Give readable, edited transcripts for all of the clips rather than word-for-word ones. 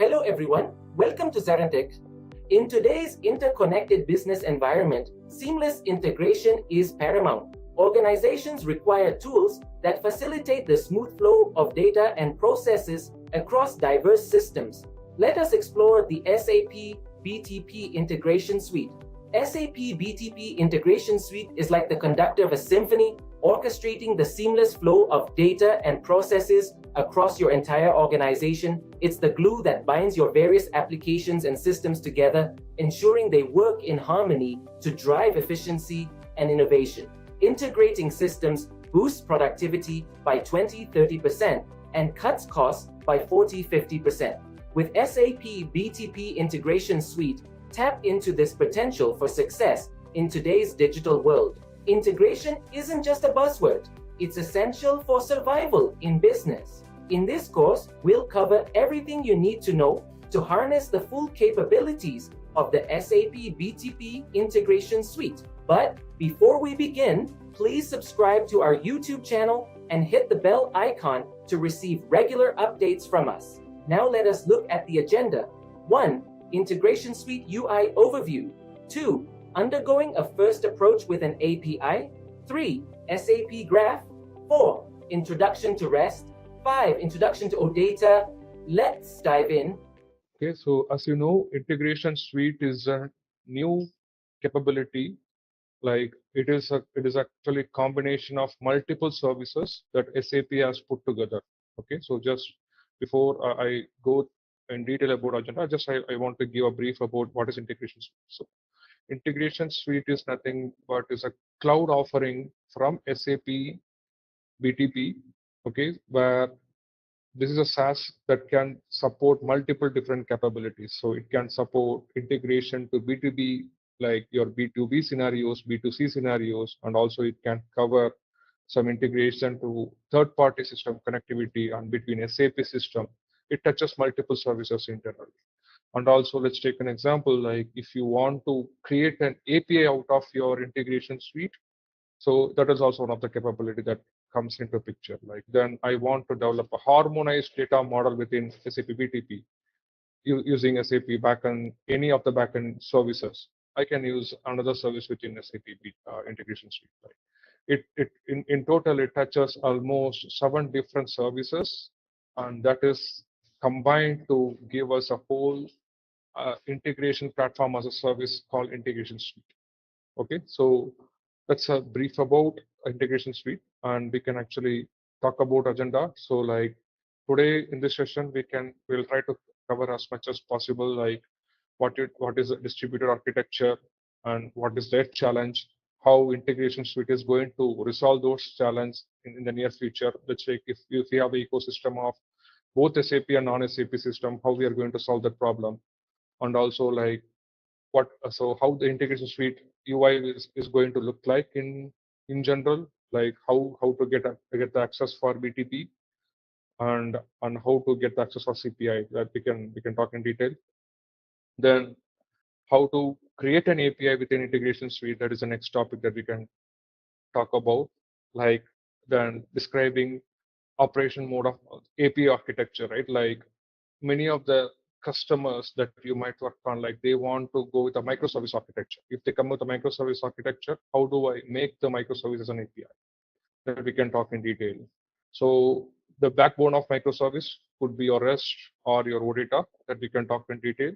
Hello everyone, welcome to ZaranTech. In today's interconnected business environment, seamless integration is paramount. Organizations require tools that facilitate the smooth flow of data and processes across diverse systems. Let us explore the SAP BTP Integration Suite. SAP BTP Integration Suite is like the conductor of a symphony, orchestrating the seamless flow of data and processes across your entire organization. It's the glue that binds your various applications and systems together, ensuring they work in harmony to drive efficiency and innovation. Integrating systems boosts productivity by 20-30% and cuts costs by 40-50%. With SAP BTP Integration Suite, tap into this potential for success in today's digital world. Integration isn't just a buzzword, it's essential for survival in business. In this course, we'll cover everything you need to know to harness the full capabilities of the SAP BTP Integration Suite. But before we begin, please subscribe to our YouTube channel and hit the bell icon to receive regular updates from us. Now let us look at the agenda. 1. Integration Suite UI Overview. 2. Undergoing a first approach with an API. 3. SAP Graph. 4. Introduction to REST. 5. Introduction to OData. Let's dive in. Okay, so as you know, Integration Suite is a new capability. Like it is actually a combination of multiple services that SAP has put together. Okay, so just before I go in detail about agenda, I want to give a brief about what is Integration Suite. So Integration Suite is nothing but is a cloud offering from SAP BTP, okay, where this is a SaaS that can support multiple different capabilities. So it can support integration to B2B, like your B2B scenarios, B2C scenarios, and also it can cover some integration to third-party system connectivity and between SAP system. It touches multiple services internally. And also, let's take an example, like if you want to create an API out of your integration suite, so that is also one of the capability that comes into picture. Like then I want to develop a harmonized data model within SAP BTP using SAP backend, any of the backend services. I can use another service within SAP Integration Suite. Right? In total, it touches almost 7 different services, and that is combined to give us a whole integration platform as a service called Integration Suite. Okay, so that's a brief about Integration Suite, and we can actually talk about agenda. So like today in this session, we'll try to cover as much as possible, like what is a distributed architecture and what is their challenge, how Integration Suite is going to resolve those challenges in the near future. Let's say if we have an ecosystem of both SAP and non-SAP system, how we are going to solve that problem, and also like how the Integration Suite UI is going to look like in general, like how to get the access for BTP and how to get the access for CPI, that we can talk in detail. Then how to create an API within Integration Suite, that is the next topic that we can talk about. Like then describing operation mode of API architecture, right? Like many of the customers that you might work on, like they want to go with a microservice architecture. If they come with a microservice architecture, how do I make the microservice as an API? That we can talk in detail. So the backbone of microservice could be your REST or your OData, that we can talk in detail.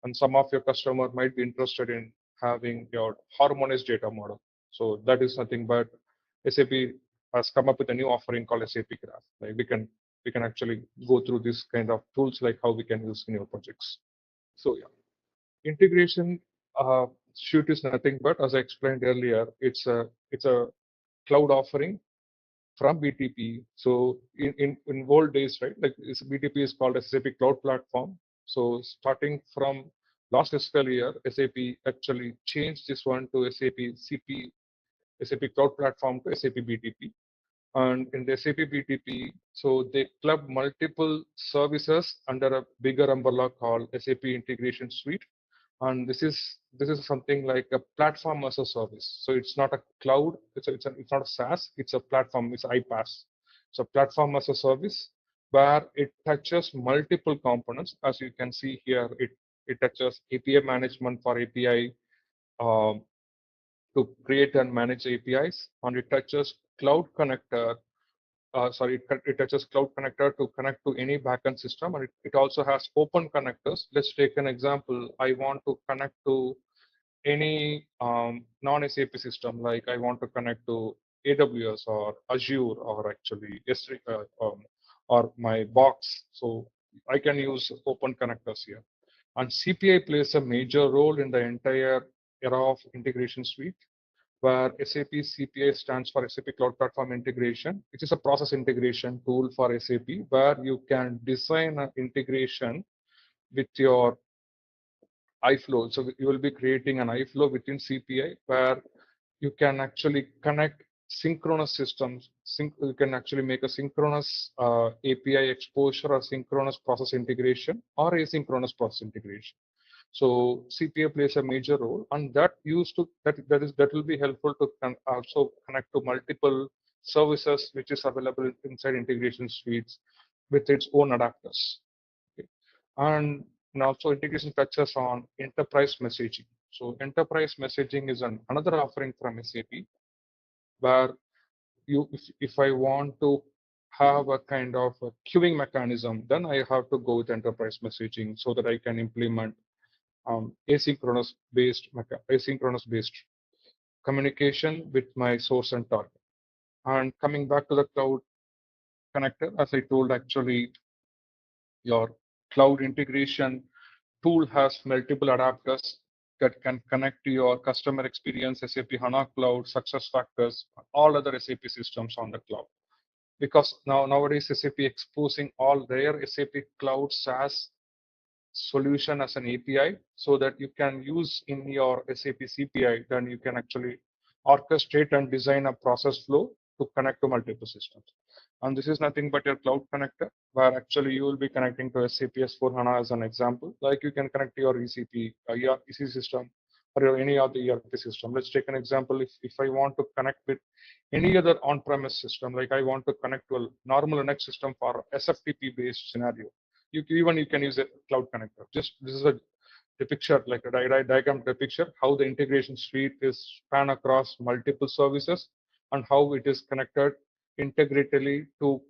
And some of your customer might be interested in having your harmonized data model. So that is nothing but SAP has come up with a new offering called SAP Graph. Like we can actually go through this kind of tools, like how we can use in your projects. So yeah, Integration Suite is nothing but, as I explained earlier, it's a cloud offering from BTP. So in old days, right, like BTP is called SAP Cloud Platform. So starting from last fiscal year, SAP actually changed this one to SAP Cloud Platform to SAP BTP. And in the SAP BTP, so they club multiple services under a bigger umbrella called SAP Integration Suite. And this is something like a platform as a service. So it's not a cloud, it's not a SaaS, it's a platform, it's IPaaS. So platform as a service, where it touches multiple components. As you can see here, it touches API management for API to create and manage APIs, and it touches cloud connector. It touches cloud connector to connect to any backend system, and it also has open connectors. Let's take an example. I want to connect to any non-SAP system, like I want to connect to AWS or Azure or actually S3 or my box. So I can use open connectors here. And CPI plays a major role in the entire era of integration suite, where SAP CPI stands for SAP Cloud Platform Integration, which is a process integration tool for SAP, where you can design an integration with your iFlow. So you will be creating an iFlow within CPI where you can actually connect synchronous systems. You can actually make a synchronous API exposure or synchronous process integration or asynchronous process integration. So CPI plays a major role, and that will be helpful to also connect to multiple services which is available inside integration suites with its own adapters. Okay. And also integration touches on enterprise messaging. So enterprise messaging is another offering from SAP where if I want to have a kind of a queuing mechanism, then I have to go with enterprise messaging so that I can implement asynchronous based communication with my source and target. And coming back to the cloud connector, as I told, actually your cloud integration tool has multiple adapters that can connect to your customer experience, SAP HANA Cloud, SuccessFactors, all other SAP systems on the cloud. Because nowadays SAP exposing all their SAP Cloud SaaS solution as an API so that you can use in your SAP CPI, then you can actually orchestrate and design a process flow to connect to multiple systems. And this is nothing but your cloud connector, where actually you will be connecting to SAP S/4HANA as an example. Like you can connect to your ECP, EC system, or any other ERP system. Let's take an example. If I want to connect with any other on-premise system, like I want to connect to a normal Linux system for SFTP-based scenario, you can use a cloud connector. Just this is the picture, like a diagram, the picture how the integration suite is span across multiple services and how it is connected integratedly to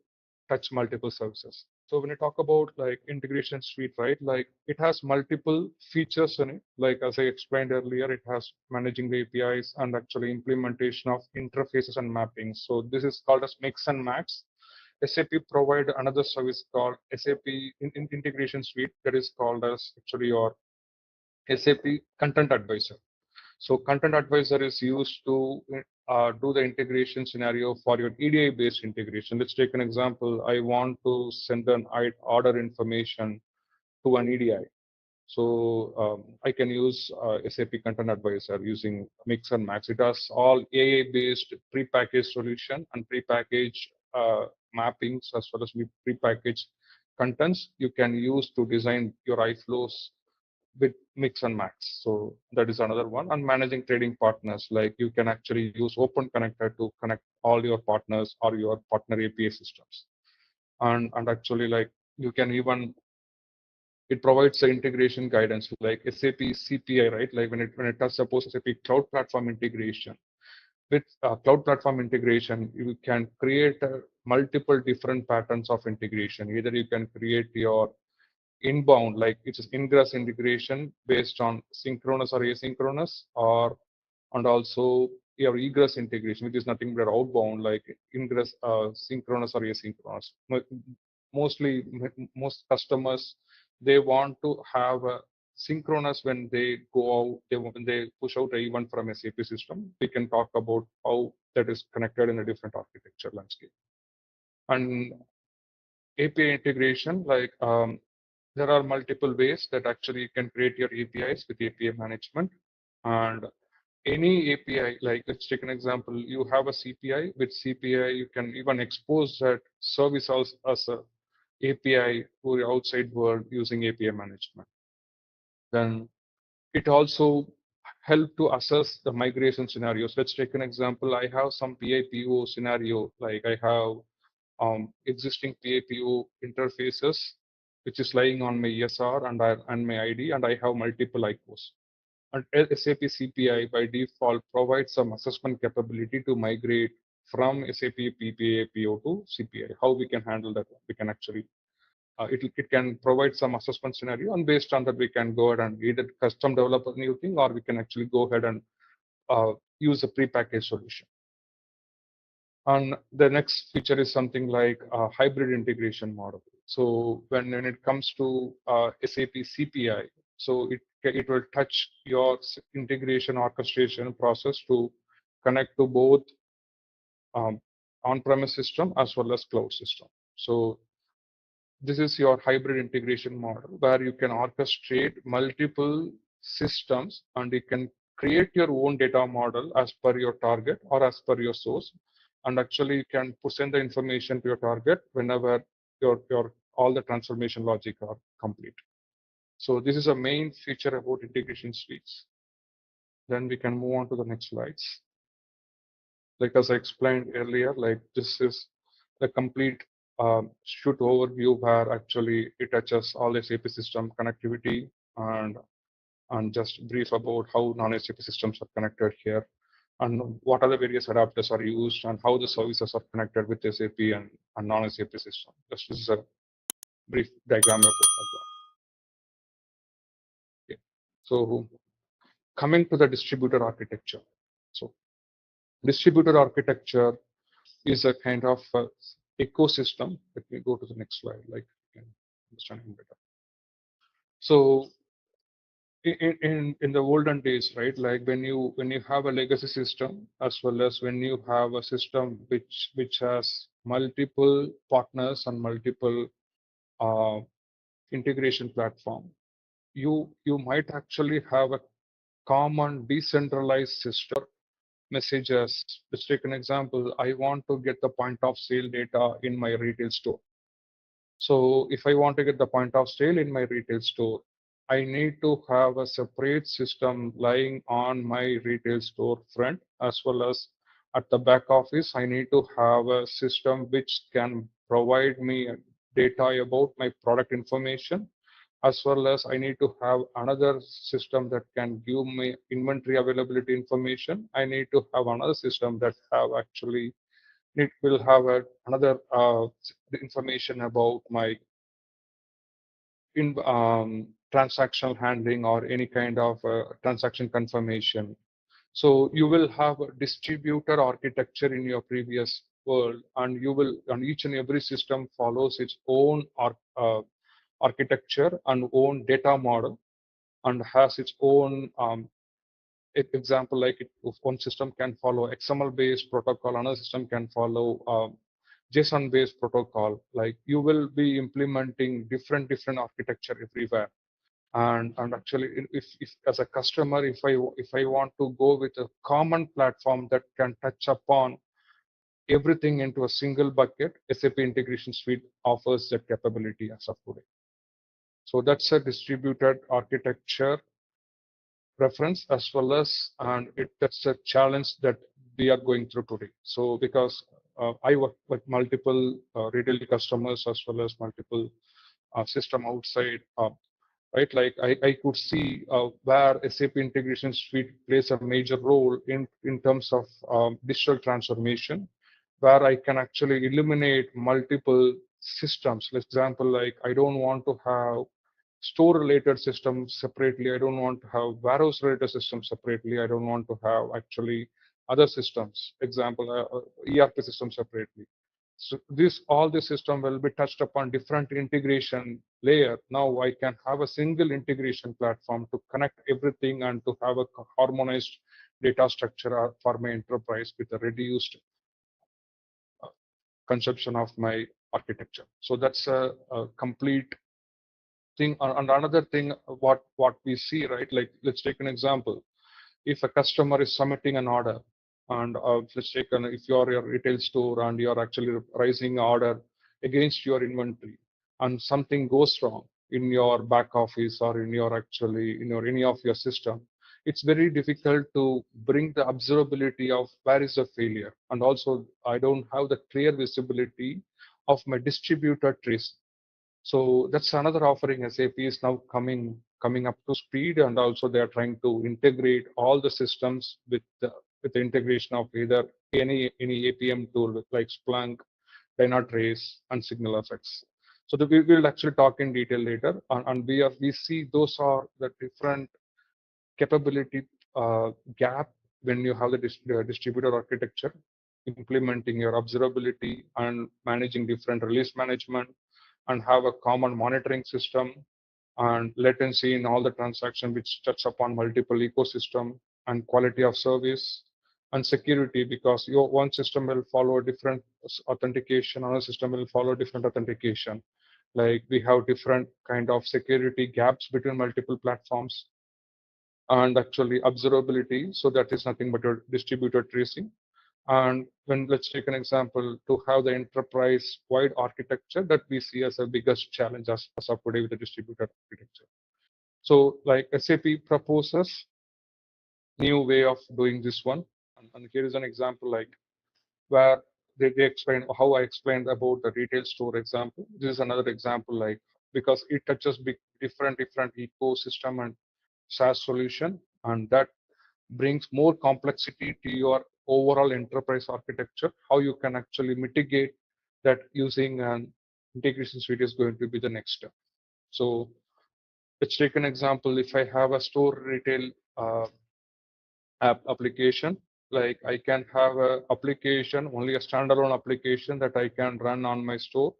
touch multiple services. So when you talk about like integration suite, right, like it has multiple features in it. Like as I explained earlier, it has managing the APIs and actually implementation of interfaces and mappings. So this is called as mix and match. SAP provide another service called SAP Integration Suite that is called as actually your SAP Content Advisor. So Content Advisor is used to do the integration scenario for your EDI-based integration. Let's take an example. I want to send an order information to an EDI. So I can use SAP Content Advisor using Mix and Match. It has all AI-based prepackaged solution and prepackaged mappings as well as prepackaged contents you can use to design your iFlows with Mix and Match. So that is another one. And managing trading partners, like you can actually use Open Connector to connect all your partners or your partner API systems. And actually, like you can even it provides the integration guidance like SAP CPI, right? Like when it does suppose SAP Cloud Platform Integration. With Cloud Platform Integration, you can create multiple different patterns of integration. Either you can create your inbound, like it's ingress integration based on synchronous or asynchronous, or and also your egress integration, which is nothing but outbound, like ingress synchronous or asynchronous. Mostly, most customers they want to have a synchronous when they go out, when they push out a event from a SAP system. We can talk about how that is connected in a different architecture landscape. And API integration, like there are multiple ways that actually you can create your APIs with API management. And any API, like let's take an example, you have a CPI. With CPI, you can even expose that service as a API to the outside world using API management. Then it also help to assess the migration scenarios. Let's take an example. I have some PIPO scenario, like I have existing PAPO interfaces, which is lying on my ESR and my ID, and I have multiple ICOs. And SAP CPI by default provides some assessment capability to migrate from SAP PPAPO to CPI. How we can handle that? We can actually, it can provide some assessment scenario, and based on that, we can go ahead and either custom develop a new thing, or we can actually go ahead and use a prepackaged solution. And the next feature is something like a hybrid integration model. So when it comes to SAP CPI, so it will touch your integration orchestration process to connect to both on-premise system as well as cloud system. So this is your hybrid integration model where you can orchestrate multiple systems and you can create your own data model as per your target or as per your source. And actually you can send the information to your target whenever your all the transformation logic are complete. So this is a main feature about integration suites. Then we can move on to the next slides. Like as I explained earlier, like this is the complete shoot overview where actually it touches all SAP system connectivity and just brief about how non-SAP systems are connected here and what are the various adapters are used and how the services are connected with SAP and non-SAP system. This is a brief diagram about that one. Okay. So coming to the distributed architecture. So distributed architecture is a kind of ecosystem. Let me go to the next slide, like you can understand it better. So in the olden days, right, like when you have a legacy system as well as when you have a system which has multiple partners and multiple integration platform, you might actually have a common decentralized system messages. Let's take an example. I want to get the point of sale data in my retail store. So if I want to get the point of sale in my retail store, I need to have a separate system lying on my retail store front as well as at the back office. I need to have a system which can provide me data about my product information, as well as I need to have another system that can give me inventory availability information. I need to have another system that have actually it will have another information about my transactional handling or any kind of transaction confirmation. So you will have a distributed architecture in your previous world, and you will, and each and every system follows its own architecture and own data model and has its own example, like if one system can follow XML based protocol, another system can follow JSON based protocol. Like you will be implementing different architecture everywhere. And actually if as a customer, if I want to go with a common platform that can touch upon everything into a single bucket, SAP Integration Suite offers that capability as of today. So that's a distributed architecture preference as well as, and that's a challenge that we are going through today. So because I work with multiple retail customers as well as multiple system outside, right? Like I could see where SAP Integration Suite plays a major role in terms of digital transformation, where I can actually eliminate multiple systems. For example, like I don't want to have store related systems separately. I don't want to have warehouse related systems separately. I don't want to have actually other systems, example, ERP system separately. So all the system will be touched upon different integration layer. Now I can have a single integration platform to connect everything and to have a harmonized data structure for my enterprise with a reduced consumption of my architecture. So that's a complete thing. And another thing, what we see, right? Like let's take an example. If a customer is submitting an order, and let's take if you're a retail store and you're actually raising order against your inventory, and something goes wrong in your back office or in your actually in your any of your system, it's very difficult to bring the observability of where is the failure. And also, I don't have the clear visibility of my distributed trace. So that's another offering. SAP is now coming up to speed, and also they are trying to integrate all the systems with the integration of either any APM tool with like Splunk, Dynatrace, and Signal FX. So we will actually talk in detail later, and we see those are the different capability gap when you have the distributed architecture, implementing your observability and managing different release management, and have a common monitoring system and latency in all the transaction which touch upon multiple ecosystem, and quality of service and security, because your one system will follow different authentication, another system will follow different authentication. Like we have different kind of security gaps between multiple platforms, and actually observability. So that is nothing but your distributed tracing. And when let's take an example to have the enterprise wide architecture that we see as a biggest challenge as of today with the distributed architecture. So like SAP proposes new way of doing this one. And here is an example like where they explain how I explained about the retail store example. This is another example like because it touches different ecosystem and SaaS solution, and that brings more complexity to your overall enterprise architecture. How you can actually mitigate that using an integration suite is going to be the next step. So let's take an example. If I have a store retail application, like I can have a application, only a standalone application that I can run on my store,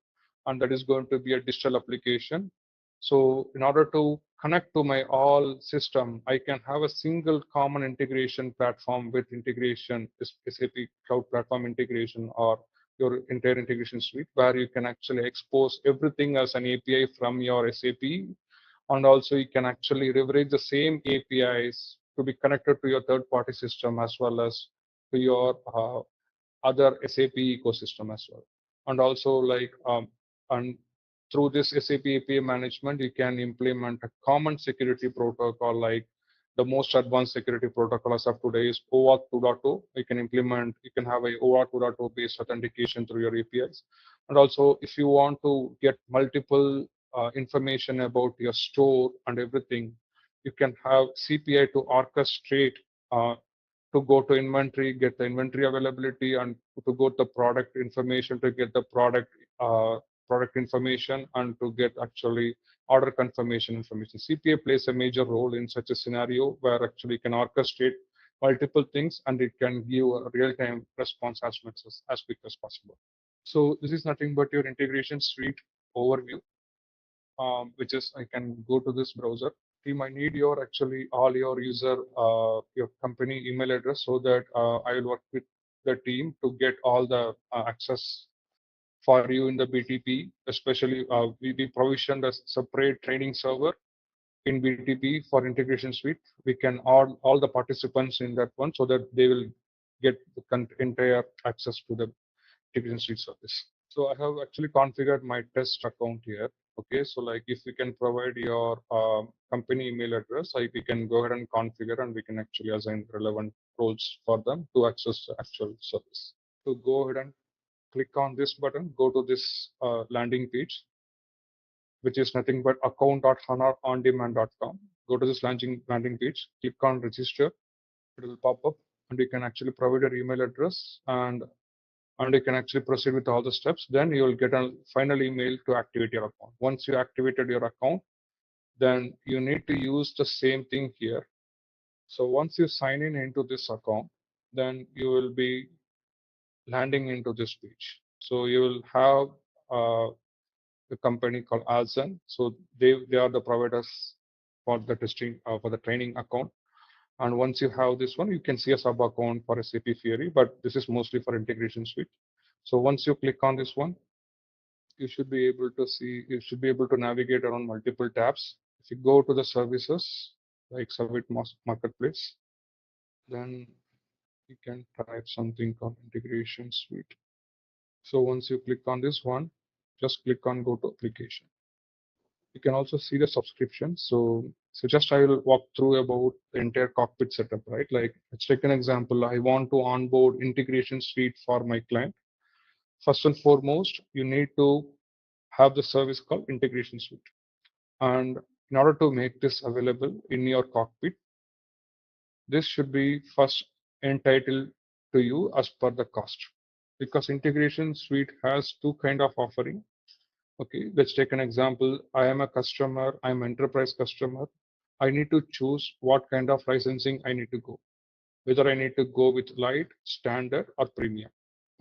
and that is going to be a digital application. So in order to connect to my all system, I can have a single common integration platform with integration, SAP Cloud Platform integration, or your entire integration suite, where you can actually expose everything as an API from your SAP, and also you can actually leverage the same APIs to be connected to your third-party system as well as to your other SAP ecosystem as well. And also like and through this SAP API management, you can implement a common security protocol. Like the most advanced security protocol as of today is OAuth 2.0. You can have a OAuth 2.0 based authentication through your APIs. And also if you want to get multiple information about your store and everything, you can have CPI to orchestrate to go to inventory, get the inventory availability, and to go to the product information to get the product information, and to get actually order confirmation information. CPA plays a major role in such a scenario where actually you can orchestrate multiple things, and it can give a real-time response as much as quick as possible. So this is nothing but your integration suite overview, which is I can go to this browser. Team, I need your actually all your user, your company email address, so that I will work with the team to get all the access for you in the BTP. Especially, we provisioned a separate training server in BTP for integration suite. We can add all the participants in that one so that they will get the entire access to the integration suite service. So I have actually configured my test account here. Okay, so like if we can provide your company email address, we can go ahead and configure, and we can actually assign relevant roles for them to access the actual service. So go ahead and click on this button, go to this landing page, which is nothing but account.hanaondemand.com. Go to this landing page, click on register, it will pop up, and you can actually provide your email address, and you can actually proceed with all the steps. Then you will get a final email to activate your account. Once you activated your account, then you need to use the same thing here. So once you sign in into this account, then you will be landing into this page. So you will have a company called Alzen. So they are the providers for the testing for the training account. And once you have this one, you can see a sub account for SAP Fiori, but this is mostly for integration suite. So once you click on this one, you should be able to see, you should be able to navigate around multiple tabs. If you go to the services like Service Marketplace, then you can type something called integration suite. So once you click on this one, just click on go to application. You can also see the subscription. So So just I will walk through about the entire cockpit setup, right? Like let's take an example. I want to onboard integration suite for my client. First and foremost, you need to have the service called integration suite. And in order to make this available in your cockpit, this should be first entitled to you as per the cost. Because integration suite has two kind of offering. Okay, let's take an example. I am a customer, I'm an enterprise customer. I need to choose what kind of licensing I need to go, whether I need to go with light, standard, or premium.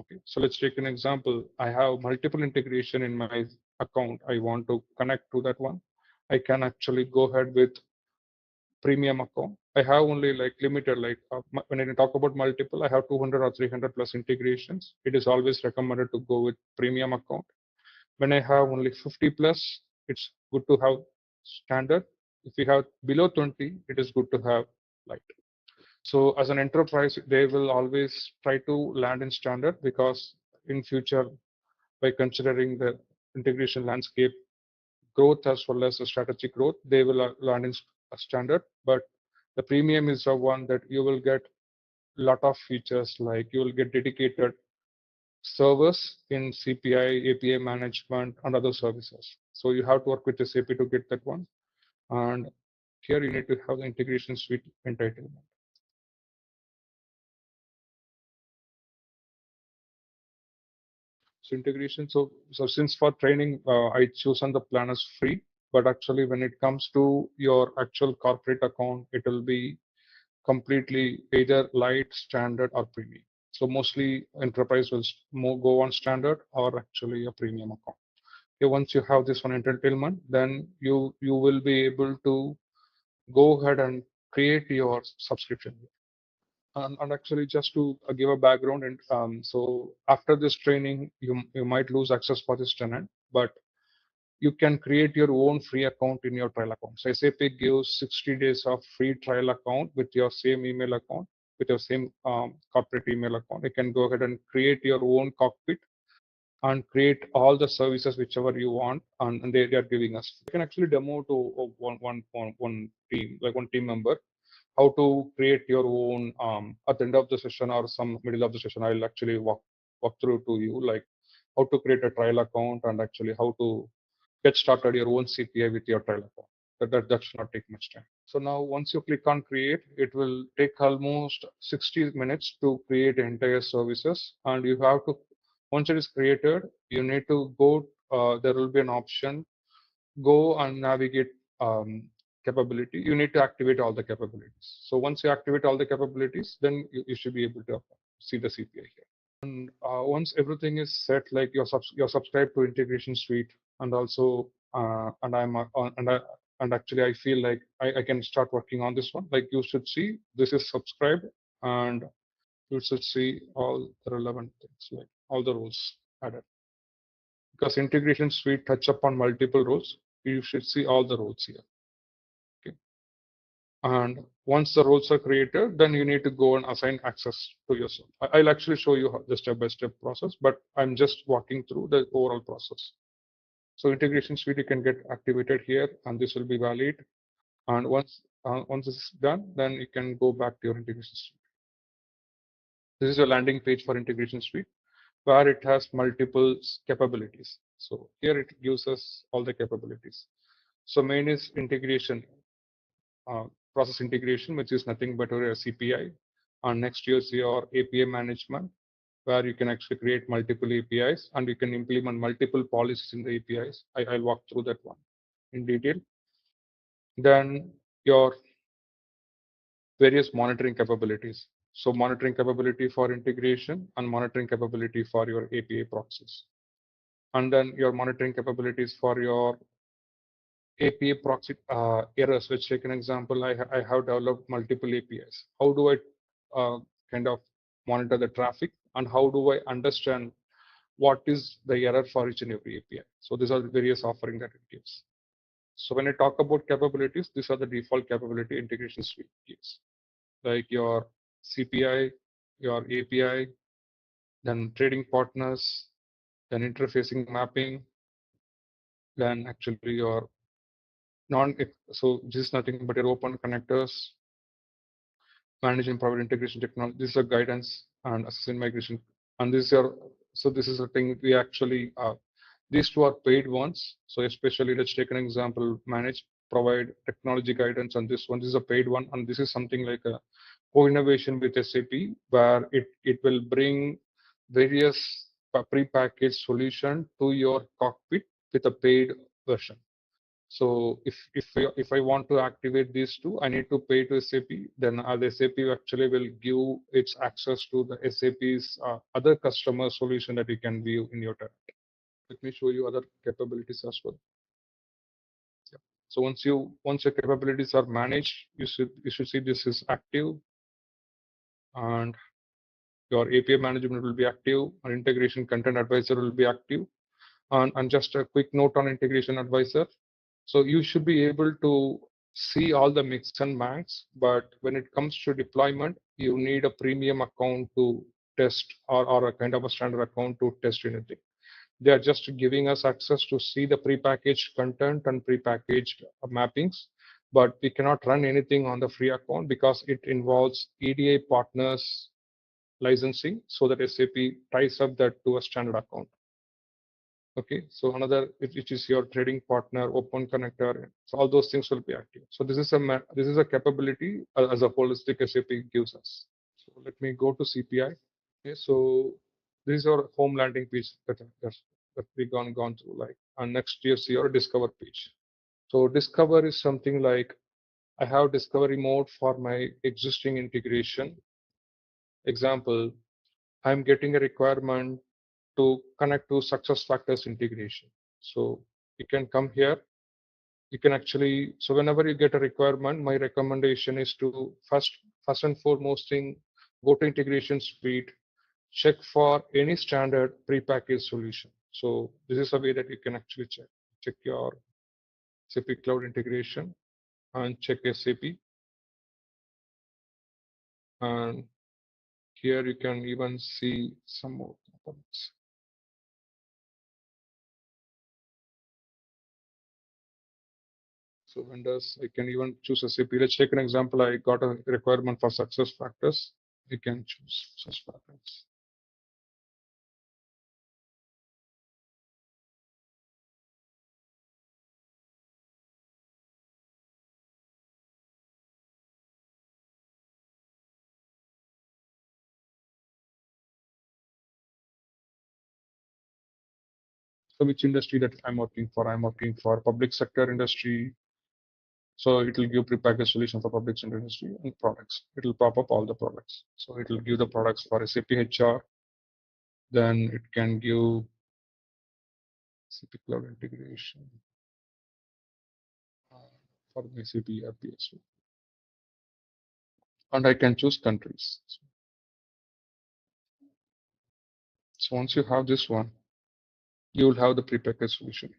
Okay, so let's take an example. I have multiple integration in my account. I want to connect to that one. I can actually go ahead with premium account. I have only like limited, like when I talk about multiple, I have 200 or 300 plus integrations. It is always recommended to go with premium account. When I have only 50 plus, it's good to have standard. If you have below 20, it is good to have light. So as an enterprise, they will always try to land in standard because in future, by considering the integration landscape growth as well as the strategic growth, they will land in a standard. But the premium is the one that you will get a lot of features, like you will get dedicated servers in CPI, API management, and other services. So you have to work with SAP to get that one. And here you need to have the integration suite entitlement. So integration. So since for training, I choose on the plan as free, but actually when it comes to your actual corporate account, it will be completely either light, standard, or premium. So mostly enterprise will more go on standard or actually a premium account. Okay, once you have this one entitlement, then you will be able to go ahead and create your subscription. And actually, just to give a background, and so after this training, you might lose access for this tenant, but you can create your own free account in your trial account. So SAP gives 60 days of free trial account with your same email account, with your same corporate email account. You can go ahead and create your own cockpit and create all the services whichever you want, and they are giving us. You can actually demo to one team, like one team member, how to create your own at the end of the session or some middle of the session. I'll actually walk through to you, like how to create a trial account and actually how to get started your own CPI with your trial account. That should not take much time. So now once you click on create, it will take almost 60 minutes to create entire services. And you have to, once it is created, you need to go, there will be an option, go and navigate capability. You need to activate all the capabilities. So once you activate all the capabilities, then you should be able to see the CPI here. And once everything is set, like you're subscribed to Integration Suite, and also and I'm on and actually I feel like I can start working on this one. Like you should see this is subscribed, and you should see all the relevant things, like all the roles added. Because Integration Suite touch upon multiple roles, you should see all the roles here. Okay. And once the roles are created, then you need to go and assign access to yourself. I'll actually show you the step-by-step process, but I'm just walking through the overall process. So integration suite, you can get activated here, and this will be valid. And once this is done, then you can go back to your integration suite. This is a landing page for integration suite, where it has multiple capabilities. So here it gives us all the capabilities. So main is integration, process integration, which is nothing but a CPI. And next is your API management, where you can actually create multiple APIs and you can implement multiple policies in the APIs. I'll walk through that one in detail. Then your various monitoring capabilities. So monitoring capability for integration and monitoring capability for your API proxies. And then your monitoring capabilities for your API proxy errors, which take an example, I have developed multiple APIs. How do I kind of monitor the traffic, and how do I understand what is the error for each and every API? So these are the various offerings that it gives. So when I talk about capabilities, these are the default capability integration suite gives, like your CPI, your API, then trading partners, then interfacing mapping, then actually your So this is nothing but your open connectors, manage and provide integration technology. This is a guidance and assistant migration. And this is your, so this is a thing we actually, these two are paid ones. So especially let's take an example, manage, provide technology guidance on this one. This is a paid one. And this is something like a co-innovation with SAP where it will bring various pre-packaged solution to your cockpit with a paid version. So if I want to activate these two, I need to pay to SAP. Then the SAP actually will give its access to the SAP's other customer solution that you can view in your tenant. Let me show you other capabilities as well. Yeah. So once your capabilities are managed, you should see this is active, and your API management will be active, and integration content advisor will be active. And just a quick note on integration advisor. So you should be able to see all the mix and match, but when it comes to deployment, you need a premium account to test, or a kind of a standard account to test anything. They are just giving us access to see the prepackaged content and prepackaged mappings, but we cannot run anything on the free account because it involves EDI partners licensing, so that SAP ties up that to a standard account. Okay, so another, which is your trading partner, open connector, so all those things will be active. So this is a capability as a holistic SAP gives us. So let me go to CPI. Okay, so this is our home landing page that we gone through. Like, and next you see your discover page. So discover is something like I have discovery mode for my existing integration. Example, I'm getting a requirement to connect to SuccessFactors integration. So you can come here. You can actually, so whenever you get a requirement, my recommendation is to first and foremost thing, go to Integration Suite, check for any standard prepackaged solution. So this is a way that you can actually check your SAP Cloud integration and check SAP. And here you can even see some more components. So vendors, I can even choose SAP. Let's take an example. I got a requirement for SuccessFactors. You can choose SuccessFactors. So which industry that I'm working for? I'm working for public sector industry. So it will give prepackaged solution for public sector industry and products. It will pop up all the products. So it will give the products for SAP HR. Then it can give SAP Cloud integration for the SAP ERP as well. And I can choose countries. So once you have this one, you will have the prepackaged solution.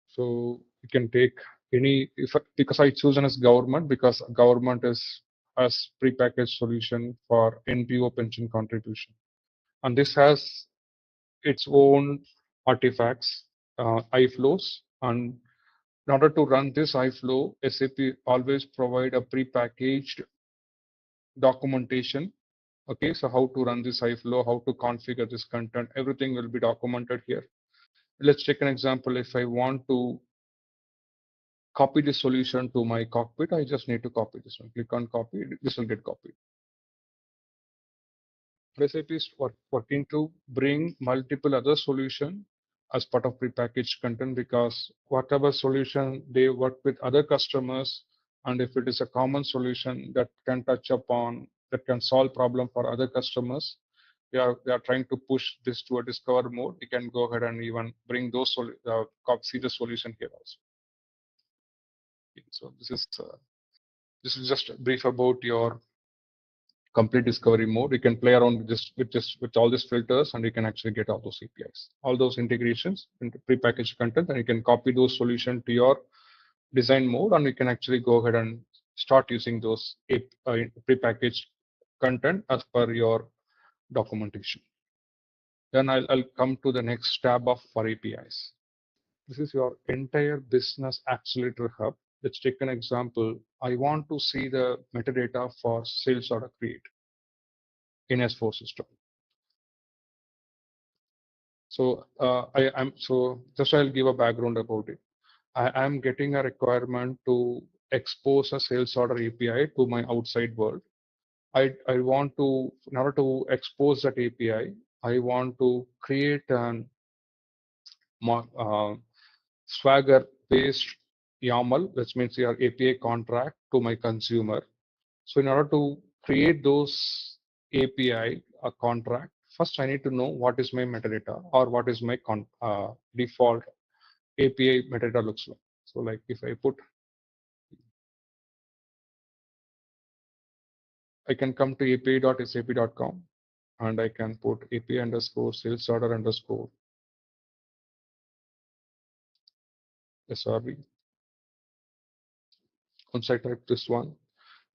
So you can take any, because I chosen as government because government is as prepackaged solution for NPO pension contribution, and this has its own artifacts, iFlows, and in order to run this iFlow, SAP always provide a prepackaged documentation. Okay, so how to run this iFlow, how to configure this content, everything will be documented here. Let's take an example. If I want to copy the solution to my cockpit, I just need to copy this one. Click on copy, this will get copied. SAP is working to bring multiple other solutions as part of prepackaged content, because whatever solution they work with other customers, and if it is a common solution that can touch upon, that can solve problem for other customers, they are trying to push this to a discover mode. You can go ahead and even bring those see the solution here also. So this is just brief about your complete discovery mode. You can play around with all these filters, and you can actually get all those APIs, all those integrations into prepackaged content, and you can copy those solutions to your design mode, and you can actually go ahead and start using those prepackaged content as per your documentation. Then I'll come to the next tab of for APIs. This is your entire business accelerator hub. let's take an example. I want to see the metadata for sales order create in S4 system. So just I'll give a background about it. I am getting a requirement to expose a sales order API to my outside world. I want to, in order to expose that API, I want to create an Swagger based YAML, which means your API contract to my consumer. So in order to create those API contract, first I need to know what is my metadata or what is my default API metadata looks like. So like if I put, I can come to api.sap.com and I can put API underscore sales order underscore SRV. Once I type this one,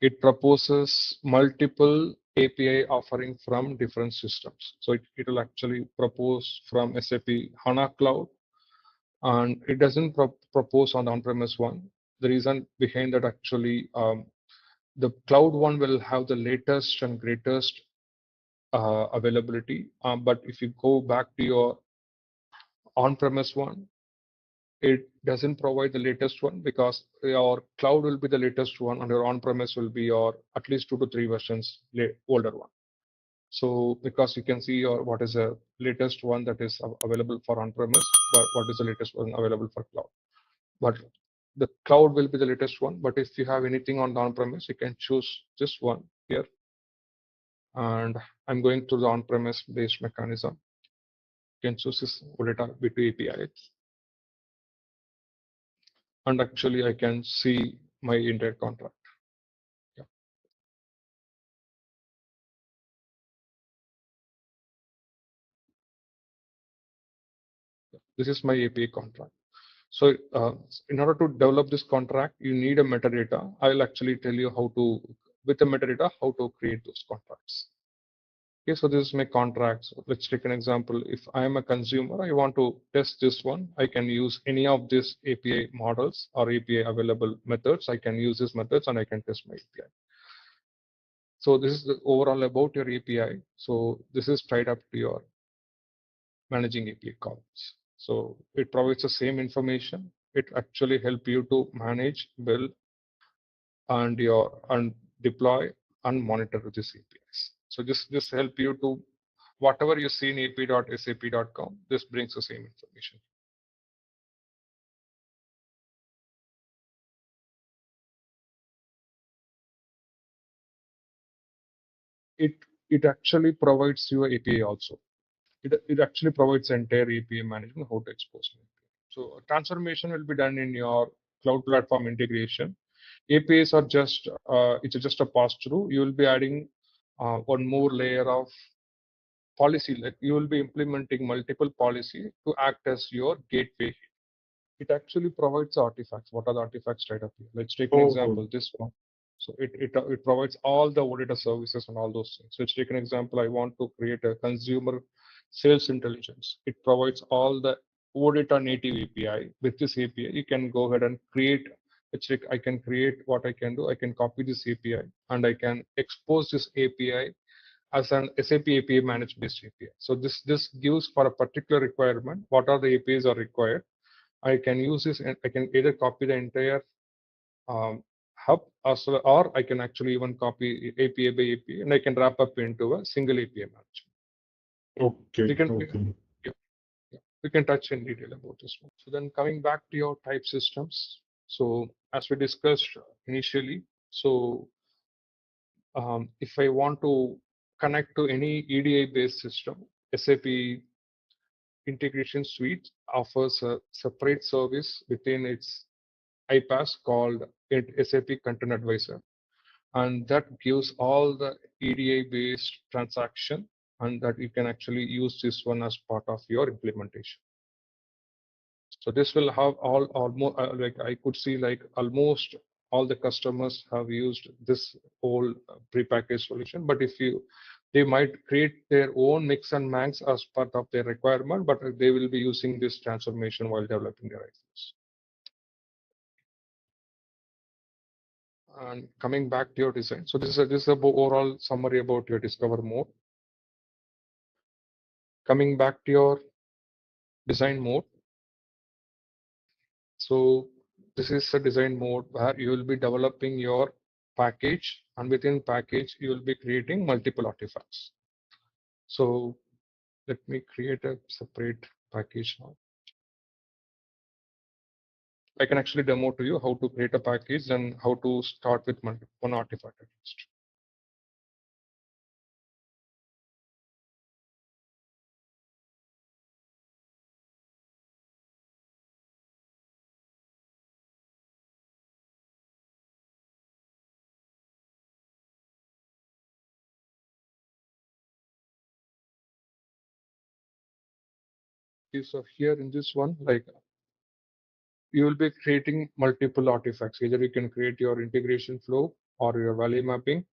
it proposes multiple API offering from different systems. So it will actually propose from SAP HANA Cloud, and it doesn't propose on the on-premise one. The reason behind that actually, the cloud one will have the latest and greatest availability. But if you go back to your on-premise one, it doesn't provide the latest one because your cloud will be the latest one and your on-premise will be your at least 2 to 3 versions older one. So because you can see your what is the latest one that is available for on-premise, but what is the latest one available for cloud. But the cloud will be the latest one. But if you have anything on the on-premise, you can choose just one here. And I'm going to the on-premise based mechanism. You can choose this OData B2 API. And actually I can see my entire contract. Yeah. This is my API contract. So in order to develop this contract, you need a metadata. I'll actually tell you how to, with the metadata, how to create those contracts. Okay, so this is my contract. So let's take an example. If I am a consumer, I want to test this one. I can use any of these API models or API available methods. I can use these methods and I can test my API. So this is the overall about your API. So this is tied up to your managing API calls. So it provides the same information. It actually help you to manage, build, and deploy and monitor these APIs. So just help you to whatever you see in ap.sap.com, this brings the same information. It actually provides you API also. It actually provides entire API management, how to expose an API. So transformation will be done in your cloud platform integration. APIs are just it's just a pass through. You will be adding one more layer of policy. Like you will be implementing multiple policy to act as your gateway. It actually provides artifacts. What are the artifacts right up here? Let's take an example. This one. So it provides all the OData services and all those things. So let's take an example. I want to create a consumer sales intelligence. It provides all the OData native API. With this API, you can go ahead and create. Let's like I can create what I can do. I can copy this API and I can expose this API as an SAP API managed based API. So this gives for a particular requirement what are the APIs are required. I can use this and I can either copy the entire hub or I can actually even copy API by API and I can wrap up into a single API management. Okay. We can touch in detail about this one. So then coming back to your type systems. So as we discussed initially, so if I want to connect to any EDI based system, SAP Integration Suite offers a separate service within its iPaaS called SAP Content Advisor, and that gives all the EDI based transaction, and that you can actually use this one as part of your implementation. So this will have almost like I could see like almost all the customers have used this whole prepackaged solution. But if you they might create their own mix and match as part of their requirement, but they will be using this transformation while developing their IDs. And coming back to your design. So this is the overall summary about your discover mode. Coming back to your design mode. So this is a design mode where you will be developing your package, and within package you will be creating multiple artifacts. So let me create a separate package now. I can actually demo to you how to create a package and how to start with one artifact at least. So here in this one, like you will be creating multiple artifacts. Either you can create your integration flow or your value mapping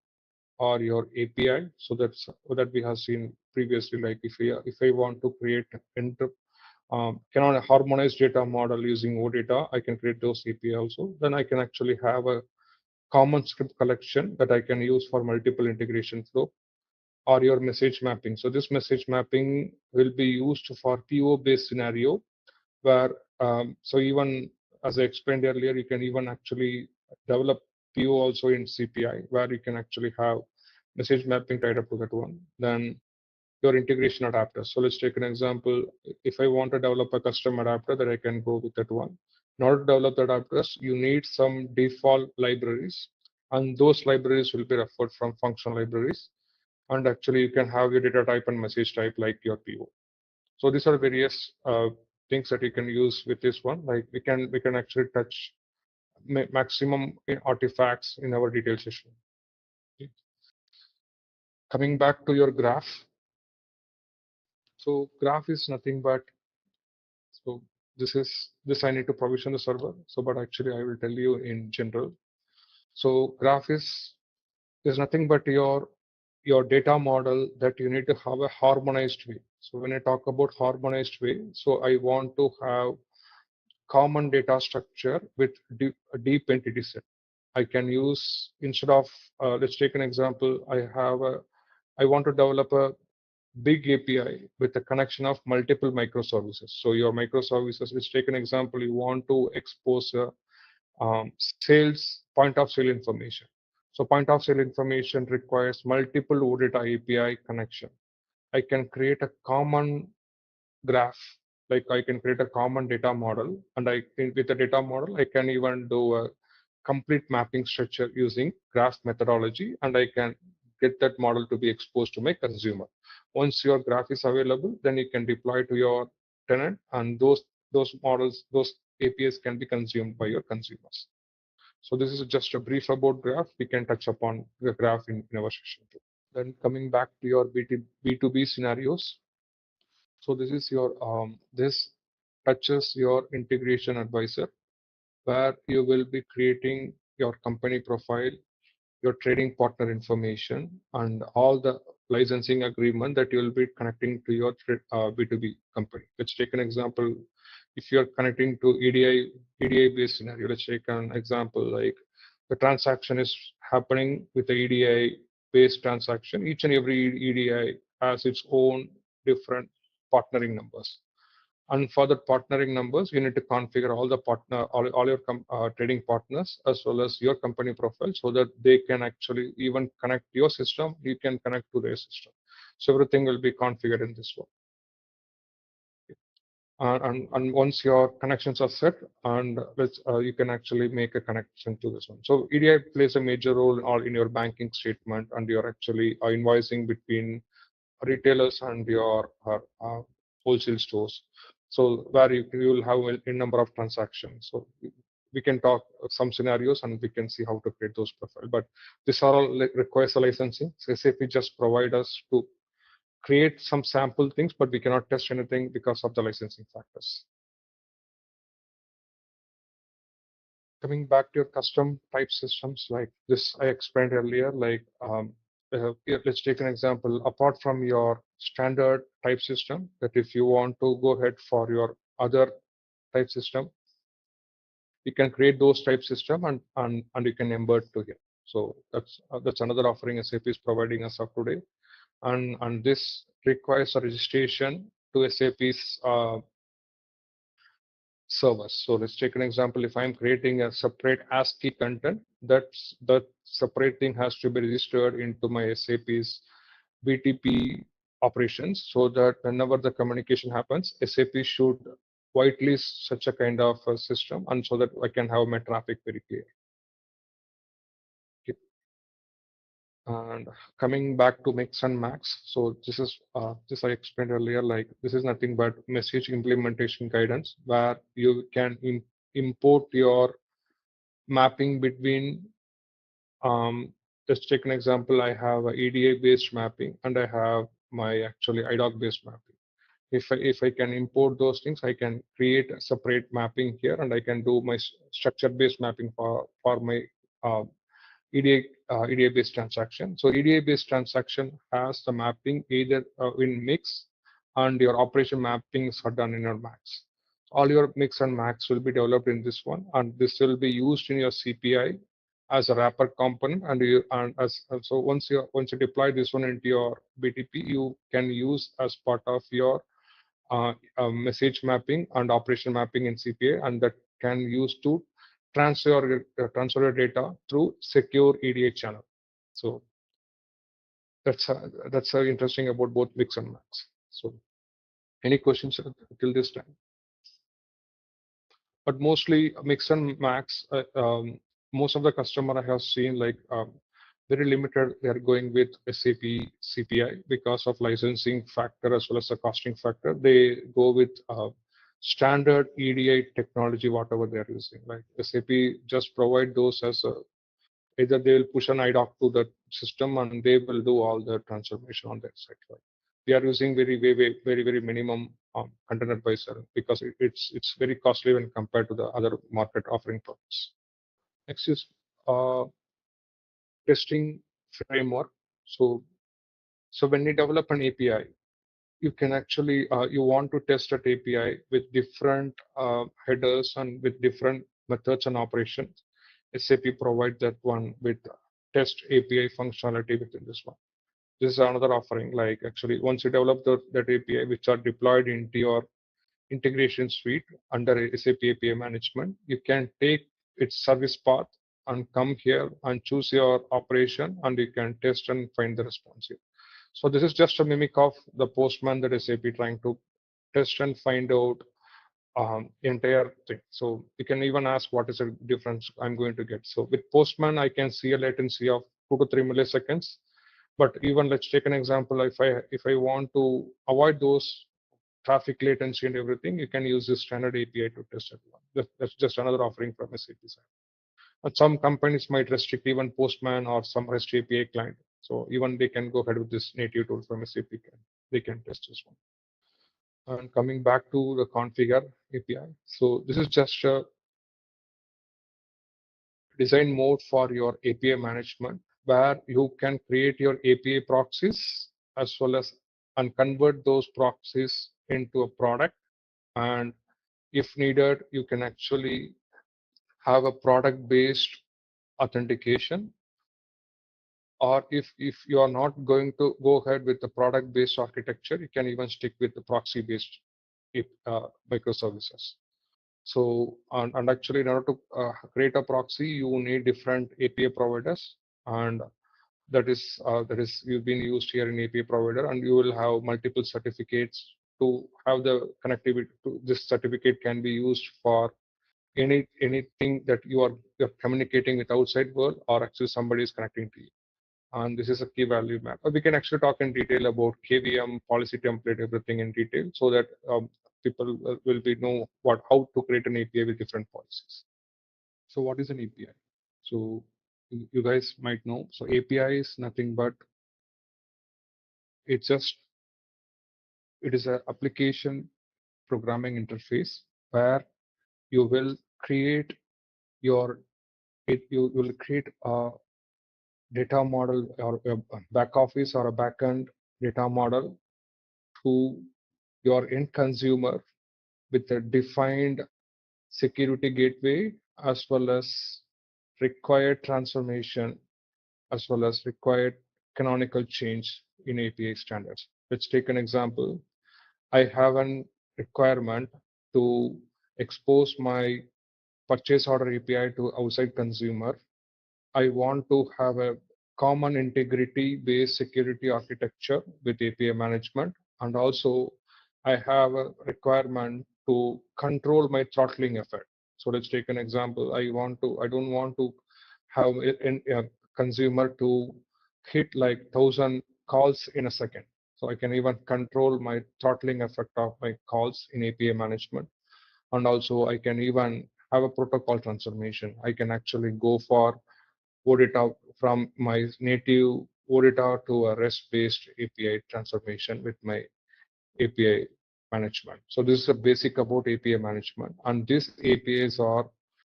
or your API. So that's that we have seen previously. Like if I want to create cannot harmonize data model using OData, I can create those API also. Then I can actually have a common script collection that I can use for multiple integration flow or your message mapping. So this message mapping will be used for PO based scenario where so even as I explained earlier, you can even actually develop PO also in CPI where you can actually have message mapping tied up to that one. Then your integration adapter. So let's take an example. If I want to develop a custom adapter, that I can go with that one. In order to develop the adapters, you need some default libraries, and those libraries will be referred from functional libraries. And actually, you can have your data type and message type like your PO. So these are various things that you can use with this one. Like we can actually touch maximum artifacts in our detail session. Okay. Coming back to your graph. So graph is nothing but so this I need to provision the server. So but actually I will tell you in general. So graph is nothing but your data model that you need to have a harmonized way. So when I talk about harmonized way, so I want to have common data structure with a deep entity set. I can use instead of let's take an example. I want to develop a big API with a connection of multiple microservices. So your microservices, let's take an example. You want to expose a sales point of sale information. So point of sale information requires multiple OData API connection. I can create a common graph, like I can create a common data model, and with the data model, I can even do a complete mapping structure using graph methodology, and I can get that model to be exposed to my consumer. Once your graph is available, then you can deploy to your tenant, and those models, those APIs can be consumed by your consumers. So this is just a brief about graph. We can touch upon the graph in our session too. Then coming back to your B2B scenarios. So this is your this touches your integration advisor, where you will be creating your company profile, your trading partner information, and all the licensing agreement that you will be connecting to your B2B company. Let's take an example. If you're connecting to EDI based scenario, let's take an example like the transaction is happening with the EDI based transaction. Each and every EDI has its own different partnering numbers. And for the partnering numbers, you need to configure all the all your trading partners as well as your company profile so that they can actually even connect your system. You can connect to their system. So everything will be configured in this one. And once your connections are set, and you can actually make a connection to this one. So EDI plays a major role all in your banking statement, and you're actually invoicing between retailers and your wholesale stores. So where you will have a number of transactions. So we can talk some scenarios and we can see how to create those profiles. But these are all requires a licensing. So SAP just provide us to create some sample things, but we cannot test anything because of the licensing factors. Coming back to your custom type systems, like this I explained earlier, like let's take an example. Apart from your standard type system, that if you want to go ahead for your other type system, you can create those type system and you can embed to here. So that's another offering SAP is providing us of today, and this requires a registration to SAP's servers. So let's take an example. If I'm creating a separate ASCII content, that separate thing has to be registered into my SAP's BTP operations, so that whenever the communication happens, SAP should whitelist such a kind of a system, and so that I can have my traffic very clear. Okay. And coming back to mix and max, so this is this I explained earlier. Like this is nothing but message implementation guidance, where you can import your mapping between. Let's take an example. I have a EDA based mapping and I have my actually IDOC based mapping. If I can import those things, I can create a separate mapping here, and I can do my structure based mapping for my uh, EDA based transaction. So EDA based transaction has the mapping either in mix, and your operation mappings are done in your max. All your mix and max will be developed in this one, and this will be used in your CPI as a wrapper component. And so once you deploy this one into your BTP, you can use as part of your message mapping and operation mapping in CPA, and that can use to transfer your data through secure EDA channel. So that's interesting about both mix and max. So any questions till this time? But mostly mix and max. Most of the customer I have seen like very limited. They are going with SAP CPI because of licensing factor as well as the costing factor. They go with standard EDI technology, whatever they are using. Like SAP just provide those as a, either they will push an IDOC to the system and they will do all the transformation on their side. Right? They are using very minimum container advisor because it's very costly when compared to the other market offering products. Next is uh, testing framework. So when you develop an API, you can actually you want to test that API with different headers and with different methods and operations. SAP provides that one with test API functionality within this one. This is another offering. Like actually, once you develop that API, which are deployed into your integration suite under SAP API management, you can take its service path and come here and choose your operation, and you can test and find the response here. So this is just a mimic of the Postman that SAP trying to test and find out entire thing. So you can even ask what is the difference I'm going to get. So with Postman, I can see a latency of 2 to 3 milliseconds. But even let's take an example. If I want to avoid those traffic latency and everything, you can use this standard API to test it. That's just another offering from SAP side. And some companies might restrict even Postman or some REST API client. So even they can go ahead with this native tool from SAP. They can test this one. And coming back to the configure API. So this is just a design mode for your API management, where you can create your API proxies as well as and convert those proxies into a product. And if needed, you can actually have a product based authentication, or if you are not going to go ahead with the product based architecture, you can even stick with the proxy based microservices. So and actually in order to create a proxy, you need different API providers, and that is you've been used here in API provider, and you will have multiple certificates to have the connectivity to this certificate can be used for anything that you're communicating with outside world, or actually somebody is connecting to you. And this is a key value map. We can actually talk in detail about KVM, policy template, everything in detail, so that people will be know how to create an API with different policies. So what is an API? So you guys might know. So API is nothing but it is an application programming interface where you will create your you will create a data model or a back office or a backend data model to your end consumer with a defined security gateway as well as required transformation, as well as required canonical change in API standards. Let's take an example. I have an requirement to expose my purchase order API to outside consumer. I want to have a common integrity-based security architecture with API management, and also I have a requirement to control my throttling effect. So let's take an example. I don't want to have a consumer to hit like 1,000 calls in a second. So I can even control my throttling effect of my calls in API management. And also I can even have a protocol transformation. I can actually go for OData from my native OData to a REST-based API transformation with my API management. So this is a basic about API management. And these APIs are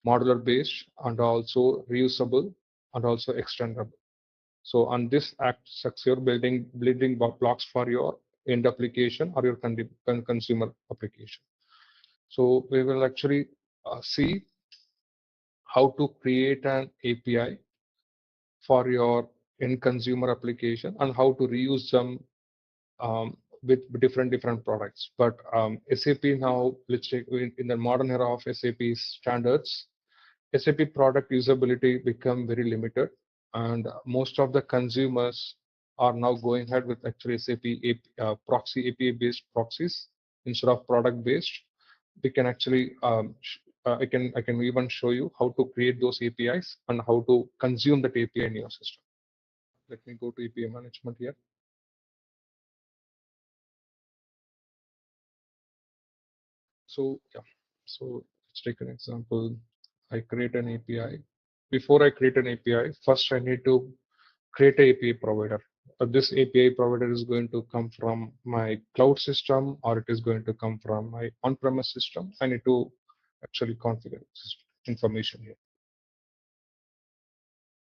modular based and also reusable and also extendable. So on this acts as your building blocks for your end application or your consumer application. So we will actually see how to create an API for your end consumer application and how to reuse them with different products. But SAP now, let's take in the modern era of SAP standards, SAP product usability become very limited, and most of the consumers are now going ahead with actually SAP proxy API based proxies instead of product based. We can actually I can even show you how to create those APIs and how to consume that API in your system. Let me go to API management here. So yeah, so let's take an example. I create an API. Before I create an API, first I need to create an API provider. This API provider is going to come from my cloud system or it is going to come from my on-premise system. I need to actually configure this information here.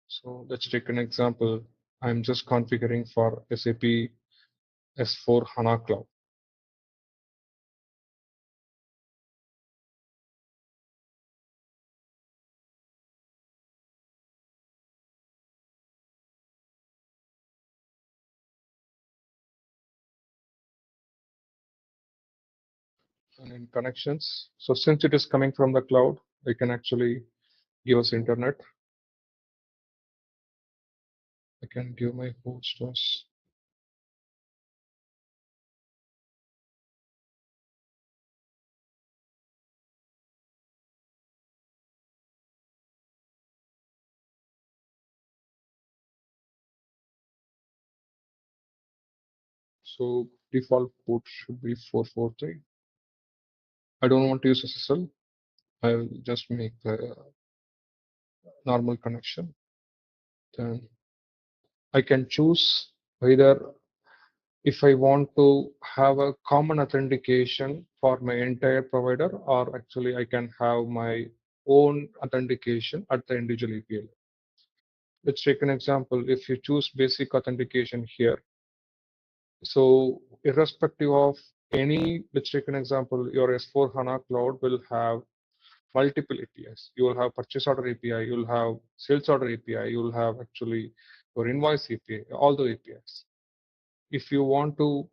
So let's take an example. I'm just configuring for SAP S4 HANA Cloud. And in connections, so since it is coming from the cloud, I can actually give us internet. I can give my host as so default port should be 443. I don't want to use SSL. I'll just make the normal connection. Then I can choose either if I want to have a common authentication for my entire provider, or actually I can have my own authentication at the individual API. Let's take an example. If you choose basic authentication here, so irrespective of any, let's take an example, your S4 HANA Cloud will have multiple APIs. You will have purchase order API, you will have sales order API, you will have actually your invoice API, all the APIs. If you want to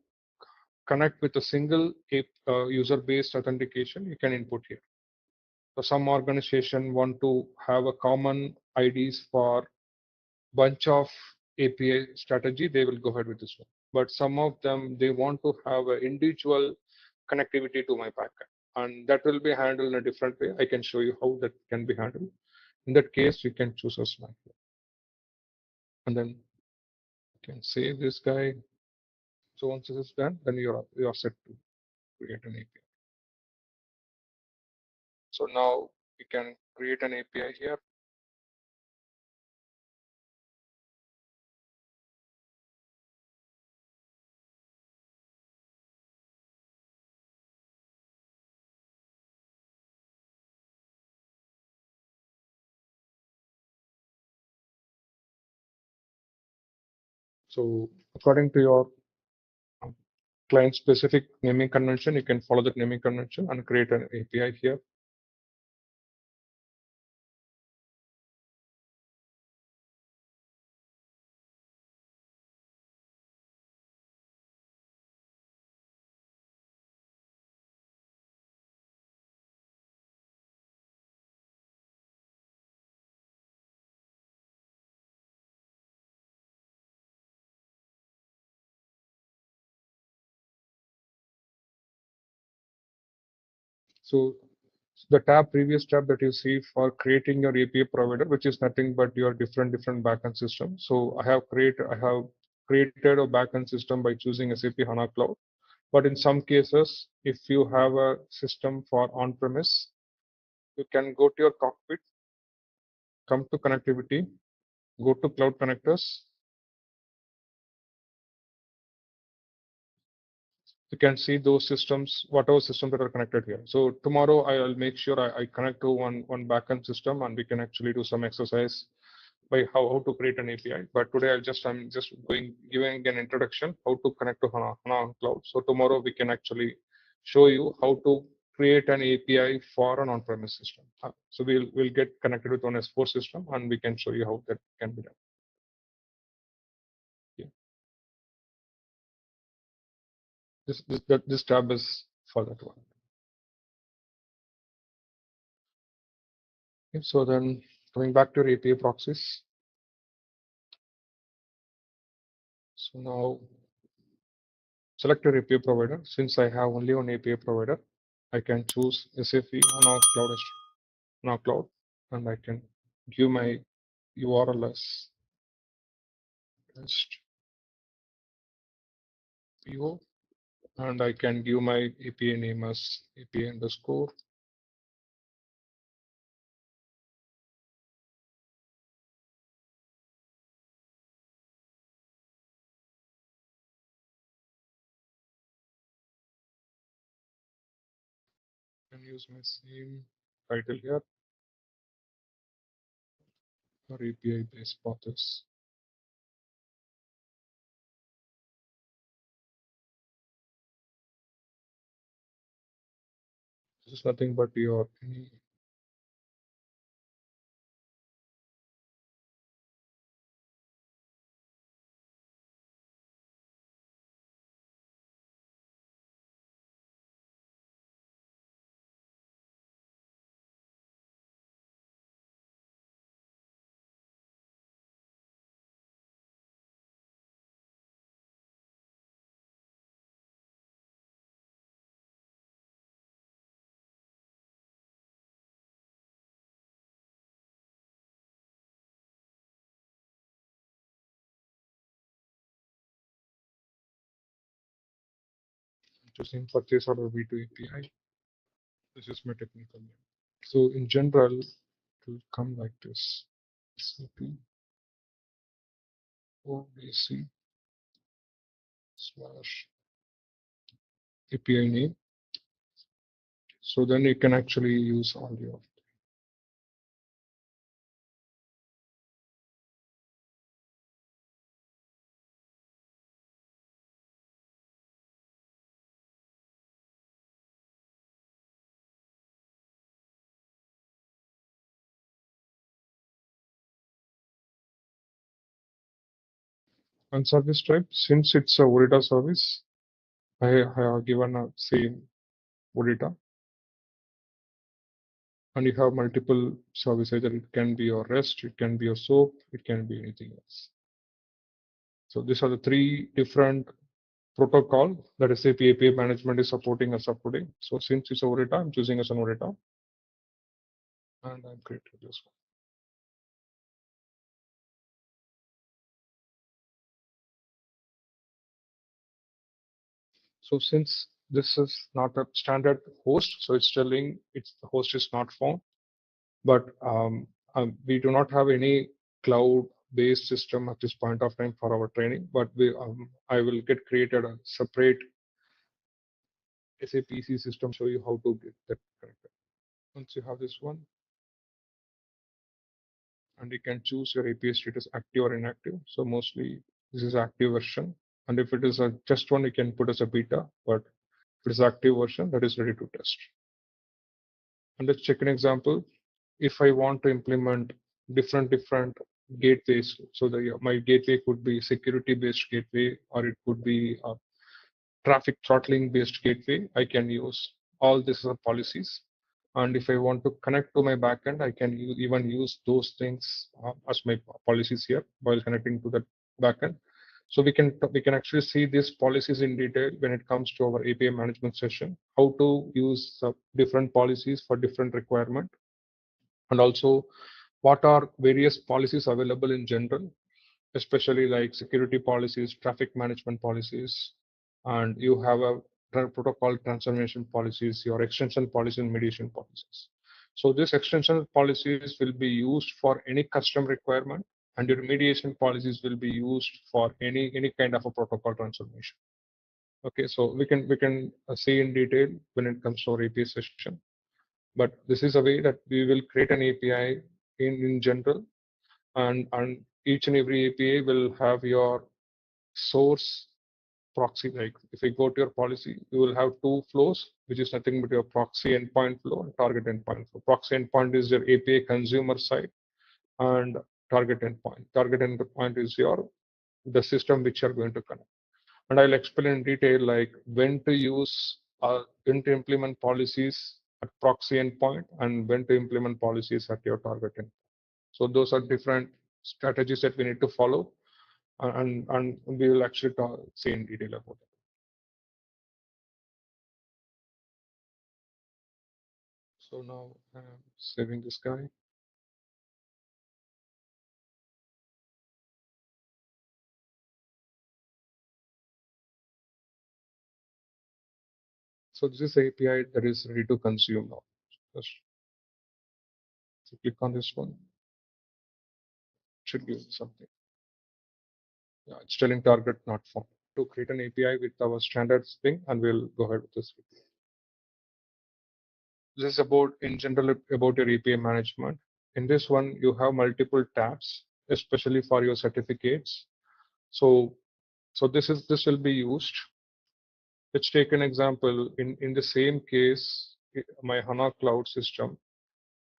connect with a single user-based authentication, you can input here. So some organization want to have a common IDs for bunch of API strategy, they will go ahead with this one. But some of them, they want to have an individual connectivity to my backend. And that will be handled in a different way. I can show you how that can be handled. In that case, you can choose a snap. And then you can save this guy. So once this is done, then you're set to create an API. So now we can create an API here. So according to your client specific naming convention, you can follow that naming convention and create an API here. So the previous tab that you see for creating your API provider, which is nothing but your different backend system. So I have created a backend system by choosing SAP HANA Cloud. But in some cases, if you have a system for on-premise, you can go to your cockpit, come to connectivity, go to cloud connectors. You can see those systems, whatever systems that are connected here. So tomorrow I'll make sure I connect to one backend system, and we can actually do some exercise by how to create an API. But today I'm just giving an introduction how to connect to HANA Cloud. So tomorrow we can actually show you how to create an API for an on-premise system. So we'll get connected with one S4 system, and we can show you how that can be done. Yeah. This tab is for that one. Okay, so then coming back to your API proxies. So now select your API provider. Since I have only one API provider, I can choose SAP HANA Cloud, and I can give my URL as test PO, and I can give my API name as API underscore. And use my same title here for API based paths. This is nothing but your choosing purchase order V2 API. This is my technical name. So in general, it will come like this: SAP ODC / API name. So then you can actually use all your and service type. Since it's a OData service, I have given a same OData, and you have multiple services. Either it can be your REST, it can be your SOAP, it can be anything else. So these are the three different protocol that SAP API management is supporting us up today. So since it's OData, I'm choosing as an OData, and I'm creating this one. So since this is not a standard host, so it's telling it's the host is not found, but we do not have any cloud-based system at this point of time for our training. But I will get created a separate SAP EC system, show you how to get that connected. Once you have this one, and you can choose your API status active or inactive. So mostly this is active version, and if it is a just one, you can put as a beta. But if it is active version, that is ready to test. And let's check an example. If I want to implement different gateways, so my gateway could be security based gateway, or it could be a traffic throttling based gateway. I can use all these policies. And if I want to connect to my backend, I can even use those things as my policies here while connecting to the backend. So we can actually see these policies in detail when it comes to our API management session, how to use different policies for different requirement, and also what are various policies available in general, especially like security policies, traffic management policies, and you have a protocol transformation policies, your extension policy and mediation policies. So these extension policies will be used for any custom requirement, and your mediation policies will be used for any kind of a protocol transformation. Okay, so we can see in detail when it comes to our API session, but this is a way that we will create an API in general, and each and every API will have your source proxy. Like if you go to your policy, you will have two flows, which is nothing but your proxy endpoint flow and target endpoint flow. Proxy endpoint is your API consumer side, and target endpoint. Target endpoint is the system which you're going to connect. And I'll explain in detail like when to implement policies at proxy endpoint and when to implement policies at your target endpoint. So those are different strategies that we need to follow, and we will actually see in detail about it. So now I'm saving this guy. So this is API that is ready to consume now. Just click on this one. Should give something. Yeah, it's telling target not found. To create an API with our standard thing, and we'll go ahead with this. This is about in general about your API management. In this one, you have multiple tabs, especially for your certificates. So this will be used. Let's take an example. In the same case, my HANA cloud system,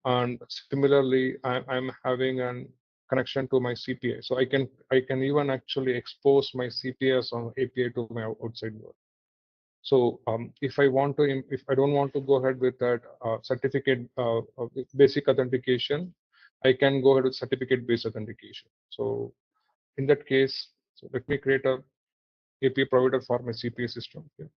and similarly, I'm having an connection to my CPA. So I can even actually expose my CPAs on API to my outside world. So if I don't want to go ahead with that certificate basic authentication, I can go ahead with certificate based authentication. So in that case, so let me create a API provider for my CPA system. Okay.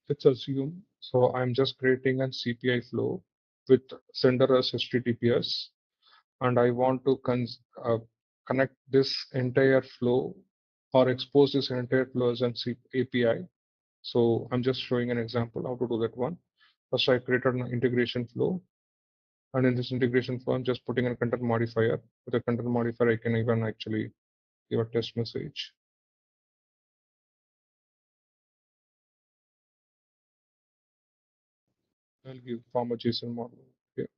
Let's assume, so I'm just creating a CPI flow with sender as HTTPS, and I want to connect this entire flow or expose this entire flow as an API. So I'm just showing an example how to do that one. First, I created an integration flow, and in this integration flow, I'm just putting a content modifier. With a content modifier, I can even actually give a test message. I'll give form a JSON model. Okay.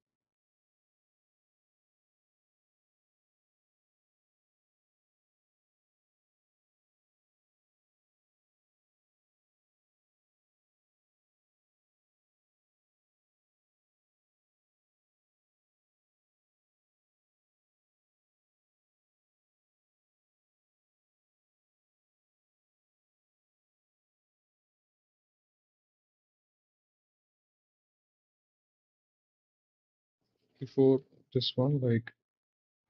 Before this one, like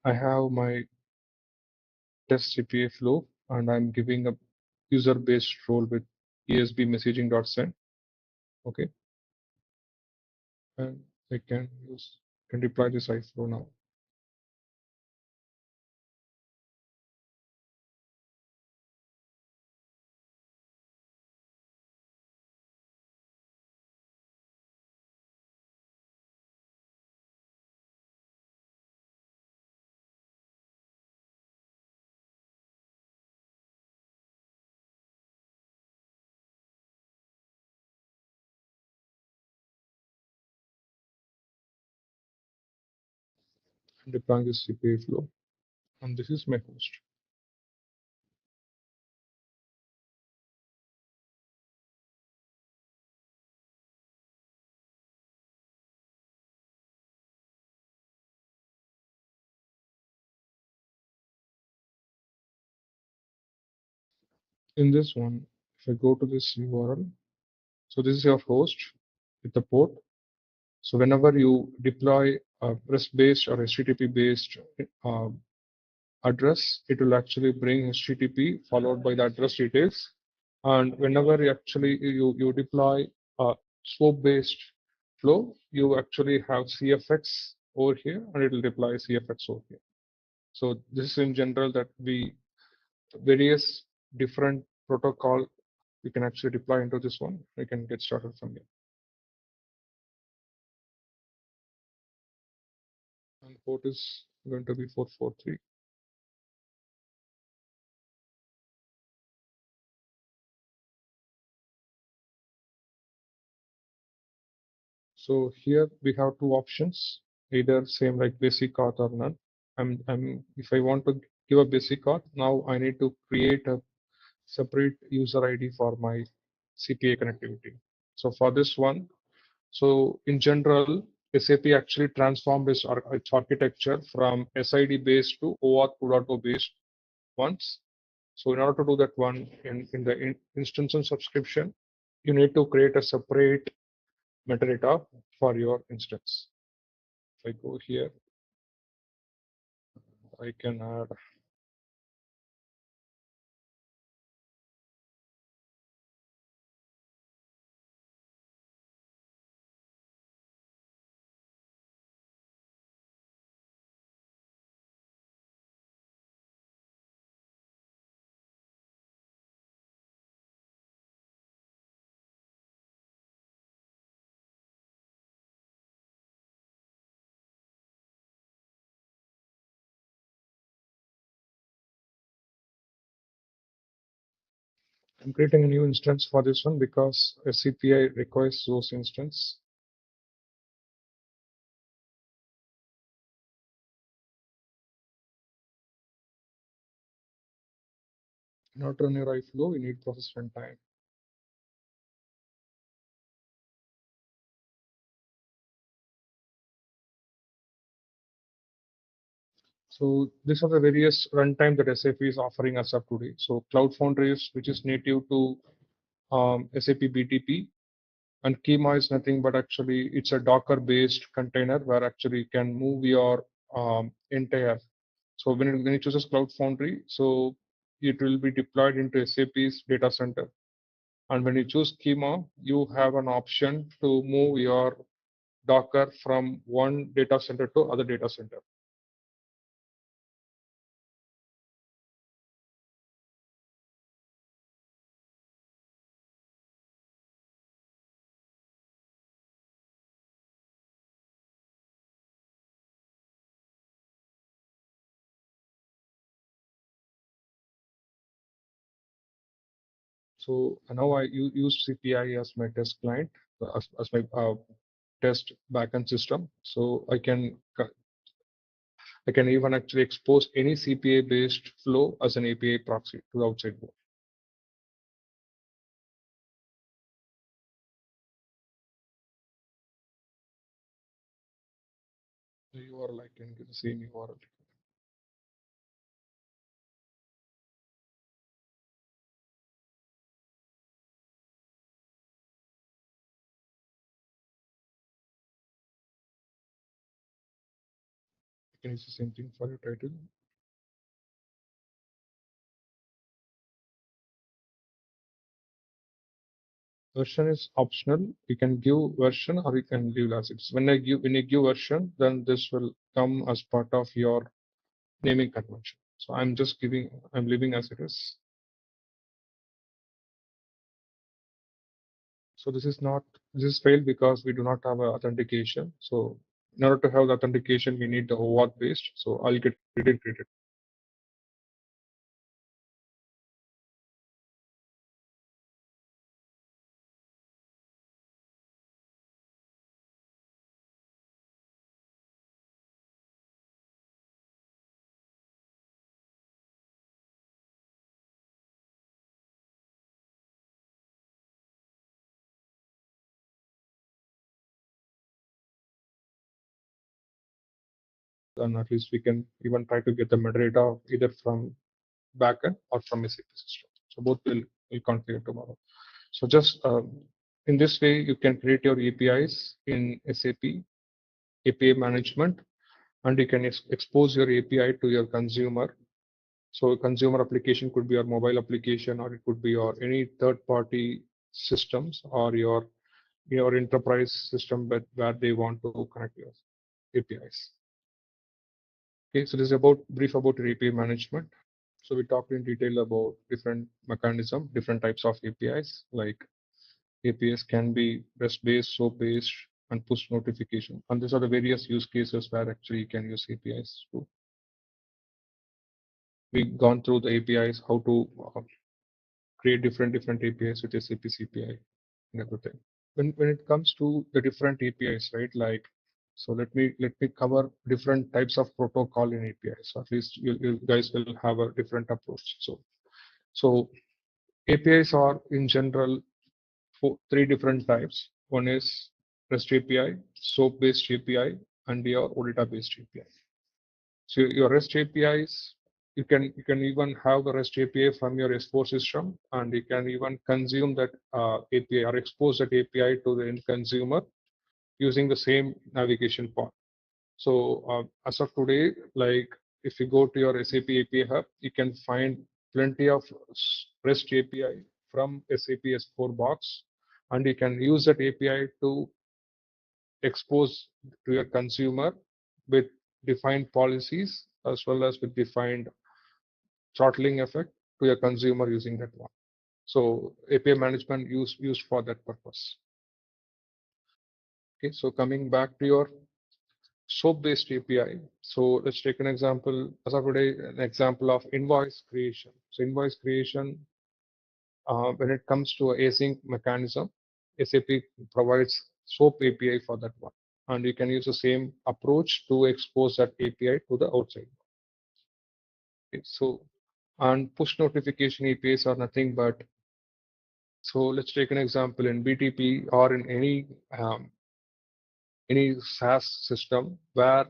I have my test CPA flow, and I'm giving a user-based role with ESB messaging.send. Okay, and I can deploy this iFlow now. and deploying this CPI flow. And this is my host. In this one, if I go to this URL, so this is your host with the port. So whenever you deploy a REST-based or HTTP-based address, it will actually bring HTTP followed by the address details. And whenever you deploy a SOAP-based flow, you actually have CFX over here, and it will deploy CFX over here. So this is in general that we various different protocol we can actually deploy into this one. We can get started from here. And port is going to be 443. So here we have two options, either same like basic auth or none. If I want to give a basic auth, now I need to create a separate user ID for my CPA connectivity. So for this one, so in general, SAP actually transformed its architecture from SID based to OAuth 2.0 based ones. So in order to do that one in the instance and subscription, you need to create a separate metadata for your instance. If I go here, I can add. I'm creating a new instance for this one because a CPI requires those instance. In order to run your flow, you need process runtime. So these are the various runtime that SAP is offering us up today. So Cloud Foundry, which is native to SAP BTP, and Schema is nothing but actually it's a Docker-based container where actually you can move your entire. So when it chooses Cloud Foundry, so it will be deployed into SAP's data center. And when you choose Schema, you have an option to move your Docker from one data center to other data center. So now I use CPI as my test client, as my test backend system. So I can even actually expose any CPA based flow as an API proxy to the outside world. The URL I can give the same URL. You can use the same thing for your title. Version is optional. You can give version or you can leave as it is. When you give version, then this will come as part of your naming convention. So I'm leaving as it is. So this is failed because we do not have authentication. So in order to have the authentication, we need the OAuth based. So I'll get it created. then at least we can even try to get the metadata either from backend or from SAP system. So both will configure tomorrow. So just in this way, you can create your APIs in SAP API management, and you can expose your API to your consumer. So a consumer application could be your mobile application, or it could be your any third-party systems, or your enterprise system, but where they want to connect your APIs. Okay, so this is about brief about your API management. So we talked in detail about different mechanism, different types of APIs. Like APIs can be REST-based, SOAP-based, and push notification. And these are the various use cases where actually you can use APIs too. We've gone through the APIs, how to create different APIs with SAP CPI and everything. When it comes to the different APIs, right? Like, so let me cover different types of protocol in APIs. So at least you guys will have a different approach. So APIs are in general three different types. One is REST API, SOAP-based API, and your OData-based API. So your REST APIs, you can even have the REST API from your S4 system, and you can even consume that API or expose that API to the end consumer using the same navigation path. So as of today, like if you go to your SAP API Hub, you can find plenty of REST API from SAP S4 box, and you can use that API to expose to your consumer with defined policies as well as with defined throttling effect to your consumer using that one. So API management used for that purpose. Okay, so coming back to your SOAP-based API. So let's take an example, as of today, an example of invoice creation. So invoice creation, when it comes to async mechanism, SAP provides SOAP API for that one. And you can use the same approach to expose that API to the outside. Okay, so, and push notification APIs are nothing but, so let's take an example in BTP or in any SaaS system where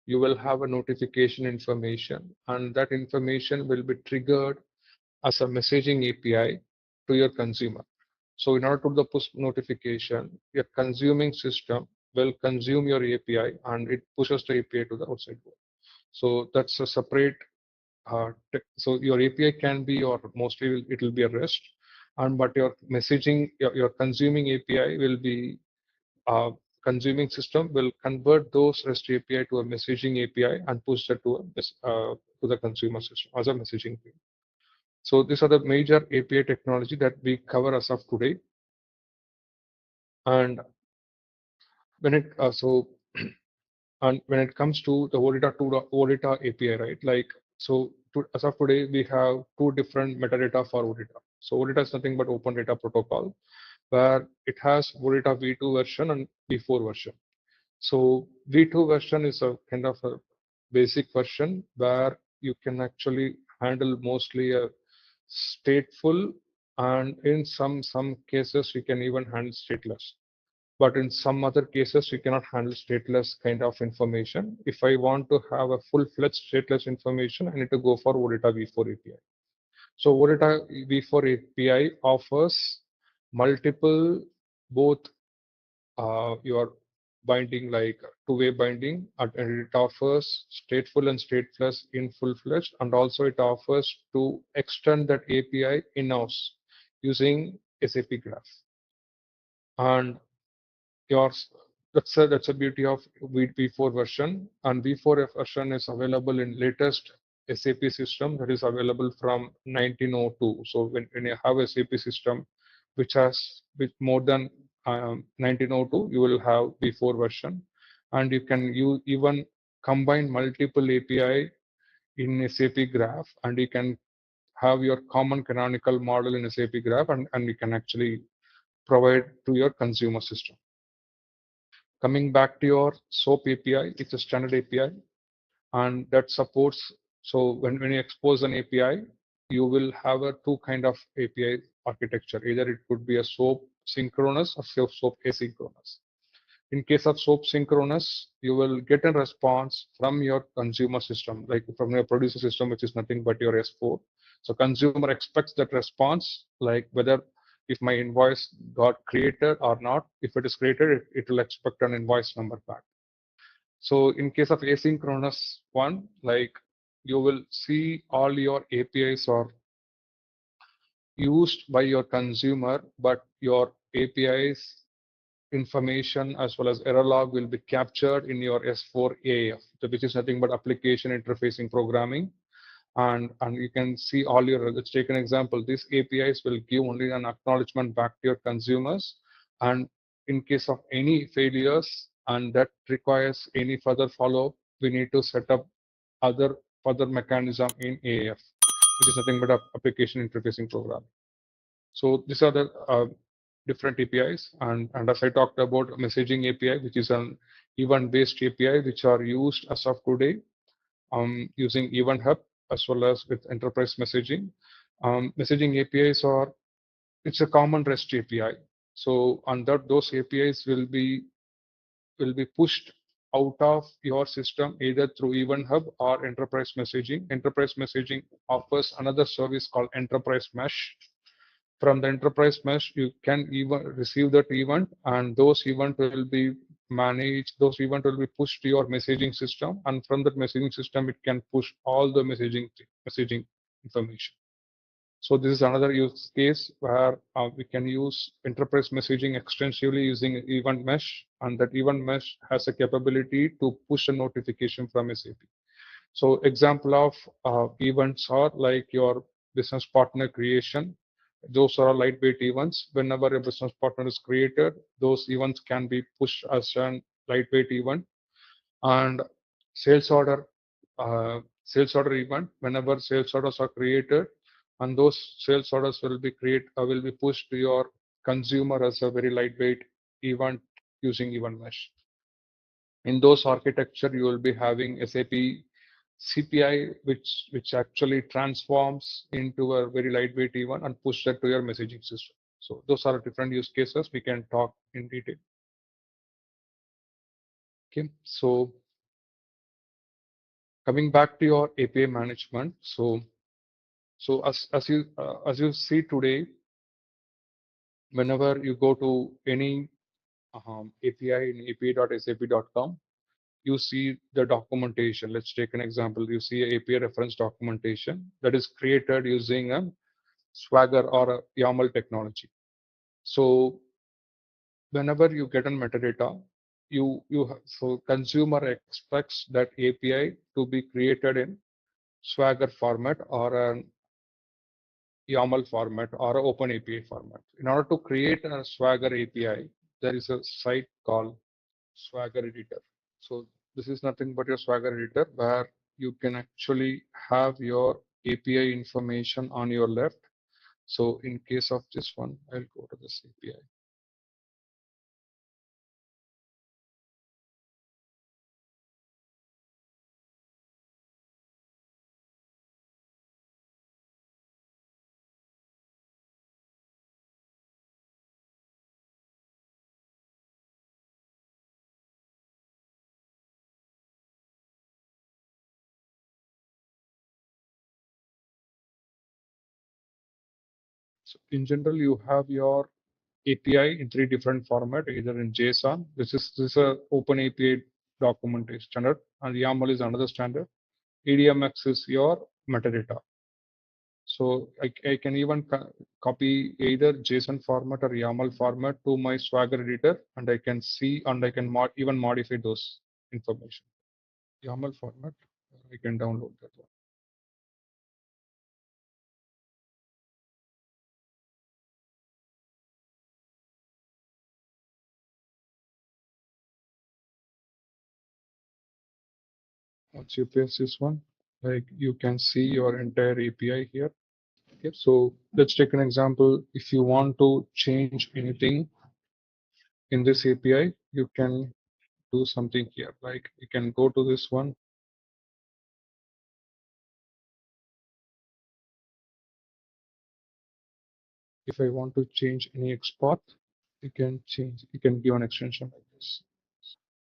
you will have a notification information, and that information will be triggered as a messaging API to your consumer. So in order to do the push notification, your consuming system will consume your API and it pushes the API to the outside world. So that's a separate, so your API can be, or mostly it will be a REST, but your messaging, your consuming API will be consuming system will convert those REST API to a messaging API and push that to the consumer system as a messaging thing. So these are the major API technology that we cover as of today. And when it and when it comes to the OData API, right? Like as of today, we have two different metadata for OData. So OData is nothing but Open Data Protocol, where it has OData v2 version and v4 version. So v2 version is a kind of a basic version where you can actually handle mostly a stateful, and in some cases you can even handle stateless. But in some other cases you cannot handle stateless kind of information. If I want to have a full-fledged stateless information, I need to go for OData v4 API. So OData v4 API offers multiple both your binding like two-way binding, and it offers stateful and stateless in full-fledged, and also it offers to extend that API in-house using SAP Graph. And that's a beauty of v4 version, and v4 version is available in latest SAP system that is available from 1902. So when you have a SAP system which has with more than 1902, you will have v4 version, and you can even combine multiple API in SAP Graph, and you can have your common canonical model in SAP Graph, and you can actually provide to your consumer system. Coming back to your SOAP API, it's a standard API, and that supports, so when you expose an API, you will have a two kind of API architecture. Either it could be a SOAP synchronous or SOAP asynchronous. In case of SOAP synchronous, you will get a response from your consumer system, like from your producer system, which is nothing but your S4. So consumer expects that response, like whether if my invoice got created or not. If it is created, it will expect an invoice number back. So in case of asynchronous one, like you will see all your APIs are used by your consumer, but your APIs information as well as error log will be captured in your S4 AF, which is nothing but application interfacing programming. And you can see all your, let's take an example. These APIs will give only an acknowledgement back to your consumers. And in case of any failures and that requires any further follow-up, we need to set up other further mechanism in AF, which is nothing but application interfacing program. So these are the different APIs. And as I talked about messaging API, which is an event-based API, which are used as of today using Event Hub as well as with enterprise messaging. Messaging APIs are, it's a common REST API. So on that, those APIs will be pushed out of your system either through Event Hub or enterprise messaging. Enterprise messaging offers another service called enterprise mesh. From the enterprise mesh, you can even receive that event, and those events will be managed. Those events will be pushed to your messaging system, and from that messaging system, it can push all the messaging information. So this is another use case where we can use enterprise messaging extensively using event mesh, and that event mesh has a capability to push a notification from SAP. So example of events are like your business partner creation. Those are lightweight events. Whenever a business partner is created, those events can be pushed as a lightweight event. And sales order, sales order event. Whenever sales orders are created, and those sales orders will be pushed to your consumer as a very lightweight event using event mesh. In those architecture, you will be having SAP CPI, which actually transforms into a very lightweight event and push that to your messaging system. So those are different use cases. We can talk in detail. Okay, so coming back to your API management. So as you see today, whenever you go to any API in api.sap.com, you see the documentation. Let's take an example. You see a API reference documentation that is created using a Swagger or a YAML technology. So whenever you get a metadata, so consumer expects that API to be created in Swagger format or an YAML format or an Open API format. In order to create a Swagger API, there is a site called Swagger Editor. So this is nothing but your Swagger Editor where you can actually have your API information on your left. So in case of this one, I'll go to this API. So in general, you have your API in three different formats, either in JSON. This is a open API document standard, and YAML is another standard. EDMX is your metadata. So I can even copy either JSON format or YAML format to my Swagger editor, and I can see and I can even modify those information. YAML format, I can download that one. Once you paste this one, like you can see your entire API here. Okay, so let's take an example. If you want to change anything in this API, you can do something here. Like you can go to this one. If I want to change any export, you can give an extension like this.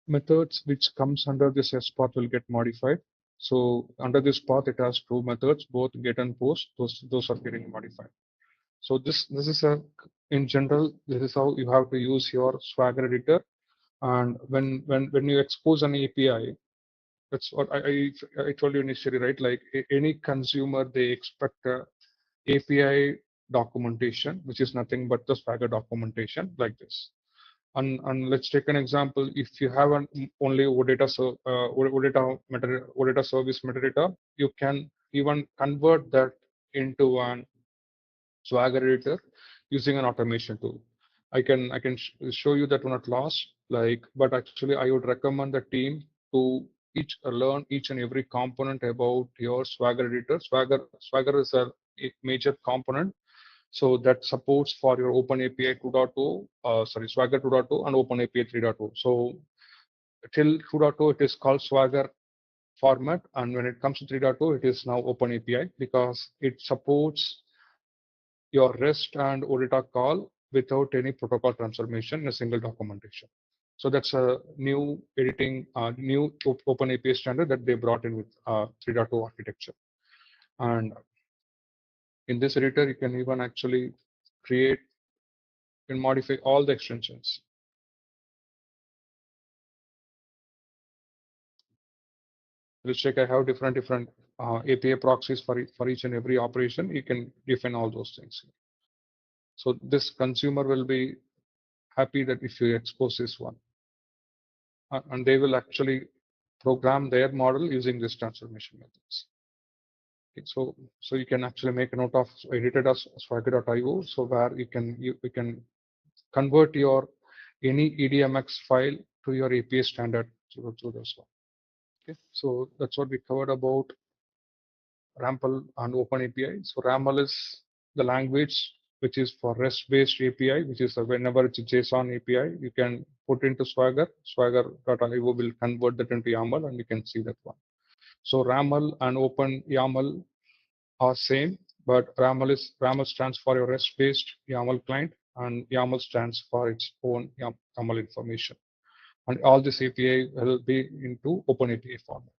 methods which comes under this S path will get modified. So under this path, it has two methods, both get and post. Those are getting modified. So this is in general, this is how you have to use your Swagger editor. And when you expose an API, that's what I told you initially, right? Like any consumer, they expect API documentation, which is nothing but the Swagger documentation like this. And let's take an example. If you have only OData, OData service metadata, you can even convert that into an Swagger editor using an automation tool. I can show you that one at last. Like, but actually, I would recommend the team to learn each and every component about your Swagger editor. Swagger is a major component, so that supports for your OpenAPI 2.0, Swagger 2.0 and OpenAPI 3.0. So till 2.0, it is called Swagger format, and when it comes to 3.0, it is now OpenAPI because it supports your REST and OData call without any protocol transformation in a single documentation. So that's a new editing, new OpenAPI standard that they brought in with 3.0 architecture. And in this editor, you can even actually create and modify all the extensions. Let's check. I have different API proxies for each and every operation. You can define all those things. So this consumer will be happy that if you expose this one, and they will actually program their model using this transformation methods. Okay, so you can actually make a note of edited as swagger.io, so where you can convert your any EDMX file to your API standard through this one. Okay, so that's what we covered about RAML and OpenAPI. So RAML is the language which is for REST-based API, which is whenever it's a JSON API, you can put into Swagger. Swagger.io will convert that into YAML, and you can see that one. So RAML and OpenYAML are same, but RAML stands for your REST-based YAML client, and YAML stands for its own YAML information. And all this API will be into OpenAPI format.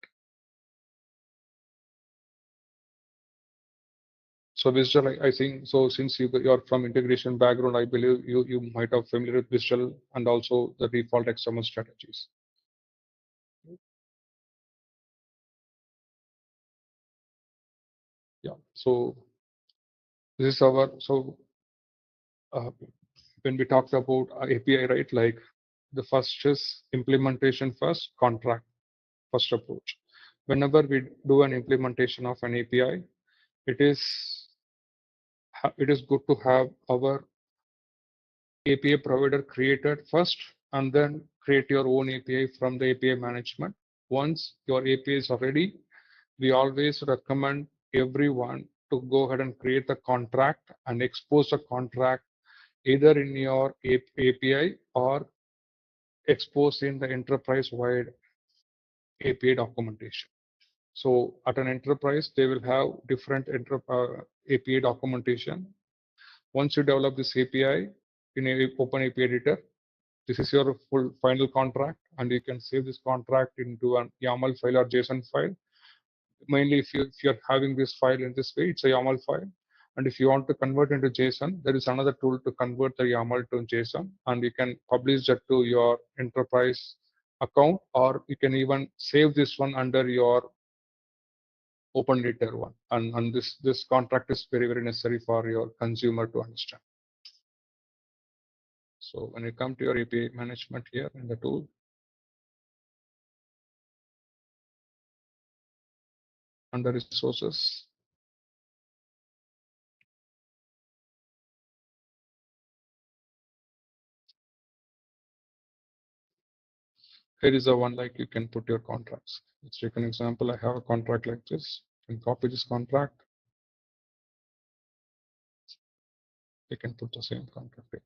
So Visual, I think, so since you're from integration background, I believe you might have familiar with Visual and also the default XML strategies. Yeah, so this is our, so when we talked about API, right, like the first is implementation first, contract first approach. Whenever we do an implementation of an API, it is good to have our API provider created first, and then create your own API from the API management. Once your APIs are ready, we always recommend everyone to go ahead and create the contract and expose the contract either in your API or expose in the enterprise-wide API documentation. So at an enterprise, they will have different API documentation. Once you develop this API in an open API editor, this is your full final contract, and you can save this contract into an YAML file or JSON file. Mainly, if you're having this file in this way, it's a YAML file. And if you want to convert into JSON, there is another tool to convert the YAML to JSON, and you can publish that to your enterprise account, or you can even save this one under your open editor one. And this contract is very, very necessary for your consumer to understand. So when you come to your API management here in the tool, under resources, here is the one like you can put your contracts. Let's take an example. I have a contract like this. You can copy this contract. You can put the same contract here.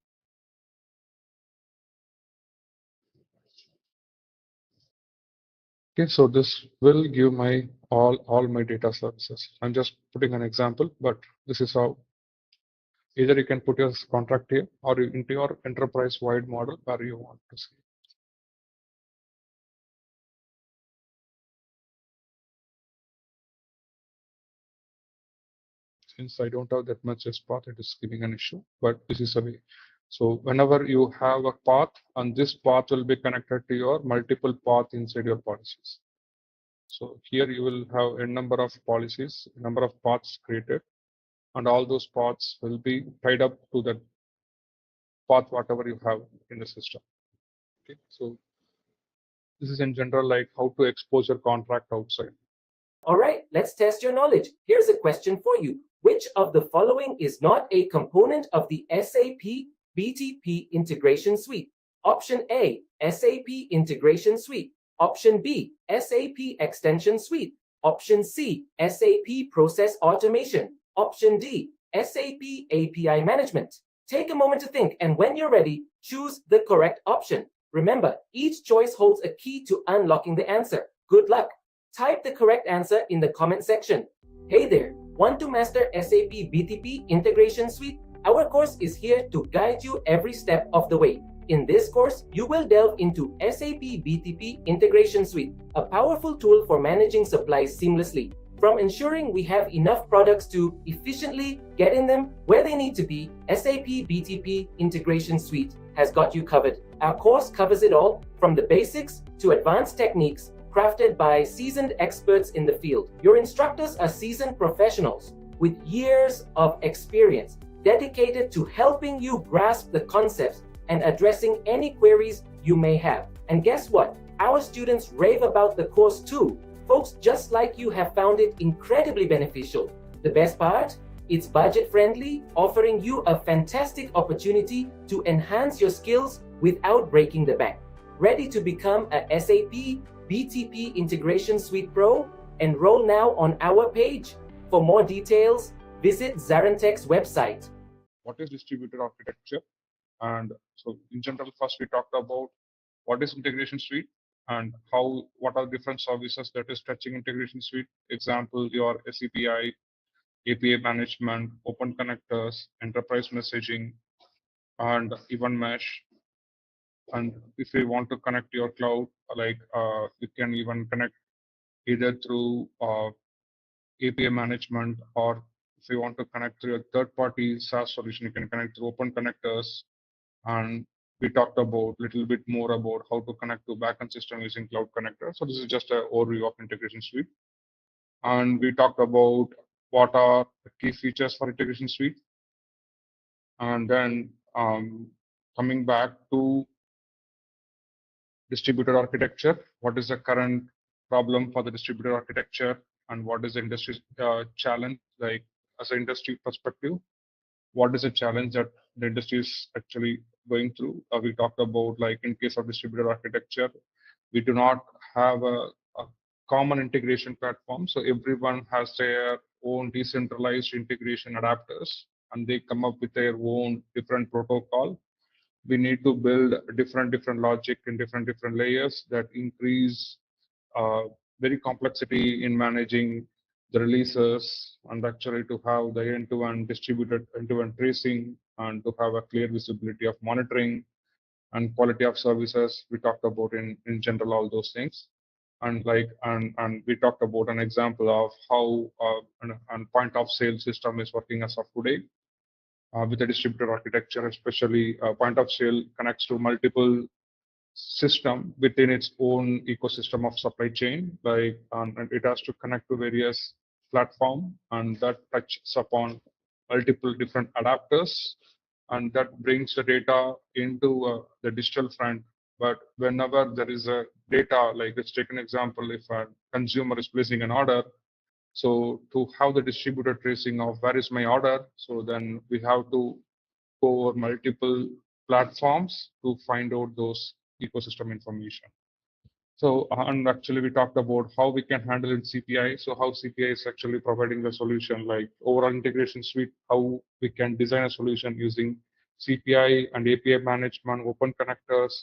Okay, so this will give my all my data services. I'm just putting an example, but this is how either you can put your contract here or into your enterprise-wide model where you want to see. since I don't have that much as path, it is giving an issue, but this is a way. So whenever you have a path, and this path will be connected to your multiple path inside your policies. So here you will have a number of policies, a number of paths created, and all those paths will be tied up to that path, whatever you have in the system. Okay, so this is in general like how to expose your contract outside. All right, let's test your knowledge. Here's a question for you. Which of the following is not a component of the SAP BTP Integration Suite? Option A, SAP Integration Suite. Option B, SAP Extension Suite. Option C, SAP Process Automation. Option D, SAP API Management. Take a moment to think, and when you're ready, choose the correct option. Remember, each choice holds a key to unlocking the answer. Good luck. Type the correct answer in the comment section. Hey there, want to master SAP BTP Integration Suite? Our course is here to guide you every step of the way. In this course, you will delve into SAP BTP Integration Suite, a powerful tool for managing supplies seamlessly. From ensuring we have enough products to efficiently getting them where they need to be, SAP BTP Integration Suite has got you covered. Our course covers it all, from the basics to advanced techniques, crafted by seasoned experts in the field. Your instructors are seasoned professionals with years of experience, dedicated to helping you grasp the concepts and addressing any queries you may have. And guess what? Our students rave about the course too. Folks just like you have found it incredibly beneficial. The best part? It's budget friendly, offering you a fantastic opportunity to enhance your skills without breaking the bank. Ready to become a SAP BTP Integration Suite Pro? Enroll now on our page. For more details, visit ZaranTech's website. What is distributed architecture? And so in general, first we talked about what is integration suite and what are different services that is touching integration suite. Example, your SCPI, API management, open connectors, enterprise messaging, and even mesh. And if you want to connect your cloud, like you can even connect either through API management, or if you want to connect through a third-party SaaS solution, you can connect through open connectors. And we talked about a little bit more about how to connect to backend system using Cloud Connector. So this is just an overview of integration suite. And we talked about what are the key features for integration suite. And then coming back to distributed architecture, what is the current problem for the distributed architecture, and what is the industry challenge, like as an industry perspective, what is a challenge that the industry is actually going through. We talked about, like in case of distributed architecture, we do not have a common integration platform. So everyone has their own decentralized integration adapters, and they come up with their own different protocol. We need to build different logic in different layers that increase very complexity in managing the releases, and actually to have the end-to-end distributed end-to-end tracing, and to have a clear visibility of monitoring and quality of services. We talked about in general all those things, and we talked about an example of how an point of sale system is working as of today. With a distributed architecture, especially point of sale connects to multiple system within its own ecosystem of supply chain, and it has to connect to various platform, and that touches upon multiple different adapters, and that brings the data into the digital front. But whenever there is a data, like let's take an example, if a consumer is placing an order, so to have the distributed tracing of where is my order, so then we have to go over multiple platforms to find out those ecosystem information. So, and actually we talked about how we can handle in CPI. So how CPI is actually providing the solution, like overall integration suite, how we can design a solution using CPI and API management, open connectors,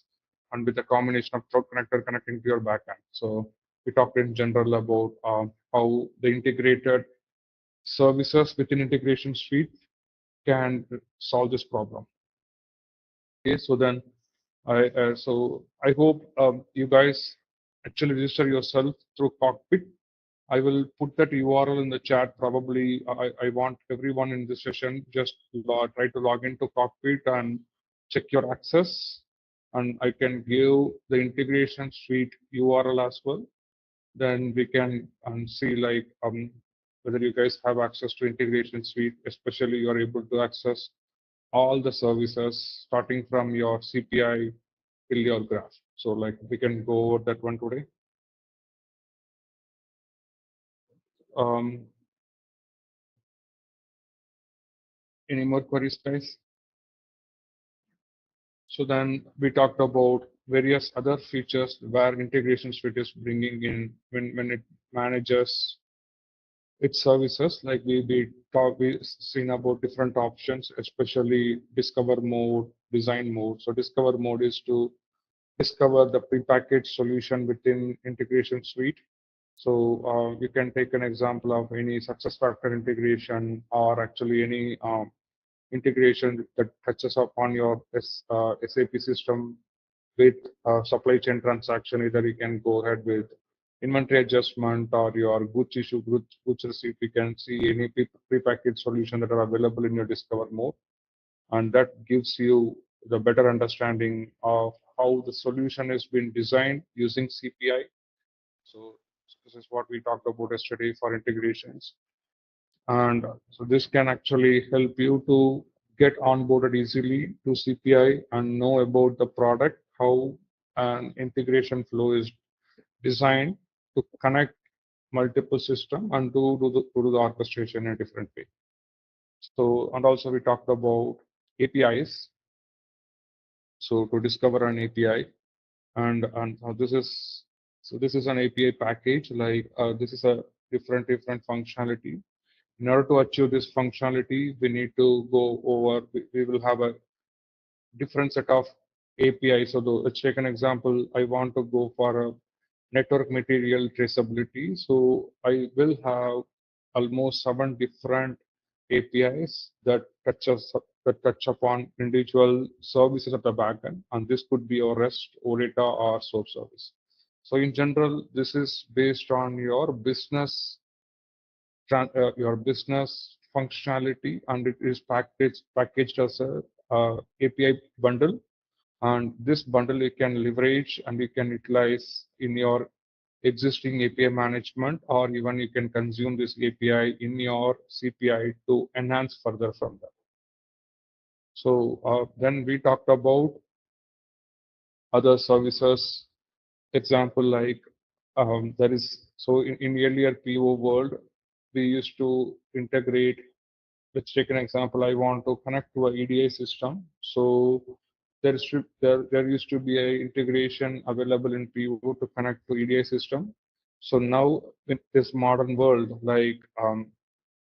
and with a combination of cloud connector connecting to your backend. So we talked in general about how the integrated services within integration suite can solve this problem. Okay, so then I hope you guys actually register yourself through Cockpit, I will put that URL in the chat. Probably I want everyone in this session just try to log into Cockpit and check your access. And I can give the integration suite URL as well. Then we can see like whether you guys have access to integration suite, especially you're able to access all the services starting from your CPI till your graph. So like we can go over that one today. Any more queries, guys? So then we talked about various other features where integration suite is bringing in when it manages its services. Like we seen about different options, especially discover mode, design mode. So discover mode is to discover the prepackaged solution within integration suite. So you can take an example of any success factor integration or actually any integration that touches upon your SAP system with supply chain transaction. Either you can go ahead with inventory adjustment or your goods issue, goods receipt. You can see any prepackaged solution that are available in your discover mode, and that gives you the better understanding of how the solution has been designed using CPI. So this is what we talked about yesterday for integrations. And so this can actually help you to get onboarded easily to CPI and know about the product, how an integration flow is designed to connect multiple system and to do the orchestration in a different way. So, and also we talked about APIs. So to discover an API, and this is an API package. Like this is a different functionality. In order to achieve this functionality, we need to go over, we will have a different set of APIs. So let's take an example. I want to go for a network material traceability. So I will have almost 7 different APIs that touch upon individual services at the backend. And this could be a REST, OData, or SOAP service. So in general, this is based on your business functionality, and it is packaged as a API bundle. And this bundle you can leverage and you can utilize in your existing API management, or even you can consume this API in your CPI to enhance further from that. So then we talked about other services. Example like there is, so in earlier PO world, we used to integrate. Let's take an example. I want to connect to a EDI system. So there used to be a integration available in PO to connect to EDI system. So now in this modern world, like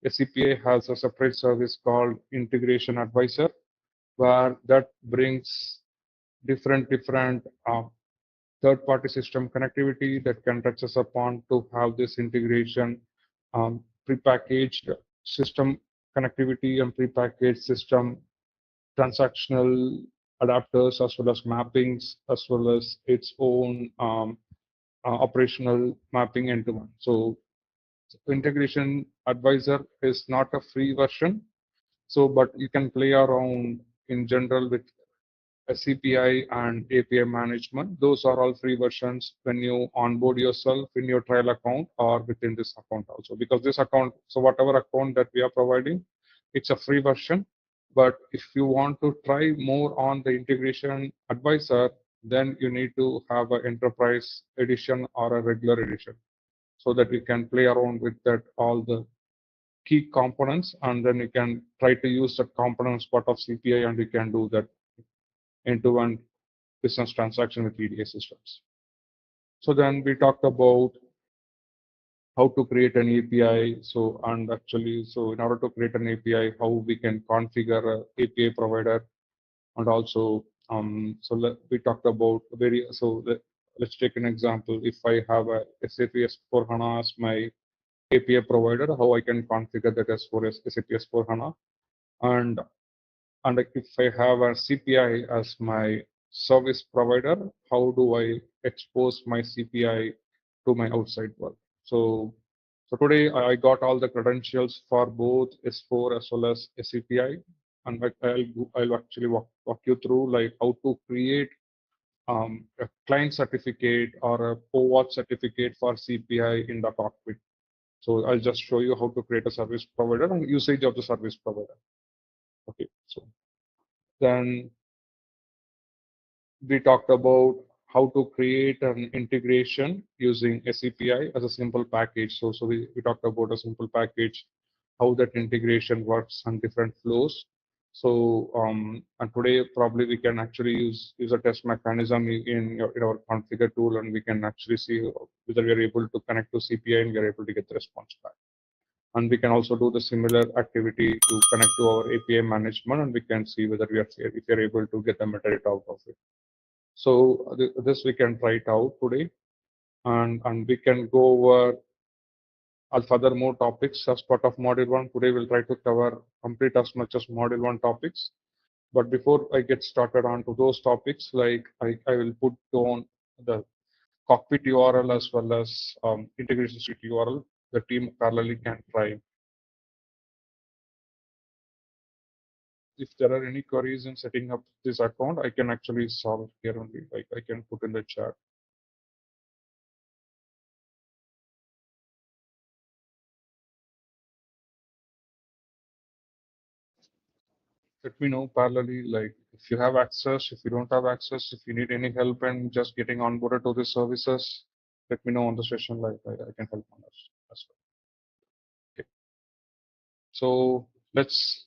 SCPA has a separate service called Integration Advisor, where that brings different third-party system connectivity that can touch us upon to have this integration, prepackaged system connectivity and prepackaged system transactional adapters, as well as mappings, as well as its own operational mapping end-to-end. So integration advisor is not a free version. So, but you can play around in general with CPI and API management. Those are all free versions when you onboard yourself in your trial account or within this account also. Because this account, so whatever account that we are providing, it's a free version. But if you want to try more on the integration advisor, then you need to have an enterprise edition or a regular edition, so that you can play around with that all the key components, and then you can try to use the components part of CPI, and you can do that end-to-end business transaction with EDA systems. So then we talked about how to create an API. So, and actually, so in order to create an API, how we can configure a API provider, and also, we talked about let's take an example. If I have a SAP S/4HANA as my API provider, how I can configure that as for SAP S/4HANA, and if I have a CPI as my service provider, how do I expose my CPI to my outside world? So So today I got all the credentials for both S4 as well as SAPI, and I'll actually walk you through like how to create a client certificate or a OAuth certificate for CPI in the cockpit. So I'll just show you how to create a service provider and usage of the service provider. Okay, so then we talked about how to create an integration using SAPI as a simple package. So we talked about a simple package, how that integration works and different flows. So and today probably we can actually use a test mechanism in our configure tool, and we can actually see whether we are able to connect to CPI and we are able to get the response back. And we can also do the similar activity to connect to our API management, and we can see whether if we are able to get the metadata out of it. So this we can try it out today, and we can go over further more topics as part of module one. Today we'll try to cover complete as much as module one topics. But before I get started on to those topics, like I will put down the cockpit URL as well as integration suite URL. The team parallelly can try. If there are any queries in setting up this account, I can actually solve here only. Like I can put in the chat. Let me know parallelly, like if you have access, if you don't have access, if you need any help in just getting onboarded to the services, let me know on the session, like I can help on this as well. Okay. So let's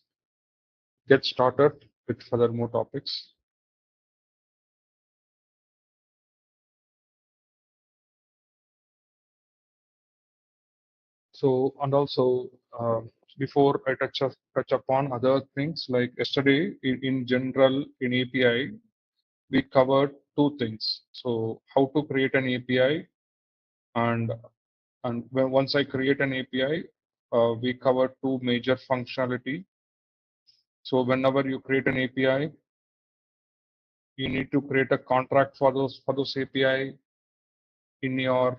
get started with further more topics. So, and also before I touch upon other things, like yesterday in general in API, we covered two things. So how to create an API, and once I create an API, we cover two major functionality. So whenever you create an API, you need to create a contract for those API in your.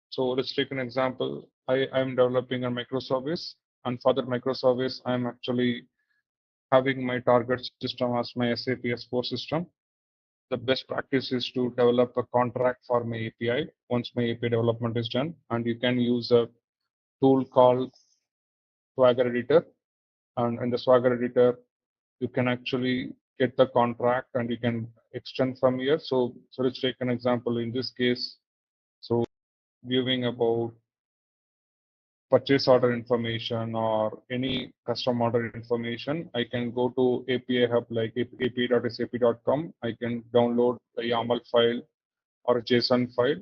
So let's take an example. I'm developing a microservice, and for that microservice, I'm actually having my target system as my SAP S4 system. The best practice is to develop a contract for my API once my API development is done, and you can use a tool called Swagger Editor. And in the Swagger Editor, you can actually get the contract and you can extend from here. So let's take an example in this case. So viewing about purchase order information or any custom order information, I can go to API hub like api.sap.com. I can download the YAML file or a JSON file.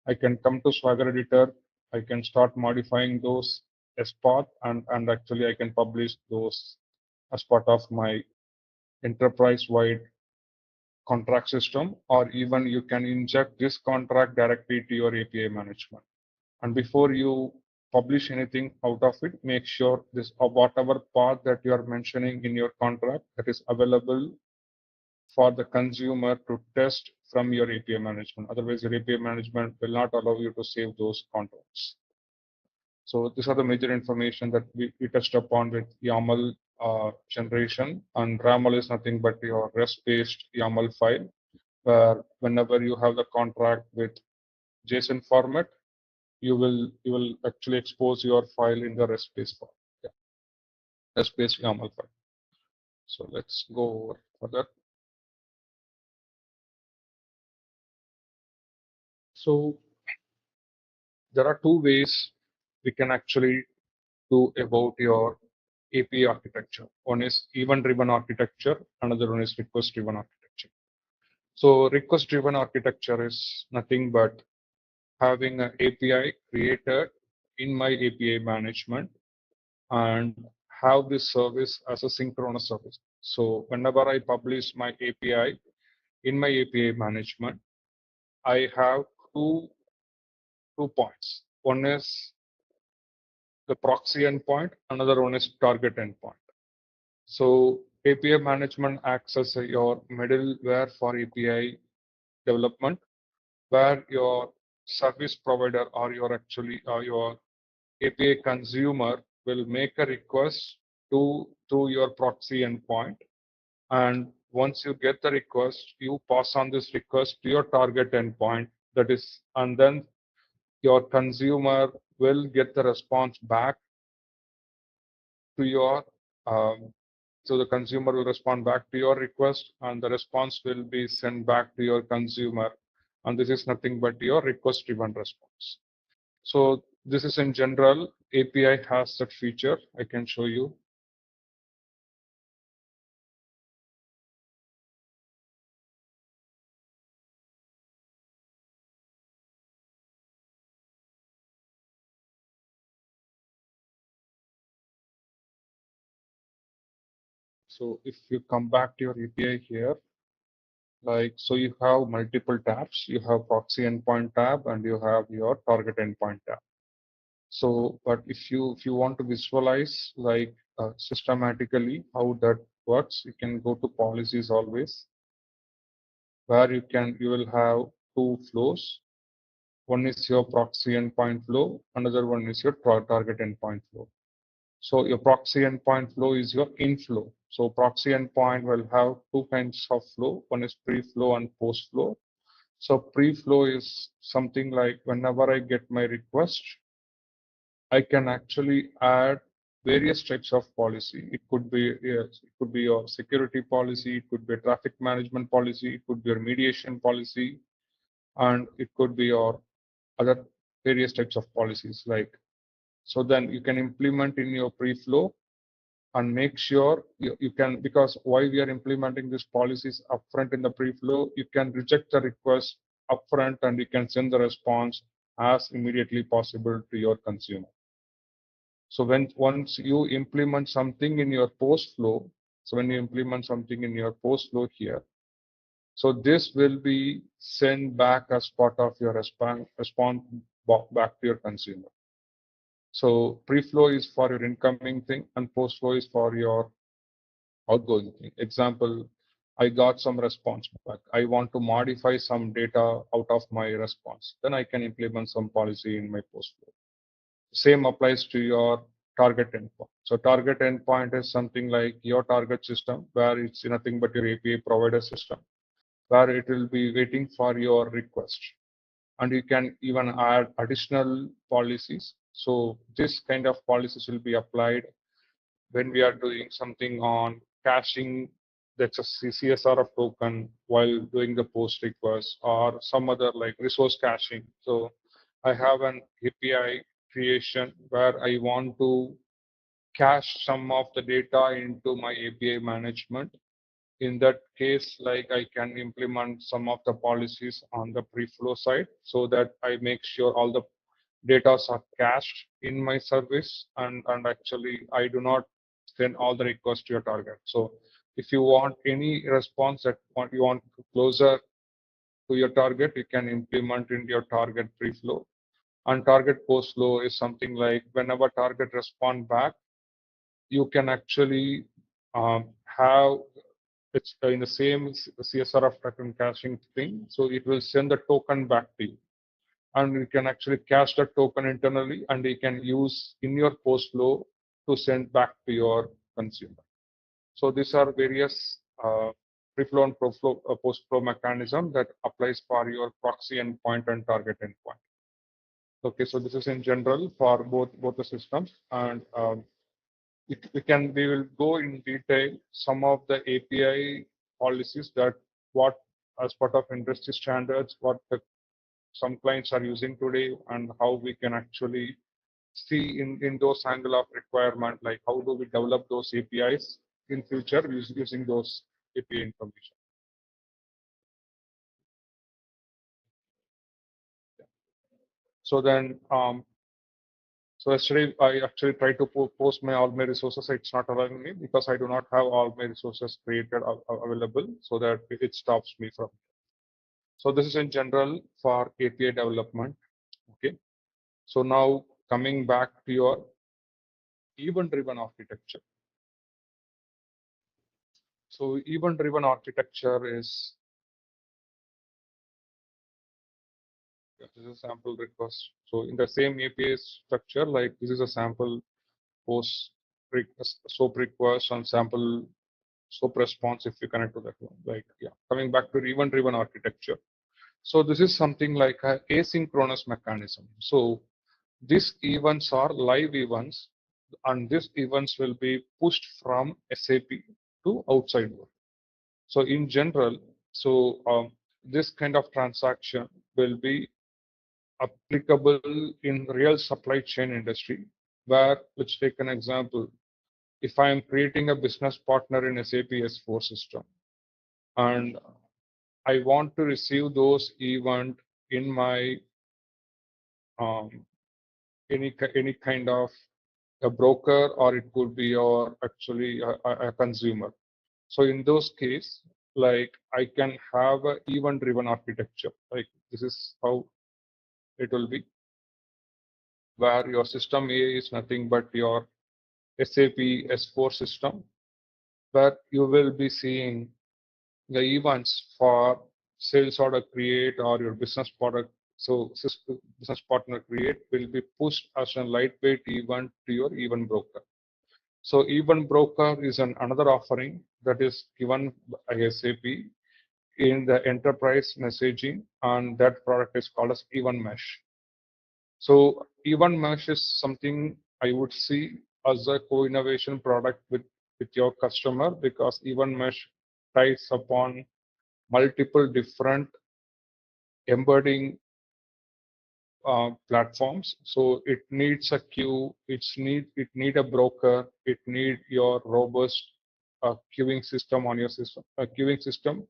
I can come to Swagger Editor. I can start modifying those as path, and actually I can publish those as part of my enterprise-wide contract system, or even you can inject this contract directly to your API management. And before you publish anything out of it, make sure this or whatever path that you are mentioning in your contract that is available for the consumer to test from your API management. Otherwise, your API management will not allow you to save those contracts. So these are the major information that we touched upon with YAML generation, and YAML is nothing but your REST-based YAML file, where whenever you have the contract with JSON format, you will actually expose your file in the REST-based form. Yeah. REST-based YAML file. So let's go over further. So there are two ways we can actually do about your API architecture. One is event-driven architecture, another one is request-driven architecture. So request-driven architecture is nothing but having an API created in my API management and have this service as a synchronous service. So whenever I publish my API in my API management, I have two points. One is the proxy endpoint, another one is target endpoint. So API management acts as your middleware for API development, where your service provider or your API consumer will make a request to your proxy endpoint. And once you get the request, you pass on this request to your target endpoint. That is, and then your consumer will get the response back to your, so the consumer will respond back to your request, and the response will be sent back to your consumer. And this is nothing but your request-driven response. So this is in general, API has that feature. I can show you. So if you come back to your API here, like, so you have multiple tabs. You have proxy endpoint tab and you have your target endpoint tab. So, but if you want to visualize like systematically how that works, you can go to policies always, where you will have two flows. One is your proxy endpoint flow, another one is your target endpoint flow. So your proxy endpoint flow is your inflow. So proxy endpoint will have two kinds of flow. One is pre-flow and post-flow. So pre-flow is something like whenever I get my request, I can actually add various types of policy. It could be your security policy, it could be a traffic management policy, it could be your mediation policy, and it could be your other various types of policies. Like, so then you can implement in your pre-flow and make sure you can, because why we are implementing these policies upfront in the pre-flow, you can reject the request upfront and you can send the response as immediately possible to your consumer. So once you implement something in your post flow, so when you implement something in your post flow here, so this will be sent back as part of your response back to your consumer. So pre-flow is for your incoming thing and post flow is for your outgoing thing. Example, I got some response back. I want to modify some data out of my response. Then I can implement some policy in my post flow. Same applies to your target endpoint. So target endpoint is something like your target system, where it's nothing but your API provider system, where it will be waiting for your request. And you can even add additional policies. So this kind of policies will be applied when we are doing something on caching, that's a CSR of token while doing the post request, or some other like resource caching. So I have an API creation where I want to cache some of the data into my API management. In that case, like I can implement some of the policies on the pre-flow side so that I make sure all the data are cached in my service, and actually I do not send all the requests to your target. So if you want any response that you want closer to your target, you can implement in your target pre-flow. And target post-flow is something like whenever target respond back, you can actually have it's in the same CSR of token caching thing. So it will send the token back to you. And you can actually cache the token internally and you can use in your post flow to send back to your consumer. So these are various pre-flow and post flow mechanism that applies for your proxy endpoint and target endpoint. Okay, so this is in general for both the systems, and we will go in detail some of the API policies that what as part of industry standards, what some clients are using today, and how we can actually see in those angle of requirement, like how do we develop those APIs in future using those API information. So then, so yesterday I actually tried to post all my resources. It's not allowing me because I do not have all my resources created available, so that it stops me from. So this is in general for API development. Okay. So now coming back to your event-driven architecture. So event-driven architecture is This is a sample request. So in the same API structure, like this is a sample post SOAP request and sample SOAP response if you connect to that one. Like, yeah, coming back to event-driven architecture. So this is something like a asynchronous mechanism. So these events are live events, and these events will be pushed from SAP to outside world. So in general, this kind of transaction will be applicable in real supply chain industry, where, let's take an example. If I am creating a business partner in SAP S4 system, and I want to receive those event in my um, any kind of a broker, or it could be or actually a consumer. So in those case, like I can have a event driven architecture. Like this is how it will be, where your system A is nothing but your SAP S4 system, where you will be seeing the events for sales order create or your business product. So business partner create will be pushed as a lightweight event to your event broker. So event broker is another offering that is given by SAP in the enterprise messaging, and that product is called as event mesh. So event mesh is something I would see as a co-innovation product with your customer, because event mesh ties upon multiple different embedding platforms. So it needs a queue, it need a broker, it need your robust queuing system on your system, queuing system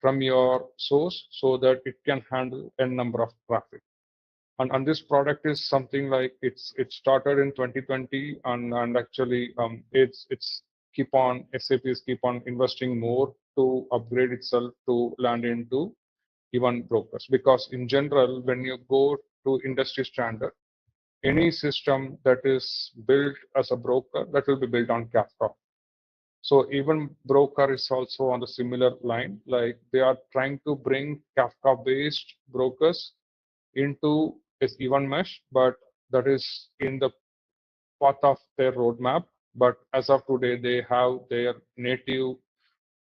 from your source, so that it can handle a number of traffic. And this product is something like it started in 2020, and actually it's keep on SAP is keep on investing more to upgrade itself to land into event brokers, because in general when you go to industry standard, any system that is built as a broker, that will be built on Kafka. So even broker is also on the similar line, like they are trying to bring Kafka based brokers into this event mesh, but that is in the path of their roadmap. But as of today, they have their native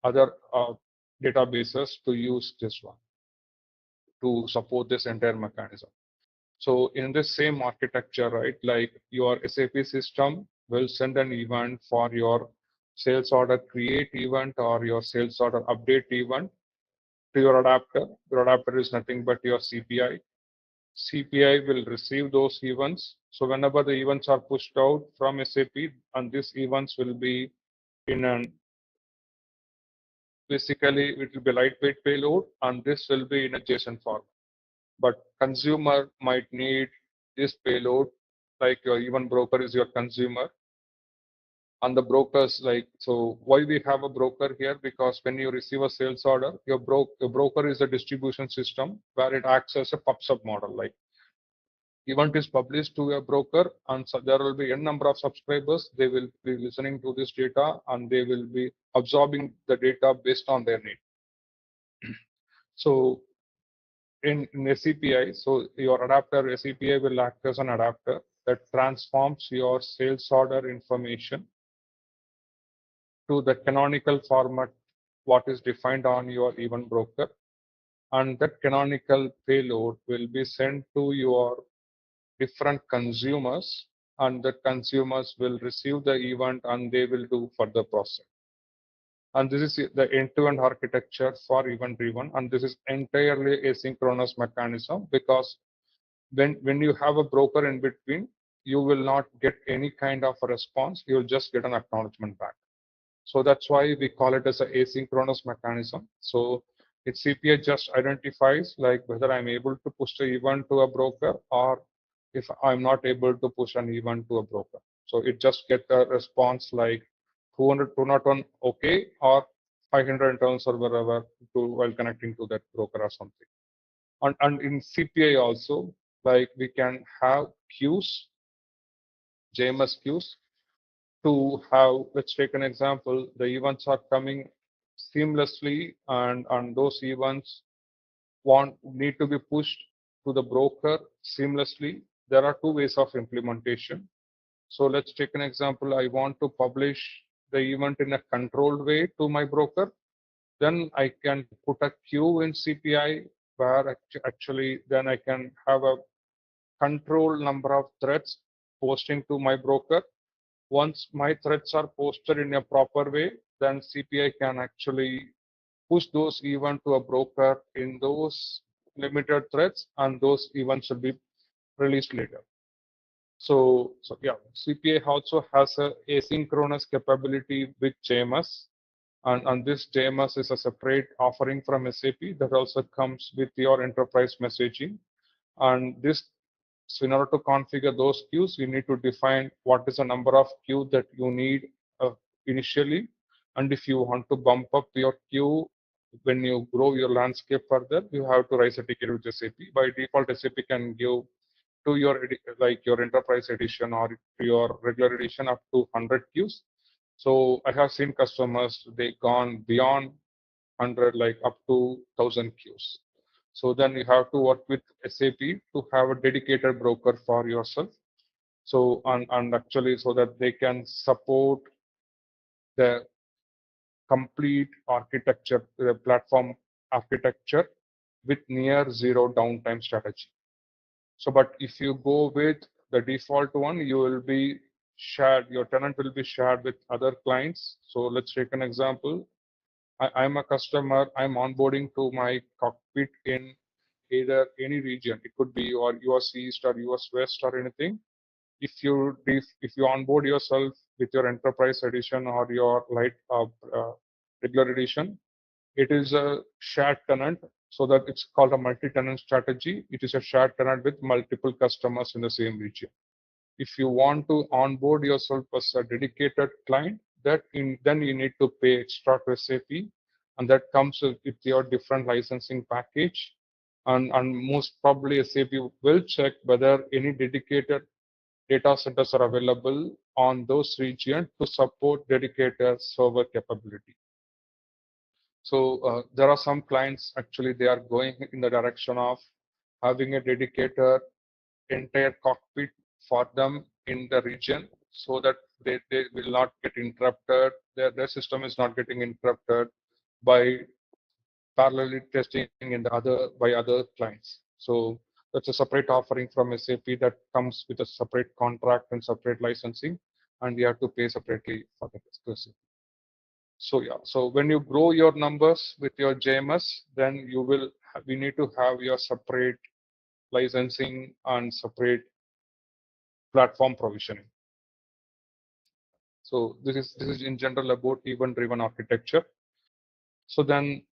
other databases to use this one to support this entire mechanism. So in this same architecture, right, like your SAP system will send an event for your sales order create event or your sales order update event to your adapter. Your adapter is nothing but your CPI. CPI will receive those events. So whenever the events are pushed out from SAP, and these events will be in an basically it will be lightweight payload, and this will be in a JSON format. But consumer might need this payload, like your event broker is your consumer, and the brokers, like, so why we have a broker here? Because when you receive a sales order, your broker is a distribution system where it acts as a pub sub model. Like event is published to a broker, and so there will be a number of subscribers. They will be listening to this data, and they will be absorbing the data based on their need. So in SCPI, so your adapter SCPI will act as an adapter that transforms your sales order information to the canonical format what is defined on your event broker, and that canonical payload will be sent to your different consumers, and the consumers will receive the event and they will do further processing. And this is the end-to-end architecture for event driven, and this is entirely asynchronous mechanism, because when you have a broker in between, you will not get any kind of a response, you'll just get an acknowledgement back. So that's why we call it as an asynchronous mechanism. So its CPI just identifies like whether I'm able to push the event to a broker, or if I'm not able to push an event to a broker. So it just gets a response like 200, 201 okay, or 500 internals or wherever while connecting to that broker or something. And in CPI also, like we can have queues, JMS queues, to have, let's take an example, the events are coming seamlessly, and those events need to be pushed to the broker seamlessly, there are two ways of implementation. So let's take an example. I want to publish the event in a controlled way to my broker. Then I can put a queue in CPI where actually then I can have a control number of threads posting to my broker. Once my threads are posted in a proper way, then CPI can actually push those events to a broker in those limited threads, and those events will be released later. So yeah, CPI also has a asynchronous capability with JMS, and this JMS is a separate offering from SAP that also comes with your enterprise messaging. And this, so in order to configure those queues, you need to define what is the number of queue that you need initially. And if you want to bump up your queue when you grow your landscape further, you have to raise a ticket with SAP. By default, SAP can give to your like your enterprise edition or to your regular edition up to 100 queues. So I have seen customers, they gone beyond 100, like up to 1,000 queues. So then you have to work with SAP to have a dedicated broker for yourself. So and actually so that they can support the complete architecture, the platform architecture with near zero downtime strategy. So, but if you go with the default one, you will be shared, your tenant will be shared with other clients. So let's take an example. I'm a customer, I'm onboarding to my cockpit in either any region. It could be your US East or US West or anything. If you onboard yourself with your enterprise edition or your light regular edition, it is a shared tenant, so that it's called a multi-tenant strategy. It is a shared tenant with multiple customers in the same region. If you want to onboard yourself as a dedicated client, then you need to pay extra to SAP, and that comes with your different licensing package. And most probably SAP will check whether any dedicated data centers are available on those regions to support dedicated server capability. So there are some clients actually they are going in the direction of having a dedicated entire cockpit for them in the region, so that they will not get interrupted. Their system is not getting interrupted by parallelly testing in the other clients. So that's a separate offering from SAP that comes with a separate contract and separate licensing, and you have to pay separately for that exclusive. So yeah, so when you grow your numbers with your JMS, then we need to have your separate licensing and separate platform provisioning. So this is in general about event-driven architecture. So then,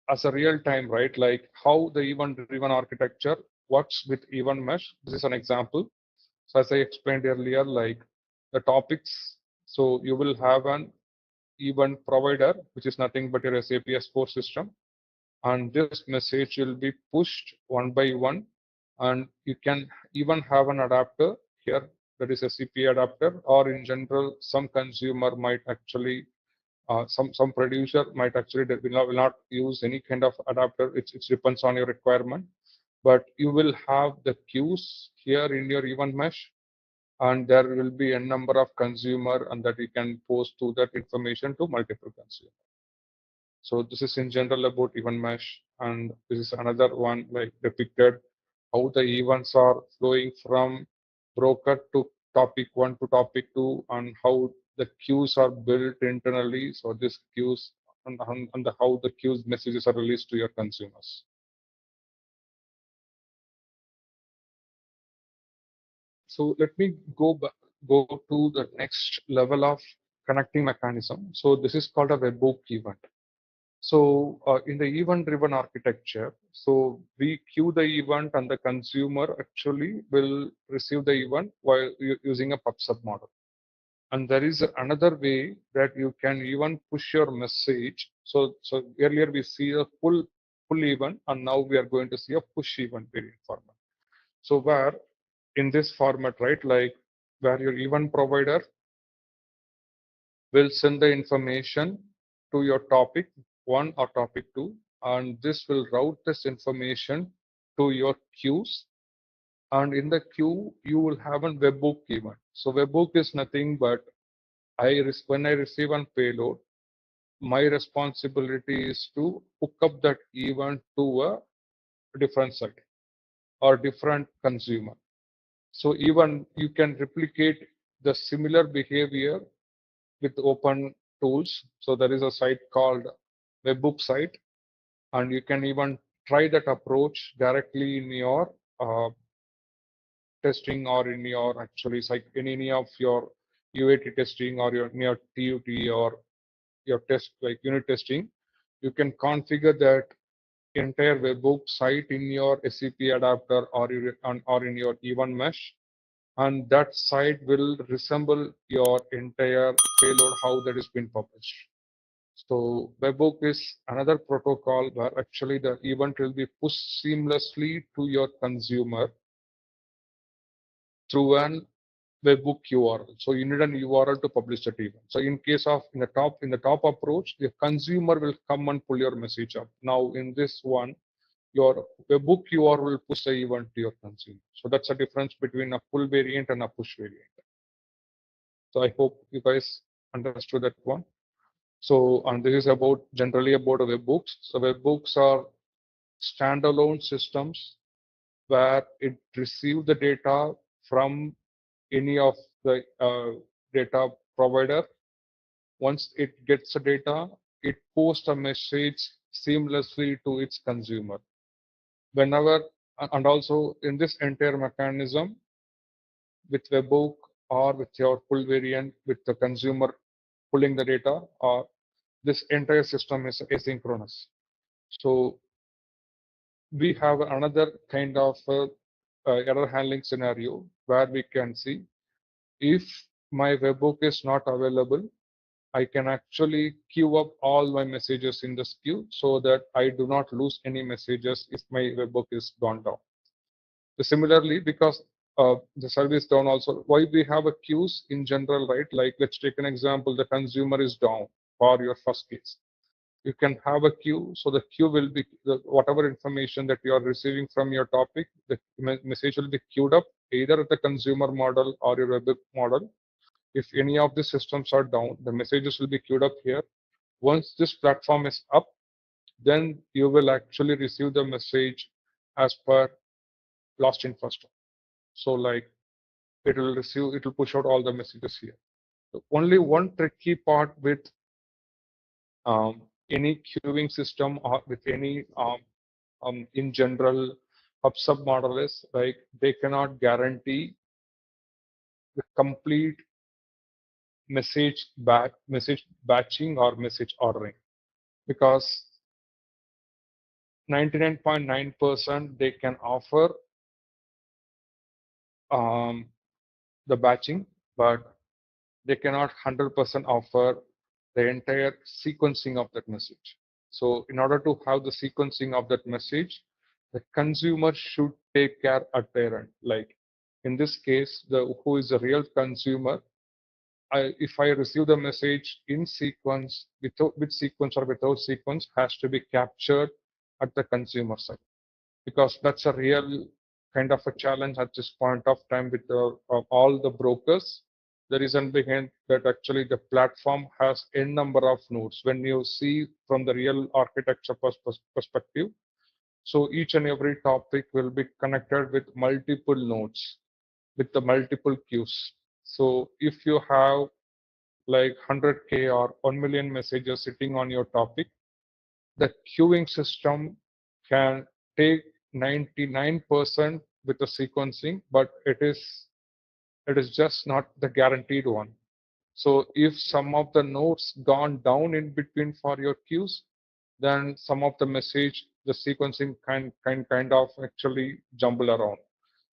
as a real time, right, like how the event-driven architecture works with event mesh. This is an example. So as I explained earlier, like the topics. So you will have an event provider, which is nothing but your SAP S4 system, and this message will be pushed one by one, and you can even have an adapter here, that is a CP adapter, or in general some consumer might actually some producer might actually will not use any kind of adapter. It depends on your requirement, but you will have the queues here in your event mesh, and there will be a number of consumer, and that you can post to that information to multiple consumers. So this is in general about event mesh, and this is another one like depicted how the events are flowing from broker to topic 1 to topic 2, and how the queues are built internally. So this queues and how the queues messages are released to your consumers. So let me go to the next level of connecting mechanism. So this is called a webhook event. So in the event-driven architecture, so we queue the event, and the consumer actually will receive the event while using a pub/sub model. And there is another way that you can even push your message. So earlier we see a full event, and now we are going to see a push event variant format. So where in this format, right, like where your event provider will send the information to your topic 1 or topic 2, and this will route this information to your queues. And in the queue, you will have a webhook event. So webhook is nothing but when I receive a payload, my responsibility is to hook up that event to a different site or different consumer. So even you can replicate the similar behavior with open tools. So there is a site called webhook site, and you can even try that approach directly in your testing or in your in any of your UAT testing or in your TUT or your test like unit testing. You can configure that entire webhook site in your SAP adapter or in your event mesh, and that site will resemble your entire payload how that is been published. So webhook is another protocol where actually the event will be pushed seamlessly to your consumer through an webhook URL. So you need an URL to publish that event. So in case of in the top approach, the consumer will come and pull your message up. Now in this one, your webhook URL will push the event to your consumer. So that's the difference between a pull variant and a push variant. So I hope you guys understood that one. So, and this is about generally about webhooks. So webhooks are standalone systems where it receives the data from any of the data provider. Once it gets the data, it posts a message seamlessly to its consumer. Whenever, and also in this entire mechanism with webhook or with your pull variant with the consumer pulling the data, or this entire system is asynchronous. So we have another kind of error handling scenario where we can see if my webhook is not available, I can actually queue up all my messages in this queue so that I do not lose any messages if my webhook is gone down. So similarly, because the service down also, why we have a queues in general, right? Like let's take an example, the consumer is down for your first case. You can have a queue, so the queue will be whatever information that you are receiving from your topic, the message will be queued up either at the consumer model or your webhook model. If any of the systems are down, the messages will be queued up here. Once this platform is up, then you will actually receive the message as per lost in first. So like it will push out all the messages here. So only one tricky part with any queuing system or with any in general hub sub model is like they cannot guarantee the complete message batching or message ordering, because 99.9% they can offer um, the batching, but they cannot 100% offer the entire sequencing of that message. So in order to have the sequencing of that message, the consumer should take care at their end. Like in this case, who is the real consumer, if I receive the message in sequence, with sequence or without sequence, has to be captured at the consumer side, because that's a real kind of a challenge at this point of time with all the brokers. The reason behind that actually the platform has n number of nodes. When you see from the real architecture perspective, so each and every topic will be connected with multiple nodes with the multiple queues. So if you have like 100K or 1 million messages sitting on your topic, the queuing system can take 99% with the sequencing, but it is just not the guaranteed one. So if some of the nodes gone down in between for your queues, then some of the message, the sequencing kind of actually jumble around.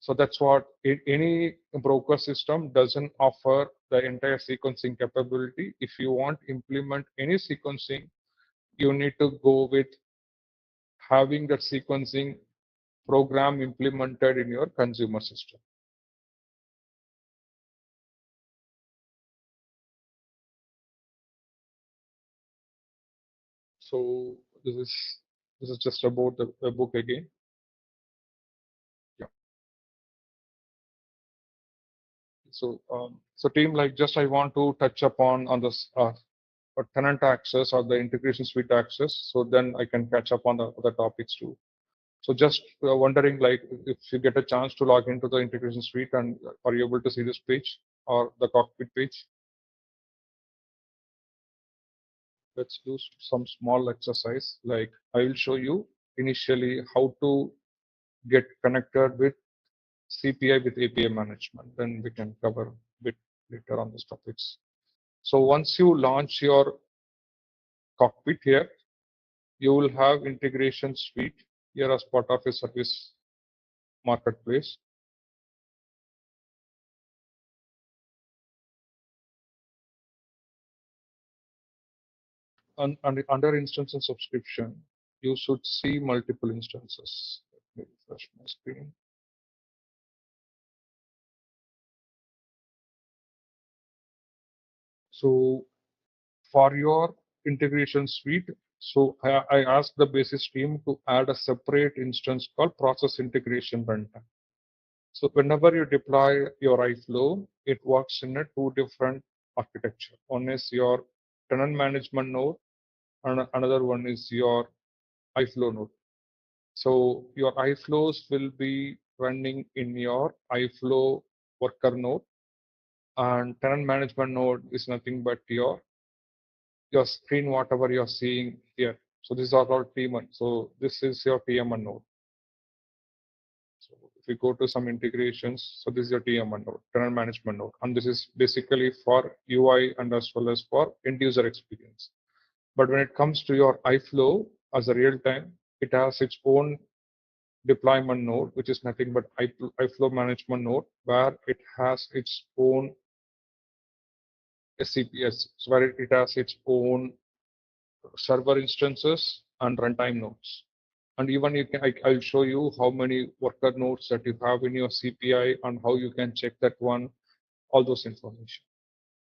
So that's what any broker system doesn't offer the entire sequencing capability. If you want to implement any sequencing, you need to go with having that sequencing program implemented in your consumer system. So this is This is just about the book again. Yeah. So team, like just I want to touch upon on this tenant access or the integration suite access. So then I can catch up on the other topics too. So just wondering, like, if you get a chance to log into the integration suite, and are you able to see this page or the cockpit page? Let's do some small exercise. Like I will show you initially how to get connected with CPI with API management. Then we can cover a bit later on these topics. So once you launch your cockpit here, you will have integration suite here as part of a service marketplace. And under instance and subscription, you should see multiple instances. Let me refresh my screen. So for your integration suite, so I asked the basis team to add a separate instance called process integration runtime. So whenever you deploy your iFlow, it works in a two different architecture. One is your tenant management node, and another one is your iFlow node. So your iFlows will be running in your iFlow worker node, and tenant management node is nothing but your screen, whatever you're seeing here. So these are all TM1. So this is your TM1 node. So if we go to some integrations, so this is your TM1 node, tenant management node, and this is basically for UI and as well as for end user experience. But when it comes to your iFlow as a real time, it has its own deployment node, which is nothing but iFlow management node, where it has its own SCPS, so where it has its own server instances and runtime nodes. And even you can, I'll show you how many worker nodes that you have in your CPI and how you can check that one, all those information.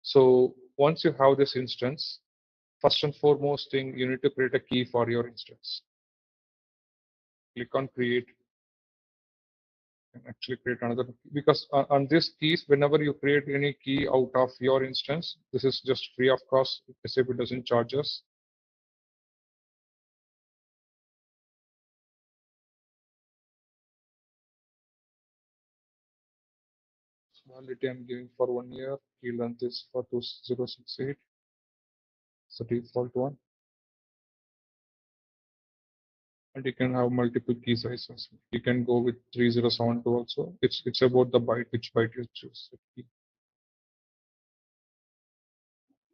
So once you have this instance, first and foremost thing, you need to create a key for your instance. Click on create. And actually create another, because on this keys, whenever you create any key out of your instance, this is just free of cost. SAP doesn't charge us. Validity I'm giving for 1 year. Key length is for 2068. It's the default one. And you can have multiple key sizes. You can go with 3072 also. It's about the byte, which byte you choose.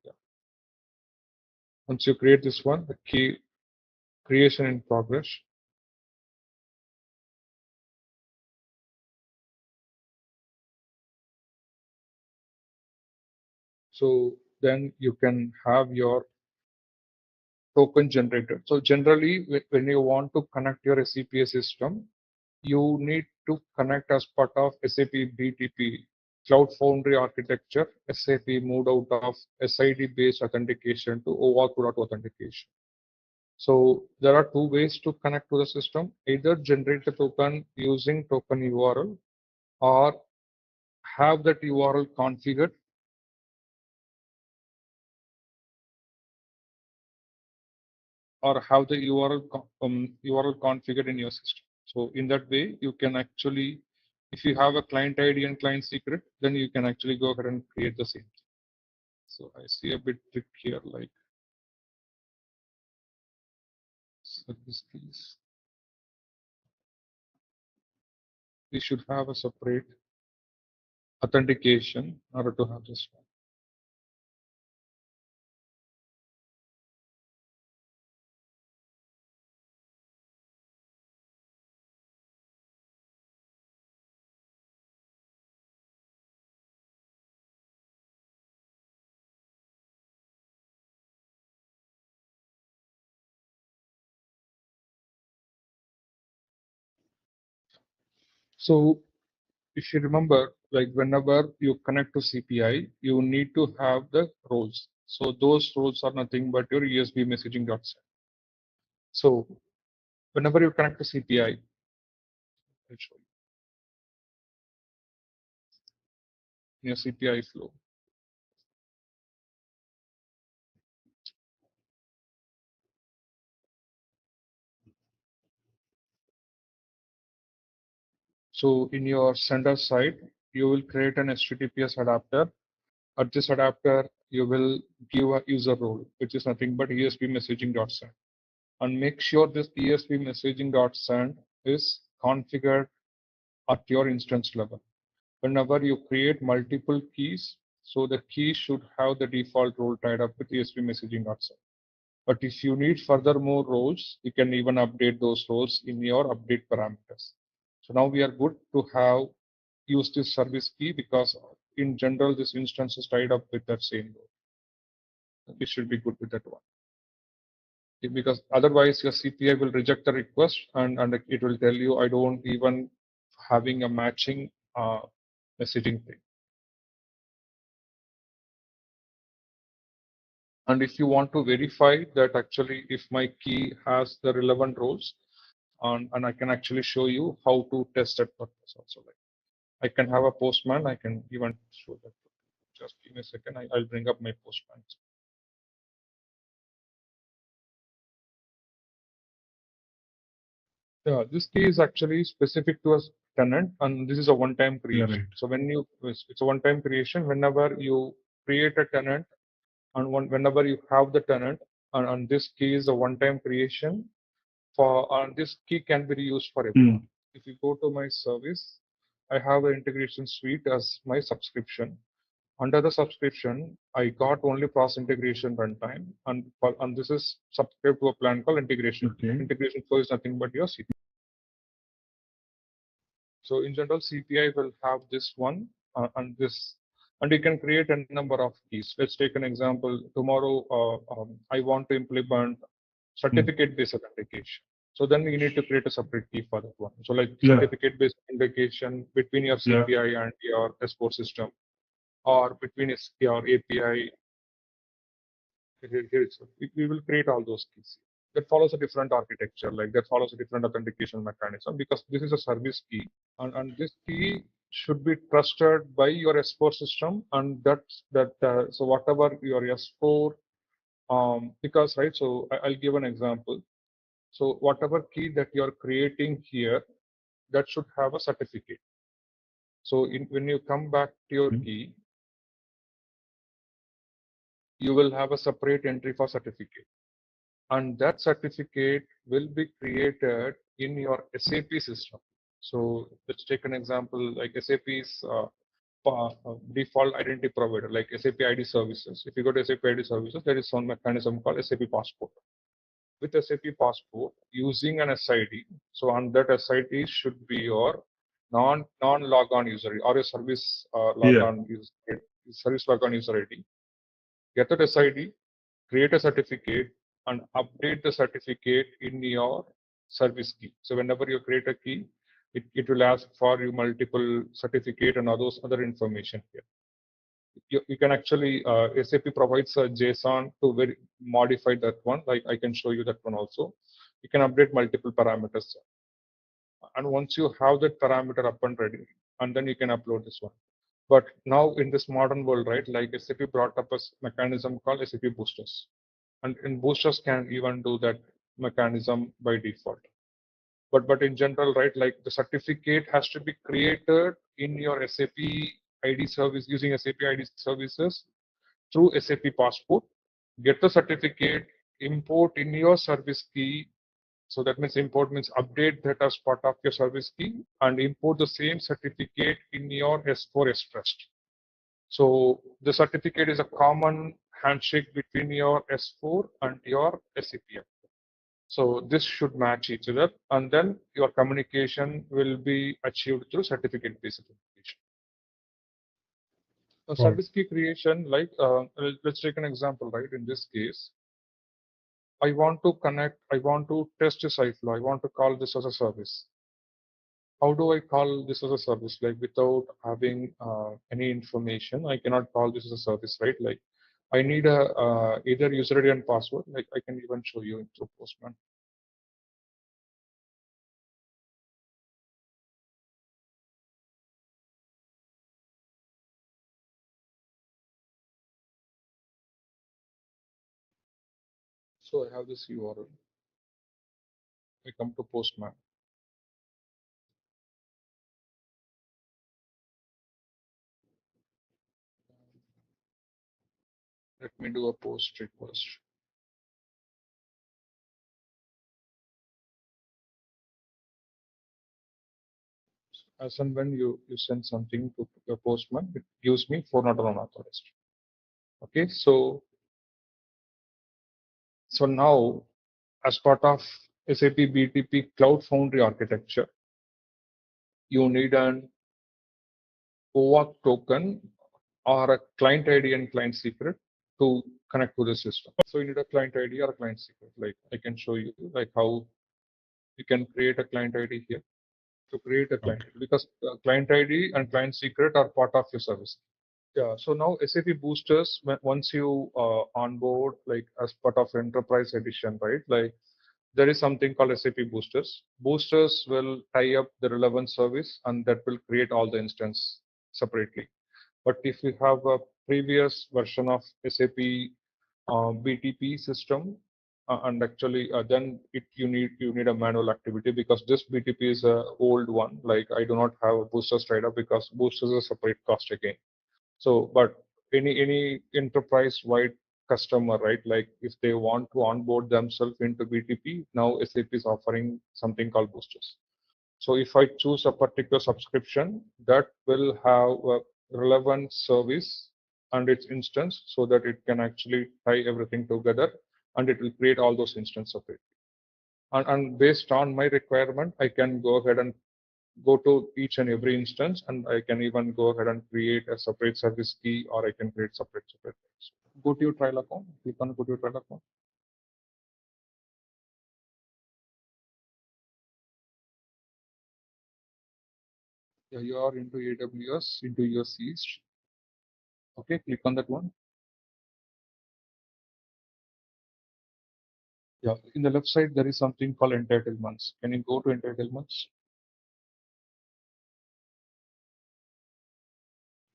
Yeah. Once you create this one, the key creation in progress. So then you can have your token generator. So generally, when you want to connect your SCPA system, you need to connect as part of SAP BTP Cloud Foundry architecture. SAP moved out of SID-based authentication to OAuth 2.0 authentication. So there are two ways to connect to the system: either generate the token using token URL, or have that URL configured, or have the URL configured in your system. So in that way, you can actually, if you have a client ID and client secret, then you can actually go ahead and create the same. So I see a bit trick here, like service keys. We should have a separate authentication in order to have this one. So if you remember, like whenever you connect to CPI, you need to have the roles. So those roles are nothing but your USB messaging.set. So Whenever you connect to CPI, I'll show you in your CPI flow. So in your sender side, you will create an HTTPS adapter. At this adapter, you will give a user role, which is nothing but ESP messaging.send. And make sure this ESP messaging.send is configured at your instance level. Whenever you create multiple keys, so the key should have the default role tied up with ESP messaging.send. But if you need further more roles, you can even update those roles in your update parameters. So now we are good to have used this service key because in general, this instance is tied up with that same role. We should be good with that one. Because otherwise your CPI will reject the request and it will tell you, I don't even having a matching messaging thing. And if you want to verify that actually if my key has the relevant roles, and I can actually show you how to test that purpose also. Like I can have a postman, I can even show that. Just give me a second, I'll bring up my postman. Yeah, this key is actually specific to a tenant, and this is a one-time creation. right. So when you, it's a one-time creation. Whenever you create a tenant, and whenever you have the tenant, and this key is a one-time creation. And this key can be reused for everyone. If you go to my service, I have an integration suite as my subscription. Under the subscription, I got only process integration runtime, and this is subscribed to a plan called integration. Okay. Integration flow is nothing but your CPI. So in general, CPI will have this one and this, and you can create a number of keys. Let's take an example. Tomorrow, I want to implement certificate-based authentication. So then you need to create a separate key for that one. So like certificate-based authentication between your CPI and your S4 system, or between your API. We will create all those keys. That follows a different architecture, like that follows a different authentication mechanism because this is a service key, and this key should be trusted by your S4 system, and so whatever your S4 because right. So I'll give an example. So whatever key that you're creating here, that should have a certificate. So when you come back to your key, you will have a separate entry for certificate. And that certificate will be created in your SAP system. So let's take an example like SAP's default identity provider, like SAP ID services. If you go to SAP ID services, there is some mechanism called SAP Passport. With SAP Passport, using an SID, so on that SID should be your non-logon user or a service logon service logon user ID. Get that SID, create a certificate, and update the certificate in your service key. So whenever you create a key, it will ask for you multiple certificate and all those other information here. You can actually, SAP provides a JSON to modify that one. Like I can show you that one also. You can update multiple parameters. And once you have that parameter up and ready, and then you can upload this one. But now in this modern world, right, like SAP brought up a mechanism called SAP boosters. And boosters can even do that mechanism by default. But in general, right, like the certificate has to be created in your SAP ID service using SAP ID services through SAP Passport. Get the certificate, import in your service key. So that means import means update that as part of your service key and import the same certificate in your S4 S-Trust. So the certificate is a common handshake between your S4 and your SAP. So this should match each other, and then your communication will be achieved through certificate-based authentication. Now, service key creation, like let's take an example, right? In this case, I want to connect, I want to test a site flow, I want to call this as a service. How do I call this as a service? Like without having any information, I cannot call this as a service, right? Like I need a either user ID and password. Like I can even show you through Postman. So I have this URL. I come to Postman. Let me do a post request. As and when you send something to your Postman, it gives me 401 unauthorized. Okay, so now as part of SAP BTP Cloud Foundry architecture, you need an OAuth token or a client ID and client secret to connect to the system. So you need a client ID or a client secret. Like I can show you like how you can create a client ID here to create a client ID, because client ID and client secret are part of your service. Yeah. So now SAP boosters, once you onboard like as part of enterprise edition, right? Like there is something called SAP boosters. Boosters will tie up the relevant service and that will create all the instance separately. But if you have a previous version of SAP BTP system, and actually then you need a manual activity, because this BTP is a old one. Like I do not have a boosters tied up because boosters is a separate cost again. So, but any enterprise-wide customer, right? Like if they want to onboard themselves into BTP, now SAP is offering something called boosters. So if I choose a particular subscription, that will have a relevant service and its instance, so that it can actually tie everything together and it will create all those instances of it. And based on my requirement, I can go ahead and go to each and every instance, and I can even go ahead and create a separate service key, or I can create separate. Go to your trial account, click on go to your trial account. Yeah, you are into AWS, into your Cs. Okay, click on that one. Yeah, in the left side, there is something called entitlements. Can you go to entitlements?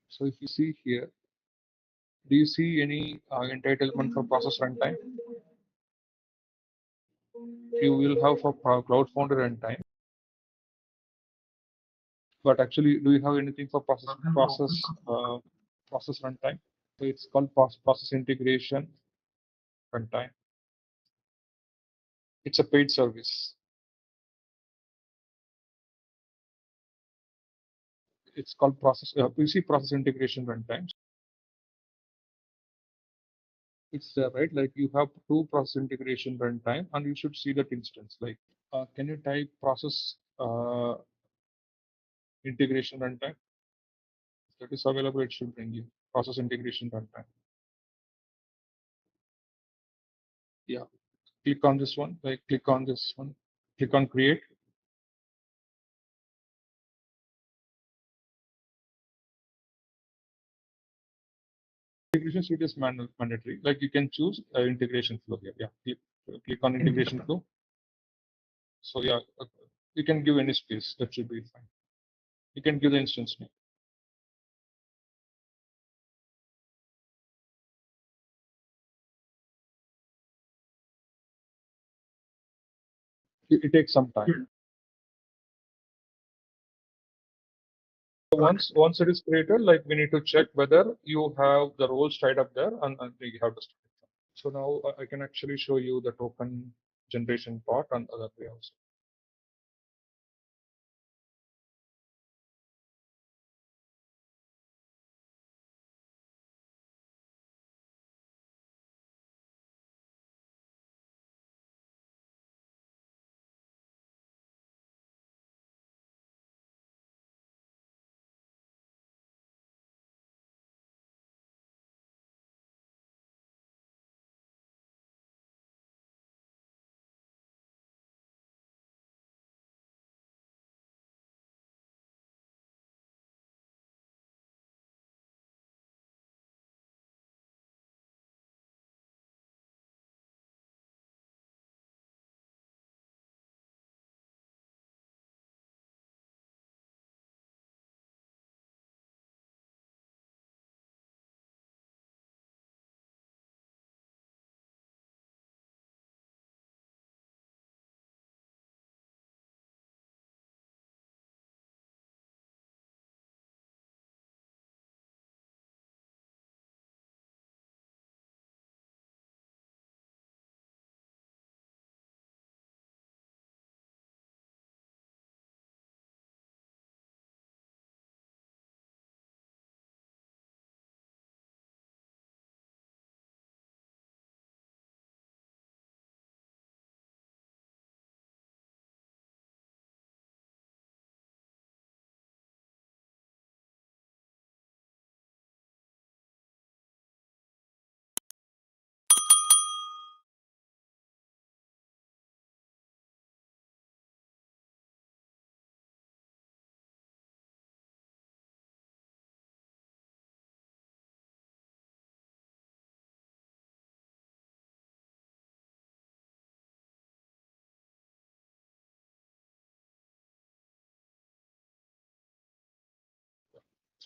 So if you see here, do you see any entitlement for process runtime? You will have for Cloud Foundry runtime. But actually, do you have anything for process runtime? So it's called process integration runtime. It's a paid service. It's called process. You see process integration runtime. It's right. Like you have two process integration runtime, and you should see that instance. Like, can you type process integration runtime? If that is available, it should bring you process integration runtime. Yeah. Click on this one. Like, click on this one. Click on create. Integration suite is mandatory. Like you can choose integration flow here. Yeah. Click on integration flow. So yeah, you can give any space. That should be fine. You can give the instance name. It takes some time. So once it is created, like we need to check whether you have the roles tied up there, and you have to start it. So now I can actually show you the token generation part and other way also.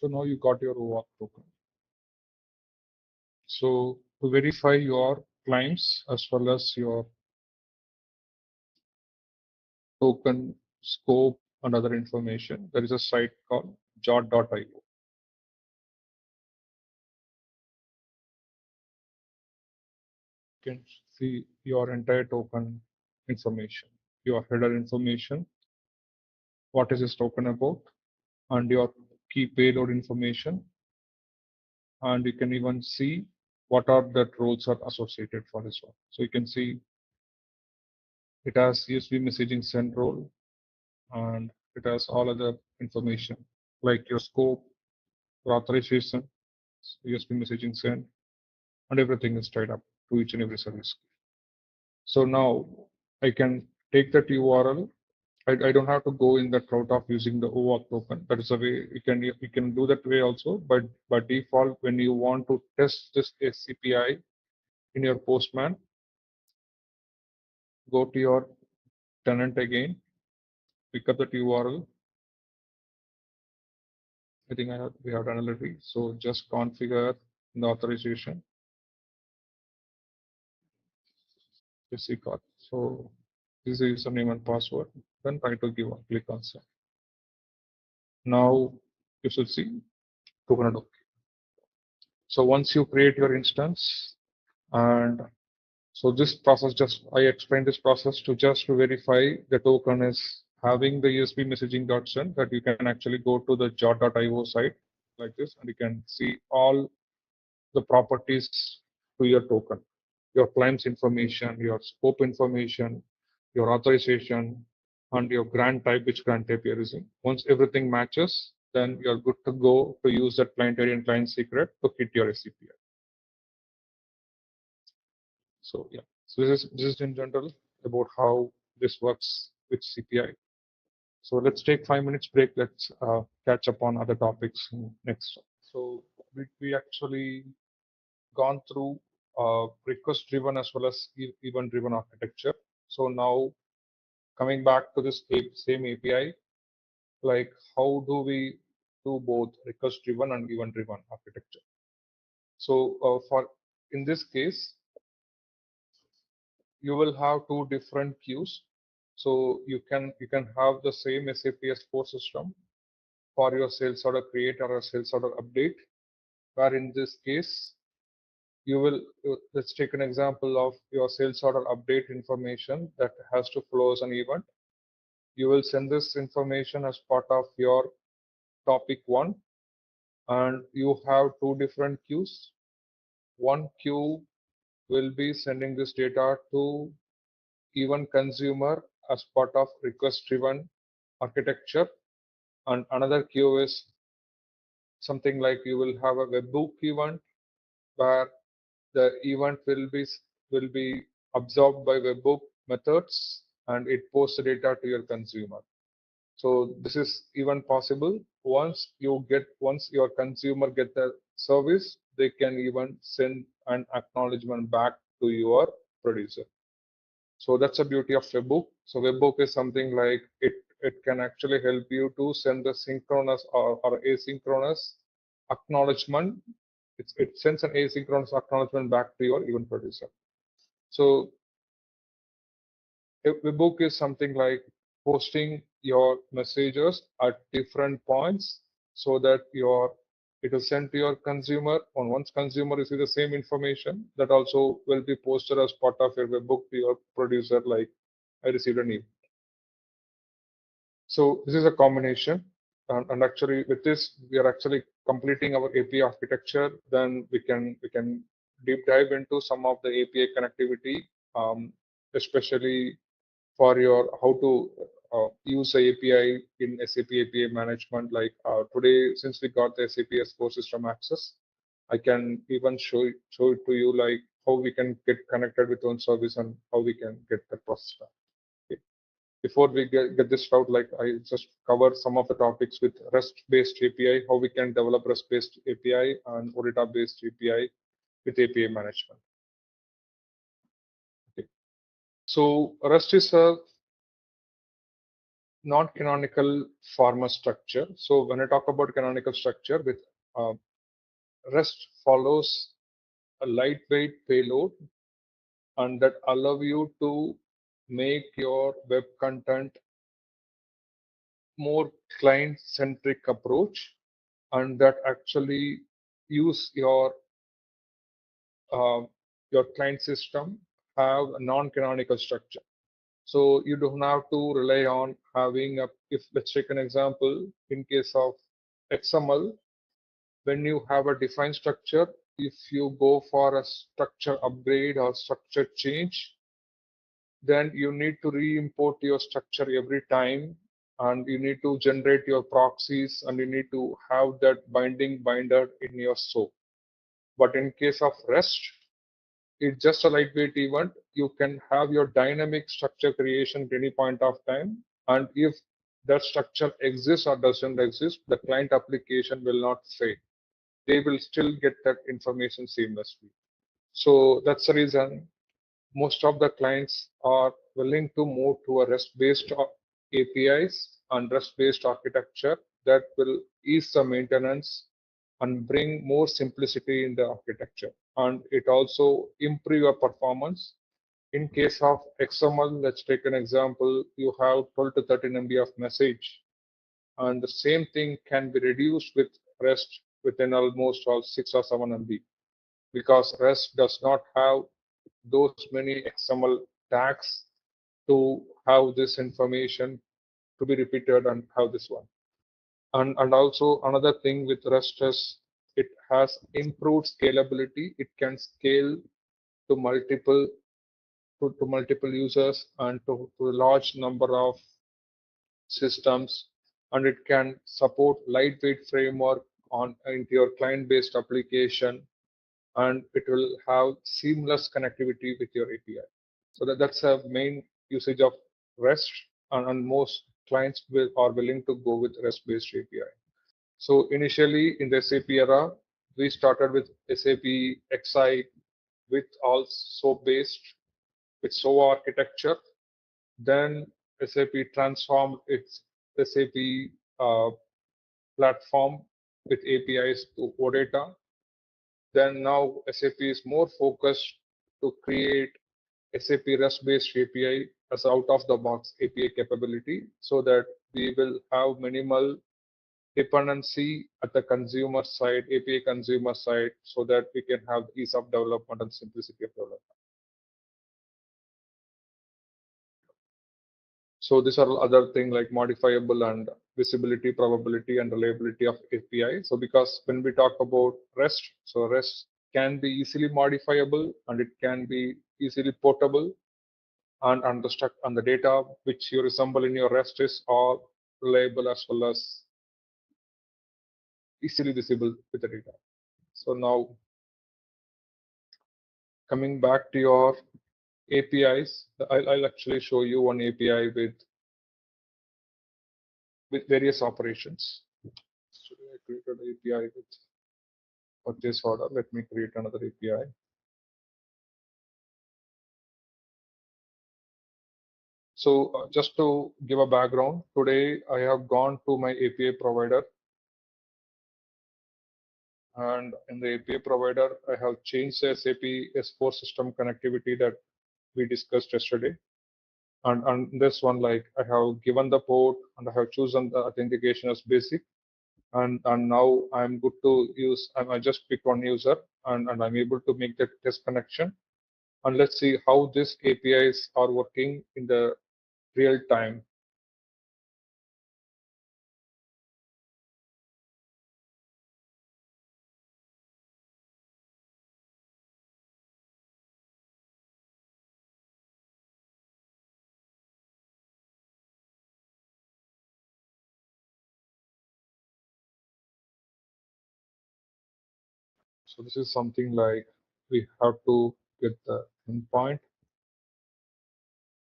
So now you got your OAuth token. So to verify your claims as well as your token scope and other information, there is a site called jot.io. You can see your entire token information, your header information, what is this token about, and your key payload information. And you can even see what are the roles are associated for this one. So you can see it has USB messaging send role, and it has all other information like your scope, your authorization, USB messaging send, and everything is tied up to each and every service. So now I can take that URL. I don't have to go in that route of using the OAuth token. That is a way you can do that way also. But by default, when you want to test this SCPI in your Postman, go to your tenant again, pick up that URL. I think we have done already. So just configure the authorization. SC card. So this is username and password. Then try to give a click on send. Now you should see token OK. So once you create your instance, and so this process, just I explained this process to verify the token is having the USB messaging send, that you can actually go to the jot.io site like this, and you can see all the properties to your token, your claims information, your scope information, your authorization, and your grant type, which grant type you're using. Once everything matches, then you're good to go to use that client ID and client secret to hit your SCPI. So yeah, so this is in general about how this works with CPI. So let's take 5 minutes break. Let's catch up on other topics next. So we actually gone through request driven as well as event driven architecture. So now coming back to this same API, like how do we do both request driven and event driven architecture? So for in this case, you will have two different queues. So you can have the same SAP S4 system for your sales order create or a sales order update, where in this case you will let's take an example of your sales order update information that has to flow as an event. You will send this information as part of your topic one, and you have two different queues. One queue will be sending this data to even consumer as part of request driven architecture, and another queue is something like you will have a webhook event where the event will be absorbed by webhook methods and it posts the data to your consumer. So this is even possible once your consumer get the service, they can even send an acknowledgement back to your producer. So that's the beauty of webhook. So webhook is something like it can actually help you to send the synchronous or asynchronous acknowledgement. It sends an asynchronous acknowledgement back to your event producer. So a webhook is something like posting your messages at different points so that it is sent to your consumer. And once consumer receives the same information, that also will be posted as part of your webhook to your producer, like I received an email. So this is a combination. And actually with this, we are actually completing our API architecture. Then we can deep dive into some of the API connectivity, especially for your how to use the API in SAP API management. Like today, since we got the SAP S4 system access, I can even show it to you like how we can get connected with one service and how we can get the process done. Okay. Before we get this out, like I just cover some of the topics with REST-based API, how we can develop REST-based API and OData-based API with API management. Okay. So REST is a non-canonical formal structure. So when I talk about canonical structure, with REST follows a lightweight payload and that allow you to make your web content more client-centric approach, and that actually use uh, your client system have a non-canonical structure. So you don't have to rely on having a, if let's take an example, in case of XML, when you have a defined structure, if you go for a structure upgrade or structure change, then you need to re-import your structure every time, and you need to generate your proxies, and you need to have that binding binder in your SOAP. But in case of REST, it's just a lightweight event. You can have your dynamic structure creation at any point of time. And if that structure exists or doesn't exist, the client application will not fail. They will still get that information seamlessly. So that's the reason most of the clients are willing to move to a REST-based APIs and REST-based architecture that will ease the maintenance and bring more simplicity in the architecture. And it also improve your performance. In case of XML, let's take an example, you have 12 to 13 MB of message, and the same thing can be reduced with REST within almost all 6 or 7 MB, because REST does not have those many XML tags to have this information to be repeated and have this one. And also another thing with REST is it has improved scalability. It can scale to multiple users and to a large number of systems, and it can support lightweight framework on into your client-based application, and it will have seamless connectivity with your API. So that's a main usage of REST, and most clients are willing to go with REST-based API. So initially in the SAP era, we started with SAP XI with all SOAP-based, with SOA architecture. Then SAP transformed its SAP uh, platform with APIs to OData. Then now SAP is more focused to create SAP REST-based API as out-of-the-box API capability, so that we will have minimal dependency at the consumer side, API consumer side, so that we can have ease of development and simplicity of development. So these are other things like modifiable and visibility, probability, and reliability of API. So because when we talk about REST, so REST can be easily modifiable and it can be easily portable, and the data which you resemble in your REST is all reliable as well as easily visible with the data. So now coming back to your APIs, I'll actually show you one API with various operations. So I created an API with purchase order. Let me create another API. So just to give a background, today I have gone to my API provider, and in the API provider, I have changed the SAP S4 system connectivity that we discussed yesterday. And this one, like I have given the port and I have chosen the authentication as basic. And now I'm good to use, I just pick one user, and I'm able to make the test connection. And let's see how these APIs are working in the real time. So this is something like we have to get the endpoint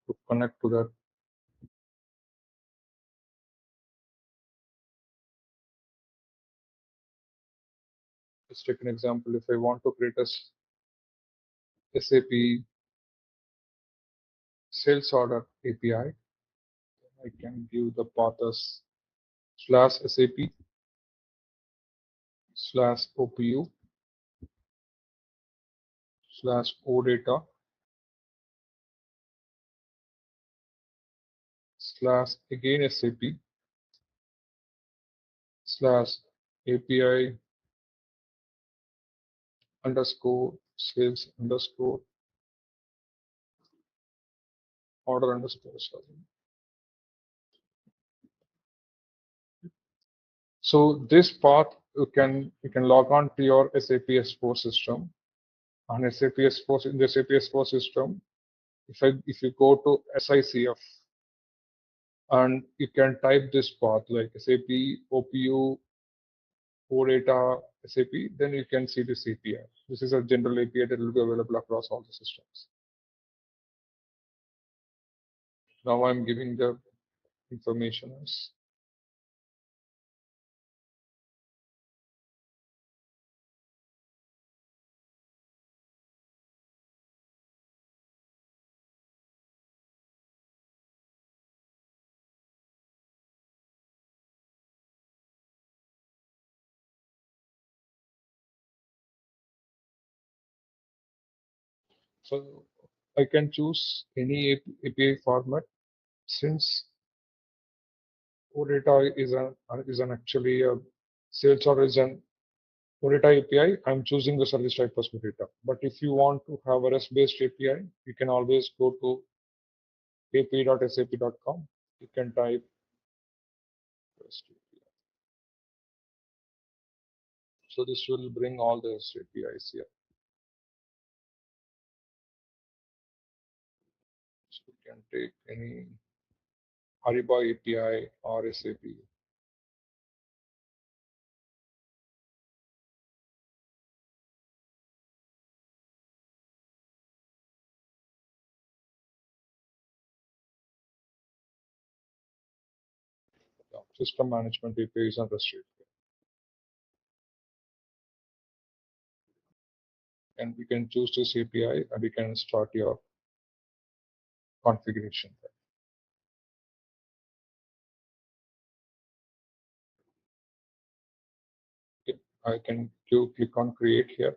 to connect to that. Let's take an example. If I want to create a SAP sales order API, I can give the path as /SAP /OPU /OData /again SAP /API underscore sales underscore order underscore. So this path you can log on to your SAP S4 system. On SAP S4 in the SAP S4 system, if you go to SICF and you can type this path like SAP OPU OData SAP, then you can see this API. This is a general API that will be available across all the systems. Now I'm giving the information as so I can choose any API format since OData is an actually a sales order is an OData API. I'm choosing the service type as OData. But if you want to have a REST-based API, you can always go to api.sap.com. You can type REST API. So this will bring all the REST APIs here. So you can take any Ariba API or SAP. Yeah, system management APIs and REST API. And we can choose this API and we can start your configuration. Okay. I can click on create here.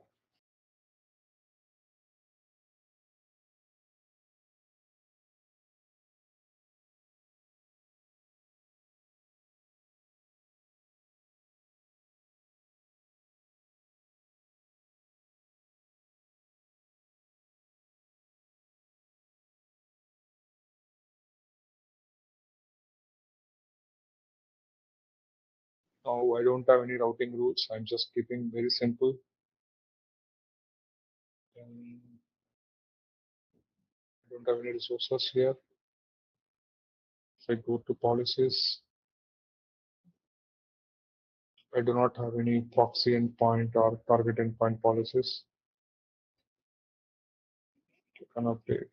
Now I don't have any routing rules. I'm just keeping very simple. And I don't have any resources here. If I go to policies, I do not have any proxy endpoint or target endpoint policies. You can update.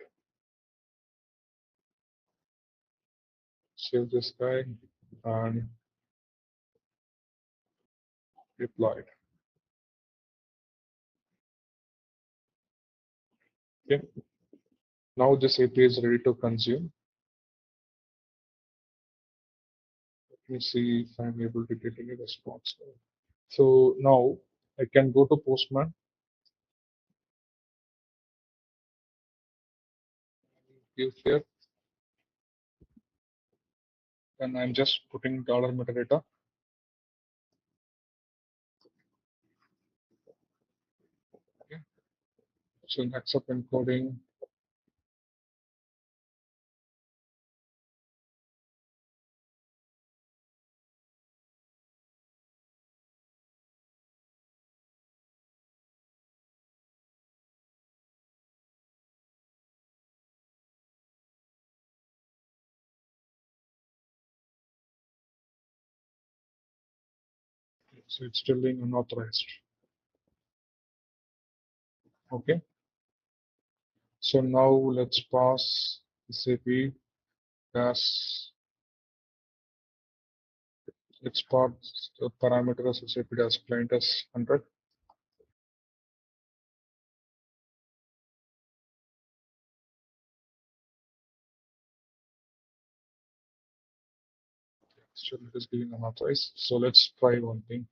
Save this guy and deploy it. Okay. Now this API is ready to consume. Let me see if I'm able to get any response. So now I can go to Postman. Give here. And I'm just putting dollar metadata. Okay. So accept encoding. So it's still being unauthorized. Okay. So now let's pass SAP as let's pass the parameters SAP as client as 100. Sure, it is giving unauthorized. So let's try one thing.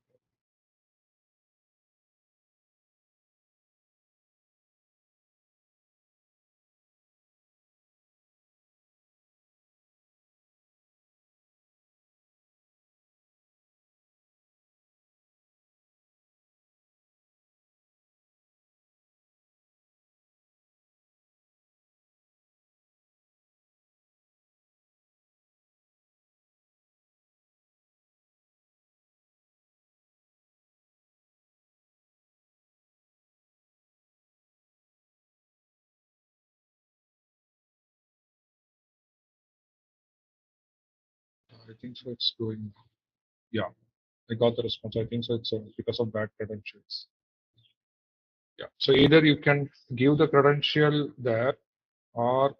I think so. It's going. Yeah, I got the response. I think so. It's because of bad credentials. Yeah. So either you can give the credential there, or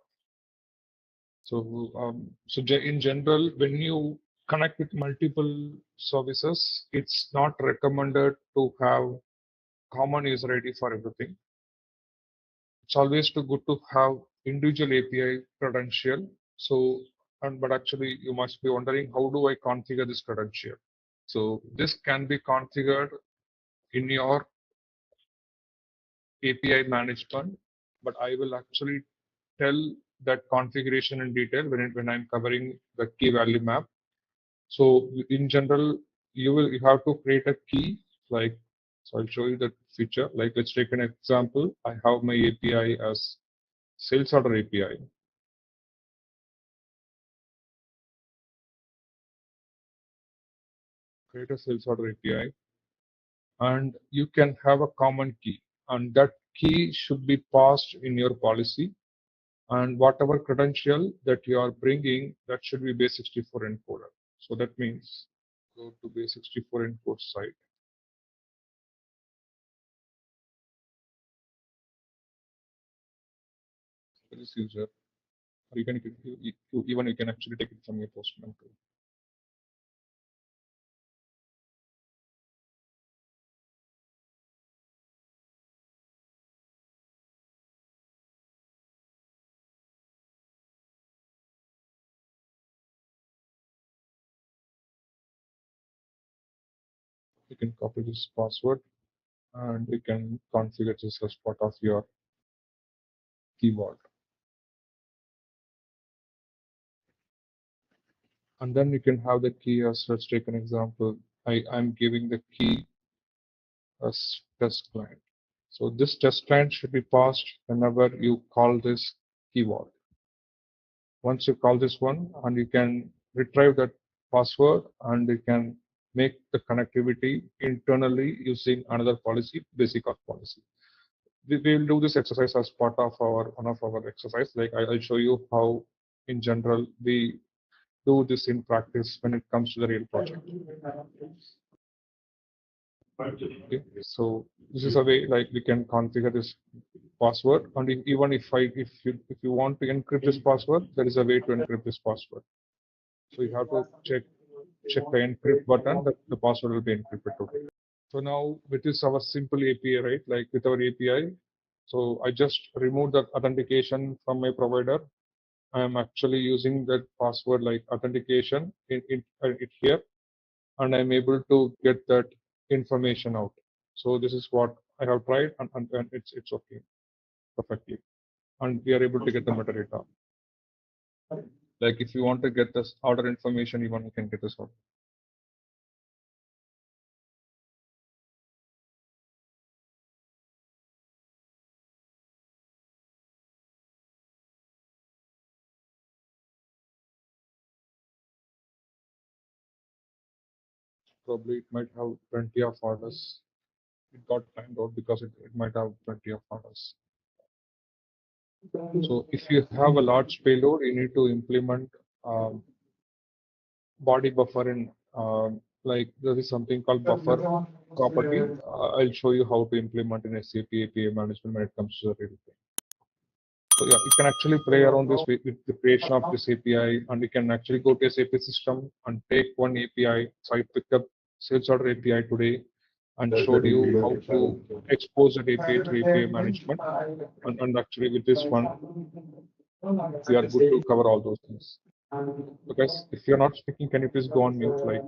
in general, when you connect with multiple services, it's not recommended to have common user ID for everything. It's always too good to have individual API credential. So, but actually, you must be wondering, how do I configure this credential? So this can be configured in your API management, but I will actually tell that configuration in detail when I'm covering the key value map. So in general, you have to create a key. Like, so I'll show you that feature. Like, let's take an example. I have my API as sales order API. Create a sales order API, and you can have a common key, and that key should be passed in your policy. And whatever credential that you are bringing, that should be base64 encoder. So that means go to base64 encode site. For this user, or even you can actually take it from your postman too. You can copy this password and you can configure this as part of your keyboard. And then you can have the key as, let's take an example. I'm giving the key as test client. So this test client should be passed whenever you call this keyword. Once you call this one, and you can retrieve that password, and you can make the connectivity internally using another policy, basic auth policy. We will do this exercise as part of one of our exercise. Like I'll show you how, in general, we do this in practice when it comes to the real project. Okay. So this is a way like we can configure this password, and even if you want to encrypt this password, there is a way to encrypt this password. So you have to check the encrypt button, that the password will be encrypted today. So now with this our simple API, right? Like with our API, so I just removed that authentication from my provider. I am actually using that password like authentication in it here, and I'm able to get that information out. So this is what I have tried, and it's okay perfectly, and we are able to get the metadata. Like if you want to get this order information, even you can get this out. Probably it might have plenty of orders. It got timed out because it might have plenty of orders. So if you have a large payload, you need to implement body buffer in like there is something called buffer property. I'll show you how to implement in SAP API management when it comes to the real thing. So yeah, you can actually play around this with the creation of this API, and you can actually go to SAP system and take one API. So I picked up sales order API today and showed you how to expose that API to API management. And actually with this one, we are good to cover all those things. Because if you're not speaking, can you please go on mute? Like,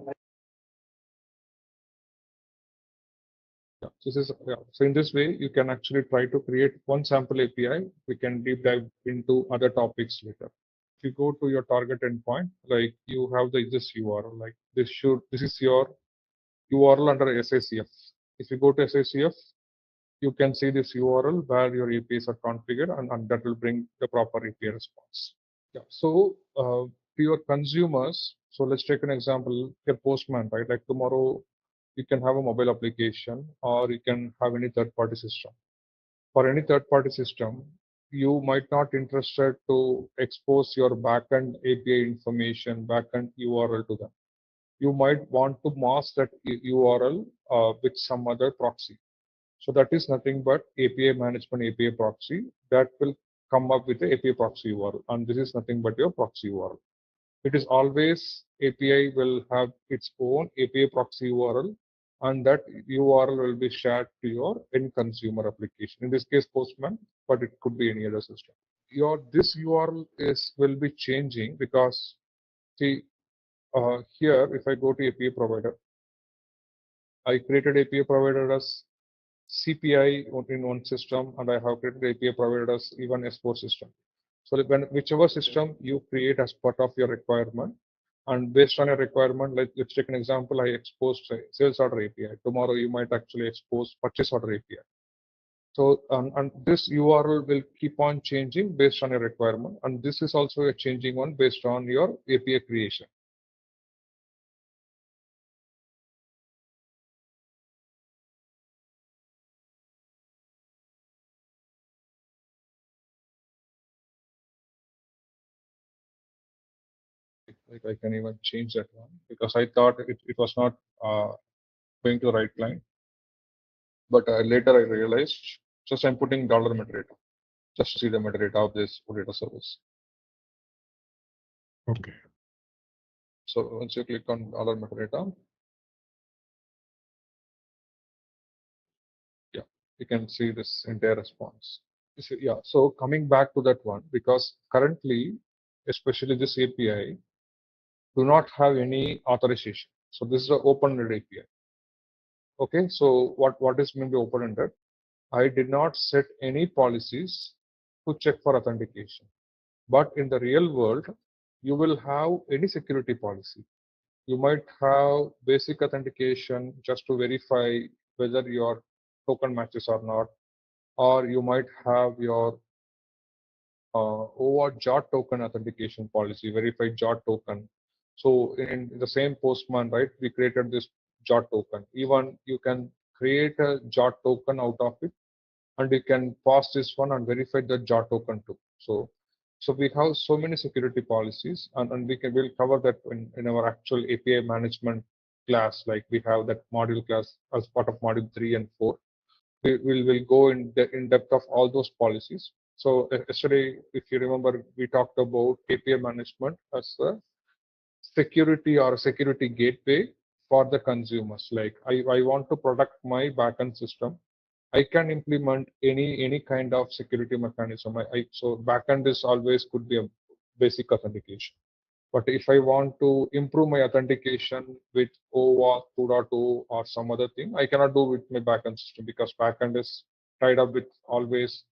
yeah, this is yeah. So in this way, you can actually try to create one sample API. We can deep dive into other topics later. If you go to your target endpoint, like you have this URL, like this is your URL under SACF. If you go to SACF, you can see this URL where your APIs are configured, and that will bring the proper API response. Yeah. So to your consumers, so let's take an example, your postman, right? Like tomorrow, you can have a mobile application or you can have any third-party system. For any third-party system, you might not interested to expose your backend API information, backend URL to them. You might want to mask that URL with some other proxy. So that is nothing but API management API proxy that will come up with the API proxy URL, and this is nothing but your proxy URL. It is always API will have its own API proxy URL, and that URL will be shared to your end consumer application. In this case, Postman, but it could be any other system. This URL will be changing because see here if I go to API provider, I created API provider as CPI in one system, and I have created API provider as even S4 system. So when whichever system you create as part of your requirement, and based on your requirement, like let's take an example, I exposed sales order API. Tomorrow you might actually expose purchase order API. So and this URL will keep on changing based on your requirement, and this is also a changing one based on your API creation. Like I can even change that one because I thought it was not going to the right line. But later I realized just I'm putting dollar metadata just to see the metadata of this data service. Okay. So once you click on dollar metadata, yeah, you can see this entire response. Yeah, so coming back to that one, because currently, especially this API, do not have any authorization. So this is an open-ended API. Okay, so what is meant by open-ended? I did not set any policies to check for authentication. But in the real world, you will have any security policy. You might have basic authentication just to verify whether your token matches or not, or you might have your OAuth JOT token authentication policy, verified JOT token. So in the same Postman, right, we created this JOT token. Even you can create a JOT token out of it, and you can pass this one and verify the JOT token too. So we have so many security policies, and we'll cover that in our actual API management class. Like we have that module class as part of module 3 and 4. We'll go in depth of all those policies. So yesterday, if you remember, we talked about API management as a security or a security gateway for the consumers. Like I want to protect my backend system. I can implement any kind of security mechanism. So backend is always could be a basic authentication. But if I want to improve my authentication with OAuth 2.0 or some other thing, I cannot do with my backend system because backend is tied up with always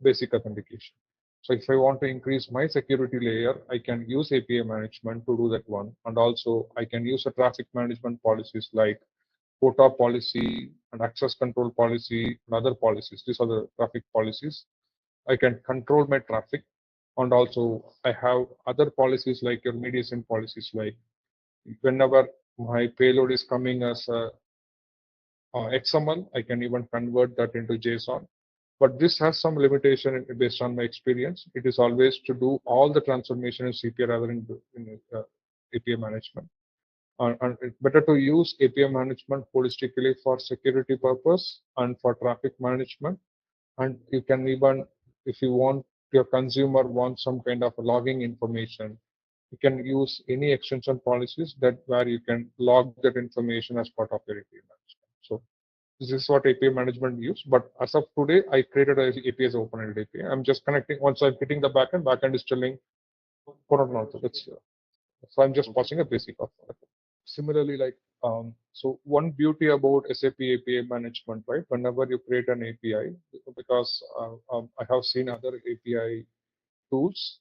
basic authentication. So if I want to increase my security layer, I can use API management to do that one. And also I can use a traffic management policies like quota policy and access control policy and other policies. These are the traffic policies. I can control my traffic, and also I have other policies like your mediation policies, like whenever my payload is coming as a XML, I can even convert that into JSON. But this has some limitation based on my experience. It is always to do all the transformation in CPI rather than in API management. And it's better to use API management holistically for security purpose and for traffic management. And you can even, if you want, your consumer wants some kind of logging information, you can use any extension policies that where you can log that information as part of your API management. So this is what API management use. But as of today, I created an API as open-ended API. I'm just connecting. Once I'm hitting the backend is telling No, that's so I'm just passing a basic of it. Similarly, like so one beauty about SAP API management, right? Whenever you create an API, because I have seen other API tools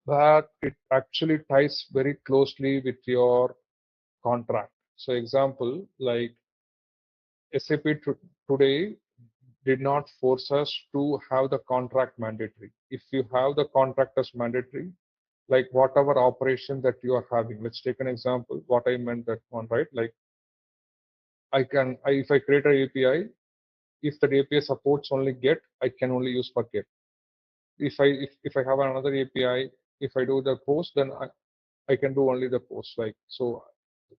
that it actually ties very closely with your contract. So example, like SAP today did not force us to have the contract mandatory. If you have the contract as mandatory, like whatever operation that you are having, let's take an example, what I meant that one, right? Like if I create an API, if the API supports only get, I can only use for get. If I have another API, if I do the post, then I can do only the post. Like so,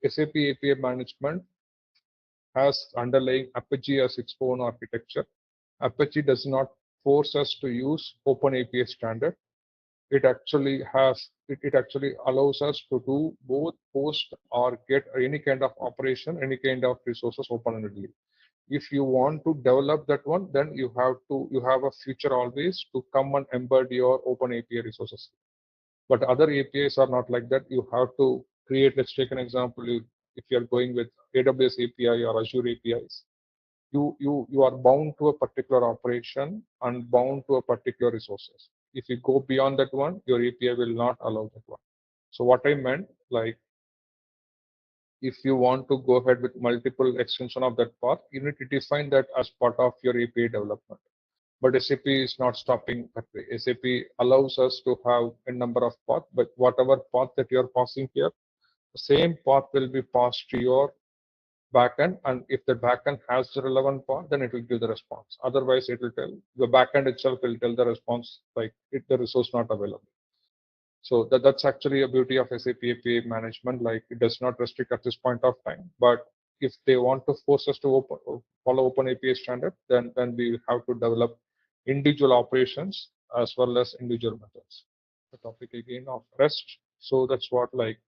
SAP API management has underlying Apache as its own architecture. Apache does not force us to use Open API standard. It actually allows us to do both post or get any kind of operation, any kind of resources open-endedly. If you want to develop that one, then you have a future always to come and embed your Open API resources. But other APIs are not like that. You have to create. Let's take an example. If you are going with AWS API or Azure APIs, you are bound to a particular operation and bound to a particular resources. If you go beyond that one, your API will not allow that one. So what I meant, like if you want to go ahead with multiple extension of that path, you need to define that as part of your API development. But SAP is not stopping that way. SAP allows us to have a number of paths, but whatever path that you are passing here, the same path will be passed to your backend, and if the backend has the relevant path, then it will give the response. Otherwise, it will tell the backend itself will tell the response like if the resource not available. So that's actually a beauty of SAP API management. Like it does not restrict at this point of time, but if they want to force us to follow Open API standard, then we have to develop individual operations as well as individual methods. The topic again of REST. So that's what like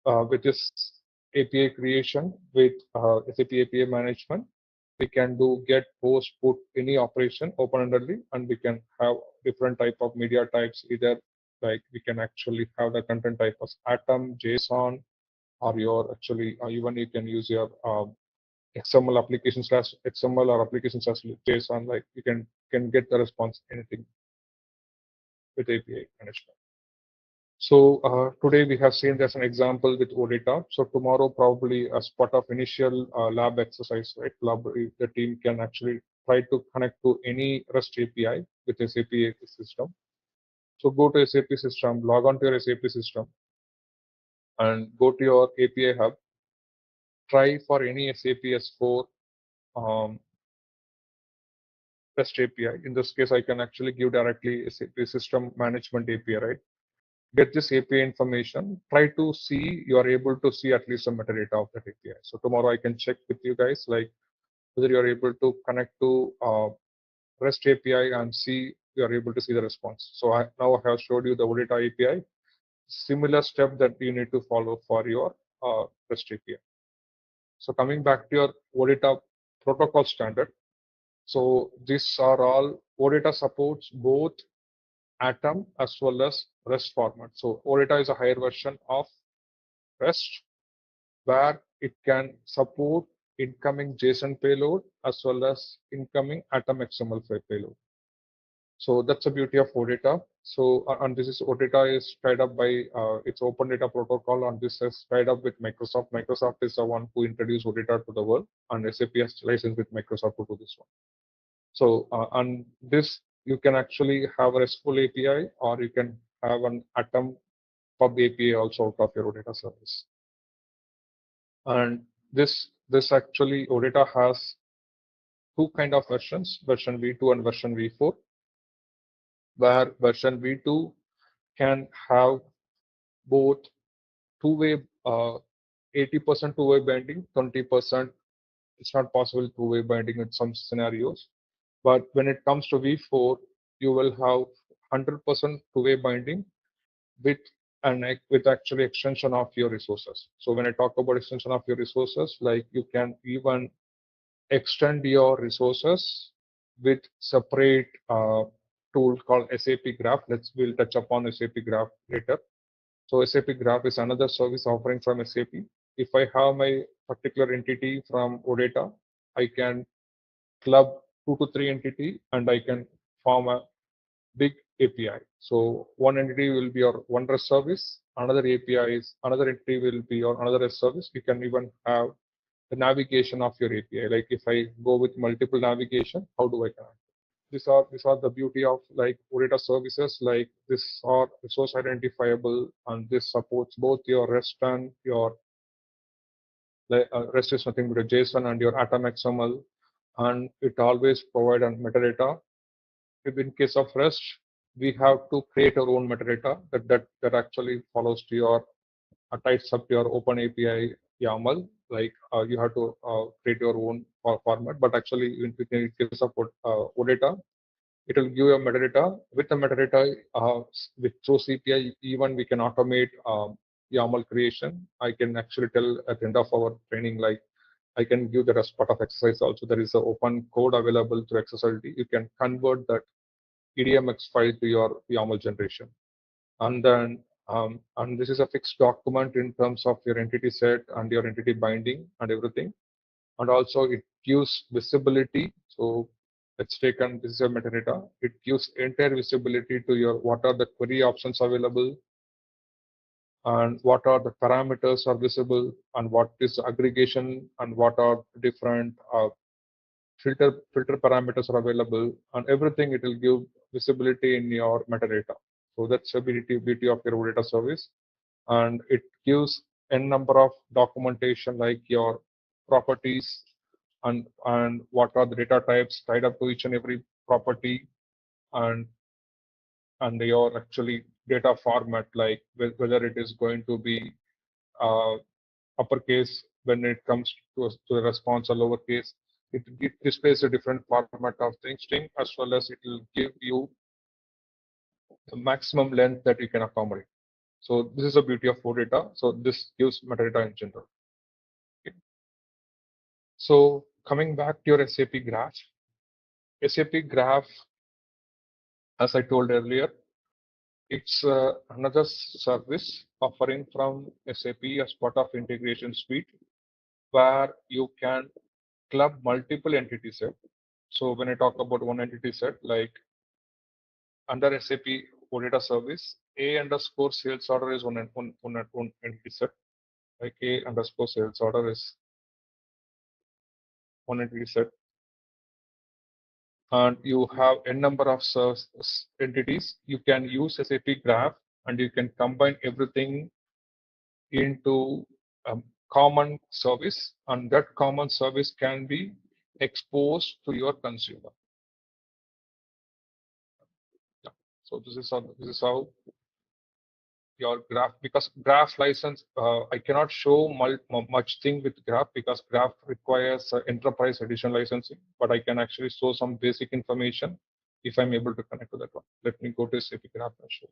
with this API creation with SAP API management, we can do get, post, put any operation open-endedly, and we can have different type of media types. Either like we can actually have the content type as Atom, JSON, or your actually even you can use your XML applications as XML or applications as JSON. Like you can get the response anything with API management. So today we have seen there's an example with OData. So tomorrow probably as part of initial lab exercise, right? The team can actually try to connect to any REST API with SAP system. So go to SAP system, log on to your SAP system, and go to your API hub. Try for any SAP S4 REST API. In this case, I can actually give directly SAP system management API, right? Get this API information, try to see you are able to see at least some metadata of that API. So tomorrow I can check with you guys like whether you are able to connect to REST API and see you are able to see the response. So now I have showed you the OData API. Similar step that you need to follow for your REST API. So coming back to your OData protocol standard. So these are all OData supports both Atom as well as REST format. So OData is a higher version of REST where it can support incoming JSON payload as well as incoming Atom XML file payload. So that's the beauty of OData. So and this is OData is tied up by its Open Data Protocol, and this is tied up with Microsoft. Microsoft is the one who introduced OData to the world, and SAP has licensed with Microsoft to do this one. So on this, you can actually have a RESTful API, or you can have an Atom Pub API also out of your OData service. And this actually OData has two kind of versions, version V2 and version V4, where version V2 can have both two-way, 80% two-way binding, 20% it's not possible two-way binding in some scenarios. But when it comes to V4, you will have 100% two-way binding with actually extension of your resources. So when I talk about extension of your resources, like you can even extend your resources with separate tool called SAP Graph. We'll touch upon SAP Graph later. So SAP Graph is another service offering from SAP. If I have my particular entity from OData, I can club 2 to 3 entity and I can form a big API. So one entity will be your one REST service, another API is another entity will be your another REST service. You can even have the navigation of your API. Like if I go with multiple navigation, how do I connect? These are the beauty of like OData services. Like this are resource identifiable, and this supports both your REST and your REST is nothing but a JSON and your Atom XML, and it always provide a metadata. If in case of REST, we have to create our own metadata that actually follows to your ties up your Open API YAML. Like you have to create your own format, but actually in case of OData, it will give you a metadata. With the metadata, through CPI, even we can automate YAML creation. I can actually tell at the end of our training, like I can give that as part of exercise also. There is an open code available through XSLT. You can convert that EDMX file to your YAML generation. And then, and this is a fixed document in terms of your entity set and your entity binding and everything. And also it gives visibility. So let's take, and this is a metadata. It gives entire visibility to your, what are the query options available, and what are the parameters are visible, and what is aggregation, and what are different filter parameters are available, and everything. It will give visibility in your metadata. So that's the beauty of your data service, and it gives n number of documentation like your properties and what are the data types tied up to each and every property, and your actually data format, like whether it is going to be uh, uppercase when it comes to a response or lowercase. It displays a different format of things, string, as well as it will give you the maximum length that you can accommodate. So this is the beauty of OData. So this gives metadata in general. Okay. So coming back to your SAP Graph, as I told earlier, it's another service offering from SAP as part of Integration Suite, where you can club multiple entity set. So when I talk about one entity set, like under SAP OData service, A underscore sales order is one entity set. Like A underscore sales order is one entity set. And you have n number of entities. You can use SAP Graph and you can combine everything into a common service, and that common service can be exposed to your consumer. Yeah. So this is how your graph, because graph license, I cannot show much thing with graph because graph requires enterprise edition licensing, but I can actually show some basic information if I'm able to connect to that one. Let me go to SAP Graph and show.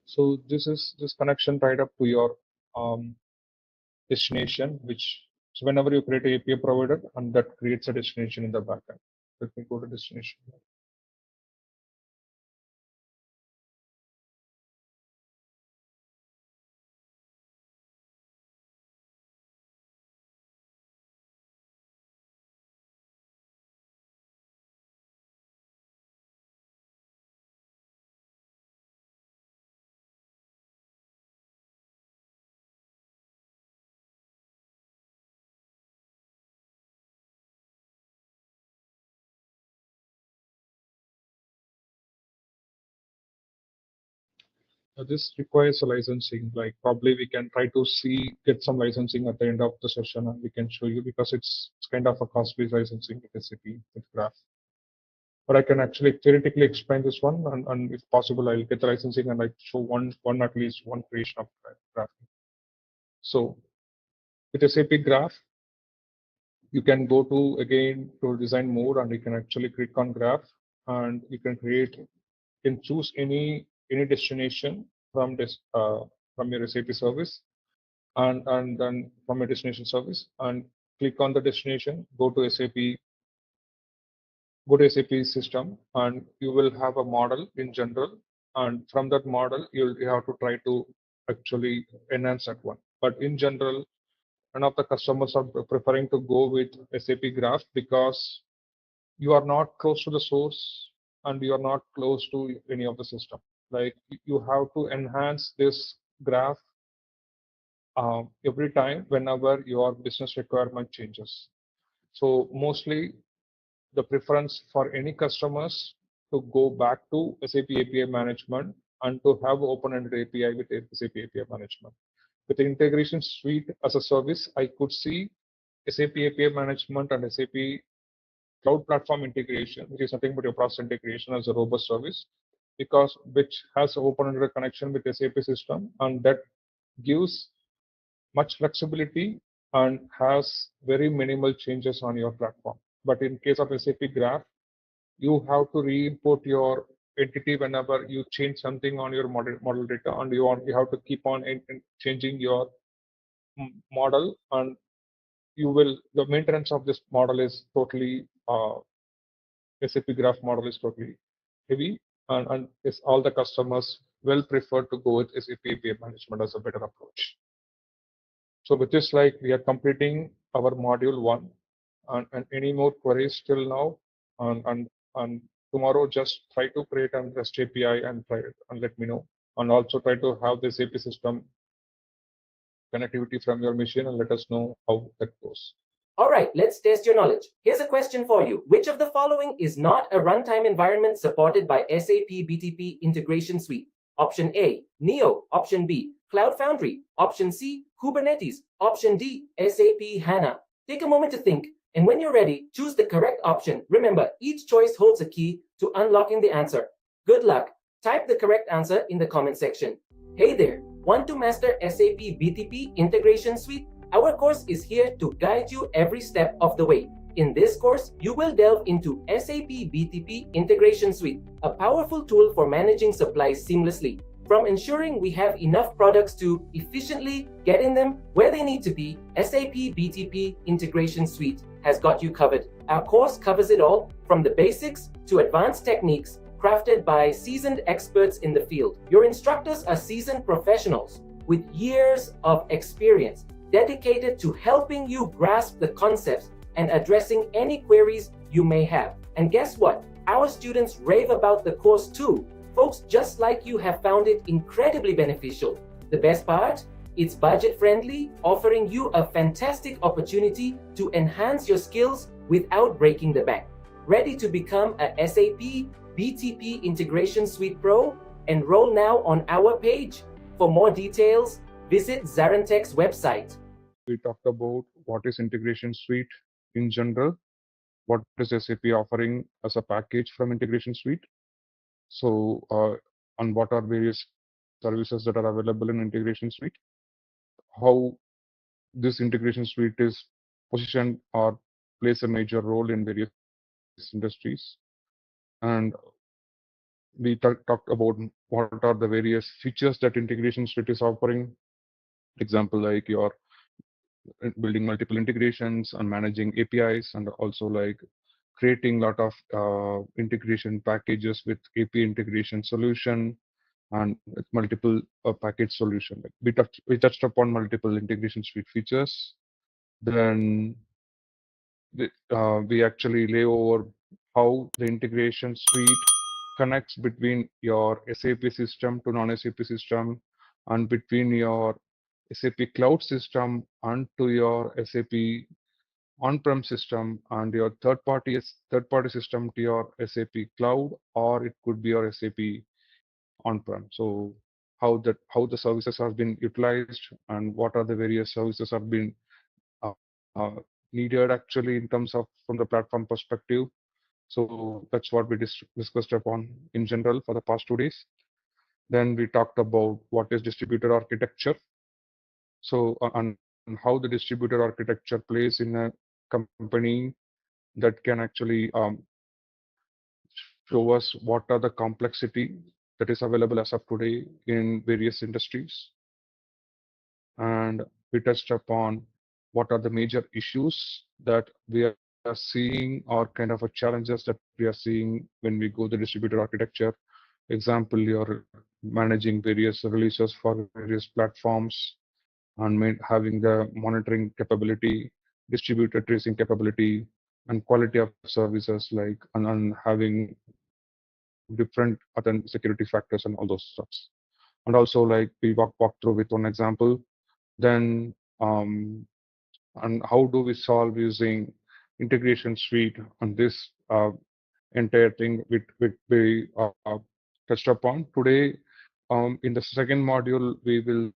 So this is this connection tied up to your destination, which, so whenever you create a API provider, and that creates a destination in the backend. Let me go to destination. This requires a licensing. Like probably we can try to get some licensing at the end of the session, and we can show you because it's kind of a costly licensing with SAP with Graph. But I can actually theoretically explain this one, and if possible, I'll get the licensing and I show one at least one creation of Graph. So with SAP Graph, you can go to again to design mode, and you can actually click on Graph, and you can choose any destination from this from your SAP service, and then from your destination service, and click on the destination, go to SAP system, and you will have a model in general, and from that model you have to try to actually enhance that one. But in general, none of the customers are preferring to go with SAP Graph because you are not close to the source and you are not close to any of the system. Like you have to enhance this graph every time whenever your business requirement changes. So mostly the preference for any customers to go back to SAP API management and to have open-ended API with SAP API management. With the integration suite as a service, I could see SAP API management and SAP cloud platform integration, which is nothing but your process integration as a robust service, because which has open-ended connection with SAP system, and that gives much flexibility and has very minimal changes on your platform. But in case of SAP Graph, you have to re-import your entity whenever you change something on your model data, and you have to keep on changing your model, and the maintenance of this model is totally SAP Graph model is totally heavy, and is all the customers will prefer to go with SAP API management as a better approach. So with this, like we are completing our module 1, and any more queries till now, and tomorrow just try to create an REST API and try it and let me know, and also try to have this AP system connectivity from your machine and let us know how that goes. All right, let's test your knowledge. Here's a question for you. Which of the following is not a runtime environment supported by SAP BTP Integration Suite? Option A, Neo. Option B, Cloud Foundry. Option C, Kubernetes. Option D, SAP HANA. Take a moment to think, and when you're ready, choose the correct option. Remember, each choice holds a key to unlocking the answer. Good luck. Type the correct answer in the comment section. Hey there, want to master SAP BTP Integration Suite? Our course is here to guide you every step of the way. In this course, you will delve into SAP BTP Integration Suite, a powerful tool for managing supplies seamlessly. From ensuring we have enough products to efficiently getting them where they need to be, SAP BTP Integration Suite has got you covered. Our course covers it all, from the basics to advanced techniques, crafted by seasoned experts in the field. Your instructors are seasoned professionals with years of experience, dedicated to helping you grasp the concepts and addressing any queries you may have. And guess what? Our students rave about the course too. Folks just like you have found it incredibly beneficial. The best part? It's budget friendly, offering you a fantastic opportunity to enhance your skills without breaking the bank. Ready to become a SAP BTP Integration Suite Pro? Enroll now on our page. For more details, visit ZaranTech's website. We talked about what is integration suite in general, what is SAP offering as a package from integration suite. So, and what are various services that are available in integration suite, how this integration suite is positioned or plays a major role in various industries. And we talked about what are the various features that integration suite is offering. Example, like your building multiple integrations and managing APIs, and also like creating a lot of integration packages with API integration solution and with multiple package solution. Like we touched upon multiple integration suite features. Then we actually lay over how the integration suite connects between your SAP system to non-SAP system, and between your SAP cloud system and to your SAP on-prem system, and your third-party system to your SAP cloud, or it could be your SAP on-prem. So how the services have been utilized and what are the various services have been uh, needed actually in terms of from the platform perspective. So that's what we discussed upon in general for the past 2 days. Then we talked about what is distributed architecture. So and how the distributed architecture plays in a company that can actually show us what are the complexity that is available as of today in various industries. And we touched upon what are the major issues that we are seeing or kind of a challenges that we are seeing when we go the distributed architecture. Example, you're managing various releases for various platforms and having the monitoring capability, distributed tracing capability, and quality of services like and having different security factors and all those stuff. And also like we walk through with one example, then and how do we solve using integration suite on this entire thing which we touched upon today. In the second module, we will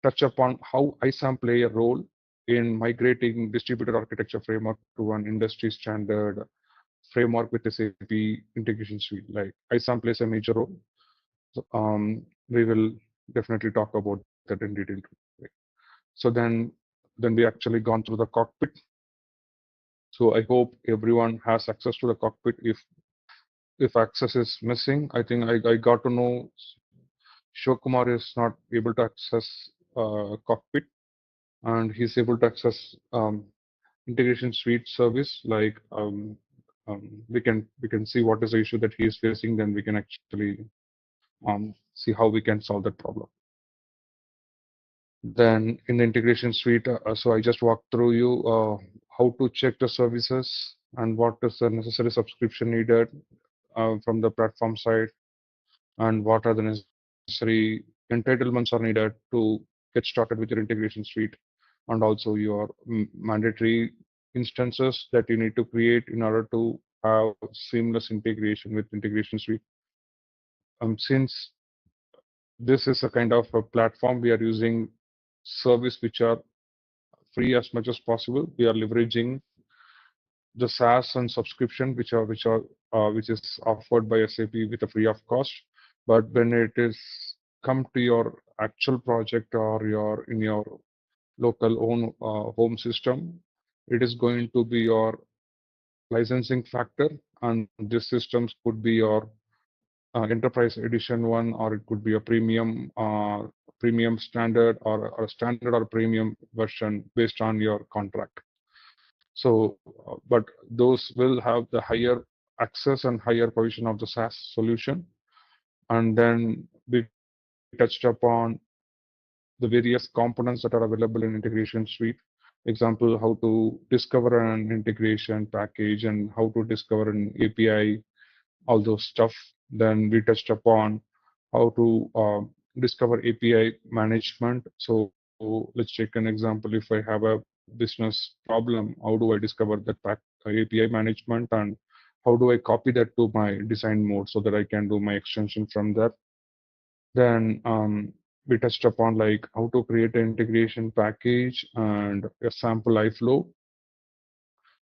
touch upon how ISAM play a role in migrating distributed architecture framework to an industry standard framework with SAP Integration Suite. Like ISAM plays a major role. So, we will definitely talk about that in detail today. So then we actually gone through the cockpit. So I hope everyone has access to the cockpit. If access is missing, I think I got to know Shivakumar is not able to access cockpit, and he's able to access integration suite service. Like we can see what is the issue that he is facing. Then we can actually see how we can solve that problem. Then in the integration suite, so I just walked through you how to check the services and what is the necessary subscription needed from the platform side, and what are the necessary entitlements are needed to get started with your integration suite, and also your mandatory instances that you need to create in order to have seamless integration with integration suite. Since this is a kind of a platform, we are using service which are free as much as possible. We are leveraging the SaaS and subscription which is offered by SAP with a free of cost. But when it is come to your actual project or your in your local own home system, it is going to be your licensing factor, and these systems could be your enterprise edition one, or it could be a premium standard or standard or premium version based on your contract. So, but those will have the higher access and higher provision of the SaaS solution. And then we touched upon the various components that are available in integration suite. Example, how to discover an integration package and how to discover an API, all those stuff. Then we touched upon how to discover API management. So let's take an example. If I have a business problem, how do I discover that API management, and how do I copy that to my design mode so that I can do my extension from there? Then we touched upon like how to create an integration package and a sample iFlow,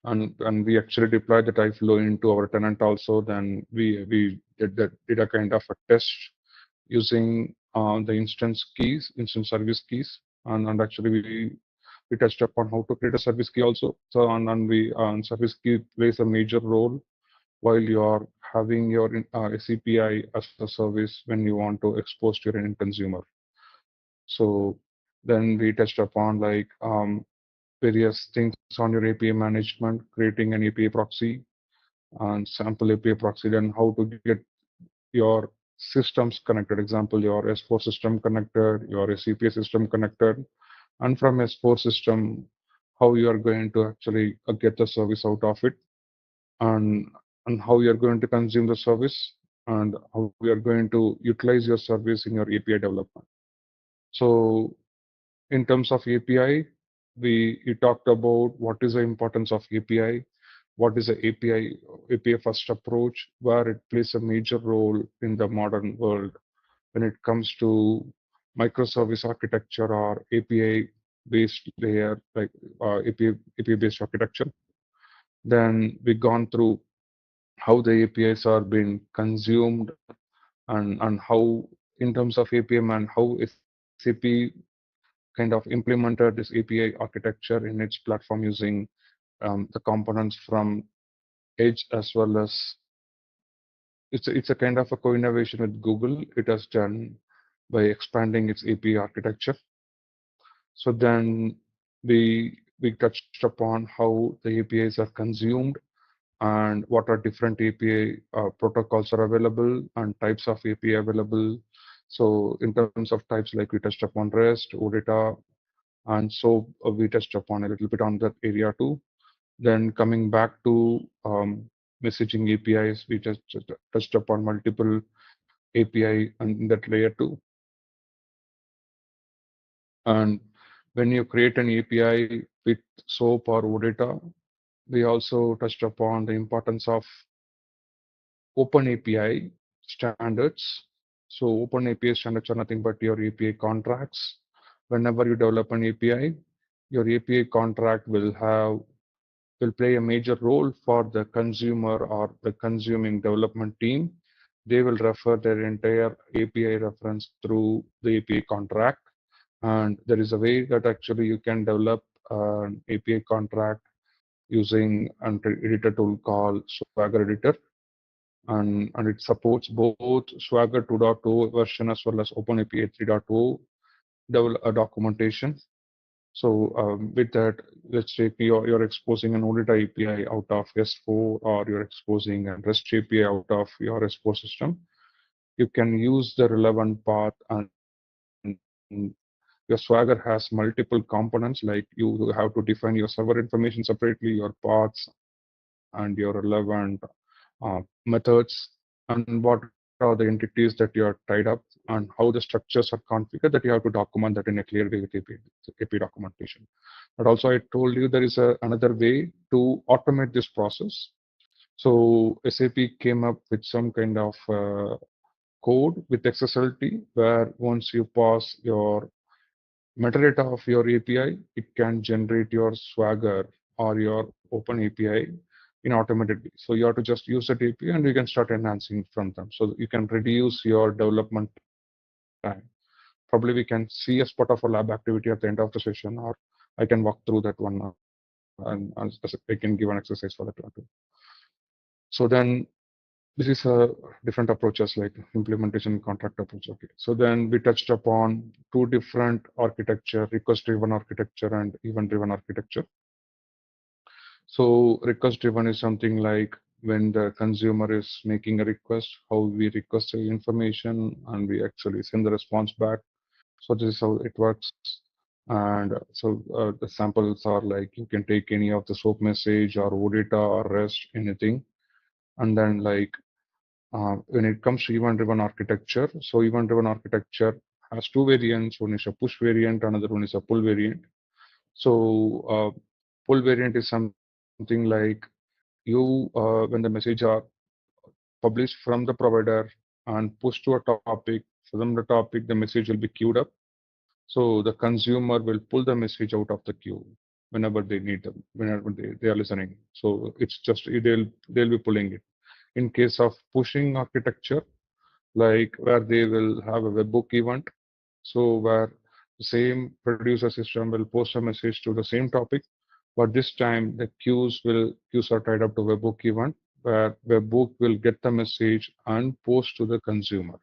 and we actually deployed that iFlow into our tenant also. Then we did a kind of a test using the instance service keys, and actually we touched upon how to create a service key also. So and we service key plays a major role while you are having your CPI as a service when you want to expose to your end consumer. So then we touched upon like various things on your API management, creating an API proxy and sample API proxy, then how to get your systems connected. Example, your S4 system connected, your SCPA system connected, and from S4 system, how you are going to actually get the service out of it, and how you are going to consume the service, and how you are going to utilize your service in your API development. So in terms of API, we talked about what is the importance of API, what is the API first approach, where it plays a major role in the modern world, when it comes to microservice architecture or API-based layer, like API-based architecture. Then we gone through how the APIs are being consumed and how in terms of APM and how SAP kind of implemented this API architecture in its platform using the components from Edge as well as it's a kind of a co-innovation with Google. It has done by expanding its API architecture. So then we touched upon how the APIs are consumed and what are different API protocols are available and types of API available. So in terms of types, like we touched upon REST, OData, and so we touched upon a little bit on that area too. Then coming back to messaging APIs, we just touched upon multiple API and that layer too. And when you create an API with SOAP or OData, we also touched upon the importance of open API standards. So open API standards are nothing but your API contracts. Whenever you develop an API, your API contract will play a major role for the consumer or the consuming development team. They will refer their entire API reference through the API contract. And there is a way that actually you can develop an API contract using an editor tool called Swagger Editor. And it supports both Swagger 2.0 version as well as OpenAPI 3.0 documentation. So with that, let's say you're exposing an OData API out of S4 or you're exposing a REST API out of your S4 system. You can use the relevant path, and your Swagger has multiple components, like you have to define your server information separately, your paths and your relevant methods, and what are the entities that you are tied up, and how the structures are configured, that you have to document that in a clear way with API documentation. But also I told you there is another way to automate this process. So SAP came up with some kind of code with XSLT, where once you pass your metadata of your API, it can generate your Swagger or your Open API in automated way. So you have to just use that API and you can start enhancing from them. So you can reduce your development time. Probably we can see as part of a lab activity at the end of the session, or I can walk through that one and I can give an exercise for that one too. So then this is a different approaches like implementation contract approach. Okay. So then we touched upon two different architecture, request-driven architecture and event-driven architecture. So request-driven is something like when the consumer is making a request, how we request the information and we actually send the response back. So this is how it works. And so the samples are like you can take any of the SOAP message or OData or REST, anything. And then like when it comes to event-driven architecture, so event-driven architecture has two variants. One is a push variant, another one is a pull variant. So pull variant is something like when the message are published from the provider and pushed to a topic, from the topic, the message will be queued up. So the consumer will pull the message out of the queue whenever they need them, whenever they are listening. So it's just they'll be pulling it. In case of pushing architecture, like where they will have a webhook event. So where the same producer system will post a message to the same topic, but this time the queues are tied up to webhook event, where webhook will get the message and post to the consumer.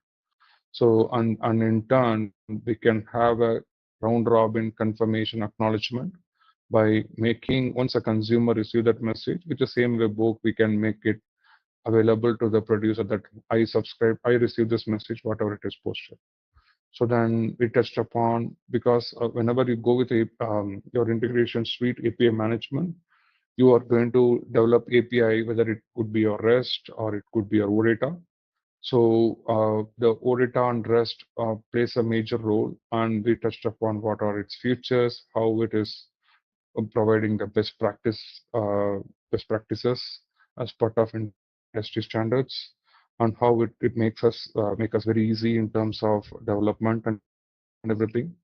So and in turn we can have a round robin confirmation acknowledgement by making once a consumer receive that message with the same webhook, we can make it available to the producer that I received this message, whatever it is posted. So then we touched upon, because whenever you go with your integration suite API management, you are going to develop API, whether it could be your REST or it could be your OData. So the OData and REST plays a major role, and we touched upon what are its features, how it is providing the best practices as part of industry standards, and how it makes us make us very easy in terms of development and everything.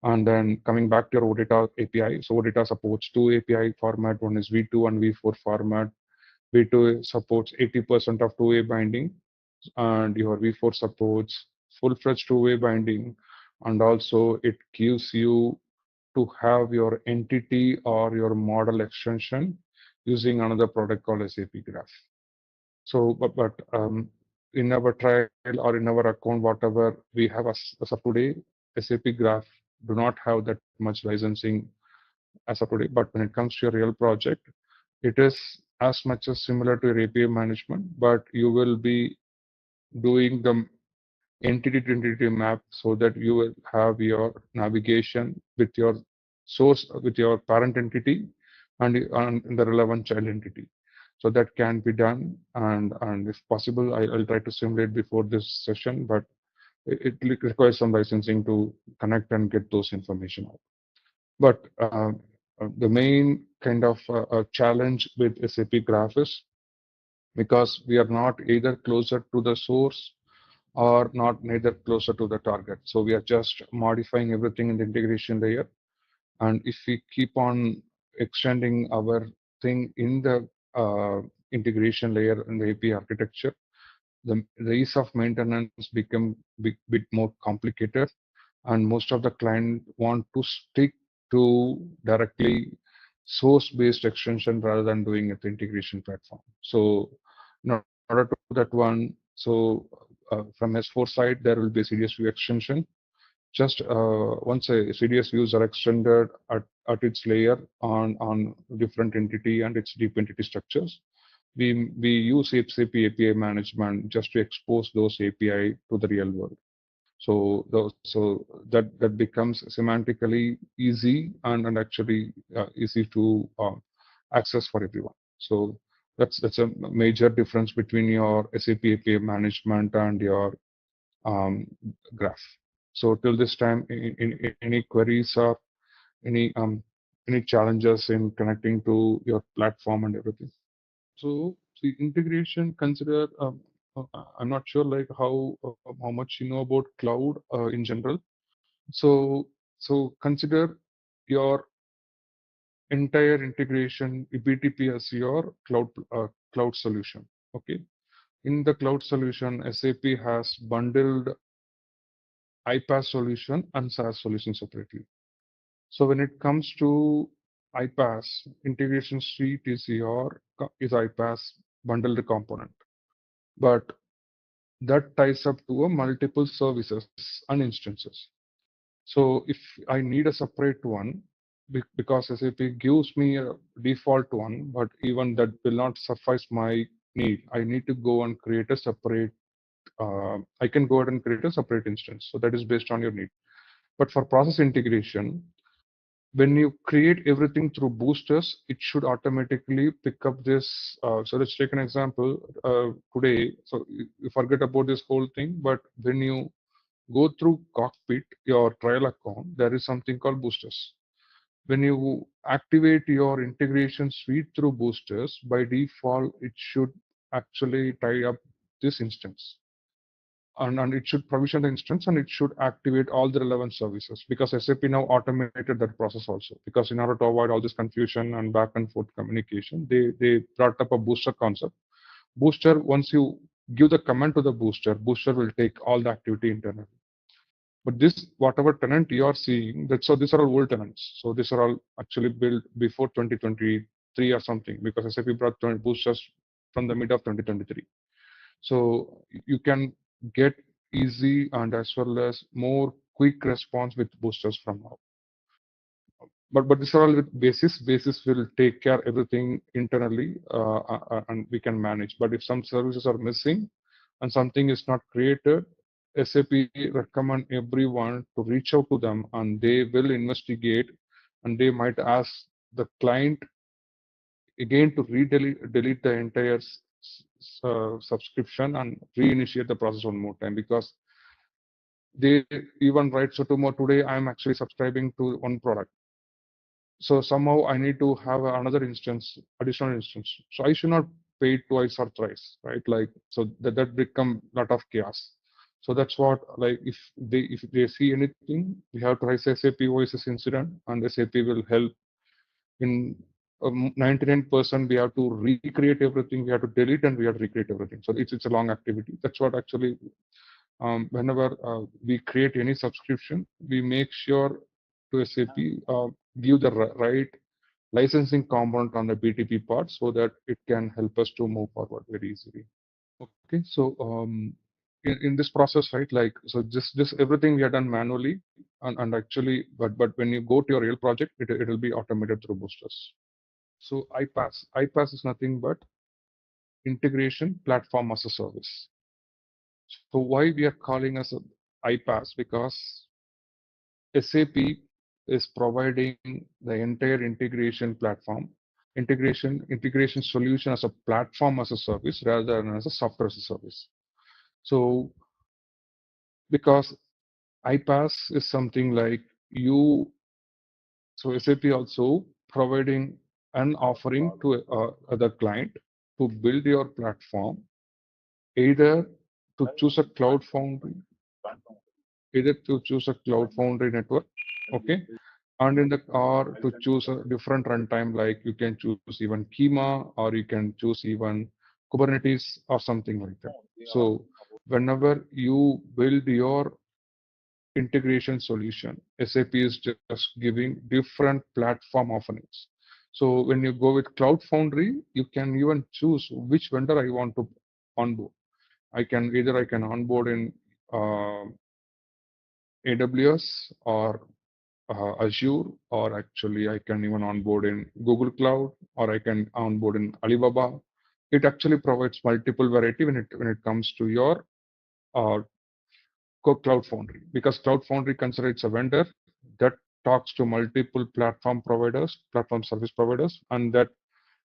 And then coming back to your OData API, so OData supports two API format. One is V2 and V4 format. V2 supports 80% of two-way binding, and your V4 supports full-fledged two-way binding, and also it gives you to have your entity or your model extension using another product called SAP Graph. So, but in our trial or in our account, whatever we have as of today, SAP Graph do not have that much licensing as of today. But when it comes to your real project, it is as much as similar to your API management, but you will be doing the entity to entity map so that you will have your navigation with your source, with your parent entity and the relevant child entity. So that can be done, and if possible, I'll try to simulate before this session, but it requires some licensing to connect and get those information out. But the main kind of challenge with SAP Graph is because we are not either closer to the source or not neither closer to the target. So we are just modifying everything in the integration layer. And if we keep on extending our thing in the integration layer in the API architecture, the ease of maintenance become bit more complicated, and most of the client want to stick to directly source-based extension rather than doing it the integration platform. So in order to do that one, so from S4 side, there will be a CDS view extension. Just once a CDS views are extended at its layer on different entity and its deep entity structures, we use SAP API management just to expose those API to the real world. So that becomes semantically easy and actually easy to access for everyone. So that's a major difference between your SAP API management and your um, graph. So till this time, in any queries or any um, any challenges in connecting to your platform and everything? So the integration consider I'm not sure like how much you know about cloud in general. So consider your entire integration BTP as your cloud solution. Okay. In the cloud solution, SAP has bundled iPaaS solution and SaaS solution separately. So when it comes to iPaaS, integration suite is is iPaaS bundled component. But that ties up to a multiple services and instances. So if I need a separate one, because SAP gives me a default one, but even that will not suffice my need. I need to go and create a separate, I can go ahead and create a separate instance. So that is based on your need. But for process integration, when you create everything through boosters, it should automatically pick up this. So let's take an example today. So you forget about this whole thing, but when you go through cockpit, your trial account, there is something called boosters. When you activate your integration suite through boosters, by default, it should actually tie up this instance, and it should provision the instance, and it should activate all the relevant services, because SAP now automated that process also. Because in order to avoid all this confusion and back and forth communication, they brought up a booster concept. Booster, once you give the command to the booster will take all the activity internally. But this, whatever tenant you are seeing, so these are all old tenants. So these are all actually built before 2023 or something, because SAP brought boosters from the mid of 2023. So you can get easy and as well as more quick response with boosters from now. But these are all with basis. Basis will take care everything internally, and we can manage. But if some services are missing and something is not created, SAP recommend everyone to reach out to them, and they will investigate, and they might ask the client again to delete the entire subscription and reinitiate the process one more time, because they even write, so tomorrow today I'm actually subscribing to one product, so somehow I need to have another instance, additional instance. So I should not paid twice or thrice, right? Like, so that become a lot of chaos. So that's what, like, if they see anything, we have to raise SAP voices incident, and SAP will help. In 99%, we have to recreate everything, we have to delete, and we have to recreate everything. So it's a long activity. That's what actually, whenever we create any subscription, we make sure to SAP give the right licensing component on the BTP part so that it can help us to move forward very easily. Okay, so in this process, right, like, so just everything we have done manually, and actually, but when you go to your real project, it will be automated through boosters. So iPaaS is nothing but integration platform as a service. So why we are calling as a iPaaS? Because SAP is providing the entire integration platform, integration solution as a platform as a service rather than as a software as a service. So because iPaaS is something like so SAP also providing an offering to other client to build your platform, either to choose a cloud foundry, network, okay, and or to choose a different runtime, like you can choose even Kima, or you can choose even Kubernetes or something like that. So whenever you build your integration solution, SAP is just giving different platform offerings. So when you go with Cloud Foundry, you can even choose which vendor I want to onboard. I can onboard in AWS or Azure, or actually I can even onboard in Google Cloud, or I can onboard in Alibaba. It actually provides multiple variety when it comes to your uh, Cloud Foundry, because Cloud Foundry considers a vendor that talks to multiple platform providers, platform service providers, and that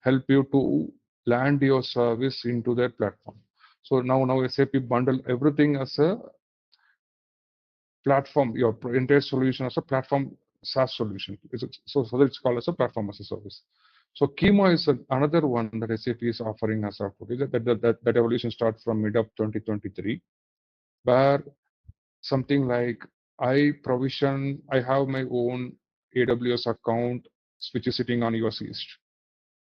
help you to land your service into their platform. So now SAP bundle everything as a platform, your entire solution as a platform SaaS solution. So it's called as a platform as a service. So Kima is another one that SAP is offering as of today. That evolution starts from mid of 2023, where something like I have my own AWS account which is sitting on US East.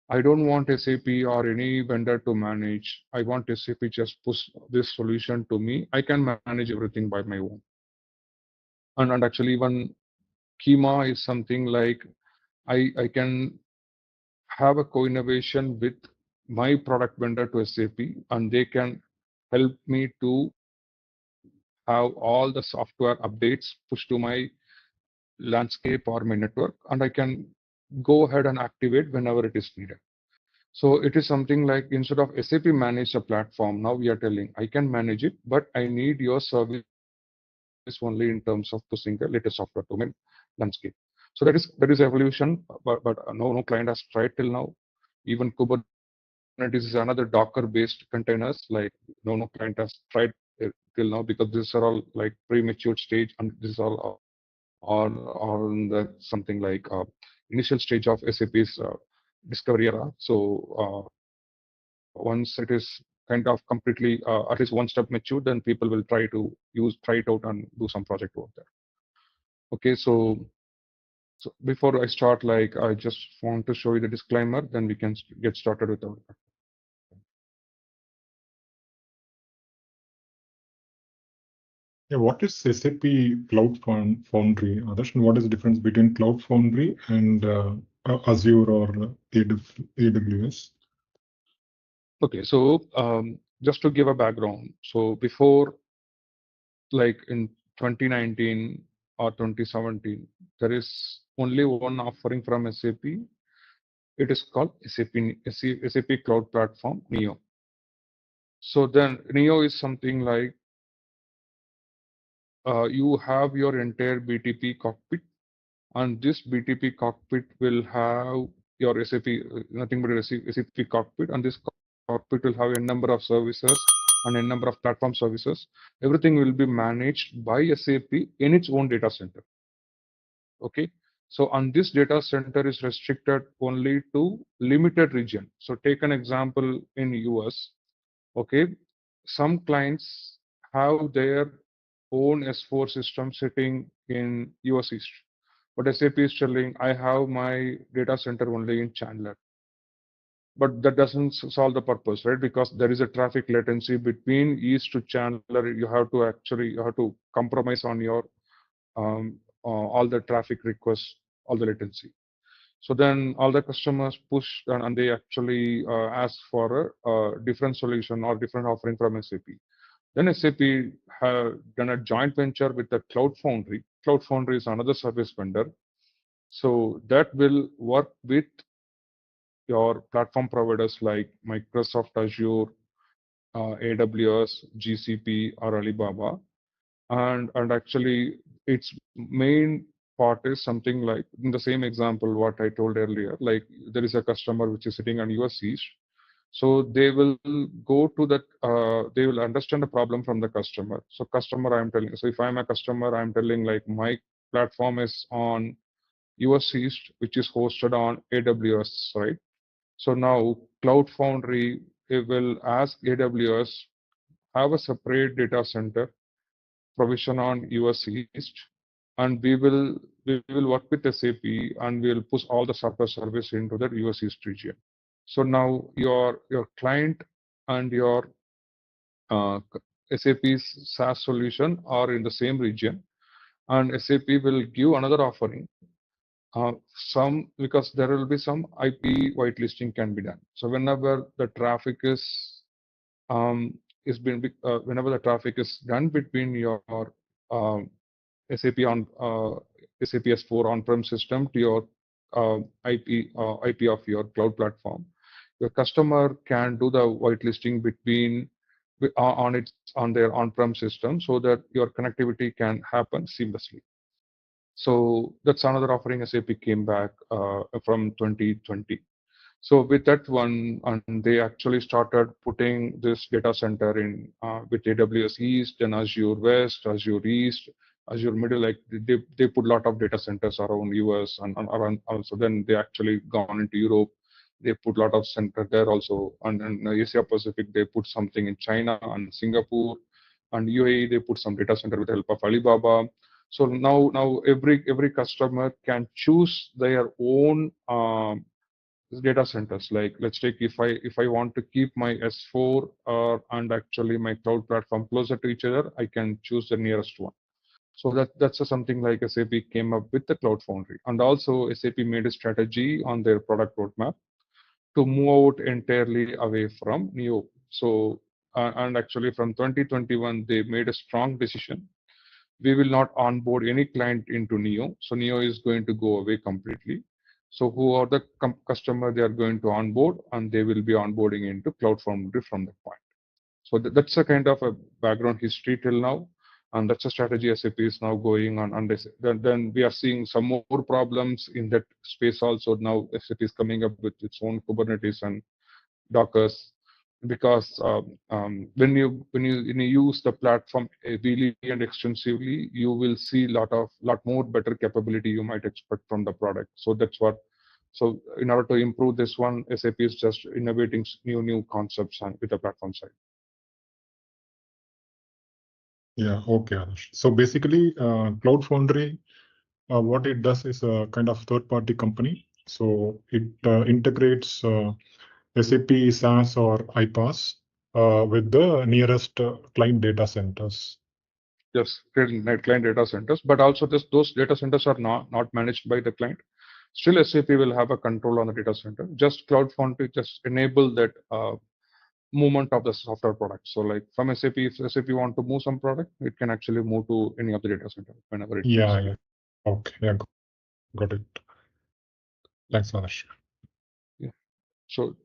I don't want SAP or any vendor to manage. I want SAP just push this solution to me. I can manage everything by my own. And actually, even Kima is something like I can have a co-innovation with my product vendor to SAP, and they can help me to have all the software updates pushed to my landscape or my network, and I can go ahead and activate whenever it is needed. So it is something like, instead of SAP manage a platform, now we are telling I can manage it, but I need your service only in terms of pushing the latest software to my landscape. So that is evolution, but no client has tried till now. Even Kubernetes is another Docker-based containers, like no client has tried till now, because these are all like pre-matured stage, and this is all on the something like initial stage of SAP's discovery era. So once it is kind of completely at least one step matured, then people will try it out and do some project over there. Okay, so before I start, like, I just want to show you the disclaimer, then we can get started with our. Yeah, what is SAP Cloud Foundry, Adarsh? And what is the difference between Cloud Foundry and Azure or AWS? Okay, so just to give a background, so before, like in 2019 or 2017, there is only one offering from SAP. It is called SAP Cloud Platform Neo. So then Neo is something like you have your entire BTP cockpit, and this BTP cockpit will have your SAP, nothing but a SAP cockpit, and this cockpit will have a number of services and a number of platform services. Everything will be managed by SAP in its own data center. Okay, So on this data center is restricted only to limited region. So take an example in US. Okay, some clients have their own S4 system sitting in US East, but SAP is telling I have my data center only in Chandler. But that doesn't solve the purpose, right? Because there is a traffic latency between East to Chandler. You have to compromise on your all the traffic requests, all the latency. So then all the customers push and they actually ask for a different solution or different offering from SAP. Then SAP have done a joint venture with the Cloud Foundry. Cloud Foundry is another service vendor. So that will work with your platform providers like Microsoft Azure, AWS, GCP, or Alibaba. And actually, its main part is something like in the same example what I told earlier. Like there is a customer which is sitting on US East. So they will go to that, they will understand the problem from the customer. So customer, I'm telling, so if I'm a customer, I'm telling like my platform is on US East, which is hosted on AWS, right? So now Cloud Foundry it will ask AWS have a separate data center provision on US East, and we will work with SAP and we'll push all the software service into the US East region. So now your client and your SAP's SaaS solution are in the same region, and SAP will give another offering. Some because there will be some IP whitelisting can be done. So whenever the traffic whenever the traffic is done between your um, SAP on SAP S4 on-prem system to your IP of your cloud platform, your customer can do the whitelisting between on their on-prem system so that your connectivity can happen seamlessly. So that's another offering SAP came back from 2020. So with that one, and they actually started putting this data center in with AWS East and Azure West, Azure East, Azure Middle. Like they put a lot of data centers around US and around also. Then they actually gone into Europe. They put a lot of center there also, and Asia Pacific they put something in China and Singapore, and UAE they put some data center with the help of Alibaba. So now every customer can choose their own data centers. Like let's take if I want to keep my S4 and actually my cloud platform closer to each other, I can choose the nearest one. So that's something like SAP came up with the Cloud Foundry, and also SAP made a strategy on their product roadmap to move out entirely away from Neo. So and actually from 2021 they made a strong decision. We will not onboard any client into Neo. So Neo is going to go away completely. So who are the customer they are going to onboard, and they will be onboarding into Cloud Foundry from that point. So that's a kind of a background history till now, and that's a strategy SAP is now going on. And then we are seeing some more problems in that space also. Now SAP is coming up with its own Kubernetes and Dockers, because when you use the platform really and extensively, you will see lot more better capability you might expect from the product. So that's what. So in order to improve this one, SAP is just innovating new concepts and with the platform side. Yeah, okay, Adarsh. So basically, Cloud Foundry, what it does is a kind of third-party company. So it integrates SAP SaaS or iPaaS with the nearest client data centers. Yes, client data centers, but also those data centers are not managed by the client. Still, SAP will have a control on the data center. Just Cloud Foundry just enable that movement of the software product. So like from SAP, if SAP want to move some product, it can actually move to any of the data center whenever it Yeah, needs. yeah. Okay, yeah, got it. Thanks, Adarsh. Yeah. So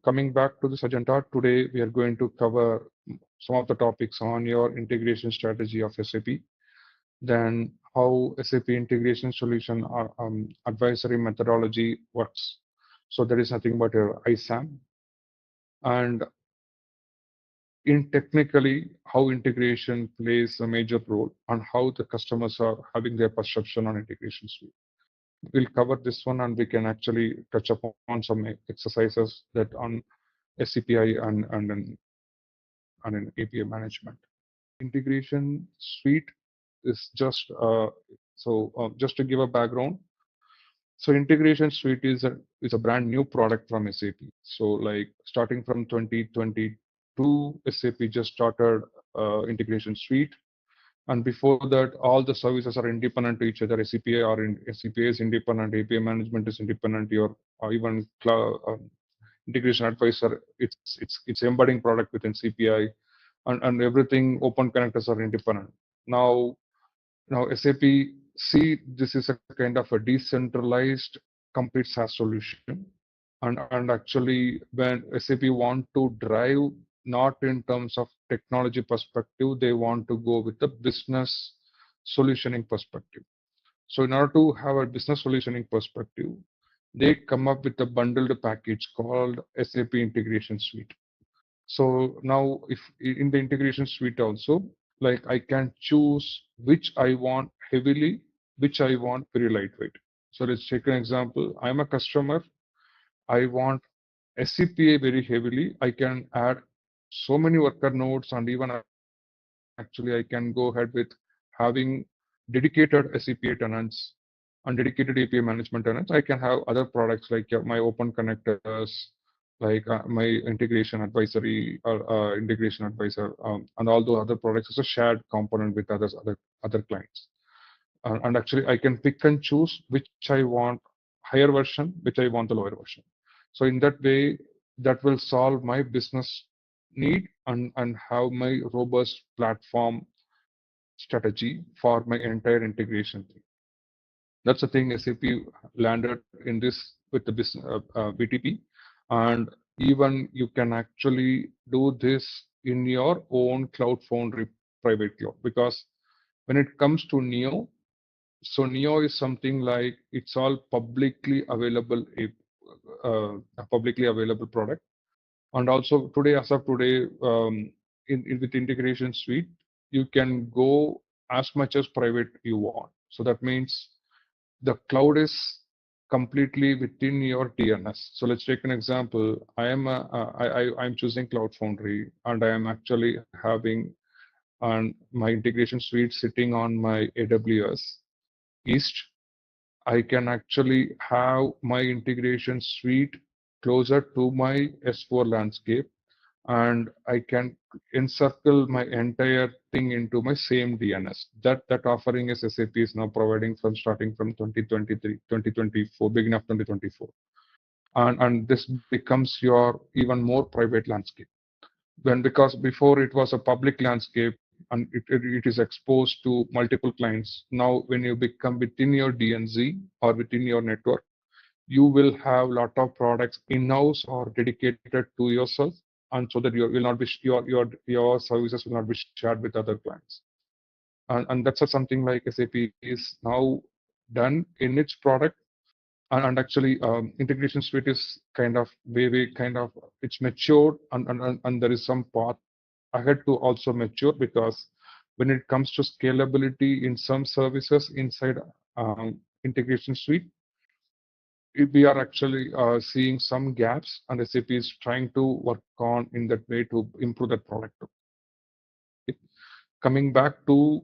coming back to this agenda, today we are going to cover some of the topics on your integration strategy of SAP, then how SAP integration solution or advisory methodology works. So there is nothing but your ISAM, and in technically how integration plays a major role and how the customers are having their perception on integration suite. we'll cover this one, and we can actually touch upon some exercises that on SCPI and in API management. Integration Suite is just just to give a background. So Integration Suite is a brand new product from SAP. So like starting from 2022, SAP just started Integration Suite. And before that, all the services are independent to each other. SCPA is independent, API management is independent, or even cloud, integration advisor, it's embedding product within CPI, and everything open connectors are independent. Now SAP see this is a kind of a decentralized complete SaaS solution. And actually when SAP want to drive not in terms of technology perspective, they want to go with the business solutioning perspective. So in order to have a business solutioning perspective, they come up with a bundled package called SAP Integration Suite. So now if in the Integration Suite also, like I can choose which I want heavily, which I want very lightweight. So let's take an example. I'm a customer. I want SCPA very heavily. I can add so many worker nodes, and even actually I can go ahead with having dedicated SCPA tenants and dedicated API management tenants. I can have other products like my open connectors, like my integration advisory or integration advisor, and all those other products as a shared component with other clients. And actually, I can pick and choose which I want higher version, which I want the lower version. So in that way, that will solve my business need and have my robust platform strategy for my entire integration. That's the thing SAP landed in this with the business BTP, and even you can actually do this in your own Cloud Foundry private cloud, because when it comes to Neo, so Neo is something like it's all publicly available, a publicly available product. And also today, as of today, in with Integration Suite, you can go as much as private you want. So that means the cloud is completely within your DNS. So let's take an example. I'm choosing Cloud Foundry, and I am actually having my Integration Suite sitting on my AWS East. I can actually have my Integration Suite closer to my S4 landscape, and I can encircle my entire thing into my same DNS. That offering is SAP is now providing from starting from 2023, 2024, beginning of 2024. And this becomes your even more private landscape. Because before it was a public landscape and it is exposed to multiple clients. Now, when you become within your DNZ or within your network, you will have a lot of products in-house or dedicated to yourself, and so that you will not be your services will not be shared with other clients. And that's something like SAP is now done in its product. And actually, Integration Suite is kind of way kind of it's matured, and there is some path ahead to also mature, because when it comes to scalability in some services inside Integration Suite, we are actually seeing some gaps, and SAP is trying to work on in that way to improve that product. Coming back to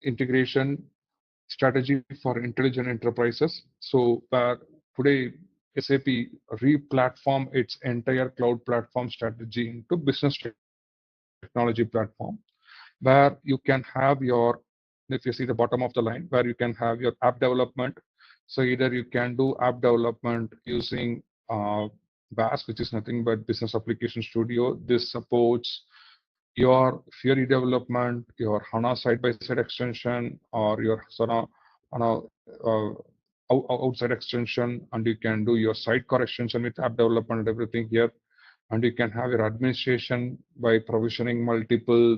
integration strategy for intelligent enterprises. So today SAP re-platform its entire cloud platform strategy into business technology platform, where you can have your, if you see the bottom of the line, where you can have your app development. So either you can do app development using BAS, which is nothing but Business Application Studio. This supports your Fiori development, your HANA side-by-side extension, or your HANA outside extension, and you can do your sidecar extension with app development and everything here. And you can have your administration by provisioning multiple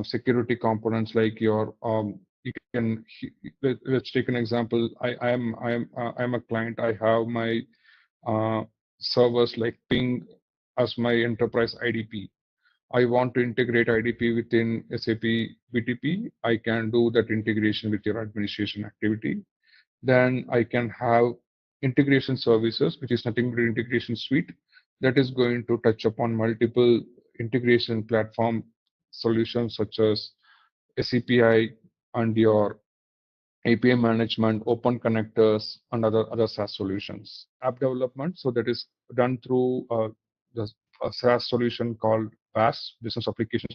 security components, like your you can let's take an example. I'm a client. I have my servers like Ping as my enterprise IDP. I want to integrate IDP within SAP BTP, I can do that integration with your administration activity. Then I can have integration services, which is nothing but integration suite that is going to touch upon multiple integration platform solutions such as SCPI and your API management, open connectors, and other SaaS solutions. App development, so that is done through the a SaaS solution called BAS, Business Application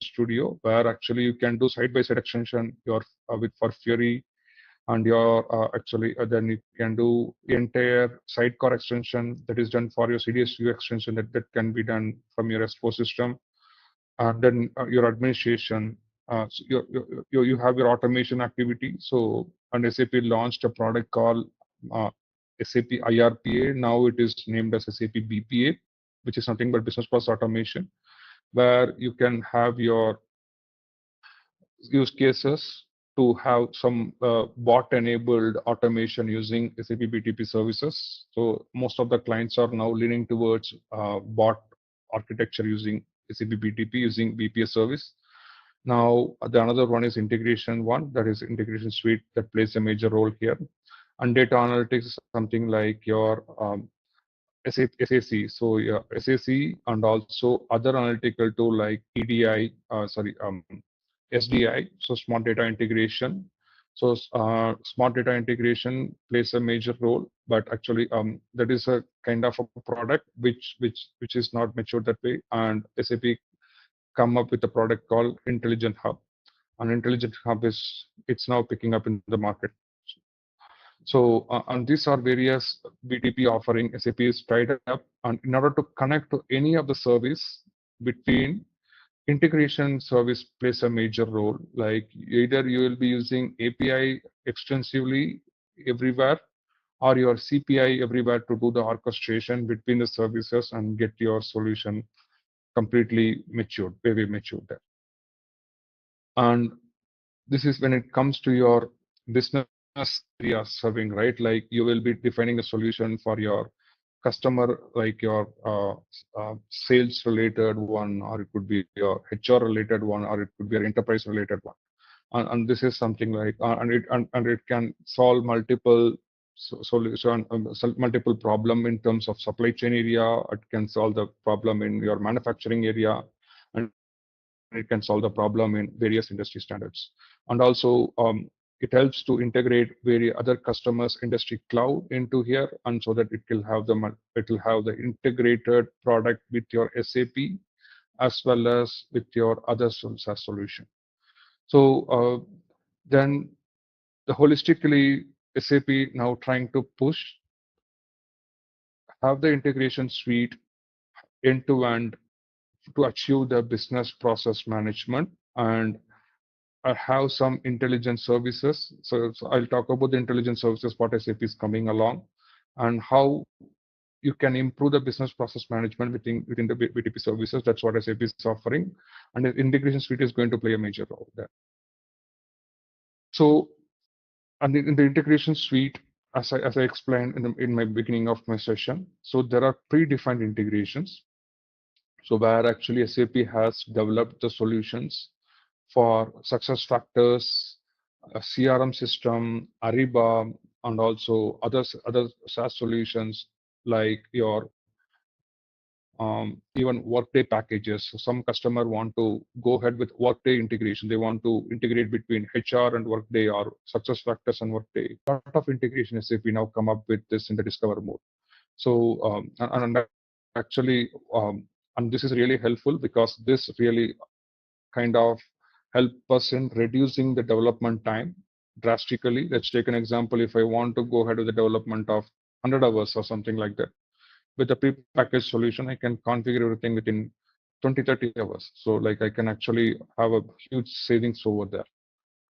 Studio, where actually you can do side-by-side extension your with for Fury, and your then you can do entire sidecar extension that is done for your CDS extension that can be done from your S4 system, and then your administration. So you have your automation activity. So, and SAP launched a product called uh, SAP IRPA. Now it is named as SAP BPA, which is nothing but business process automation, where you can have your use cases to have some bot-enabled automation using SAP BTP services. So most of the clients are now leaning towards bot architecture using SAP BTP using BPS service. Now the another one is integration one, that is integration suite that plays a major role here. And data analytics is something like your SAC. So yeah, SAC and also other analytical tool like SDI, so smart data integration. So smart data integration plays a major role, but actually that is a kind of a product which is not matured that way. And SAP come up with a product called Intelligent Hub. And Intelligent Hub it's now picking up in the market. So, and these are various BTP offering SAP is tied up, and in order to connect to any of the service between integration service plays a major role. Like either you will be using API extensively everywhere, or your CPI everywhere to do the orchestration between the services and get your solution completely matured, very matured there. And this is when it comes to your business area serving, right? Like you will be defining a solution for your customer, like your sales related one, or it could be your HR related one, or it could be your enterprise related one. And this is something like, and it can solve multiple solution, multiple problem in terms of supply chain area. It can solve the problem in your manufacturing area, and it can solve the problem in various industry standards. And also it helps to integrate various other customers industry cloud into here, and so that it will have the integrated product with your SAP as well as with your other SaaS solution. So then the holistically SAP now trying to push have the integration suite end to end to achieve the business process management, and have some intelligence services. So I'll talk about the intelligence services, what SAP is coming along, and how you can improve the business process management within the BTP services. That's what SAP is offering, and the integration suite is going to play a major role there. So, and in the integration suite, as I explained in my beginning of my session, so there are predefined integrations. So where actually SAP has developed the solutions for success factors, a CRM system, Ariba, and also other SaaS solutions like your even Workday packages. So some customer want to go ahead with Workday integration. They want to integrate between HR and Workday or success factors and Workday. A lot of integration SAP now come up with this in the discover mode. So and actually and this is really helpful because this really kind of help us in reducing the development time drastically. Let's take an example. If I want to go ahead with the development of 100 hours or something like that, with a pre-packaged solution, I can configure everything within 20-30 hours. So like I can actually have a huge savings over there.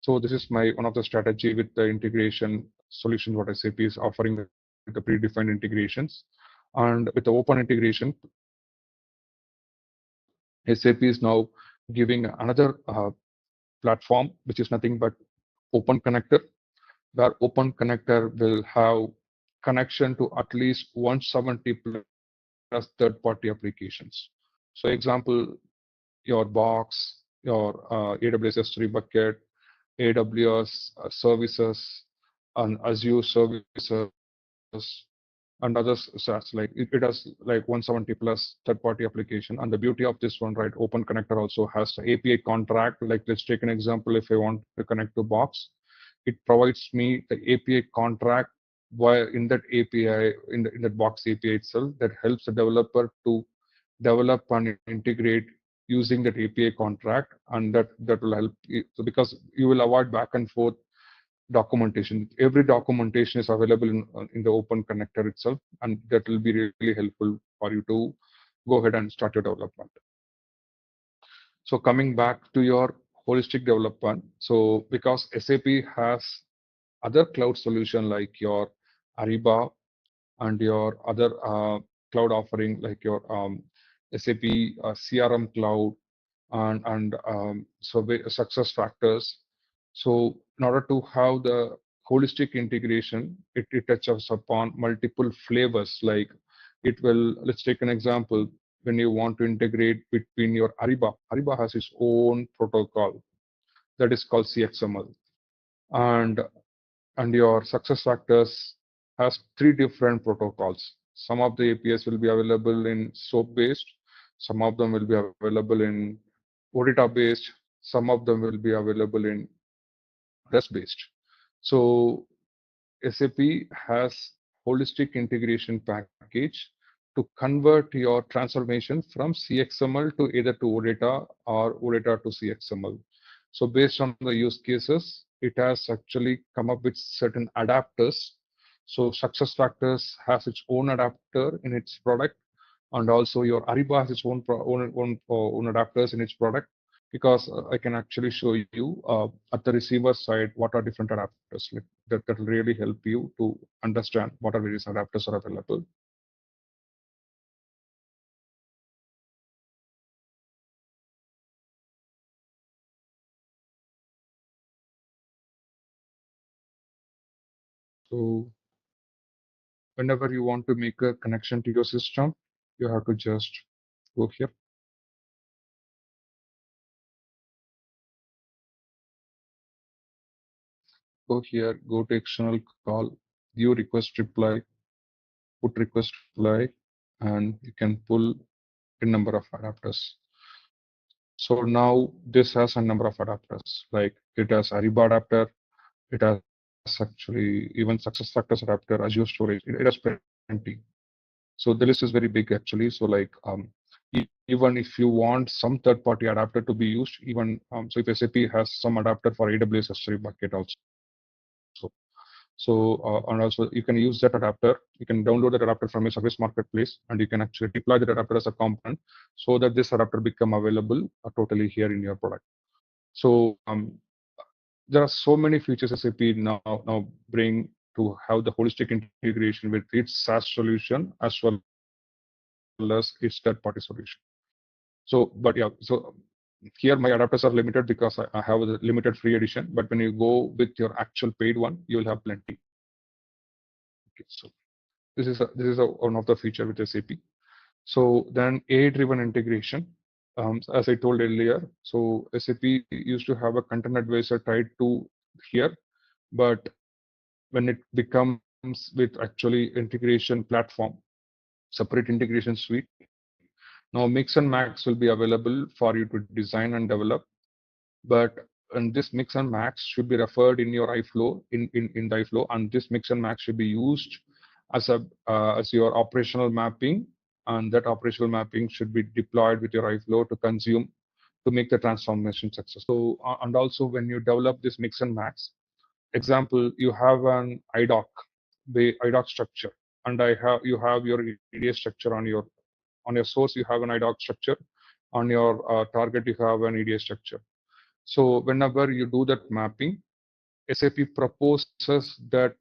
So this is my one of the strategy with the integration solution what SAP is offering with the predefined integrations. And with the open integration, SAP is now giving another platform, which is nothing but open connector, where open connector will have connection to at least 170 plus third-party applications. So example, your box, your AWS S3 bucket, AWS services, and Azure services, and other SaaS. Like it has like 170 plus third-party application. And the beauty of this one, right? Open Connector also has the API contract. Like let's take an example. If I want to connect to Box, it provides me the API contract via in that API in that Box API itself that helps the developer to develop and integrate using that API contract, and that will help you. So because you will avoid back and forth documentation. Every documentation is available in the open connector itself, and that will be really helpful for you to go ahead and start your development. So coming back to your holistic development, so because SAP has other cloud solution like your Ariba and your other cloud offering like your SAP CRM cloud and success factors. So in order to have the holistic integration, it touches upon multiple flavors. Like it will, let's take an example. When you want to integrate between your Ariba has its own protocol that is called CXML, and your success factors has three different protocols. Some of the APIs will be available in SOAP based, some of them will be available in OData based, some of them will be available in REST based. So SAP has holistic integration package to convert your transformation from CXML to either to OData or OData to CXML. So based on the use cases, it has actually come up with certain adapters. So SuccessFactors has its own adapter in its product, and also your Ariba has its own adapters in its product, because I can actually show you at the receiver side what are different adapters. Like that will really help you to understand what are various adapters are available. So whenever you want to make a connection to your system, you have to just go here. Go here, go to external call, view request reply, put request reply, and you can pull a number of adapters. So now this has a number of adapters, like it has Ariba adapter, it has actually even SuccessFactors adapter, Azure storage, it has plenty. So the list is very big actually. So like even if you want some third-party adapter to be used, even so if SAP has some adapter for AWS S3 bucket also. So and also you can use that adapter. You can download that adapter from a service marketplace, and you can actually deploy that adapter as a component, so that this adapter become available totally here in your product. So there are so many features SAP now bring to have the holistic integration with its SaaS solution as well as its third-party solution. So, but yeah, so here my adapters are limited because I have a limited free edition. But when you go with your actual paid one, you will have plenty. Okay, so this is one of the feature with SAP. So then AI-driven integration. As I told earlier, so SAP used to have a content advisor tied to here, but when it becomes with actually integration platform, separate integration suite, now mix and max will be available for you to design and develop. But and this mix and max should be referred in your iFlow in the iFlow, and this mix and max should be used as a as your operational mapping, and that operational mapping should be deployed with your iFlow to consume to make the transformation successful. So and also when you develop this mix and max, example, you have an IDOC, the IDOC structure, and you have your EDS structure on your source. You have an IDOC structure on your target. You have an EDS structure. So whenever you do that mapping, SAP proposes that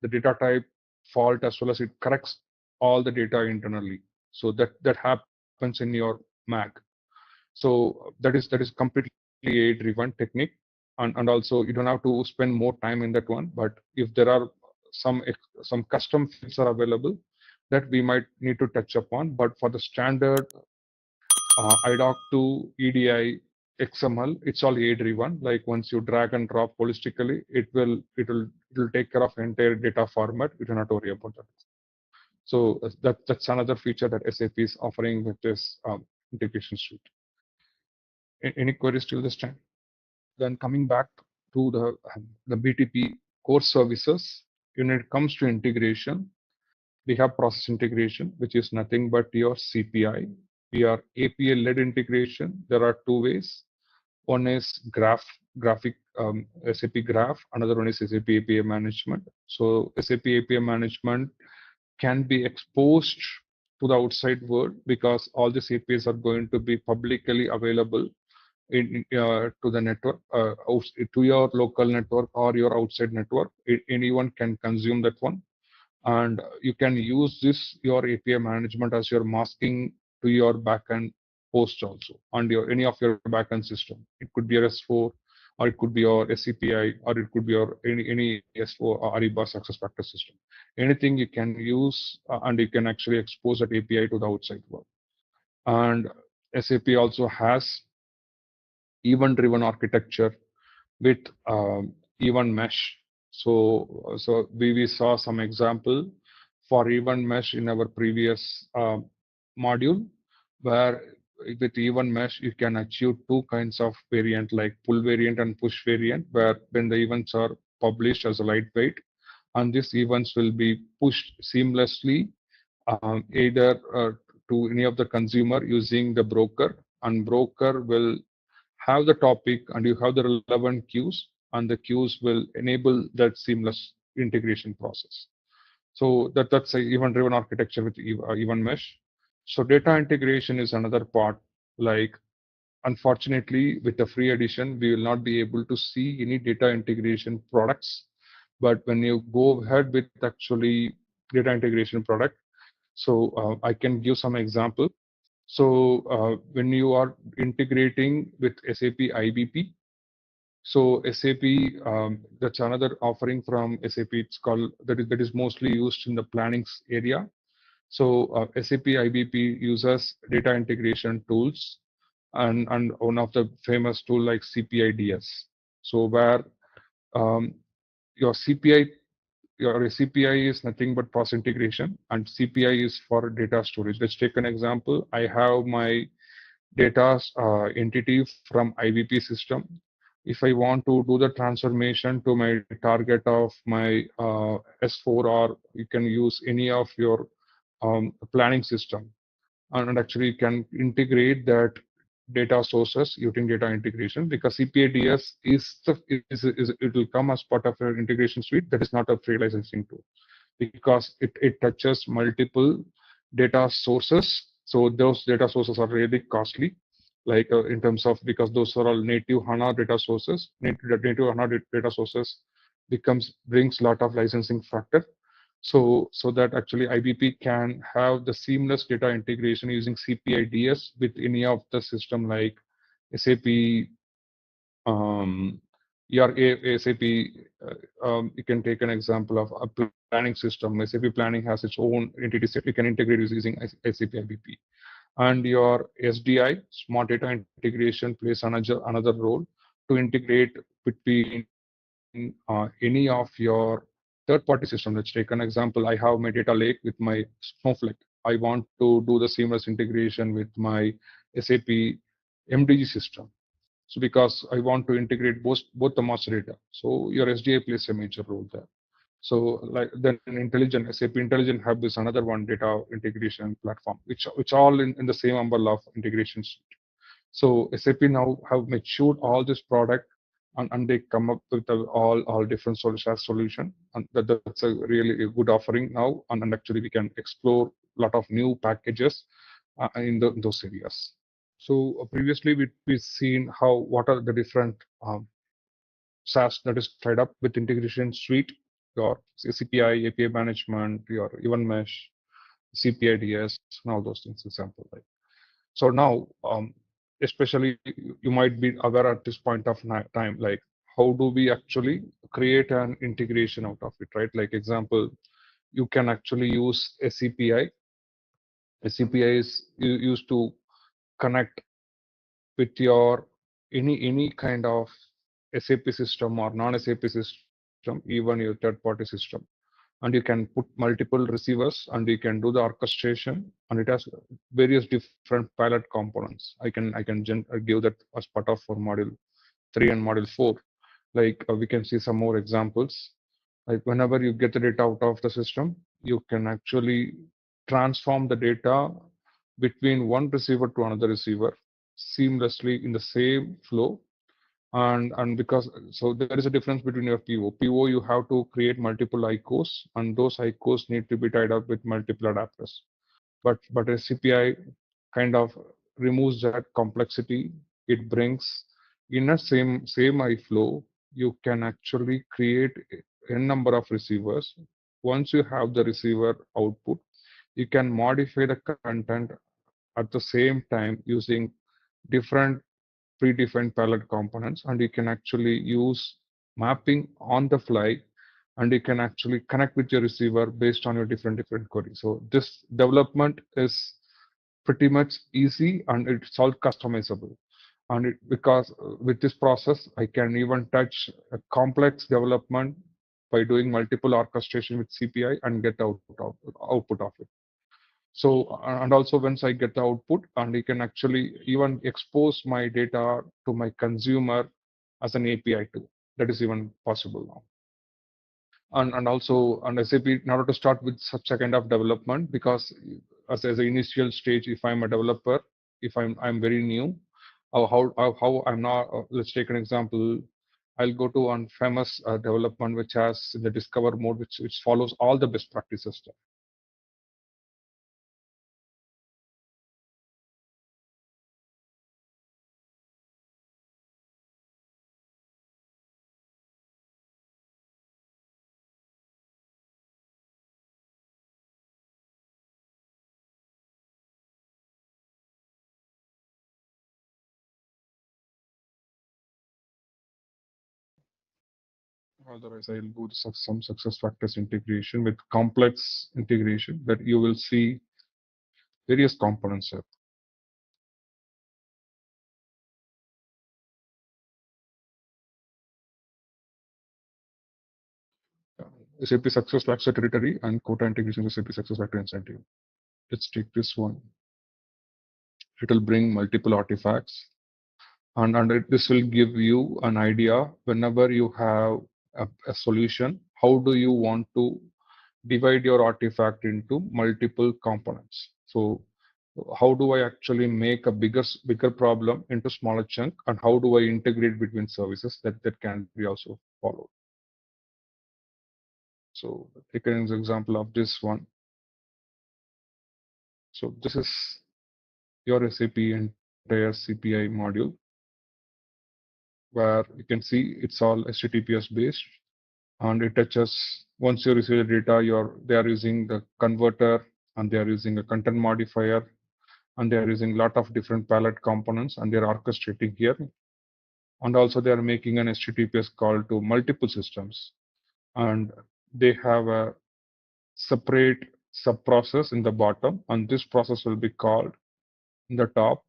the data type fault as well as it corrects all the data internally. So that happens in your MAG. So that is completely AI-driven technique, and also you don't have to spend more time in that one. But if there are some custom fields are available that we might need to touch upon, but for the standard IDOC to EDI XML, it's all AI driven. Like once you drag and drop holistically, it will take care of entire data format. You do not worry about that. So that's another feature that SAP is offering with this integration suite. Any queries till this time? Then coming back to the BTP core services, when it comes to integration, we have process integration, which is nothing but your CPI. We are API-led integration. There are two ways. One is graphic SAP Graph. Another one is SAP API management. So SAP API management can be exposed to the outside world because all these APIs are going to be publicly available to the network, to your local network or your outside network. Anyone can consume that one, and you can use this your API management as your masking to your backend host also on your any of your backend system. It could be RS4, or it could be your SCPI, or it could be your any S4 or Ariba SuccessFactors system. Anything you can use, and you can actually expose that API to the outside world. And SAP also has event-driven architecture with event mesh. So we saw some example for event mesh in our previous module, where with event mesh you can achieve two kinds of variant, like pull variant and push variant, where when the events are published as a lightweight, and these events will be pushed seamlessly either to any of the consumer using the broker, and broker will have the topic and you have the relevant queues, and the queues will enable that seamless integration process. So that's a event-driven architecture with event mesh. So data integration is another part. Like unfortunately, with the free edition, we will not be able to see any data integration products. But when you go ahead with actually data integration product, so I can give some example. So when you are integrating with SAP IBP, so SAP, that's another offering from SAP. It's called that is mostly used in the planning area. So SAP IBP uses data integration tools, and one of the famous tool like CPI-DS. So where um, your CPI your CPI is nothing but process integration, and CPI is for data storage. Let's take an example. I have my data entity from IBP system. If I want to do the transformation to my target of my S4, or you can use any of your planning system, and actually you can integrate that data sources using data integration, because CPADS it will come as part of your integration suite. That is not a free licensing tool, because it touches multiple data sources. So those data sources are really costly, like in terms of, because those are all native HANA data sources. Native HANA data sources brings a lot of licensing factor. So that actually IBP can have the seamless data integration using CPI-DS with any of the system like SAP, your SAP. You can take an example of a planning system. SAP Planning has its own entity set. You can integrate using SAP IBP. And your SDI, Smart Data Integration, plays another role to integrate between any of your third-party system. Let's take an example. I have my data lake with my Snowflake. I want to do the seamless integration with my SAP MDG system. So because I want to integrate both the master data, so your SDI plays a major role there. So like then SAP Intelligent Hub is another one data integration platform, which all in the same umbrella of integration suite. So SAP now have matured all this product, and they come up with all different solution, and that's a really a good offering now, and actually we can explore a lot of new packages in those areas. So previously we've seen what are the different SaaS that is tied up with integration suite, your CPI, API management, your event mesh, CPI-DS, and all those things. Example, right? So now, especially you might be aware at this point of time, like how do we actually create an integration out of it, right? Like example, you can actually use a CPI. A CPI is used to connect with your any kind of SAP system or non-SAP system, even your third-party system. And you can put multiple receivers and you can do the orchestration, and it has various different pilot components. I can give that as part of for module 3 and module 4. Like we can see some more examples. Like whenever you get the data out of the system, you can actually transform the data between one receiver to another receiver seamlessly in the same flow. And because so there is a difference between your PO. You have to create multiple ICOs, and those ICOs need to be tied up with multiple adapters. But a CPI kind of removes that complexity. It brings in a same iFlow, you can actually create n number of receivers. Once you have the receiver output, you can modify the content at the same time using different predefined palette components, and you can actually use mapping on the fly, and you can actually connect with your receiver based on your different queries. So this development is pretty much easy and it's all customizable. And because with this process, I can even touch a complex development by doing multiple orchestration with CPI and get output of it. So, and also once I get the output, and I can actually even expose my data to my consumer as an API too. That is even possible now. And also on SAP, in order to start with such a kind of development, because as an initial stage, if I'm a developer, if I'm very new, how I'm not. Let's take an example. I'll go to one famous development which has the discover mode, which follows all the best practices. Otherwise, I'll do some success factors integration with complex integration that you will see various components here. SAP success factor territory and quota integration with SAP success factor incentive. Let's take this one. It will bring multiple artifacts, and this will give you an idea whenever you have a solution. How do you want to divide your artifact into multiple components? So how do I actually make a bigger problem into smaller chunk, and how do I integrate between services that can be also followed? So take an example of this one. So this is your SAP entire CPI module, where you can see it's all HTTPS based, and it touches once you receive the data, they are using the converter, and they are using a content modifier, and they are using a lot of different palette components, and they are orchestrating here. And also they are making an HTTPS call to multiple systems, and they have a separate sub process in the bottom, and this process will be called in the top,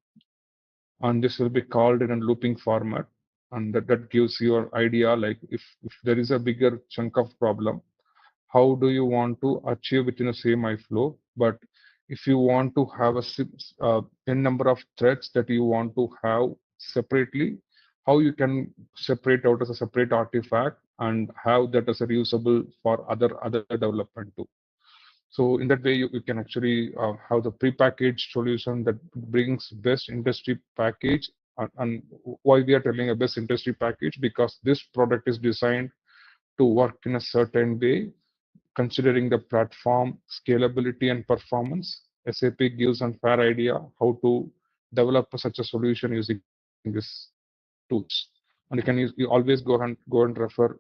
and this will be called in a looping format, and that gives you an idea, like if there is a bigger chunk of problem, how do you want to achieve within the same iFlow. But if you want to have n number of threads that you want to have separately, how you can separate out as a separate artifact and have that as a reusable for other development too. So in that way, you can actually have the prepackaged solution that brings best industry package. And why we are telling a best industry package? Because this product is designed to work in a certain way, considering the platform scalability and performance. SAP gives a fair idea how to develop such a solution using these tools. And you always go and refer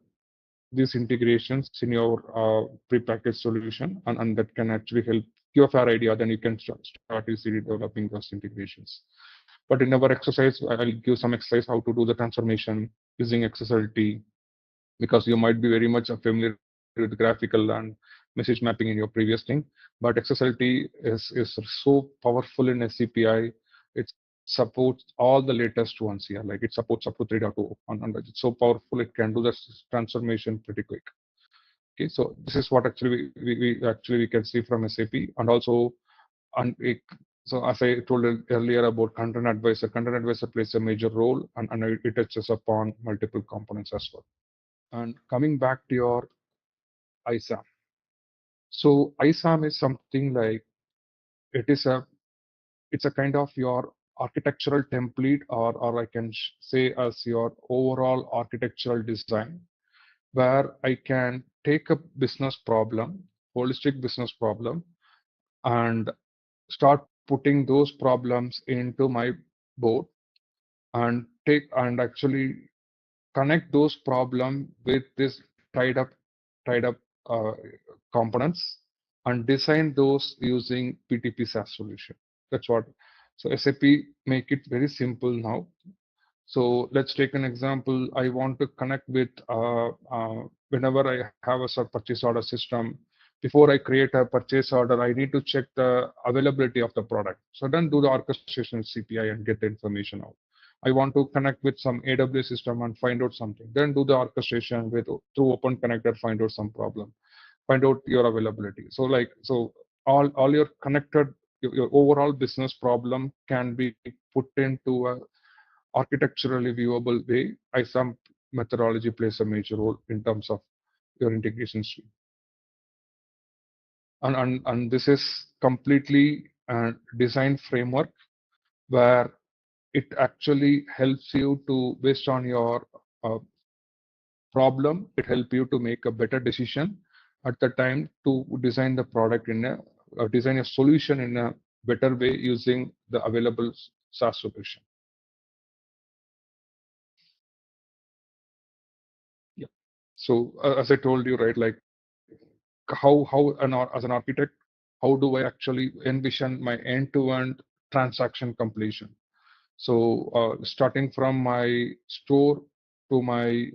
these integrations in your prepackaged solution, and that can actually help you a fair idea. Then you can start easily developing those integrations. But in our exercise, I'll give some exercise how to do the transformation using XSLT, because you might be very much familiar with graphical and message mapping in your previous thing. But XSLT is so powerful in SCPI. It's supports all the latest ones here. Like it supports up to 3.2, and it's so powerful. It can do this transformation pretty quick. Okay, so this is what actually we can see from SAP, and also so as I told earlier about content advisor plays a major role, and it touches upon multiple components as well. And coming back to your ISAM. So ISAM is something like it is it's a kind of your architectural template, or I can say as your overall architectural design, where I can take a business problem, holistic business problem, and start putting those problems into my board and actually connect those problems with this tied up uh, components and design those using PTP SaaS solution. That's what. So SAP make it very simple now. So let's take an example. I want to connect with whenever I have a purchase order system. Before I create a purchase order, I need to check the availability of the product. So then do the orchestration CPI and get the information out. I want to connect with some AWS system and find out something. Then do the orchestration with through Open Connector, find out some problem, find out your availability. So all your connected your overall business problem can be put into a architecturally viewable way. ISAM methodology plays a major role in terms of your integration suite. And this is completely a design framework where it actually helps you to, based on your problem, it helps you to make a better decision at the time to design the product in design a solution in a better way using the available SaaS solution. Yeah. So as I told you, right, like as an architect, how do I actually envision my end-to-end transaction completion? So starting from my store to my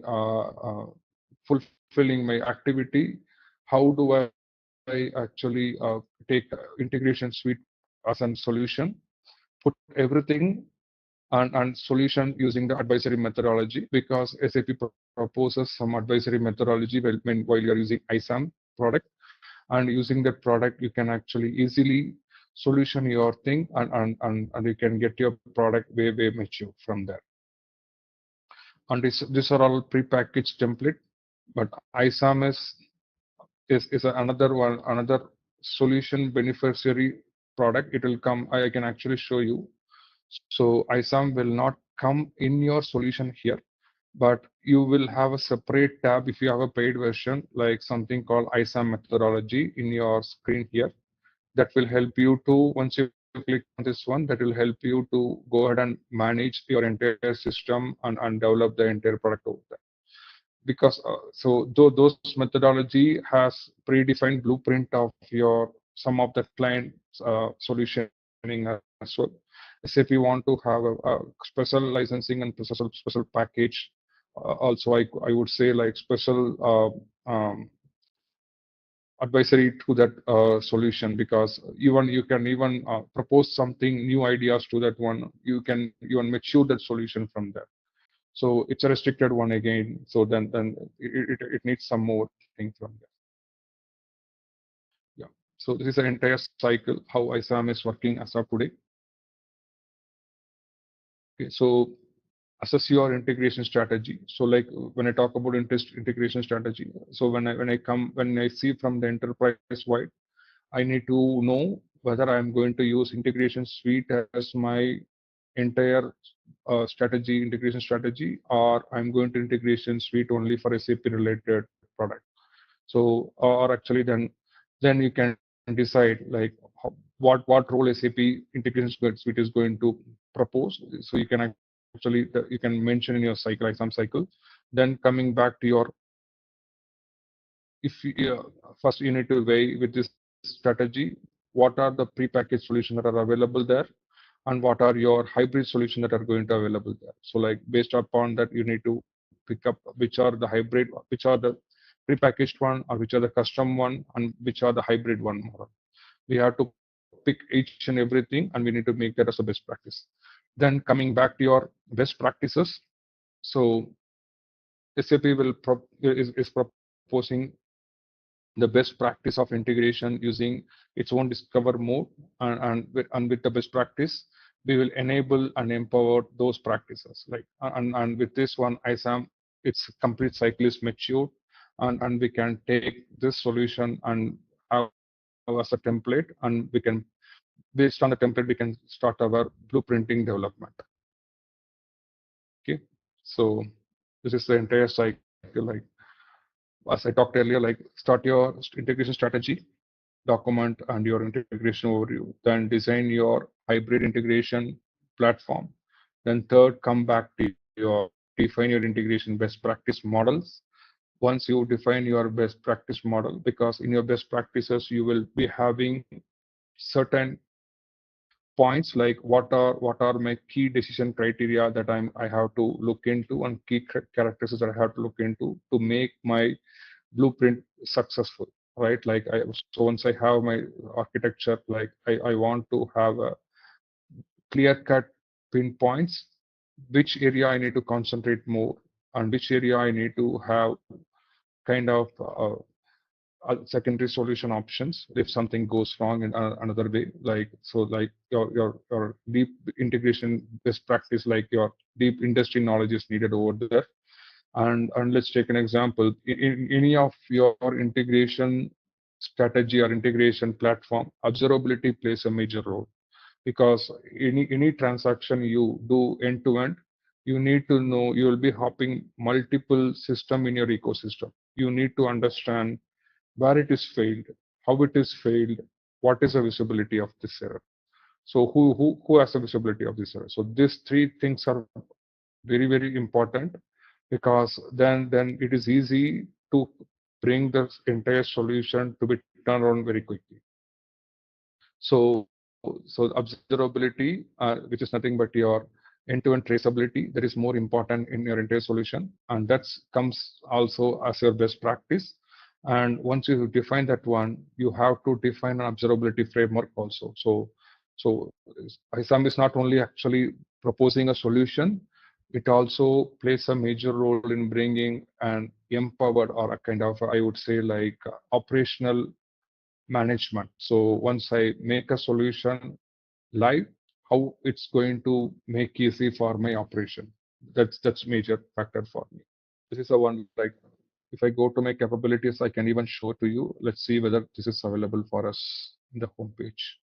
fulfilling my activity, how do I actually take integration suite as a solution, put everything and solution using the advisory methodology, because SAP proposes some advisory methodology while you're using ISAM product, and using that product you can actually easily solution your thing, and you can get your product way mature from there. And these are all prepackaged template, but ISAM is another solution beneficiary product. It will come, I can actually show you. So ISAM will not come in your solution here, but you will have a separate tab if you have a paid version, like something called ISAM methodology in your screen here. That will help you to, once you click on this one, that will help you to go ahead and manage your entire system and develop the entire product over there. Because so though those methodology has predefined blueprint of your some of the client solutioning as well. As if you want to have a special licensing and special package, also I would say like special advisory to that solution, because even you can even propose something new ideas to that one. You can even mature that solution from there. So it's a restricted one again. So then it needs some more thing from there. Yeah. So this is an entire cycle how ISAM is working as of today. Okay. So assess your integration strategy. So like when I talk about integration strategy, so when I see from the enterprise wide, I need to know whether I'm going to use integration suite as my entire integration strategy, or I'm going to integration suite only for SAP related product. So, or actually then you can decide like what role SAP integration suite is going to propose. So you can actually you can mention in your cycle, like some cycle. Then coming back to your, if first you need to weigh with this strategy, what are the prepackaged solutions that are available there, and what are your hybrid solutions that are going to available there. So like based upon that, you need to pick up which are the hybrid, which are the prepackaged one, or which are the custom one, and which are the hybrid one. We have to pick each and everything, and we need to make that as a best practice. Then coming back to your best practices. So SAP is proposing the best practice of integration using its own discover mode, and with the best practice, we will enable and empower those practices. Like and with this one, ISAM, its complete cycle is matured, and we can take this solution and have as a template, and we can, based on the template, we can start our blueprinting development. Okay, so this is the entire cycle. Like as I talked earlier, like start your integration strategy, document and your integration overview, then design your hybrid integration platform. Then third, come back to your define your integration best practice models. Once you define your best practice model, because in your best practices you will be having certain points like what are my key decision criteria that I have to look into, and key characteristics that I have to look into to make my blueprint successful, right? Like so once I have my architecture, like I want to have a clear cut pinpoints which area I need to concentrate more, and which area I need to have kind of secondary solution options if something goes wrong in another way. Like so, like your deep integration best practice, like your deep industry knowledge is needed over there. And let's take an example. In any of your integration strategy or integration platform, observability plays a major role, because any transaction you do end to end, you need to know you will be hopping multiple system in your ecosystem. You need to understand where it is failed, how it is failed, what is the visibility of this error. So who has the visibility of this error? So these three things are very important, because then it is easy to bring the entire solution to be turned around very quickly. So observability, which is nothing but your end-to-end traceability, that is more important in your entire solution, and that comes also as your best practice. And once you define that one, you have to define an observability framework also. So ISAM is not only actually proposing a solution, it also plays a major role in bringing an empowered, or a kind of, I would say, like operational management. So once I make a solution live, how it's going to make easy for my operation. That's major factor for me. This is the one, like if I go to my capabilities, I can even show to you. Let's see whether this is available for us in the home page.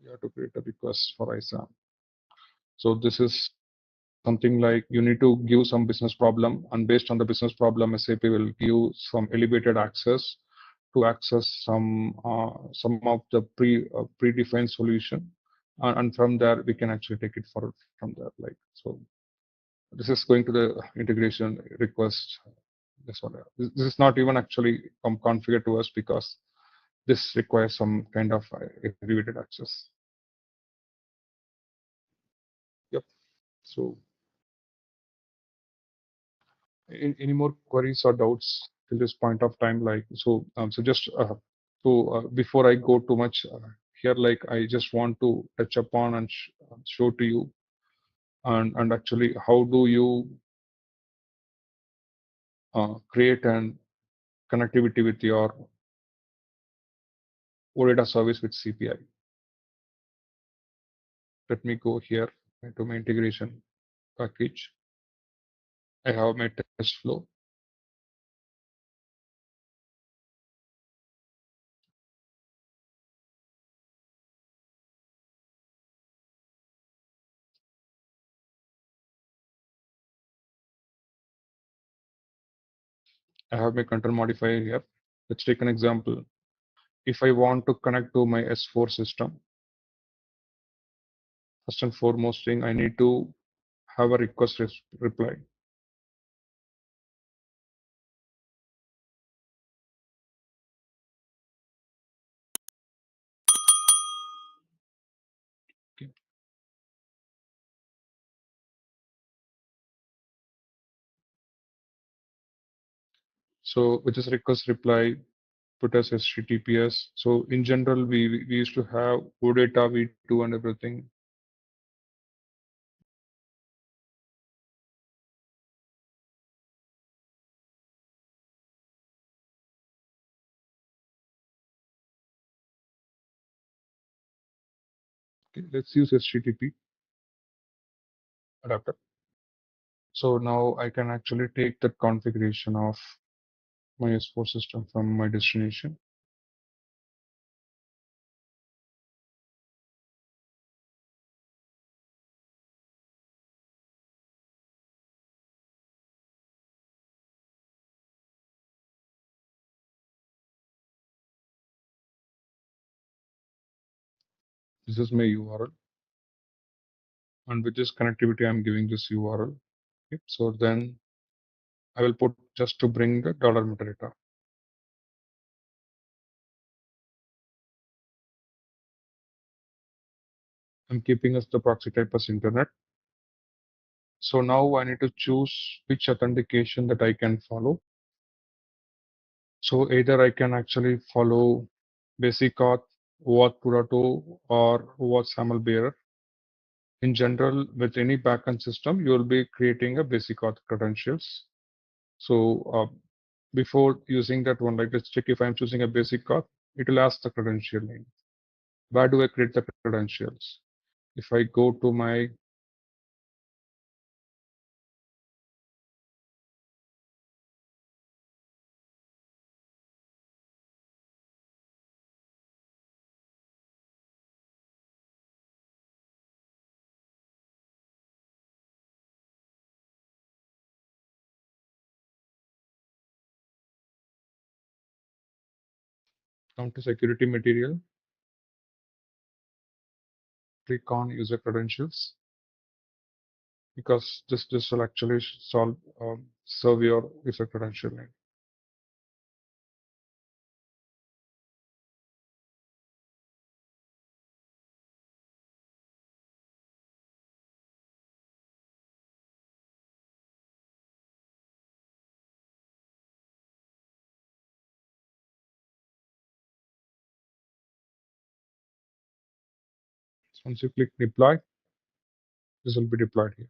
You have to create a request for ISAM. So this is something like you need to give some business problem, and based on the business problem, SAP will give some elevated access to access some of the predefined solution, and from there we can actually take it forward from there. Like so, this is going to the integration request. This one, this is not even actually configured to us, because this requires some kind of elevated access. Yep. So any more queries or doubts till this point of time? Like so just before I go too much here, like I just want to touch upon and show to you, and actually how do you create an connectivity with your OData service with CPI. Let me go here into my integration package. I have my test flow. I have my control modifier here. Let's take an example. If I want to connect to my S4 system, first and foremost thing, I need to have a request reply. Okay. So with this request reply, put as HTTPS. So in general, we used to have OData V2 and everything. Okay, let's use HTTP adapter. So now I can actually take the configuration of my S4 system from my destination. This is my URL. And with this connectivity, I'm giving this URL. Okay. So then I will put just to bring the dollar metadata. I'm keeping as the proxy type as internet. So now I need to choose which authentication that I can follow. So either I can actually follow basic auth, OAuth 2.0 or OAuth SAML bearer. In general, with any backend system, you will be creating a basic auth credentials. So before using that one, like let's check if I'm choosing a basic auth, it will ask the credential name. Where do I create the credentials? If I go to my come to security material, click on user credentials, because this will actually serve your user credential name. Once you click deploy, this will be deployed here.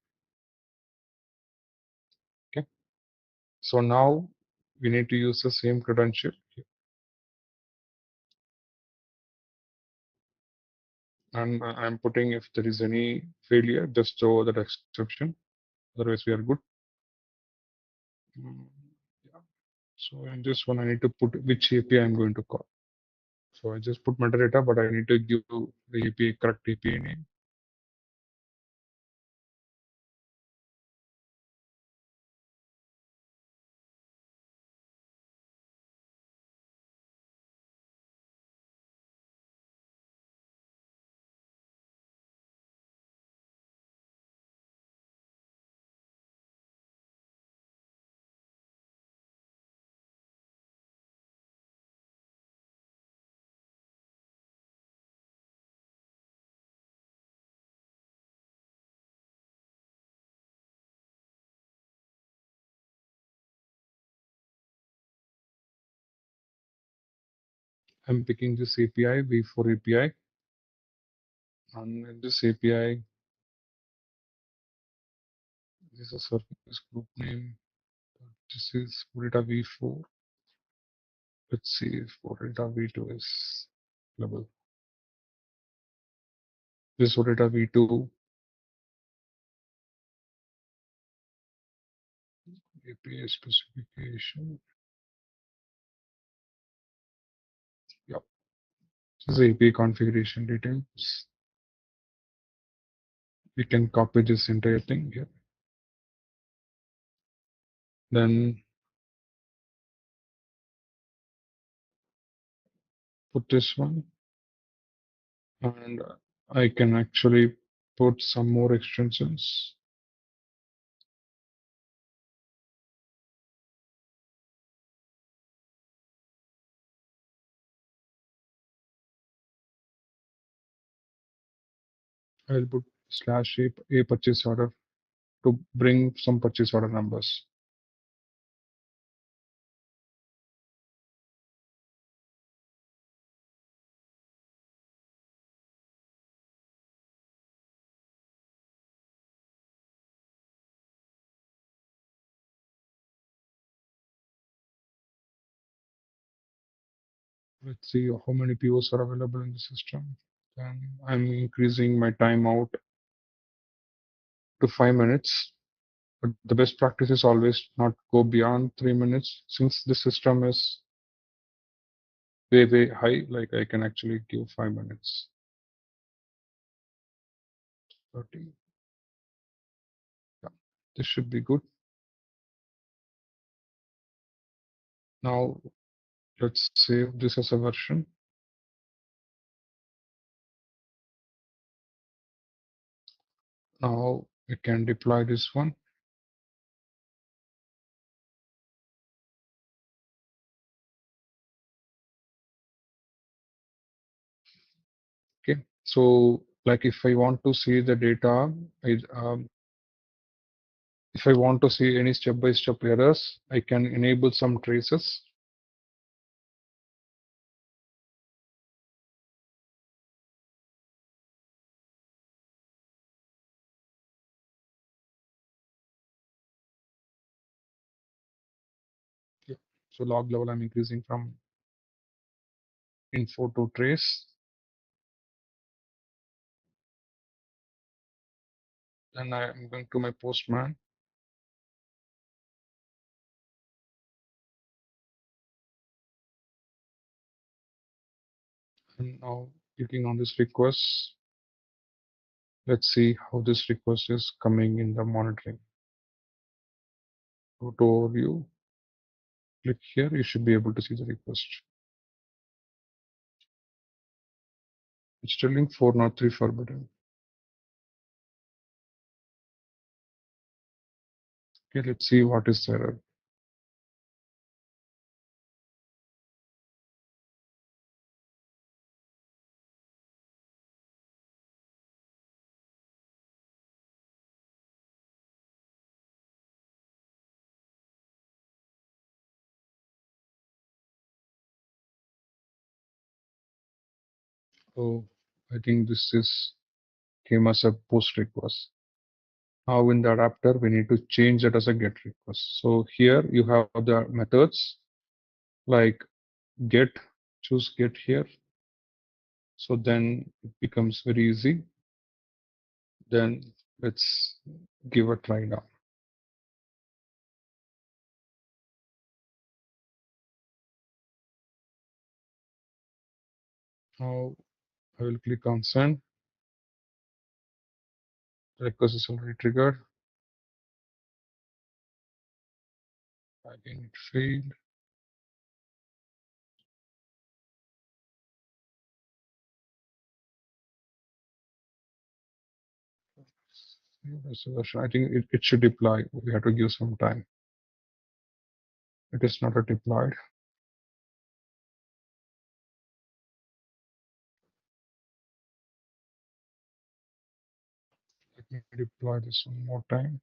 Okay. So now we need to use the same credential here. And I'm putting if there is any failure, just show that exception. Otherwise, we are good. Yeah. So in this one, I need to put which API I'm going to call. So I just put metadata, but I need to give the API correct API name. I'm picking this API, V4 API. And in this API, this is a service group name. This is data V4. Let's see if data V2 is available. This data V2 API specification. Yep. This is API configuration details. We can copy this entire thing here. Then put this one. And I can actually put some more extensions. I'll put slash a purchase order to bring some purchase order numbers. Let's see how many POs are available in the system. Then I'm increasing my timeout to 5 minutes. But the best practice is always not go beyond 3 minutes. Since the system is way high, like I can actually give 5 minutes. 30. Yeah, this should be good. Now let's save this as a version. Now we can deploy this one. Okay, so like if I want to see the data, if I want to see any step-by-step errors, I can enable some traces. Okay. So log level, I'm increasing from info to trace. Then I'm going to my postman. And now clicking on this request. Let's see how this request is coming in the monitoring. Go to overview. Click here, you should be able to see the request. It's telling 403 forbidden. Okay, let's see what is the error. Oh, I think this is came as a post request. Now in the adapter, we need to change that as a get request. So here you have the methods like get, choose get here. So then it becomes very easy. Then let's give a try now. Now I will click on send. The request is already triggered. Again, it failed. I think it should deploy. We have to give some time. It is not a deployed. Let me deploy this one more time.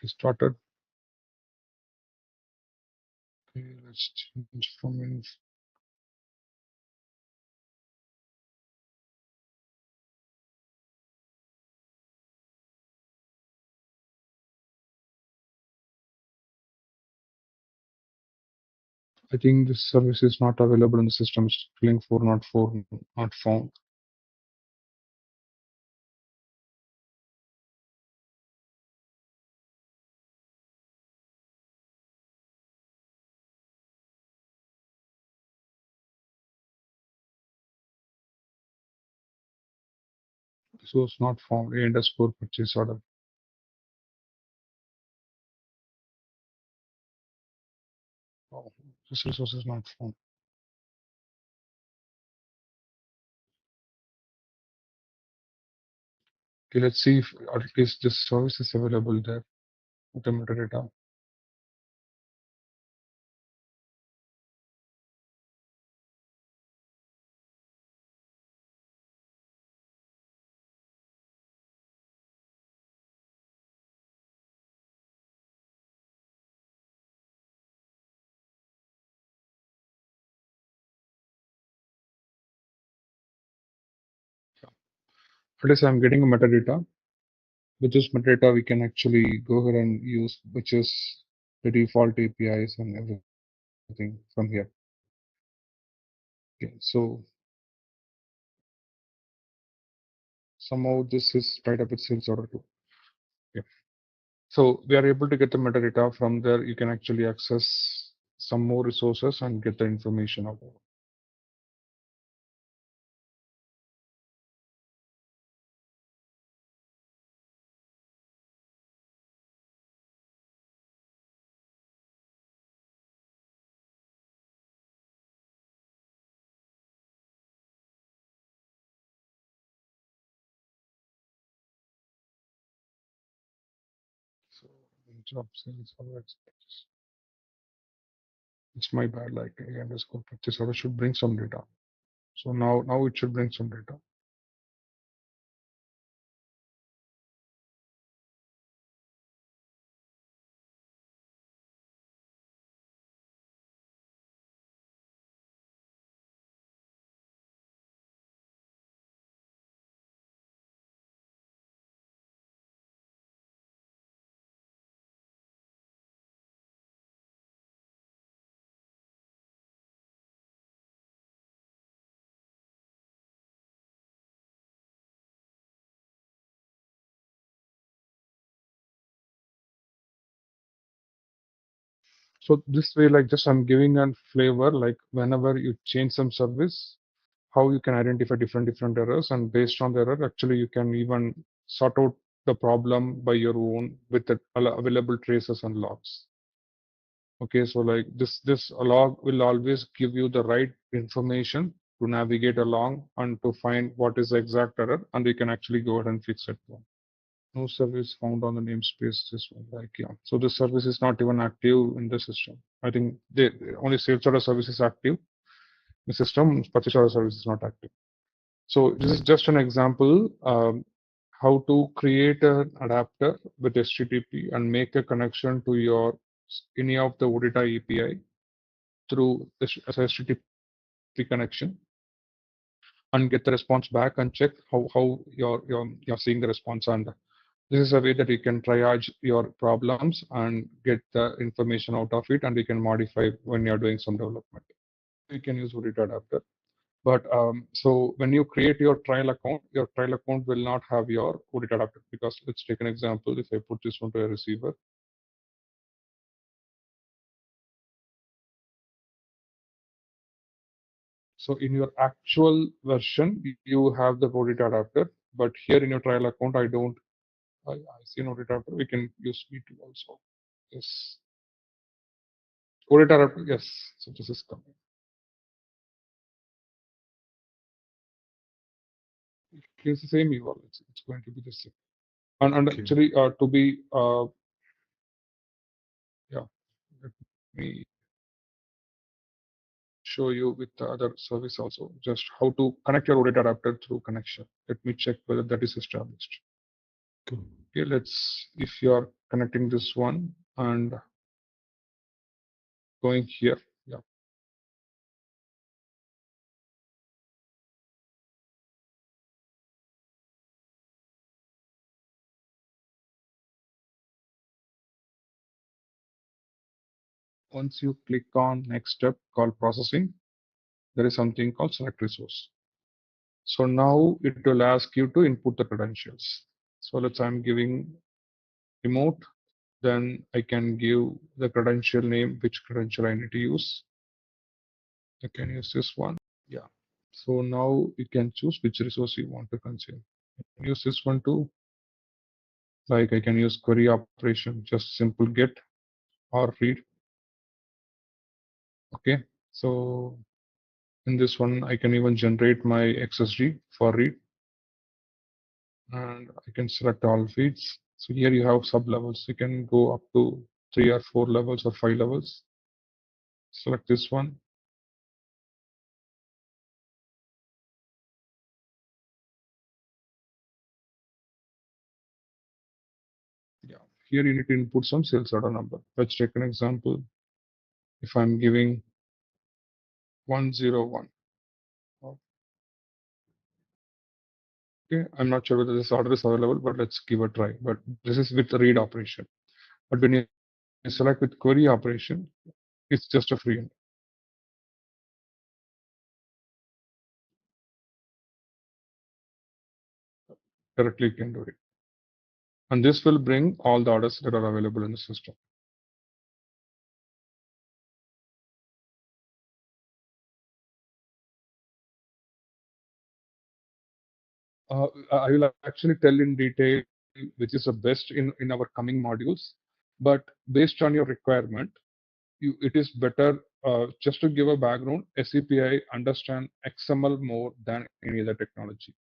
It started. Okay, let's change from inf. I think this service is not available in the system. It's filling 404 not found. This was not found. A underscore purchase order. Oh, this resource is not found. Okay, let's see if at least this service is available there with the metadata. At least I'm getting a metadata. With this metadata, we can actually go ahead and use, which is the default APIs and everything from here. Okay, so somehow this is tied up with sales order too. Okay. So we are able to get the metadata from there. You can actually access some more resources and get the information about it. So job sales order expenses. It's my bad. Like I underscore purchase order should bring some data. So now it should bring some data. So this way, like just I'm giving a flavor, like whenever you change some service, how you can identify different errors, and based on the error, actually you can even sort out the problem by your own with the available traces and logs. Okay, so like this log will always give you the right information to navigate along and to find what is the exact error, and you can actually go ahead and fix it. No service found on the namespace. This one, like yeah. So this service is not even active in the system. I think the only sales order service is active. The system purchase order service is not active. So this is just an example how to create an adapter with HTTP and make a connection to your any of the OData API through this as a HTTP connection and get the response back and check how you're seeing the response. And this is a way that you can triage your problems and get the information out of it, and you can modify when you're doing some development. You can use OData adapter. But so when you create your trial account will not have your OData adapter, because let's take an example. If I put this one to a receiver, so in your actual version, you have the OData adapter, but here in your trial account, I don't. I see an OData adapter. We can use V2 also. Yes, OData adapter. Yes, so this is coming. It's the same URL. It's going to be the same. And Okay. actually, to be yeah, let me show you with the other service also, just how to connect your OData adapter through connection. Let me check whether that is established. Okay. Okay, if you are connecting this one and going here, yeah. Once you click on next step called processing, there is something called select resource. So now it will ask you to input the credentials. So I'm giving remote. Then I can give the credential name, which credential I need to use. I can use this one. Yeah. So now you can choose which resource you want to consume. I can use this one too. Like I can use query operation, just simple get or read. Okay, so in this one, I can even generate my XSG for read, and I can select all feeds. So here you have sub levels. You can go up to 3 or 4 levels or 5 levels. Select this one. Yeah, here you need to input some sales order number. Let's take an example. If I'm giving 101. Okay, I'm not sure whether this order is available, but let's give a try. But this is with the read operation. But when you select with query operation, it's just a free end. Directly you can do it. And this will bring all the orders that are available in the system. I will actually tell in detail which is the best in our coming modules. But based on your requirement, it is better just to give a background. SCPI understand XML more than any other technology.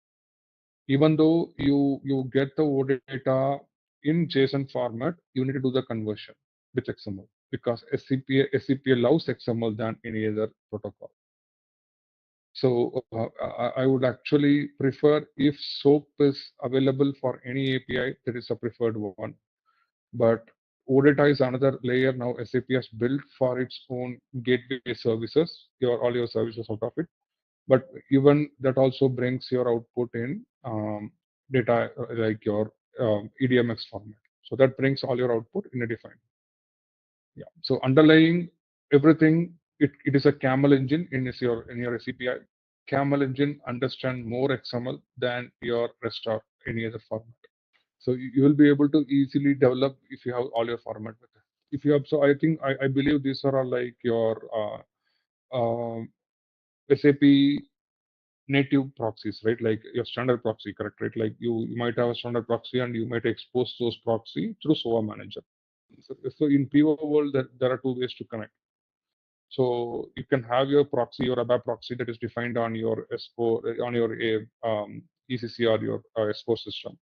Even though you get the OData in JSON format, you need to do the conversion with XML because SCPA loves XML than any other protocol. So I would actually prefer if SOAP is available for any API, that is a preferred one. But OData is another layer now SAP has built for its own gateway services, all your services out of it. But even that also brings your output in data like your EDMX format. So that brings all your output in a defined. Yeah. So underlying everything, it is a camel engine in your CPI. Camel engine understand more XML than your rest of any other format. So you will be able to easily develop if you have all your format with it. If you have, so I believe these are all like your SAP native proxies, right? Like your standard proxy, correct? Right? Like you might have a standard proxy and you might expose those proxy through SOA manager. So in PO world, there are two ways to connect. So you can have your proxy, your ABAP proxy that is defined on your on your ECC or your S4 system.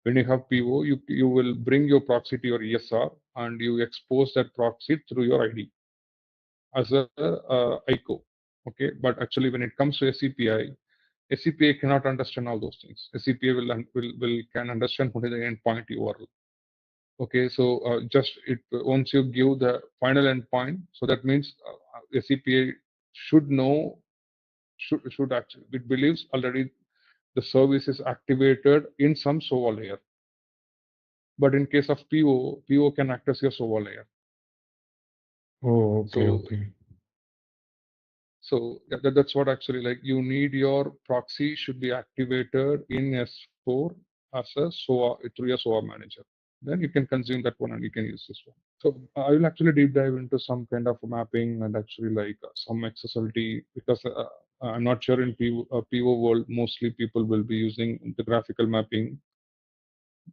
When you have PO, you will bring your proxy to your ESR and you expose that proxy through your ID as a ICO. Okay, but actually when it comes to SCPI, SCPA cannot understand all those things. SCPA will can understand only the endpoint URL. Okay, so just once you give the final endpoint, so that means SCPA should know should actually it believes already the service is activated in some SOA layer. But in case of PO can act as your SOA layer. Oh, okay, So okay. So that's what actually like you need your proxy should be activated in S4 as a SOA through a SOA manager. Then you can consume that one and you can use this one. So I will actually deep dive into some kind of mapping and actually like some accessibility because I'm not sure in PO world mostly people will be using the graphical mapping.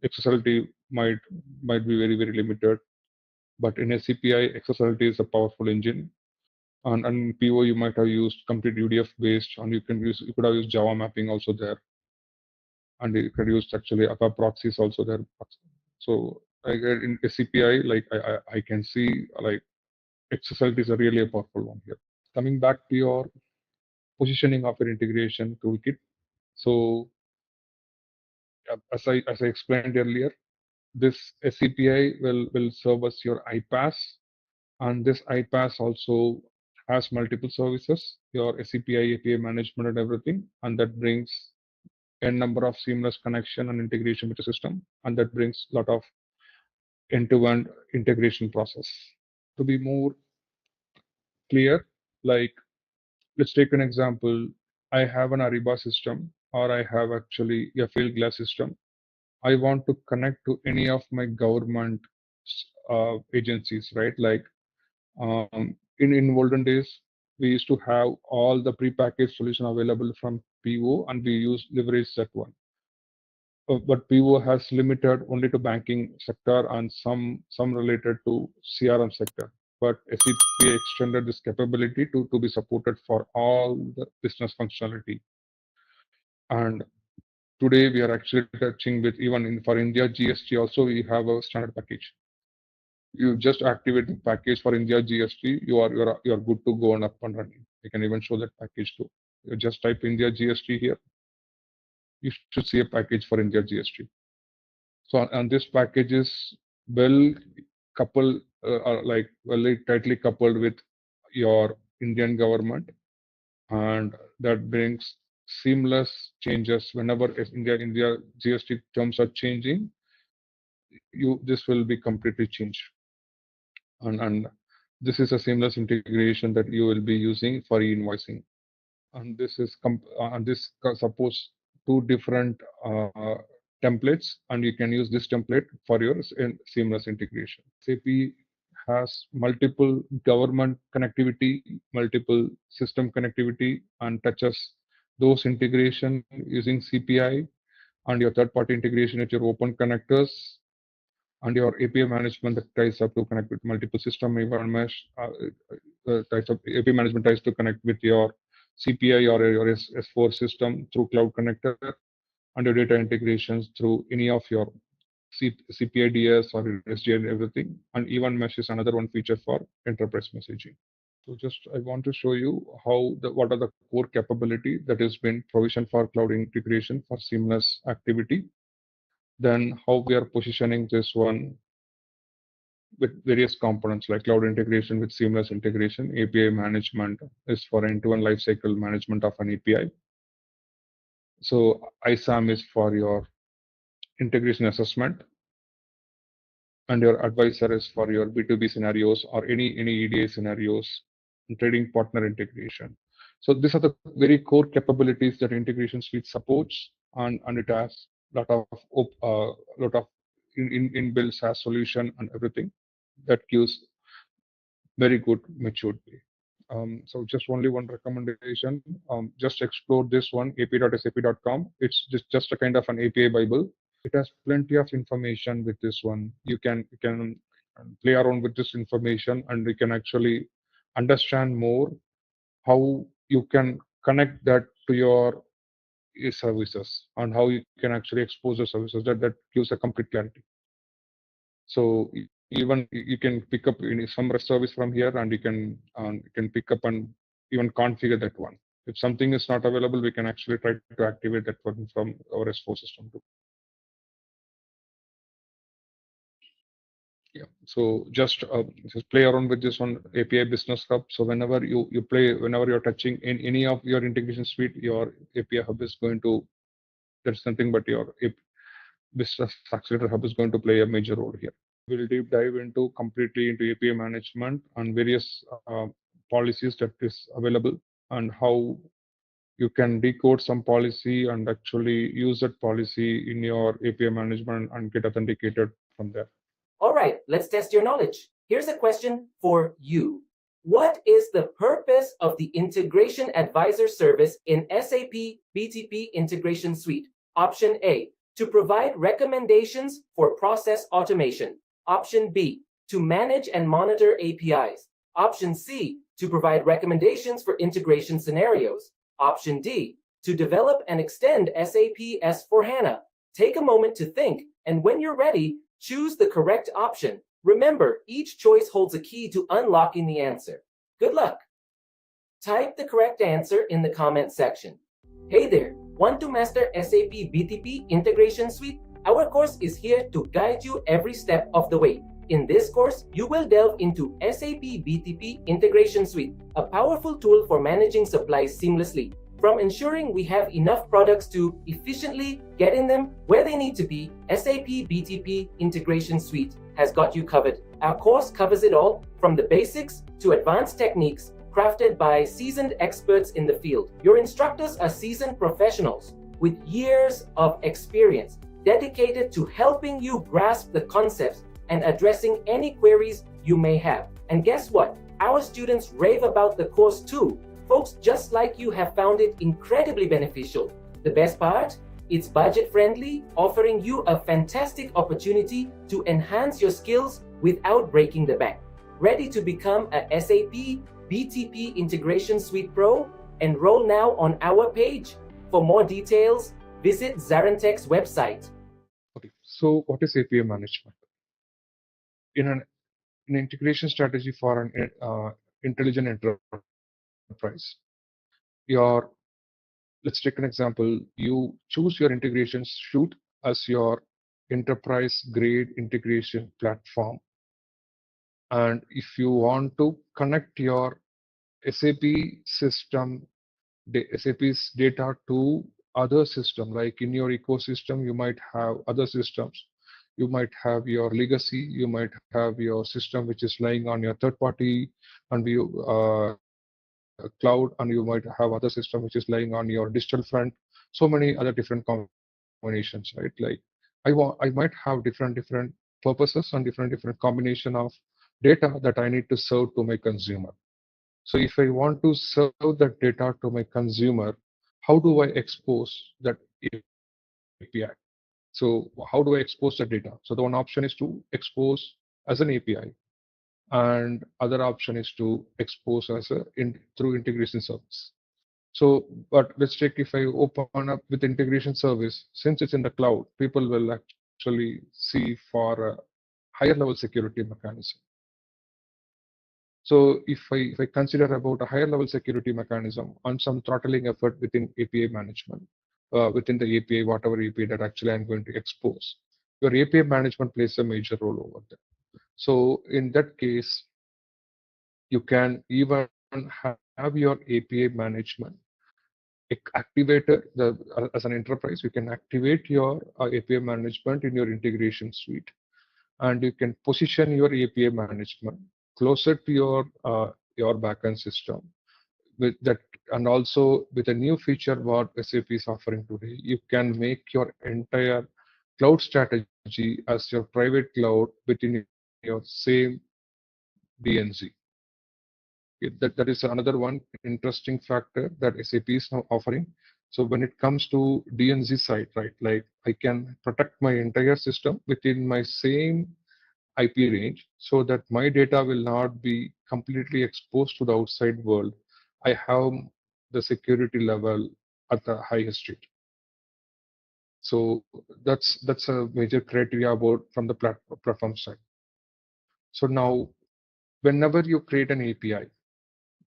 Accessibility might be very limited, but in SCPI accessibility is a powerful engine. And in PO, you might have used complete UDF based, and you could have used Java mapping also there, and you could use actually APA proxies also there. So in SCPI, like I can see like XSLT is a really a powerful one here. Coming back to your positioning of your integration toolkit. So as I explained earlier, this SCPI will serve as your iPaaS, and this iPaaS also has multiple services, your SCPI API management and everything, and that brings a number of seamless connection and integration with the system, and that brings a lot of end-to-end integration process. To be more clear, like let's take an example. I have an Ariba system, or I have actually a field glass system. I want to connect to any of my government agencies, right? Like in olden days, we used to have all the prepackaged solution available from PO, and we use leverage that one. But PO has limited only to banking sector and some related to CRM sector. but SAP extended this capability to be supported for all the business functionality. And today we are actually touching with for India GST also we have a standard package. You just activate the package for India GST, you are good to go and up and running. You can even show that package too. You just type India GST here. You should see a package for India GST. So and this package is well coupled, very tightly coupled with your Indian government, and that brings seamless changes whenever India GST terms are changing. This will be completely changed, and this is a seamless integration that you will be using for e-invoicing. And this is suppose two different templates, and you can use this template for your seamless integration. SAP has multiple government connectivity, multiple system connectivity, and touches those integration using CPI, and your third-party integration with your open connectors, and your API management that tries up to connect with multiple system, even mesh types of API management tries to connect with your CPI or your S4 system through Cloud Connector, and your data integrations through any of your CPI DS or SDI and everything. And even mesh is another one feature for enterprise messaging. So just I want to show you what are the core capability that has been provisioned for cloud integration for seamless activity. Then how we are positioning this one with various components like cloud integration with seamless integration. API management is for end-to-end lifecycle management of an API. So ISAM is for your integration assessment, and your advisor is for your B2B scenarios or any EDA scenarios, and trading partner integration. So these are the very core capabilities that Integration Suite supports, and it has lot of inbuilt SaaS solution and everything that gives very good maturity. So just only one recommendation, just explore this one, ap.sap.com. It's just a kind of an API Bible. It has plenty of information with this one. You can play around with this information, and you can actually understand more how you can connect that to your services, and how you can actually expose the services. That gives a complete clarity. So even you can pick up some service from here, and you can pick up and even configure that one. If something is not available, we can actually try to activate that one from our S4 system too. Yeah. So just play around with this one, API Business Hub. So whenever whenever you're touching in any of your integration suite, your API Hub is going to, there's nothing but your Business Accelerator Hub is going to play a major role here. We'll deep dive completely into API management and various policies that is available, and how you can decode some policy and actually use that policy in your API management and get authenticated from there. All right, let's test your knowledge. Here's a question for you. What is the purpose of the Integration Advisor service in SAP BTP Integration Suite? Option A, to provide recommendations for process automation. Option B, to manage and monitor APIs. Option C, to provide recommendations for integration scenarios. Option D, to develop and extend SAP S/4HANA. Take a moment to think, and when you're ready, choose the correct option. Remember, each choice holds a key to unlocking the answer. Good luck! Type the correct answer in the comment section. Hey there! Want to master SAP BTP Integration Suite? Our course is here to guide you every step of the way. In this course, you will delve into SAP BTP Integration Suite, a powerful tool for managing supplies seamlessly. From ensuring we have enough products to efficiently getting them where they need to be, SAP BTP Integration Suite has got you covered. Our course covers it all, from the basics to advanced techniques, crafted by seasoned experts in the field. Your instructors are seasoned professionals with years of experience, dedicated to helping you grasp the concepts and addressing any queries you may have. And guess what? Our students rave about the course too. Folks just like you have found it incredibly beneficial. The best part? It's budget-friendly, offering you a fantastic opportunity to enhance your skills without breaking the bank. Ready to become a SAP BTP Integration Suite Pro? Enroll now on our page. For more details, visit ZaranTech's website. Okay, so what is API management? In an integration strategy for an intelligent enterprise, your let's take an example. You choose your integration suite as your enterprise grade integration platform. And if you want to connect your SAP system, SAP's data to other system, like in your ecosystem, you might have other systems. You might have your legacy, you might have your system which is lying on your third party and cloud, and you might have other system which is lying on your digital front. So many other different combinations, right? Like I might have different purposes and different combination of data that I need to serve to my consumer. So if I want to serve that data to my consumer, how do I expose that API? So how do I expose that data? So the one option is to expose as an API, and other option is to expose as through integration service. So, but let's check if I open up with integration service, since it's in the cloud, people will actually see for a higher level security mechanism. So if I consider about a higher level security mechanism and some throttling effort within API management, within the API, whatever API that actually I'm going to expose, your API management plays a major role over there. So in that case, you can even have your API management activated as an enterprise. You can activate your API management in your integration suite, and you can position your API management closer to your backend system with that. And also with a new feature what SAP is offering today, you can make your entire cloud strategy as your private cloud within your same DNZ. That is another one interesting factor that SAP is now offering. So when it comes to DNZ side, right, like I can protect my entire system within my same IP range so that my data will not be completely exposed to the outside world. I have the security level at the highest rate. So that's a major criteria about from the platform side. So now, whenever you create an API,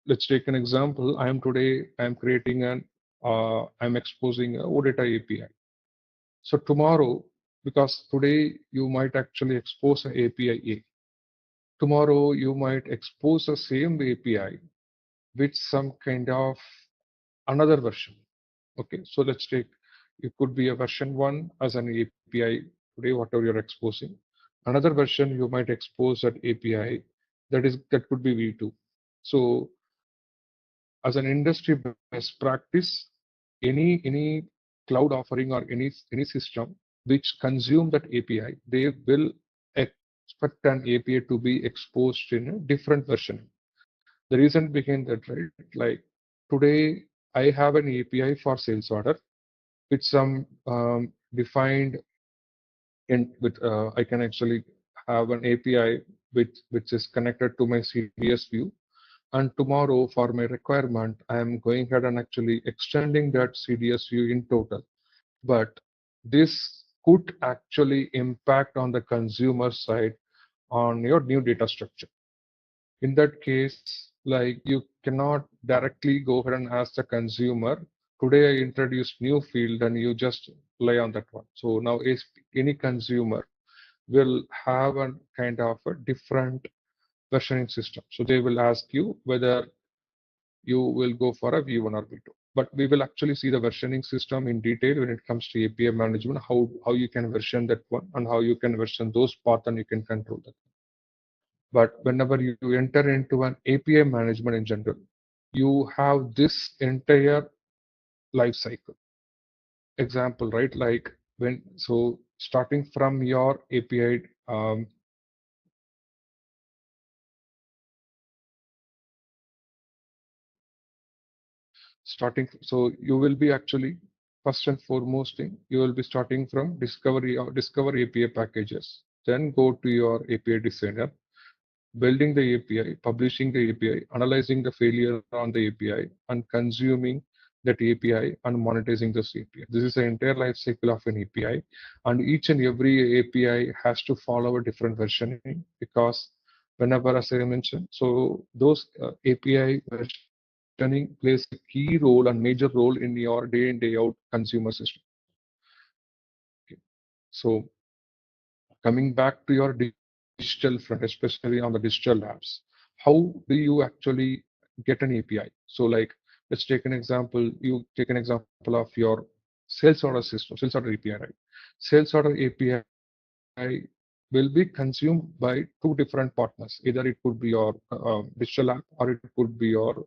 let's take an example. I'm creating I'm exposing a OData API. So tomorrow, because today you might actually expose an API A. Tomorrow you might expose the same API with some kind of another version. Okay, so let's take, it could be a version 1 as an API today, whatever you're exposing. Another version you might expose that API that could be V2. So as an industry best practice, any cloud offering or any system which consume that API, they will expect an API to be exposed in a different version. The reason behind that, right? Like today, I have an API for sales order with some defined with I can actually have an API which is connected to my CDS view. And tomorrow, for my requirement, I am going ahead and actually extending that CDS view in total. But this could actually impact on the consumer side on your new data structure. In that case, like you cannot directly go ahead and ask the consumer, today I introduced new field and you just rely on that one. So now any consumer will have a kind of a different versioning system. So they will ask you whether you will go for a V1 or V2. But we will actually see the versioning system in detail when it comes to API management, how you can version that one and how you can version those parts and you can control that. But whenever you enter into an API management in general, you have this entire life cycle. Example, right? Like so starting from your API, so you will be actually, first and foremost thing, you will be starting from discovery or discover API packages, then go to your API designer, building the API, publishing the API, analyzing the failure on the API, and consuming that API and monetizing this API. This is the entire life cycle of an API, and each and every API has to follow a different versioning because whenever, as I mentioned, so those API versioning plays a key role and major role in your day in day out consumer system. Okay. So coming back to your digital front, especially on the digital apps, how do you actually get an API? So like, let's take an example. You take an example of your sales order system, sales order API, right? Sales order API will be consumed by two different partners. Either it could be your digital app or it could be your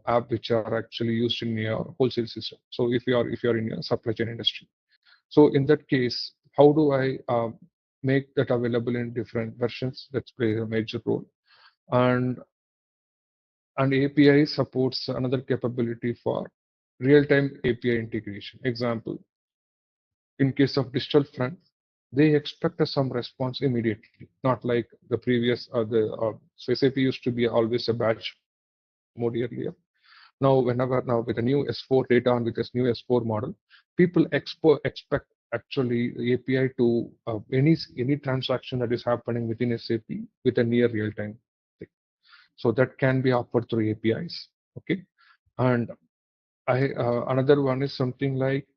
app which are actually used in your wholesale system. So if you're in your supply chain industry. So in that case, how do I make that available in different versions? That plays a major role. And API supports another capability for real-time API integration. Example, in case of digital front, they expect some response immediately, not like the previous. So SAP used to be always a batch mode earlier. Now, now with the new S4 data and with this new S4 model, people expect actually the API to any transaction that is happening within SAP with a near real time thing. So that can be offered through APIs. Okay, and another one is something like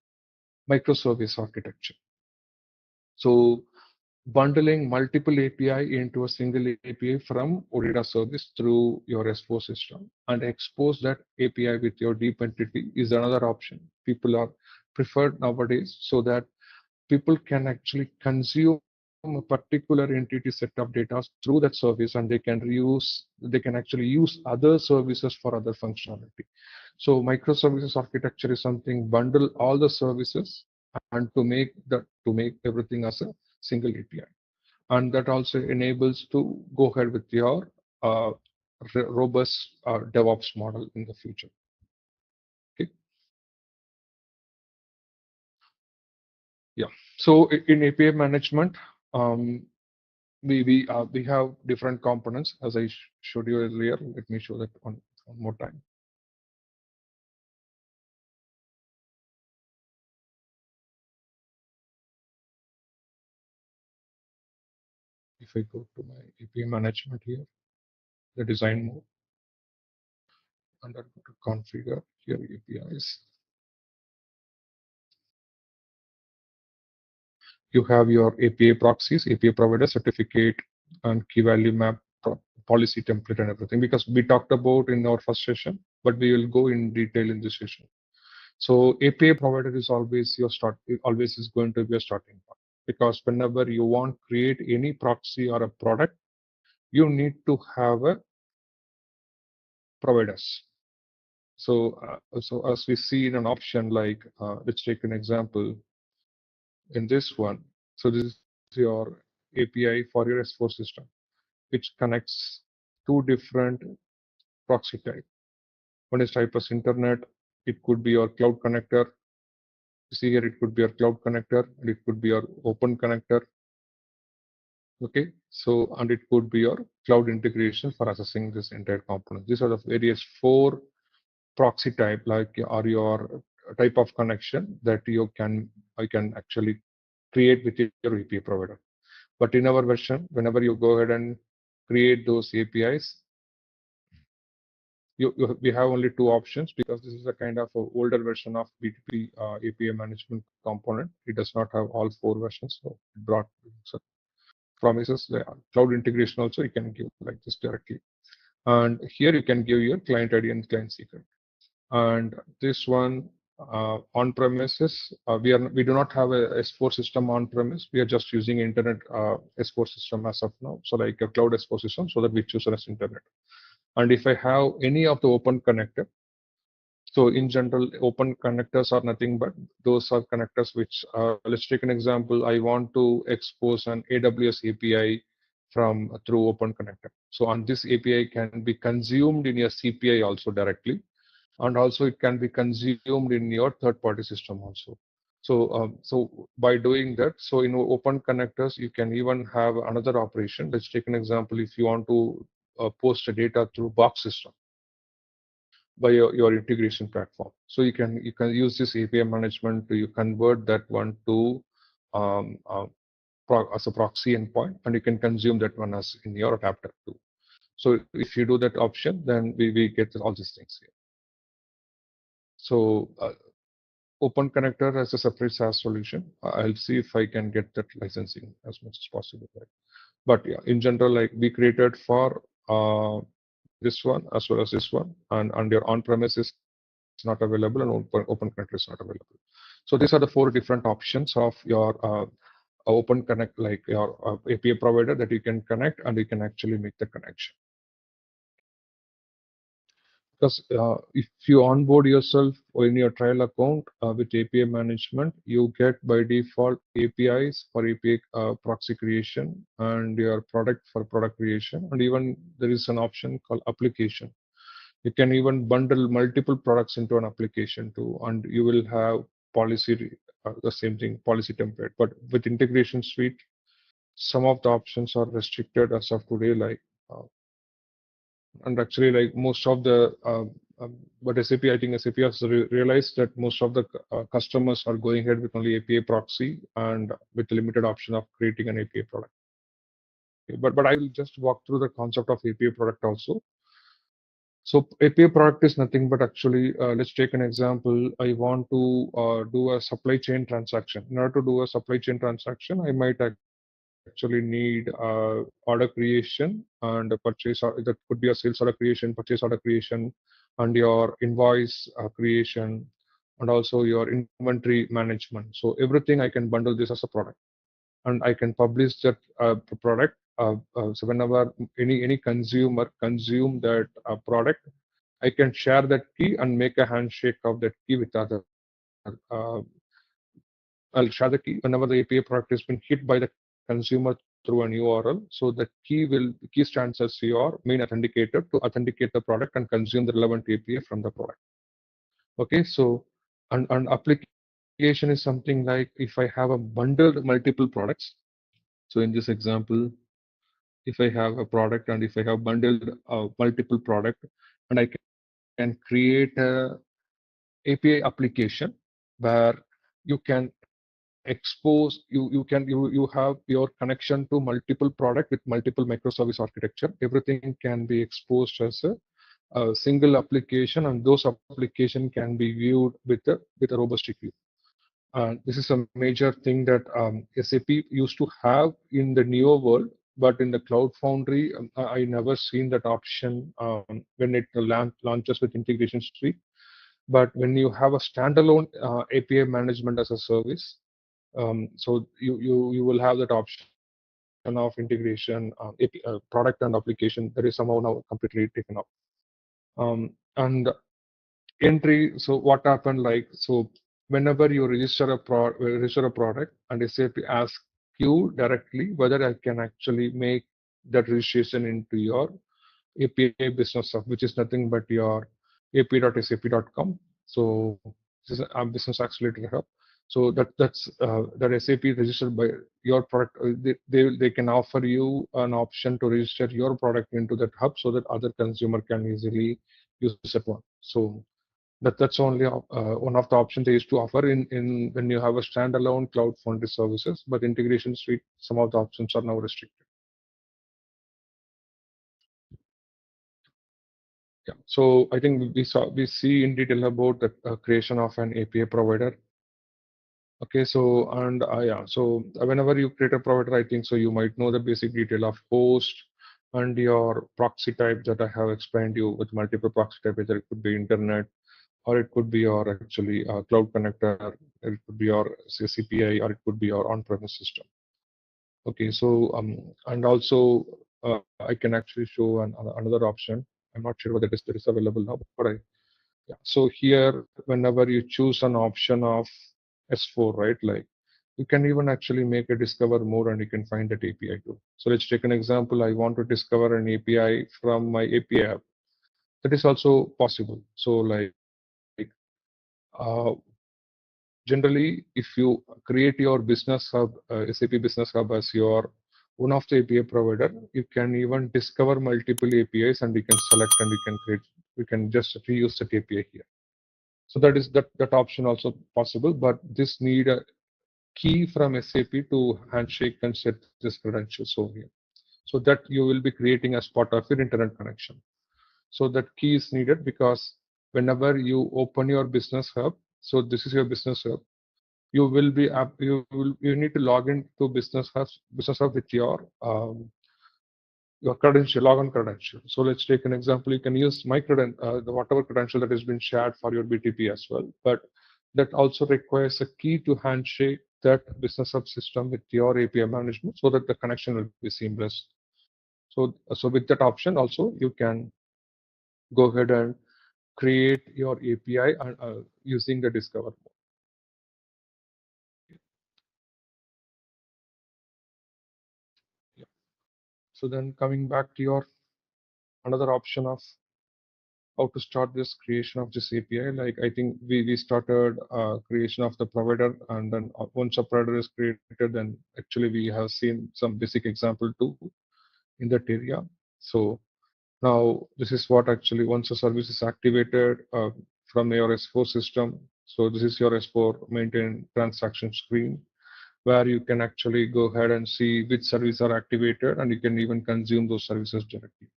microservice architecture. So bundling multiple API into a single API from Odata service through your S4 system and expose that API with your deep entity is another option. People are preferred nowadays so that people can actually consume a particular entity set of data through that service and they can actually use other services for other functionality. So microservices architecture is something bundle all the services and to make everything as a single API. And that also enables to go ahead with your robust DevOps model in the future. Okay. Yeah. So in API management, we have different components as I showed you earlier. Let me show that one more time. If I go to my API management here, the design mode, and I go to configure here APIs. You have your API proxies, API provider certificate, and key value map policy template and everything, because we talked about in our first session, but we will go in detail in this session. So API provider is always your always is going to be a starting point, because whenever you want to create any proxy or a product, you need to have a providers. So as we see in an option like, let's take an example in this one. So this is your API for your S4 system, which connects two different proxy type. One is type as internet. It could be your cloud connector. See here, it could be your cloud connector, and it could be your open connector. Okay, so and it could be your cloud integration for accessing this entire component. These are the various 4 proxy type, like are your type of connection that I can actually create with your API provider. But in our version, whenever you go ahead and create those APIs, we have only 2 options, because this is a kind of a older version of BTP API management component. It does not have all 4 versions, so it brought promises the cloud integration also. You can give like this directly, and here you can give your client ID and client secret. And this one on premises, we do not have a S4 system on premise. We are just using internet S4 system as of now, so like a cloud S4 system, so that we choose as internet. And if I have any of the open connector, so in general, open connectors are nothing but those are connectors which, let's take an example. I want to expose an AWS API from through open connector. So on this API can be consumed in your CPI also directly, and also it can be consumed in your third-party system also. So by doing that, so in open connectors, you can even have another operation. Let's take an example. If you want to post a data through box system by your integration platform, so you can use this API management to you convert that one to um, uh, as a proxy endpoint, and you can consume that one as in your adapter too. So if you do that option, then we get all these things here. So open connector as a separate SaaS solution. I'll see if I can get that licensing as much as possible. Right? But yeah, in general, like we created for this one as well as this one, and your on-premise is not available and open connector is not available. So these are the 4 different options of your open connect, like your API provider that you can connect, and you can actually make the connection. Because if you onboard yourself in your trial account with API management, you get by default APIs for API proxy creation and your product for product creation. And even there is an option called application. You can even bundle multiple products into an application too, and you will have policy, the same thing, policy template. But with integration suite, some of the options are restricted as of today, like and actually like most of the but SAP, I think SAP has realized that most of the customers are going ahead with only API proxy and with the limited option of creating an API product. Okay, but I will just walk through the concept of API product also. So API product is nothing but actually, let's take an example. I want to do a supply chain transaction. In order to do a supply chain transaction, I might actually need order creation and a purchase, or that could be a sales order creation, purchase order creation, and your invoice creation, and also your inventory management. So everything I can bundle this as a product, and I can publish that product. So whenever any consumer consume that product, I can share that key and make a handshake of that key with other. Uh, I'll share the key whenever the API product has been hit by the consumer through an URL. So the key stands as your main authenticator to authenticate the product and consume the relevant API from the product. Okay, so and application is something like if I have a bundled multiple products. So in this example, if I have a product and if I have bundled multiple product, and I can create a API application where you can expose you have your connection to multiple product with multiple microservice architecture. Everything can be exposed as a single application, and those application can be viewed with a robust view. This is a major thing that SAP used to have in the newer world, but in the Cloud Foundry, I never seen that option when it launches with Integration Suite. But when you have a standalone API management as a service, so you will have that option of integration, product and application that is somehow now completely taken up. And entry. So what happened, like, so whenever you register a product, and SAP asks you directly whether I can actually make that registration into your API business hub, which is nothing but your ap.sap.com. So this is a business accelerator hub. So that's that SAP registered by your product. They can offer you an option to register your product into that hub so that other consumer can easily use that one. So that's only one of the options they used to offer in when you have a standalone Cloud Foundry services. But Integration Suite, some of the options are now restricted. Yeah. So I think we see in detail about the creation of an API provider. Okay. So and yeah. So whenever you create a provider, I think so you might know the basic detail of host and your proxy type that I have explained you with multiple proxy type. Either it could be internet, or it could be your actually cloud connector, it could be your CPI, or it could be your on-premise system. Okay, so and also I can actually show another option. I'm not sure whether that is available now, but yeah. So here, whenever you choose an option of S4, right, like you can even actually make a discover more, and you can find that API too. So let's take an example. I want to discover an API from my API app. That is also possible. So like uh, generally, if you create your business hub, SAP Business Hub as your one of the API provider, you can even discover multiple APIs and you can select and you can create, you can just reuse that API here. So that is that option also possible, but this need a key from SAP to handshake and set this credentials over here. So that you will be creating as part of your internet connection. So that key is needed because whenever you open your business hub, so this is your business hub, you will be you need to log in to business hub with your credential, login credential. So let's take an example. You can use my the whatever credential that has been shared for your BTP as well, but that also requires a key to handshake that business hub system with your API management so that the connection will be seamless. So with that option also, you can go ahead and create your API and using the discover mode. Yeah. So then coming back to your another option of how to start this creation of this API. Like I think we started creation of the provider, and then once a provider is created, then actually we have seen some basic example too in that area. So now this is what actually once a service is activated from your S4 system. So this is your S4 maintain transaction screen where you can actually go ahead and see which services are activated and you can even consume those services directly.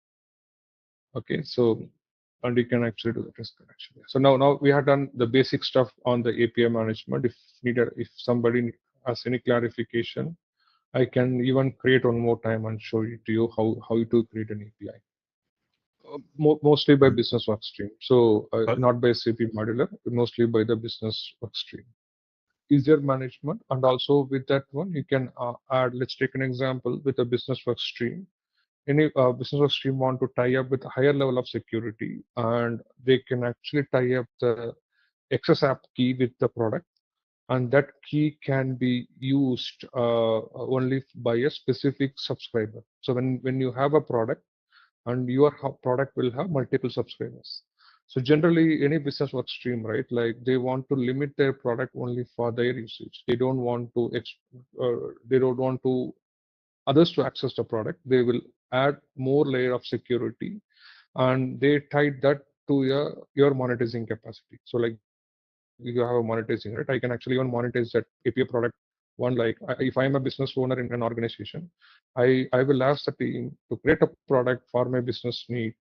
Okay, so and you can actually do the test connection. So now we have done the basic stuff on the API management. If needed, if somebody has any clarification, I can even create one more time and show it to you how to create an API. Mostly by business workstream. So not by SAP modular, mostly by the business workstream. Easier management, and also with that one you can add. Let's take an example with a business workstream. Any business workstream want to tie up with a higher level of security, and they can actually tie up the XSAP key with the product, and that key can be used only by a specific subscriber. So when you have a product and your product will have multiple subscribers. So generally, any business work stream, right? Like they want to limit their product only for their usage. They don't want to others to access the product. They will add more layer of security, and they tie that to your monetizing capacity. So like you have a monetizing, right? I can actually even monetize that API product. One, like if I am a business owner in an organization, I will ask the team to create a product for my business need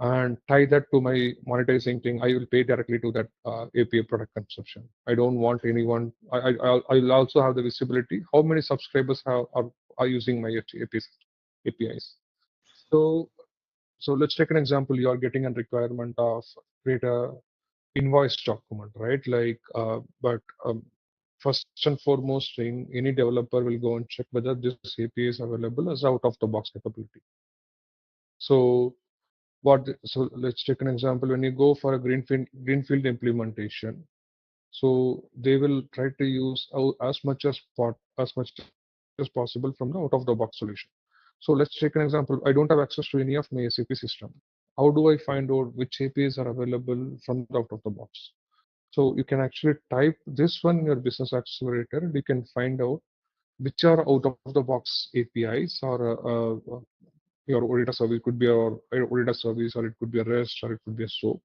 and tie that to my monetizing thing. I will pay directly to that API product consumption. I don't want anyone. I'll also have the visibility how many subscribers are using my APIs. So so let's take an example. You are getting a requirement of create a invoice document, right? Like, but first and foremost thing, any developer will go and check whether this API is available as out of the box capability. So so let's take an example. When you go for a greenfield implementation, so they will try to use as much as possible from the out of the box solution. So let's take an example. I don't have access to any of my SAP system. How do I find out which APIs are available from the out of the box? So you can actually type this one in your business accelerator, and you can find out which are out of the box APIs or your OData service. It could be your OData service, or it could be a REST, or it could be a SOAP.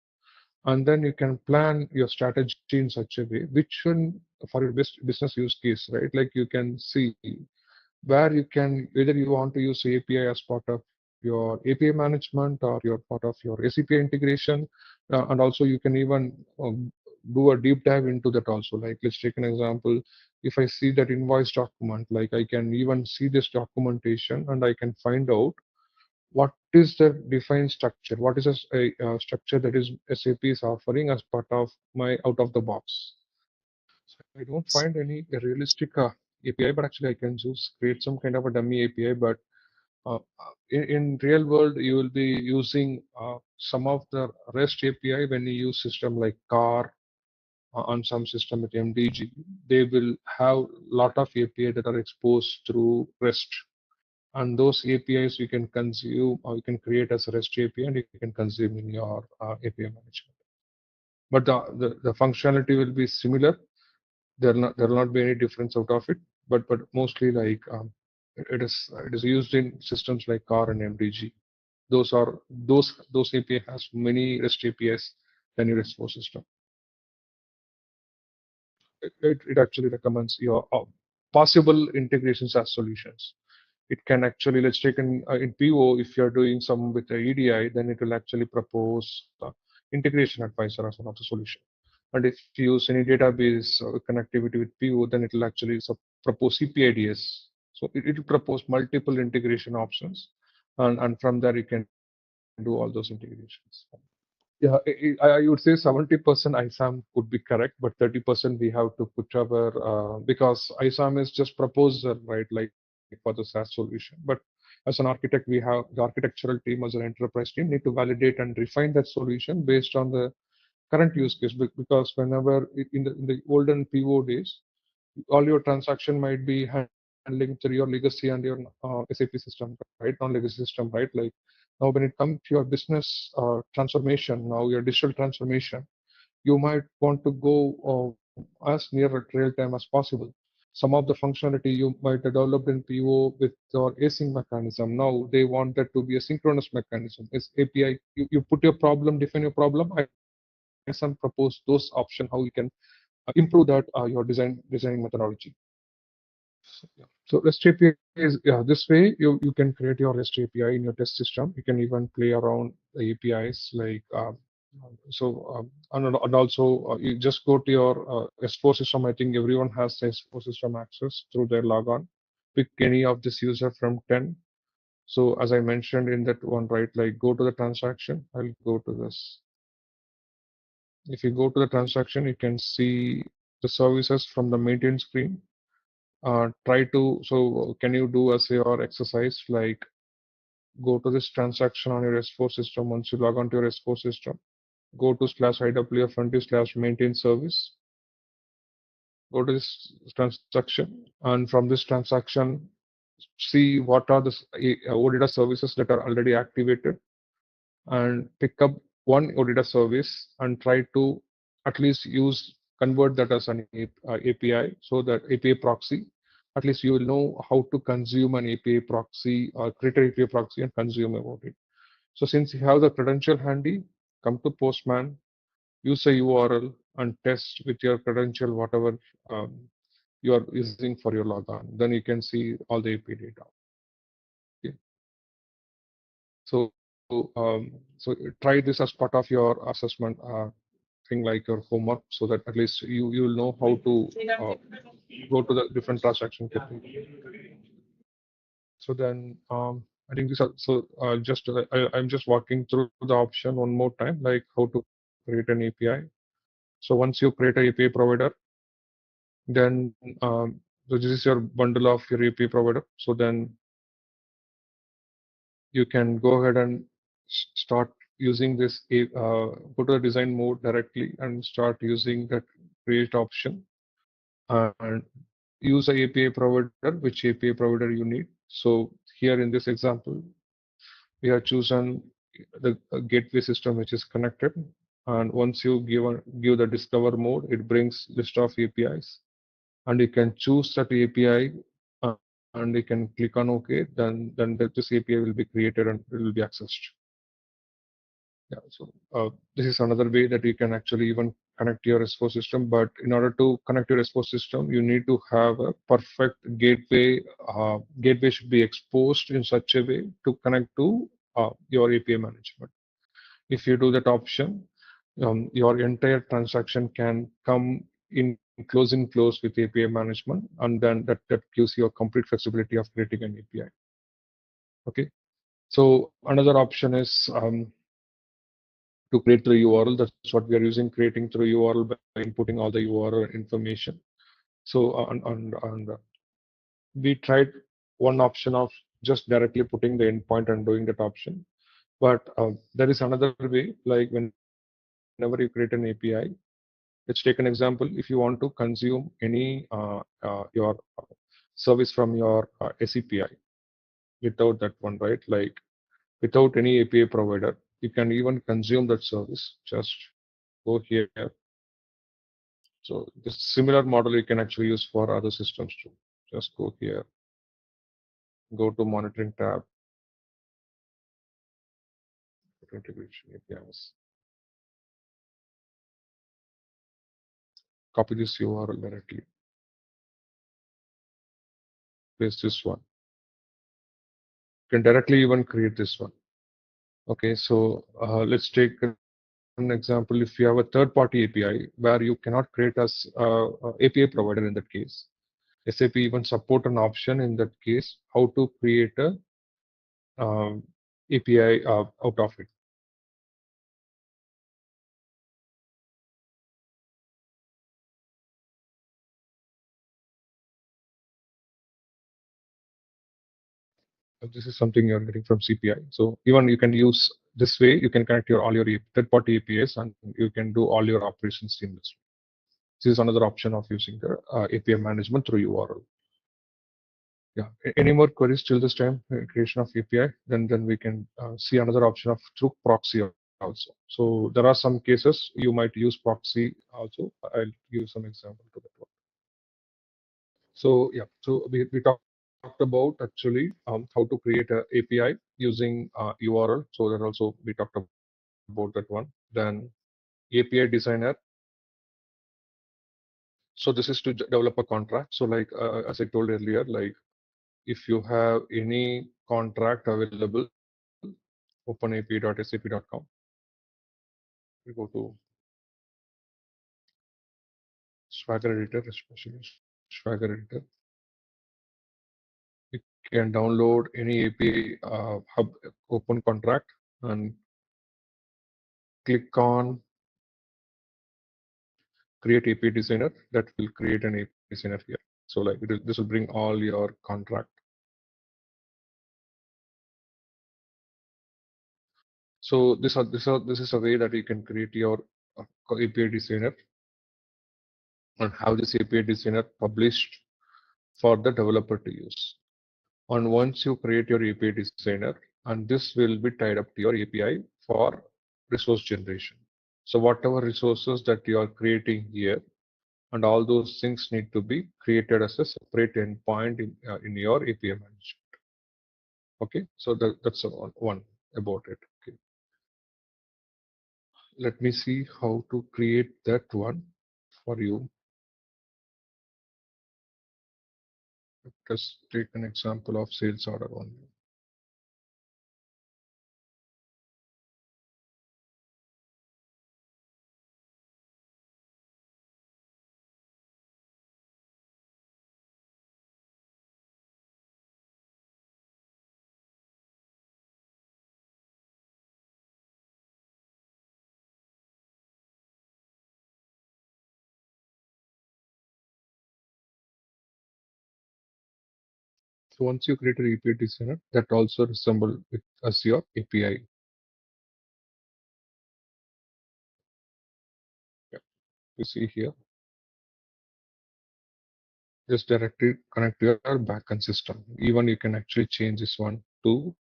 And then you can plan your strategy in such a way which one for your business use case, right? Like you can see where you can whether you want to use API as part of your API management or your part of your SAP integration, and also you can even do a deep dive into that also. Like let's take an example. If I see that invoice document, like I can even see this documentation and I can find out what is the defined structure, what is a structure that is SAP is offering as part of my out of the box. So I don't find any realistic API, but actually I can just create some kind of a dummy API. But in real world, you will be using some of the REST API when you use system like car on some system with MDG. They will have lot of API that are exposed through REST, and those APIs you can consume or you can create as a REST API and you can consume in your API management. But the functionality will be similar. there will not be any difference out of it, but mostly like it is used in systems like car and MDG. Those API has many REST APIs than your REST system. It actually recommends your possible integrations as solutions. It can actually, let's take in PO, if you're doing some with the EDI, then it will actually propose integration advisor as one of the solution. And if you use any database connectivity with PO, then it will actually propose CPIDS. So it will propose multiple integration options, and from there you can do all those integrations. Yeah, I would say 70% ISAM could be correct, but 30% we have to put our because ISAM is just proposal, right? Like for the SaaS solution. But as an architect, we have the architectural team as an enterprise team need to validate and refine that solution based on the current use case. Because whenever in the olden PO days, all your transaction might be handling through your legacy and your SAP system, right? Non-legacy system, right? Like now, when it comes to your business transformation, now your digital transformation, you might want to go as near at real time as possible. Some of the functionality you might have developed in PO with your async mechanism. Now they want that to be a synchronous mechanism. It's API. You put your problem, define your problem. ISAM propose those option how you can improve that your designing methodology. So, yeah. So REST API is, yeah, this way you can create your REST API in your test system. You can even play around the APIs like and also you just go to your S4 system. I think everyone has the S4 system access through their logon. Pick any of this user from 10. So as I mentioned in that one, right, like go to the transaction. I'll go to this. If you go to the transaction, you can see the services from the maintain screen. Can you do as your exercise, like go to this transaction on your S4 system. Once you log on to your S4 system, go to /IWF/maintain service, go to this transaction, and from this transaction, see what are the OData services that are already activated, and pick up one OData service and try to at least convert that as an API, so that API proxy. At least you will know how to consume an API proxy or create an API proxy and consume about it. So since you have the credential handy, come to Postman, use a URL and test with your credential whatever you are using for your logon. Then you can see all the API data. Okay. So try this as part of your assessment thing, like your homework, so that at least you will know how to go to the different transaction technique. So then I think this so I'm just walking through the option one more time, like how to create an API. So once you create an API provider, then so this is your bundle of your API provider. So then you can go ahead and start using this, go to the design mode directly and start using that create option and use a API provider, which API provider you need. So here in this example, we have chosen the gateway system which is connected. And once you give the discover mode, it brings list of APIs, and you can choose that API and you can click on OK. Then this API will be created and it will be accessed. Yeah, so this is another way that you can actually even connect your S4 system. But in order to connect your S4 system, you need to have a perfect gateway. Gateway should be exposed in such a way to connect to your API management. If you do that option, your entire transaction can come in close with API management, and then that gives you a complete flexibility of creating an API. Okay, so another option is to create through URL. That's what we are using, creating through URL by inputting all the URL information. So we tried one option of just directly putting the endpoint and doing that option. But there is another way, like whenever you create an API, let's take an example. If you want to consume any your service from your SCPI without that one, right? Like without any API provider, you can even consume that service. Just go here, So this similar model you can actually use for other systems too. Just go here, go to monitoring tab, integration APIs. Copy this URL directly. Paste this one. You can directly even create this one. Okay, so let's take an example. If you have a third-party API where you cannot create as API provider in that case, SAP even support an option in that case how to create a API out of it. This is something you're getting from CPI. So even you can use this way, you can connect all your third-party APIs and you can do all your operations seamlessly. This is another option of using the API management through URL. Yeah. Any more queries till this time? Creation of API. Then we can see another option of through proxy also. So there are some cases you might use proxy also. I'll give some example to that one. So yeah. So we talked about actually how to create a API using URL. So that also we talked about that one. Then API designer. So this is to develop a contract. So like as I told earlier, like if you have any contract available, open api.sap.com. We go to Swagger editor, especially Swagger editor. You can download any API hub open contract and click on create API designer. That will create an API designer here. So like this will bring all your contract. So this is a way that you can create your API designer and have this API designer published for the developer to use. And once you create your API designer, and this will be tied up to your API for resource generation. So whatever resources that you are creating here, and all those things need to be created as a separate endpoint in your API management. Okay, so that's one about it. Okay, let me see how to create that one for you. Just take an example of sales order only. So once you create an API designer, that also resemble with as your API. Yeah, you see here. Just directly connect to your backend system. Even you can actually change this one to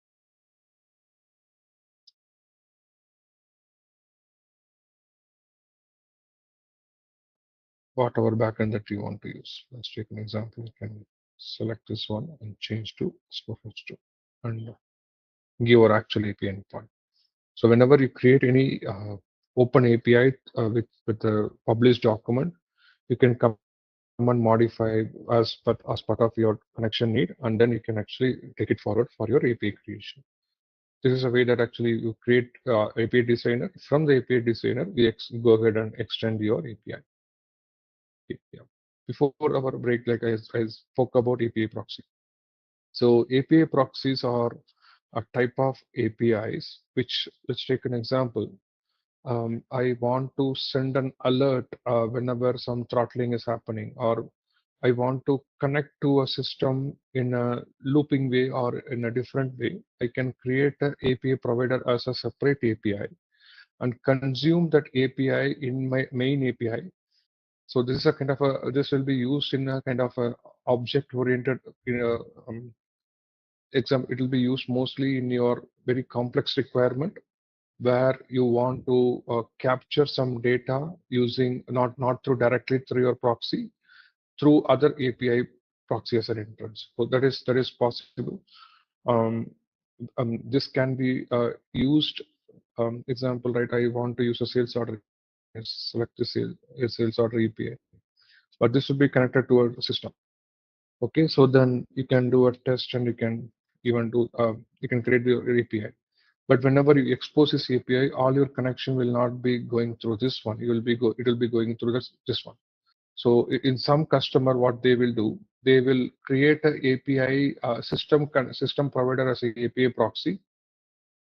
whatever backend that you want to use. Let's take an example. You can select this one and change to Spofos2 and give our actual API endpoint. So whenever you create any open API with the published document, you can come and modify as part of your connection need, and then you can actually take it forward for your API creation. This is a way that actually you create API designer. From the API designer, we go ahead and extend your API. Okay, yeah. Before our break, like I spoke about API proxy. So API proxies are a type of APIs, which let's take an example. I want to send an alert whenever some throttling is happening, or I want to connect to a system in a looping way or in a different way. I can create an API provider as a separate API and consume that API in my main API. So this is a kind of this will be used in a kind of a object-oriented example. It will be used mostly in your very complex requirement where you want to capture some data using not directly through your proxy, through other API proxy as an entrance. So that is possible. This can be used. Example, right? I want to use a sales order. Select the sales order API, but this will be connected to a system. Okay, so then you can do a test, and you can even do you can create your API. But whenever you expose this API, all your connection will not be going through this one. It will be going through this one. So in some customer, what they will do, they will create a API system provider as a API proxy,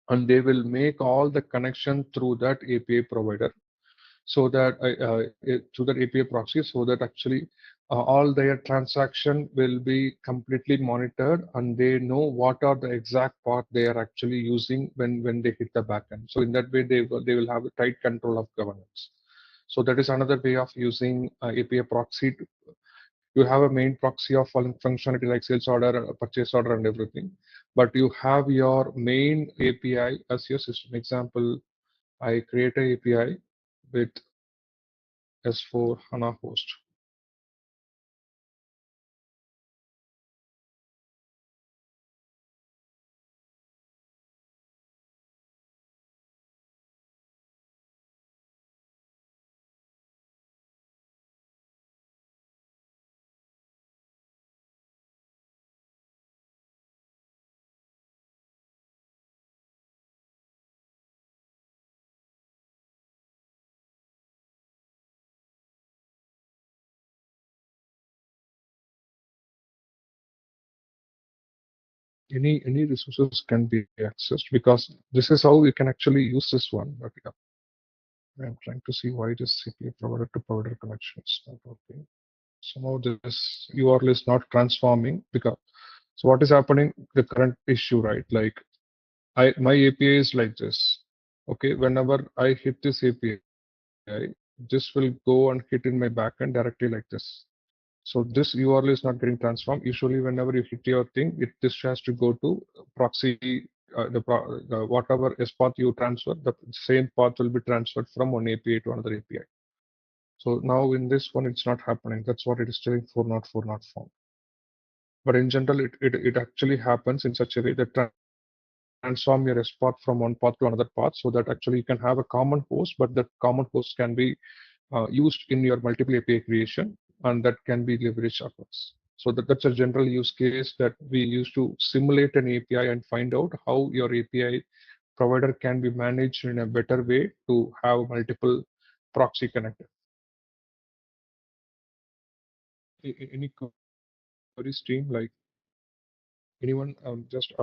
and they will make all the connection through that API provider, so that through that API proxy, so that actually all their transaction will be completely monitored, and they know what are the exact part they are actually using when they hit the backend. So in that way, they will have a tight control of governance. So that is another way of using API proxy. You have a main proxy of functionality like sales order, purchase order, and everything, but you have your main API as your system. Example, I create a API with S4 HANA host. Any resources can be accessed, because this is how you can actually use this one. But yeah, I'm trying to see why this CPA provider to provider connection is not working. Somehow this URL is not transforming, because so what is happening, the current issue, right? Like my API is like this. Okay, whenever I hit this API, this will go and hit in my backend directly like this. So this URL is not getting transformed. Usually, whenever you hit your thing, this has to go to proxy. The whatever S path you transfer, the same path will be transferred from one API to another API. So now in this one, it's not happening. That's what it is telling 404 not found. But in general, it actually happens in such a way that transform your S path from one path to another path, so that actually you can have a common host, but that common host can be used in your multiple API creation, and that can be leveraged across. So that's a general use case that we use to simulate an API and find out how your API provider can be managed in a better way to have multiple proxy connected. Any queries team, like anyone, just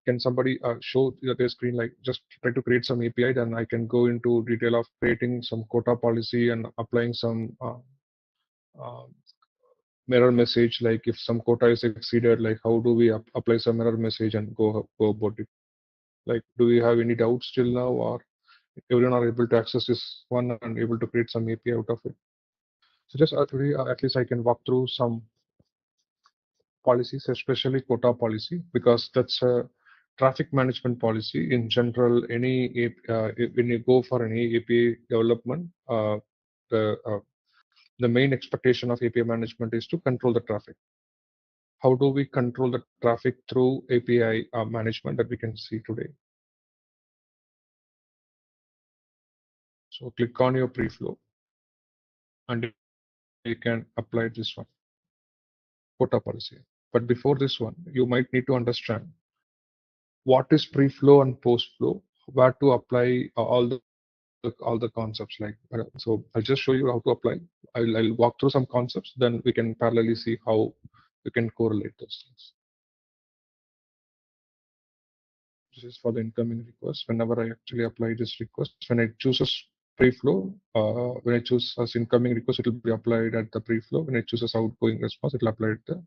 can somebody show their screen, like just try to create some API, then I can go into detail of creating some quota policy and applying some uh, mirror message, like if some quota is exceeded, like how do we apply some mirror message and go about it. Like, do we have any doubts till now, or everyone are able to access this one and able to create some API out of it? So just today, at least I can walk through some policies, especially quota policy, because that's a traffic management policy in general. When you go for any API development, the uh, the main expectation of API management is to control the traffic. How do we control the traffic through API management that we can see today? So click on your pre-flow, and you can apply this one, quota policy. But before this one, you might need to understand what is pre-flow and post-flow, where to apply all the concepts. Like so, I'll just show you how to apply. I'll walk through some concepts, then we can parallelly see how we can correlate those things. This is for the incoming request. Whenever I actually apply this request, when I choose as pre-flow, when I choose as incoming request, it will be applied at the pre-flow. When I choose as outgoing response, it will apply at the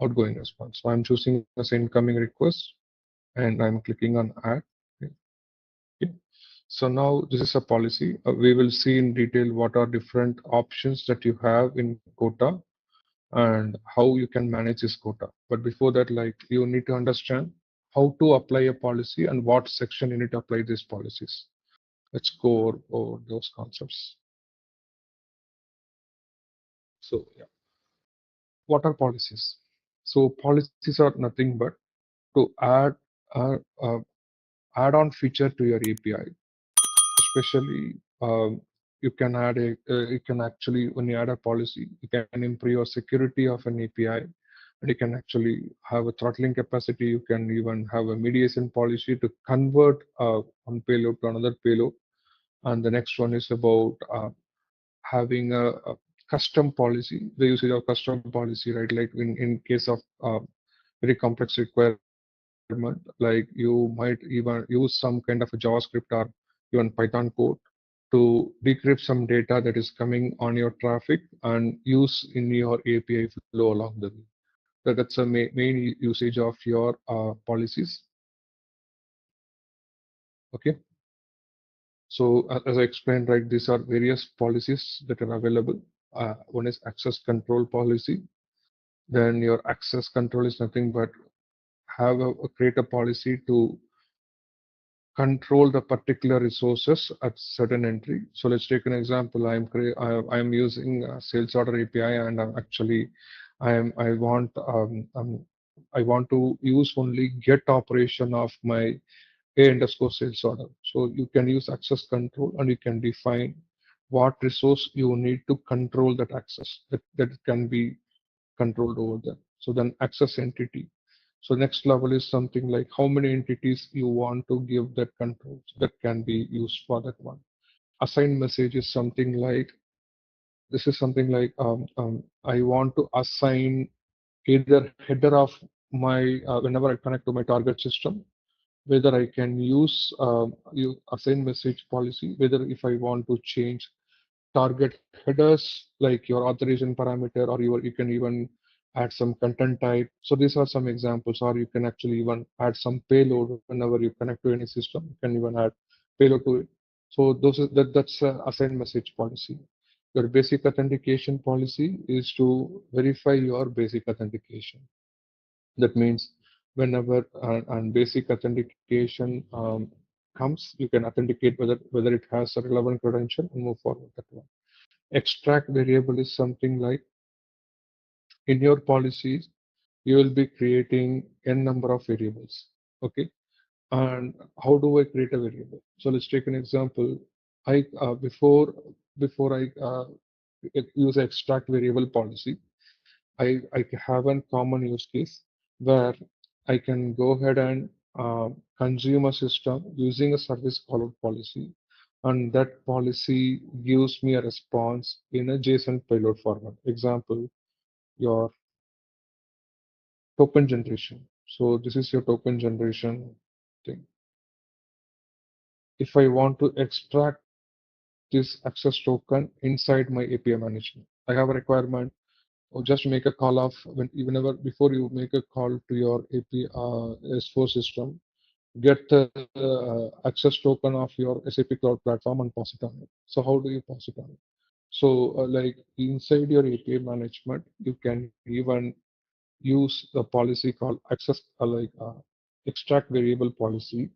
outgoing response. So I'm choosing as incoming request, and I'm clicking on add. Okay. So now this is a policy. We will see in detail what are different options that you have in quota and how you can manage this quota. But before that, like, you need to understand how to apply a policy and what section you need to apply these policies. Let's go over those concepts. So yeah, what are policies? So policies are nothing but to add a, a add-on feature to your API. Especially, you can add you can actually, when you add a policy, you can improve your security of an API, and you can actually have a throttling capacity. You can even have a mediation policy to convert one payload to another payload. And the next one is about having a custom policy, the usage of custom policy, right? Like in case of very complex requirement, like you might even use some kind of a JavaScript or even Python code to decrypt some data that is coming on your traffic and use in your API flow along the way. That's a main usage of your policies. Okay. So as I explained, right, these are various policies that are available. One is access control policy. Then your access control is nothing but create a policy to control the particular resources at certain entry. So let's take an example. I'm using sales order API, and I'm actually I want to use only get operation of my a underscore sales order. So you can use access control, and you can define what resource you need to control that access that can be controlled over there. So then access entity. So next level is something like how many entities you want to give that control. So that can be used for that one. Assign message is something like, this is something like I want to assign either header of my whenever I connect to my target system, whether I can use you assign message policy, whether if I want to change target headers like your authorization parameter, or you can even add some content type. So these are some examples, or you can actually even add some payload whenever you connect to any system. You can even add payload to it. So that's assigned message policy. Your basic authentication policy is to verify your basic authentication. That means whenever and basic authentication comes, you can authenticate whether it has a relevant credential and move forward that one. Extract variable is something like in your policies, you will be creating n number of variables. Okay. And how do I create a variable? So let's take an example. I before I use extract variable policy, I have a common use case where I can go ahead and consume a system using a service callout policy, and that policy gives me a response in a JSON payload format. Example, your token generation. So this is your token generation thing. If I want to extract this access token inside my API management, I have a requirement or just make a call of whenever before you make a call to your API S4 system, get the access token of your SAP Cloud Platform and pass it on it. So how do you pass it on? So like inside your API management, you can even use the policy called access extract variable policy.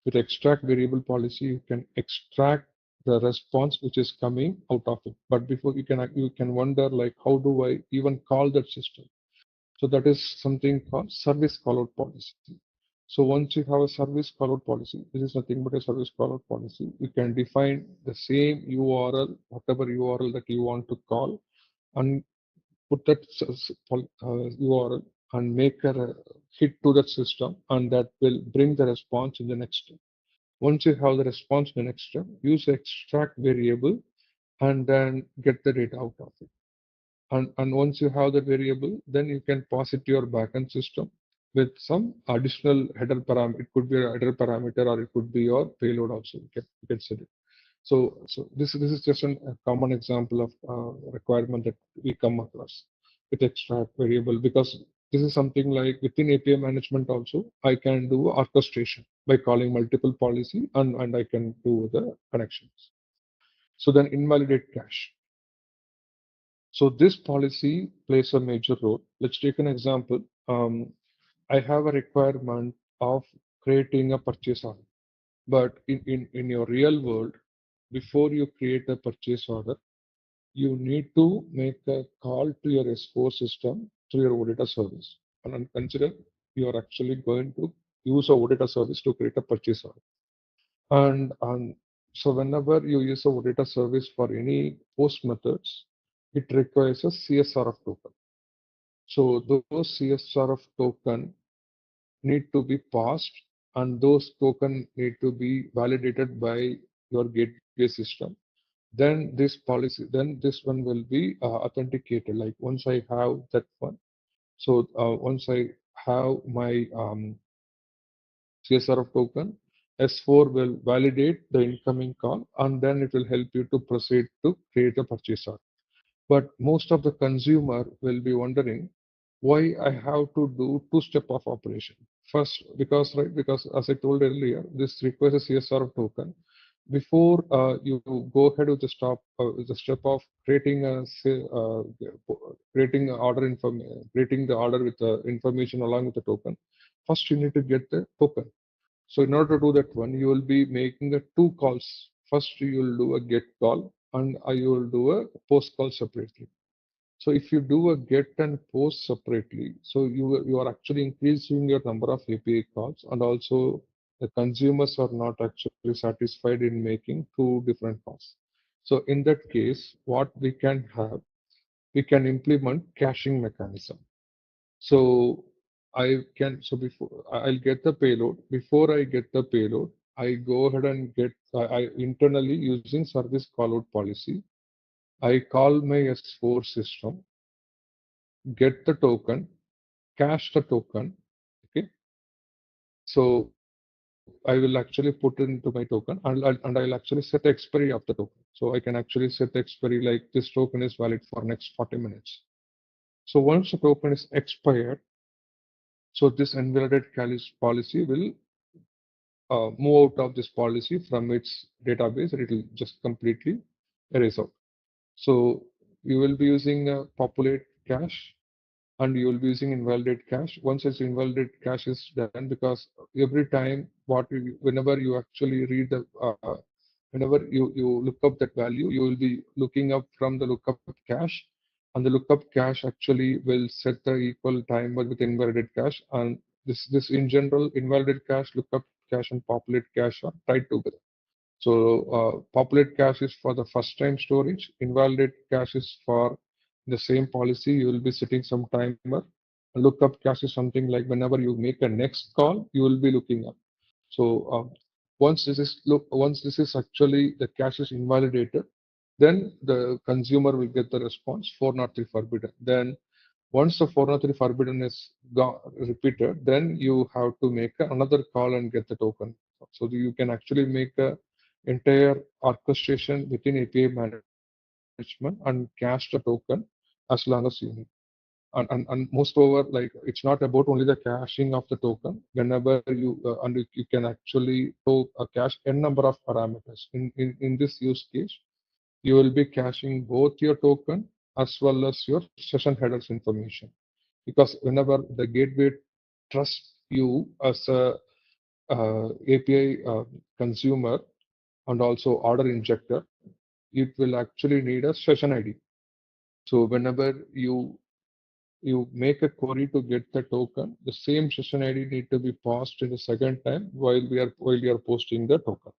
With extract variable policy, you can extract the response which is coming out of it. But before you can wonder like how do I even call that system? So that is something called service callout policy. So once you have a service callout policy, this is nothing but a service callout policy. You can define the same URL, whatever URL that you want to call, and put that URL and make a hit to that system, and that will bring the response in the next step. Once you have the response in the next step, use extract variable and then get the data out of it. And once you have that variable, then you can pass it to your backend system with some additional header parameter. It could be a header parameter, or it could be your payload also. You can set it. So this is just a common example of requirement that we come across with extract variable, because this is something like within API management also I can do orchestration by calling multiple policy, and I can do the connections. So then invalidate cache. So this policy plays a major role. Let's take an example. I have a requirement of creating a purchase order. But in your real world, before you create a purchase order, you need to make a call to your S4 system through your auditor service. And consider you are actually going to use a auditor service to create a purchase order. And so whenever you use a auditor service for any post methods, it requires a CSRF token. So those CSRF token need to be passed, and those token need to be validated by your gateway system. Then this one will be authenticated. Like once I have that one, so once I have my CSRF token, S4 will validate the incoming call, and then it will help you to proceed to create a purchase order. But most of the consumer will be wondering why I have to do two-step of operation. First, because as I told earlier, this requires a CSR token. Before you go ahead with the step of creating creating creating the order with the information along with the token. First, you need to get the token. So in order to do that one, you will be making the two calls. First, you will do a get call, and you will do a post call separately. So if you do a get and post separately, so you are actually increasing your number of API calls, and also the consumers are not actually satisfied in making two different calls. So in that case, what we can have, we can implement caching mechanism. So so before I'll get the payload. Before I get the payload, I go ahead and I internally using service callout policy. I call my S4 system, get the token, cache the token. Okay. So I will actually put it into my token, and I'll actually set the expiry of the token. So I can actually set the expiry like this token is valid for next 40 minutes. So once the token is expired, so this invalidated policy will move out of this policy from its database, and it will just completely erase out. So you will be using a populate cache, and you will be using invalidate cache. Once it's invalidate cache is done, because every time whenever you actually read the whenever you look up that value, you will be looking up from the lookup cache, and the lookup cache actually will set the equal timer with invalidate cache. And this in general, invalidate cache, lookup cache, and populate cache are tied together. So populate cache is for the first time storage. Invalidate cache is for the same policy. You will be setting some timer. Lookup cache is something like whenever you make a next call, you will be looking up. So once this is actually the cache is invalidated, then the consumer will get the response 403 forbidden. Then once the 403 forbidden is repeated, then you have to make another call and get the token. So you can actually make a entire orchestration within API management and cache the token as long as you need. And moreover, like it's not about only the caching of the token. Whenever you can actually cache n number of parameters. In this use case, you will be caching both your token as well as your session headers information. Because whenever the gateway trusts you as a API consumer and also order injector, it will actually need a session ID. So whenever you make a query to get the token, the same session ID need to be passed in the second time while you are posting the token.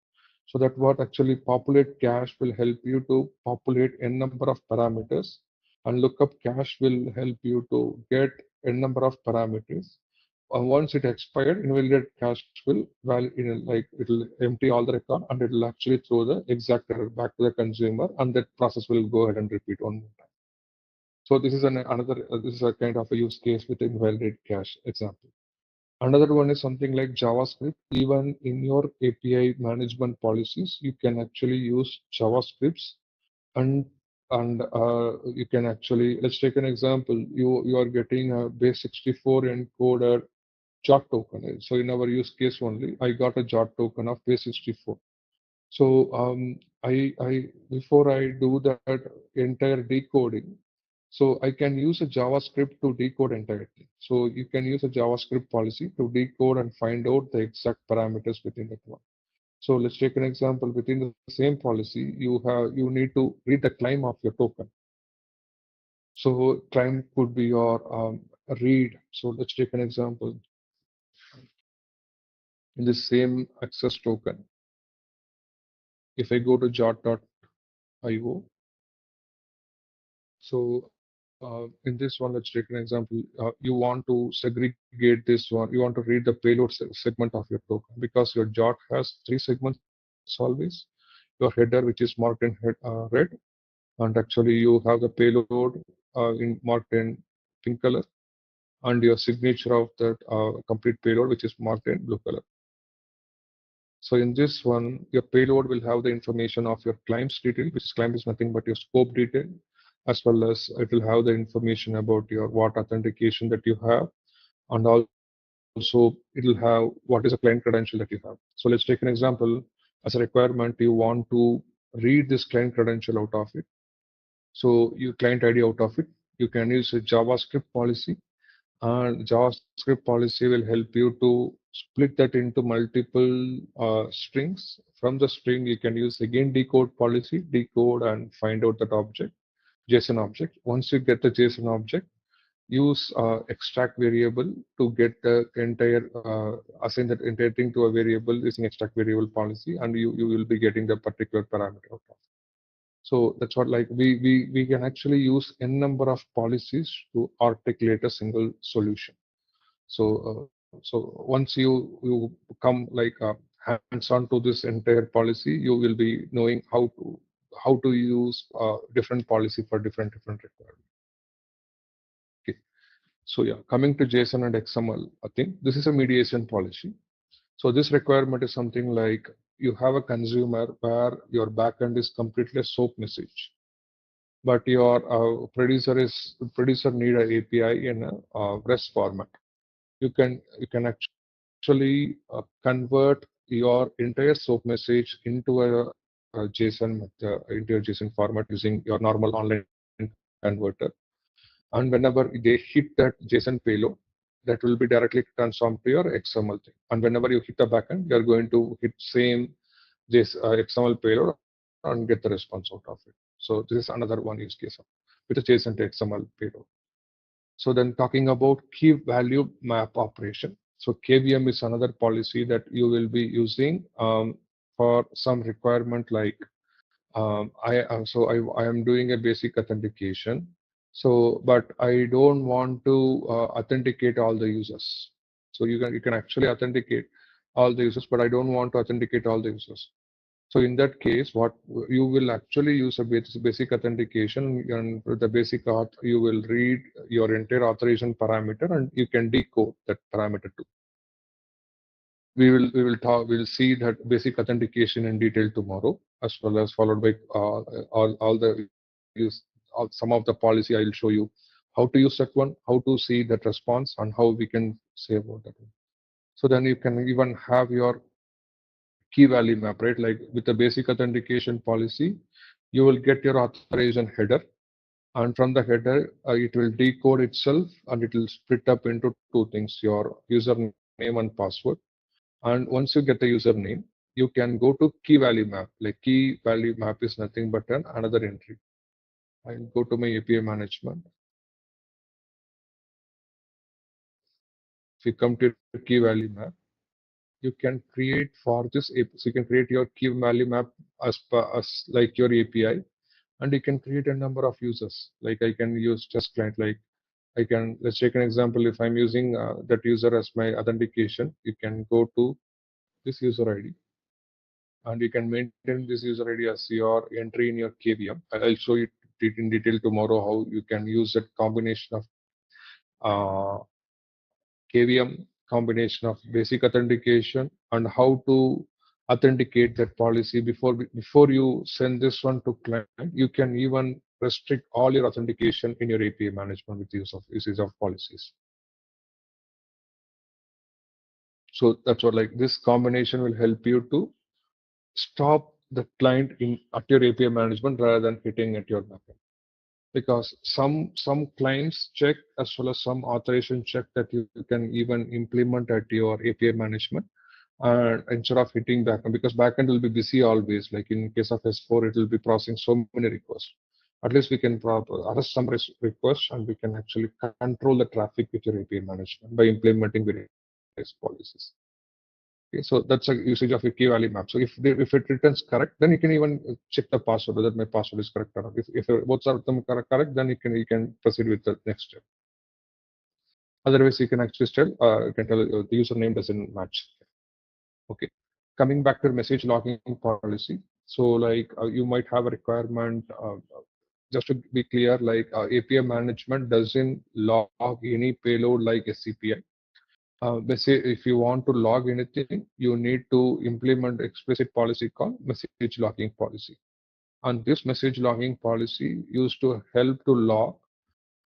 So that what actually populate cache will help you to populate n number of parameters, and lookup cache will help you to get n number of parameters. Once it expired, invalidate cache will like it will empty all the record, and it will actually throw the exact error back to the consumer, and that process will go ahead and repeat one more time. So this is this is a kind of a use case with invalidate cache example. Another one is something like JavaScript. Even in your API management policies, you can actually use JavaScripts, and you can actually, let's take an example. You are getting a base64 encoded JOT token. So in our use case only, I got a JOT token of base64. So I before I do that entire decoding, So I can use a JavaScript to decode entire thing. So you can use a JavaScript policy to decode and find out the exact parameters within that one. So let's take an example. Within the same policy, you need to read the claim of your token. So claim could be your read. So let's take an example. In the same access token, if I go to jot.io, so in this one, let's take an example. You want to segregate this one. You want to read the payload segment of your token because your jot has 3 segments always. Your header, which is marked in red, and actually you have the payload in marked in pink color, and your signature of that complete payload, which is marked in blue color. So in this one, your payload will have the information of your claims detail, which claim is nothing but your scope detail, as well as it will have the information about your what authentication that you have, and also it will have what is a client credential that you have. So let's take an example. As a requirement, you want to read this client credential out of it. So you client ID out of it. You can use a JavaScript policy, and JavaScript policy will help you to split that into multiple strings. From the string, you can use again decode policy, decode and find out that object, JSON object. Once you get the JSON object, use extract variable to get the entire assign that entire thing to a variable using extract variable policy, and you will be getting the particular parameter out of it. So that's what like we can actually use n number of policies to articulate a single solution. So once you come like hands-on to this entire policy, you will be knowing how to use different policy for different requirements. Okay. So yeah, coming to JSON and XML, I think this is a mediation policy. So this requirement is something like you have a consumer where your backend is completely a SOAP message, but your producer need a API in a REST format. You can actually convert your entire SOAP message into a JSON format using your normal online converter. And whenever they hit that JSON payload, that will be directly transformed to your XML thing. And whenever you hit the backend, you are going to hit same this XML payload and get the response out of it. So this is another one use case with the JSON to XML payload. So then talking about key value map operation. So KVM is another policy that you will be using for some requirement like I am doing a basic authentication. So, but I don't want to authenticate all the users. So you can actually authenticate all the users, but I don't want to authenticate all the users. So in that case, what you will actually use a basic authentication, and with the basic auth, you will read your entire authorization parameter, and you can decode that parameter too. We'll see that basic authentication in detail tomorrow, as well as followed by all the use some of the policy. I'll show you how to use that one, how to see that response, and how we can say about that one. So then you can even have your key value map, right? Like with the basic authentication policy, you will get your authorization header, and from the header, it will decode itself, and it will split up into two things: your username and password. And once you get the username, you can go to key value map. Like key value map is nothing but another entry. I'll go to my API management. If you come to key value map, you can create for this API. So you can create your key value map as like your API, and you can create a number of users. Like I can use just client. Like let's take an example. If I'm using that user as my authentication, you can go to this user ID, and you can maintain this user ID as your entry in your KVM. I'll show you it in detail tomorrow how you can use that combination of KVM, combination of basic authentication, and how to authenticate that policy before you send this one to client. You can even restrict all your authentication in your API management with usage of policies. So that's what like this combination will help you to stop the client in at your API management rather than hitting at your backend. because some clients check as well as some authorization check that you can even implement at your API management, instead of hitting backend, because backend will be busy always. Like in case of S4, it will be processing so many requests. At least we can arrest some requests, and we can actually control the traffic with your API management by implementing various policies. Okay, so that's a usage of a key value map. So if it returns correct, then you can even check the password whether my password is correct or not. If both of them are correct, then you can proceed with the next step. Otherwise, you can actually tell you can tell the username doesn't match. Okay, coming back to message logging policy. So like you might have a requirement. Just to be clear, like API management doesn't log any payload like SCPI. Let's say if you want to log anything, you need to implement explicit policy called message logging policy. And this message logging policy used to help to log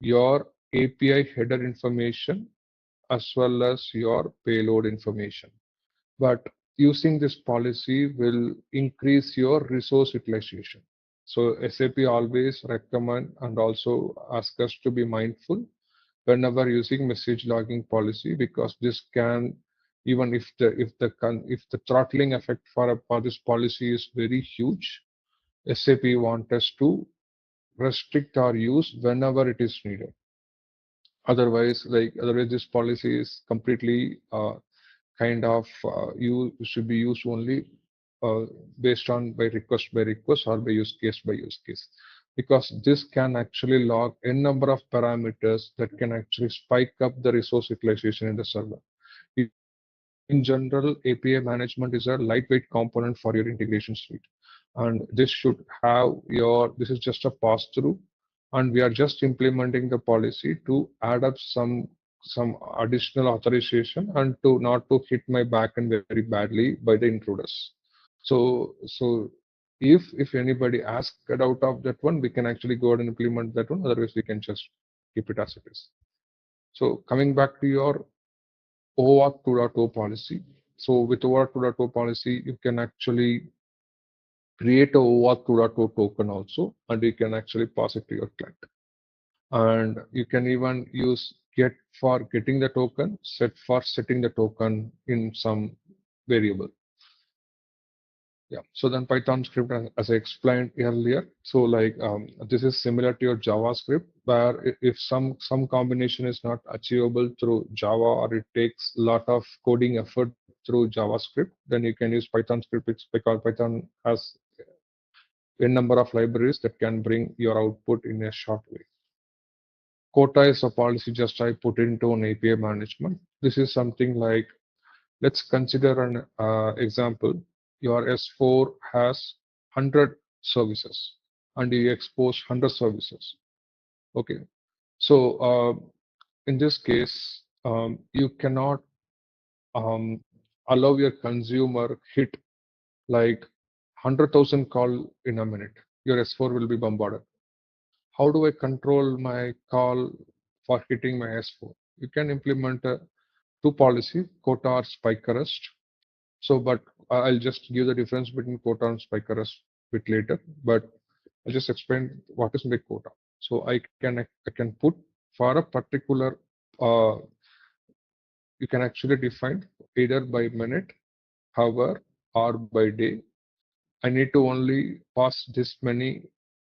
your API header information as well as your payload information. But using this policy will increase your resource utilization. So SAP always recommend and also ask us to be mindful whenever using message logging policy, because this can, even if the throttling effect for this policy is very huge, SAP want us to restrict our use whenever it is needed. Otherwise this policy is completely kind of you should be used only uh, based on by request or by use case, because this can actually log a number of parameters that can actually spike up the resource utilization in the server. In general, API management is a lightweight component for your integration suite, and this should have this is just a pass through, and we are just implementing the policy to add up some additional authorization and to not to hit my backend very badly by the intruders. So if anybody asks out of that one, we can actually go ahead and implement that one. Otherwise, we can just keep it as it is. So coming back to your OAuth 2.0 policy. So with OAuth 2.0 policy, you can actually create a OAuth 2.0 token also, and you can actually pass it to your client. And you can even use get for getting the token, set for setting the token in some variable. Yeah, so then Python script, as I explained earlier, so like this is similar to your JavaScript, where if some combination is not achievable through Java, or it takes a lot of coding effort through JavaScript, then you can use Python script, because Python has a number of libraries that can bring your output in a short way. Quota is a policy just I put into an API management. This is something like, let's consider an example. Your S4 has 100 services and you expose 100 services. Okay. So in this case, you cannot allow your consumer hit like 100,000 call in a minute. Your S4 will be bombarded. How do I control my call for hitting my S4? You can implement two policy, quota or spike arrest. So, but I'll just give the difference between quota and spike arrest bit later. But I'll just explain what is my quota. So I can put for a particular you can actually define either by minute, hour, or by day. I need to only pass this many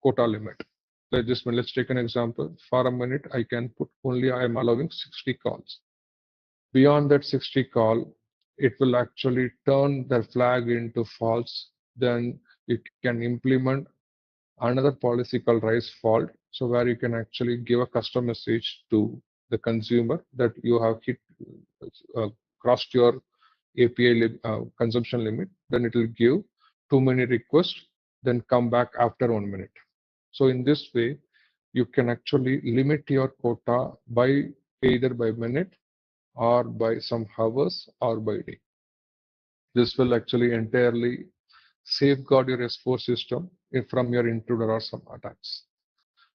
quota limit. Like this one, let's take an example. For a minute, I can put only I am allowing 60 calls. Beyond that 60 call, it will actually turn the flag into false. Then you can implement another policy called raise fault. So where you can actually give a custom message to the consumer that you have hit crossed your API consumption limit. Then it will give too many requests, then come back after 1 minute. So in this way, you can actually limit your quota by either by minute or by some hours or by day. This will actually entirely safeguard your S4 system from your intruder or some attacks.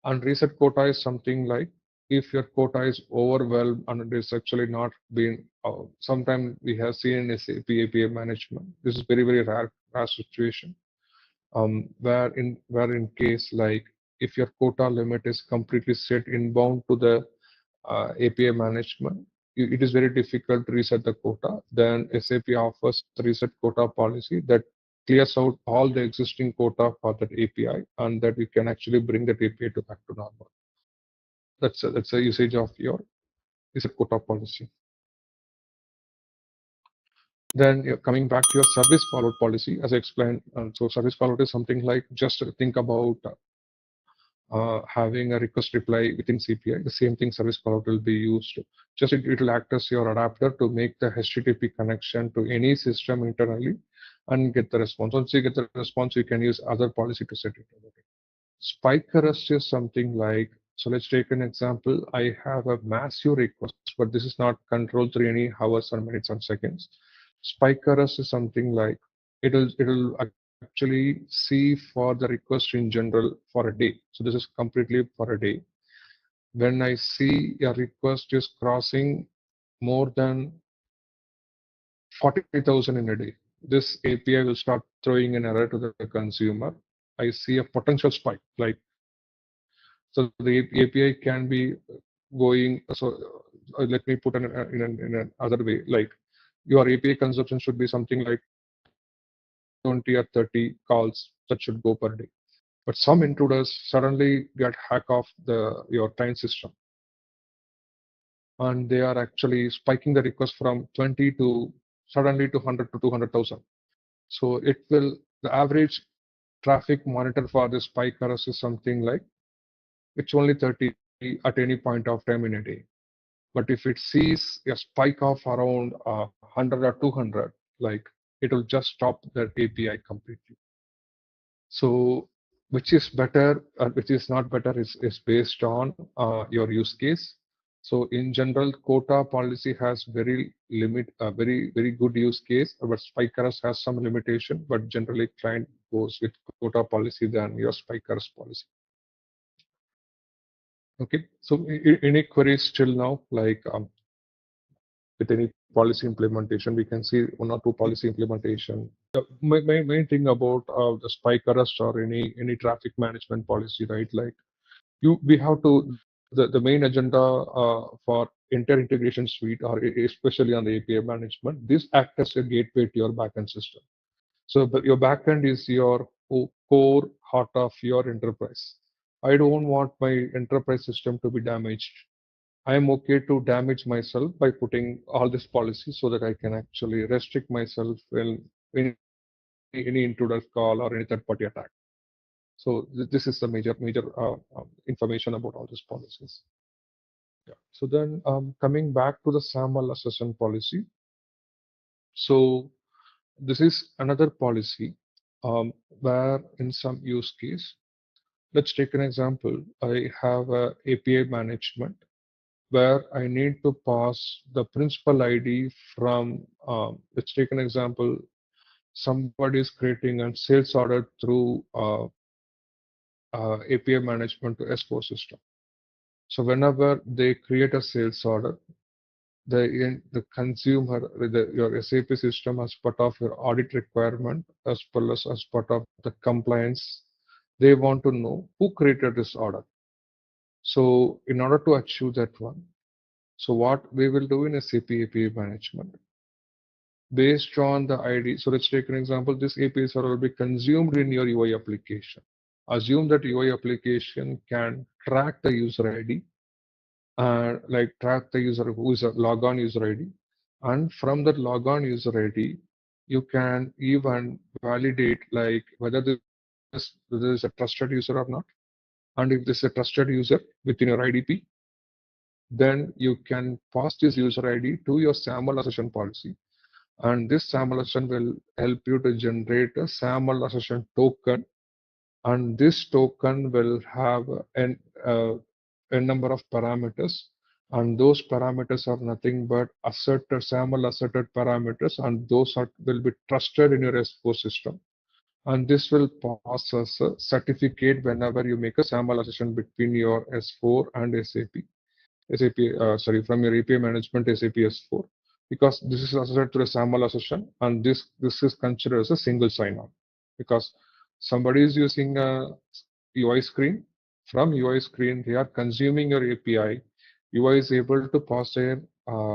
And reset quota is something like if your quota is overwhelmed and it is actually not being, sometimes we have seen in SAP API management. This is very, very rare situation. Where in case like if your quota limit is completely set inbound to the API management, it is very difficult to reset the quota. Then SAP offers a reset quota policy that clears out all the existing quota for that API, and that you can actually bring that API to back to normal. That's a usage of your reset quota policy. Then you're coming back to your service followed policy, as I explained. So service followed is something like, just think about having a request reply within CPI. The same thing service followed will be used. Just it will act as your adapter to make the HTTP connection to any system internally and get the response. Once you get the response, you can use other policy to set it. Spike arrest is something like, so let's take an example. I have a massive request, but this is not controlled through any hours or minutes or seconds. Spike arrest is something like, it'll actually see for the request in general for a day. So this is completely for a day. When I see a request is crossing more than 40,000 in a day, this API will start throwing an error to the consumer. I see a potential spike, like, so the API can be going. So let me put in another way, like your API consumption should be something like 20 or 30 calls that should go per day. But some intruders suddenly get hack off your time system, and they are actually spiking the request from 20 to suddenly to 100 to 200,000. So the average traffic monitor for this spike arrest is something like, it's only 30 at any point of time in a day. But if it sees a spike of around 100 or 200, like, it will just stop that API completely. So which is better, which is not better is based on your use case. So in general, quota policy has very good use case, but spike arrest has some limitation. But generally, client goes with quota policy than your spike arrest policy. Okay, so any queries till now, like with any policy implementation, we can see one or two policy implementation. The main thing about the spike arrest or any traffic management policy, right? Like we have to, the main agenda for integration suite, or especially on the API management, this acts as a gateway to your backend system. So your backend is your core heart of your enterprise. I don't want my enterprise system to be damaged. I am okay to damage myself by putting all this policy so that I can actually restrict myself when any intruder call or any third party attack. So this is the major information about all these policies. Yeah. So then coming back to the SAML assessment policy. So this is another policy where in some use case, let's take an example. I have a API management where I need to pass the principal ID from, let's take an example, somebody is creating a sales order through API management to S4 system. So whenever they create a sales order, the consumer, your SAP system, as part of your audit requirement, as well as part of the compliance, they want to know who created this order. So in order to achieve that one, so what we will do in SAP API management, based on the ID. So let's take an example. This API server will be consumed in your UI application. Assume that UI application can track the user ID, like track the user who is a logon user ID. And from that logon user ID, you can even validate like whether this is a trusted user or not. And if this is a trusted user within your IDP, then you can pass this user ID to your SAML assertion policy. And this SAML assertion will help you to generate a SAML assertion token. And this token will have a number of parameters. And those parameters are nothing but SAML asserted parameters. And those will be trusted in your S4 system. And this will pass as a certificate whenever you make a SAML assertion between your S4 and SAP. From your API management SAP S4, because this is associated to a SAML assertion, and this is considered as a single sign-on, because somebody is using a UI screen from UI screen, they are consuming your API. UI is able to pass their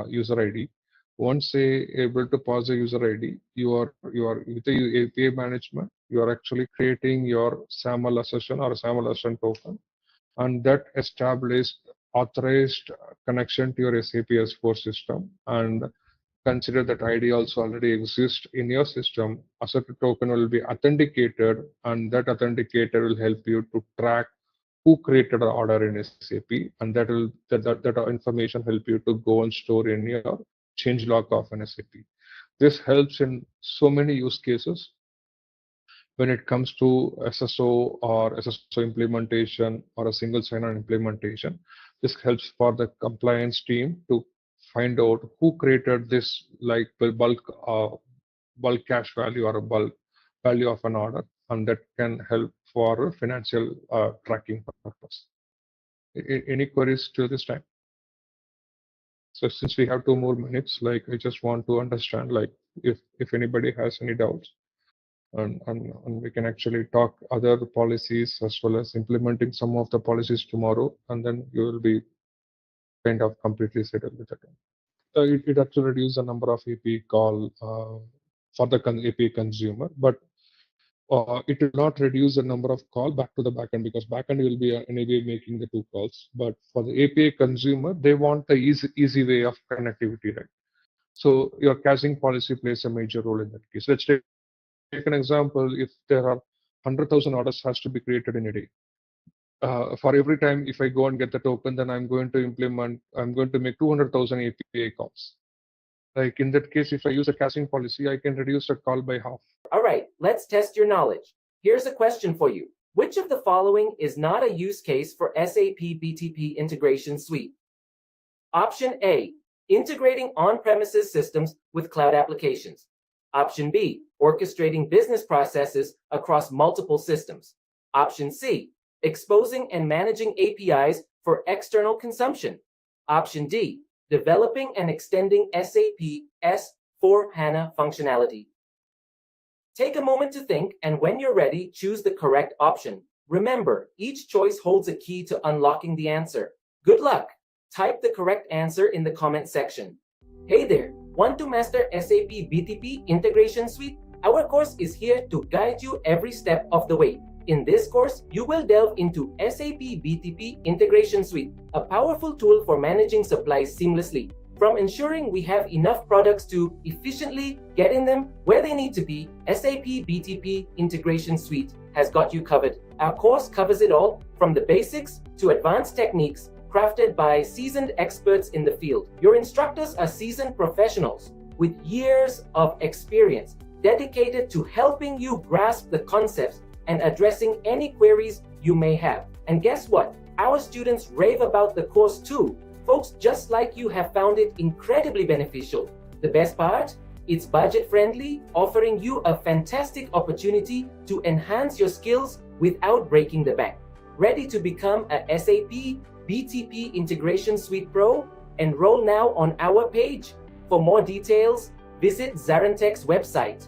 user ID. Once they able to pass the user ID, you are with the API management, you are actually creating your SAML session or SAML session token, and that established authorized connection to your SAP S4 system. And consider that ID also already exists in your system. Asset token will be authenticated, and that authenticator will help you to track who created an order in SAP, and that information help you to go and store in your change log of an SAP. This helps in so many use cases when it comes to SSO or SSO implementation or a single sign-on implementation. This helps for the compliance team to find out who created this, like bulk cash value or a bulk value of an order, and that can help for financial tracking purpose. Any queries to this time? So since we have 2 more minutes, like I just want to understand, like if anybody has any doubts, and we can actually talk other policies as well as implementing some of the policies tomorrow, and then you will be kind of completely settled with it. It actually reduces the number of API call for the API consumer, but it will not reduce the number of call back to the backend, because backend will be anyway making the 2 calls. But for the API consumer, they want the easy way of connectivity, right? So your caching policy plays a major role in that case. Let's take an example. If there are 100,000 orders has to be created in a day. For every time if I go and get the token, then I'm going to make 200,000 API calls. Like in that case, if I use a caching policy, I can reduce the call by half. All right, let's test your knowledge. Here's a question for you. Which of the following is not a use case for SAP BTP Integration Suite? Option A, integrating on-premises systems with cloud applications. Option B, orchestrating business processes across multiple systems. Option C, exposing and managing APIs for external consumption. Option D, developing and extending SAP S/4HANA functionality. Take a moment to think, and when you're ready, choose the correct option. Remember, each choice holds a key to unlocking the answer. Good luck! Type the correct answer in the comment section. Hey there! Want to master SAP BTP Integration Suite? Our course is here to guide you every step of the way. In this course, you will delve into SAP BTP Integration Suite, a powerful tool for managing supplies seamlessly. From ensuring we have enough products to efficiently getting them where they need to be, SAP BTP Integration Suite has got you covered. Our course covers it all, from the basics to advanced techniques, crafted by seasoned experts in the field. Your instructors are seasoned professionals with years of experience, dedicated to helping you grasp the concepts and addressing any queries you may have. And guess what? Our students rave about the course too. Folks just like you have found it incredibly beneficial. The best part? It's budget friendly, offering you a fantastic opportunity to enhance your skills without breaking the bank. Ready to become a SAP BTP Integration Suite Pro? Enroll now on our page. For more details, visit ZaranTech's website.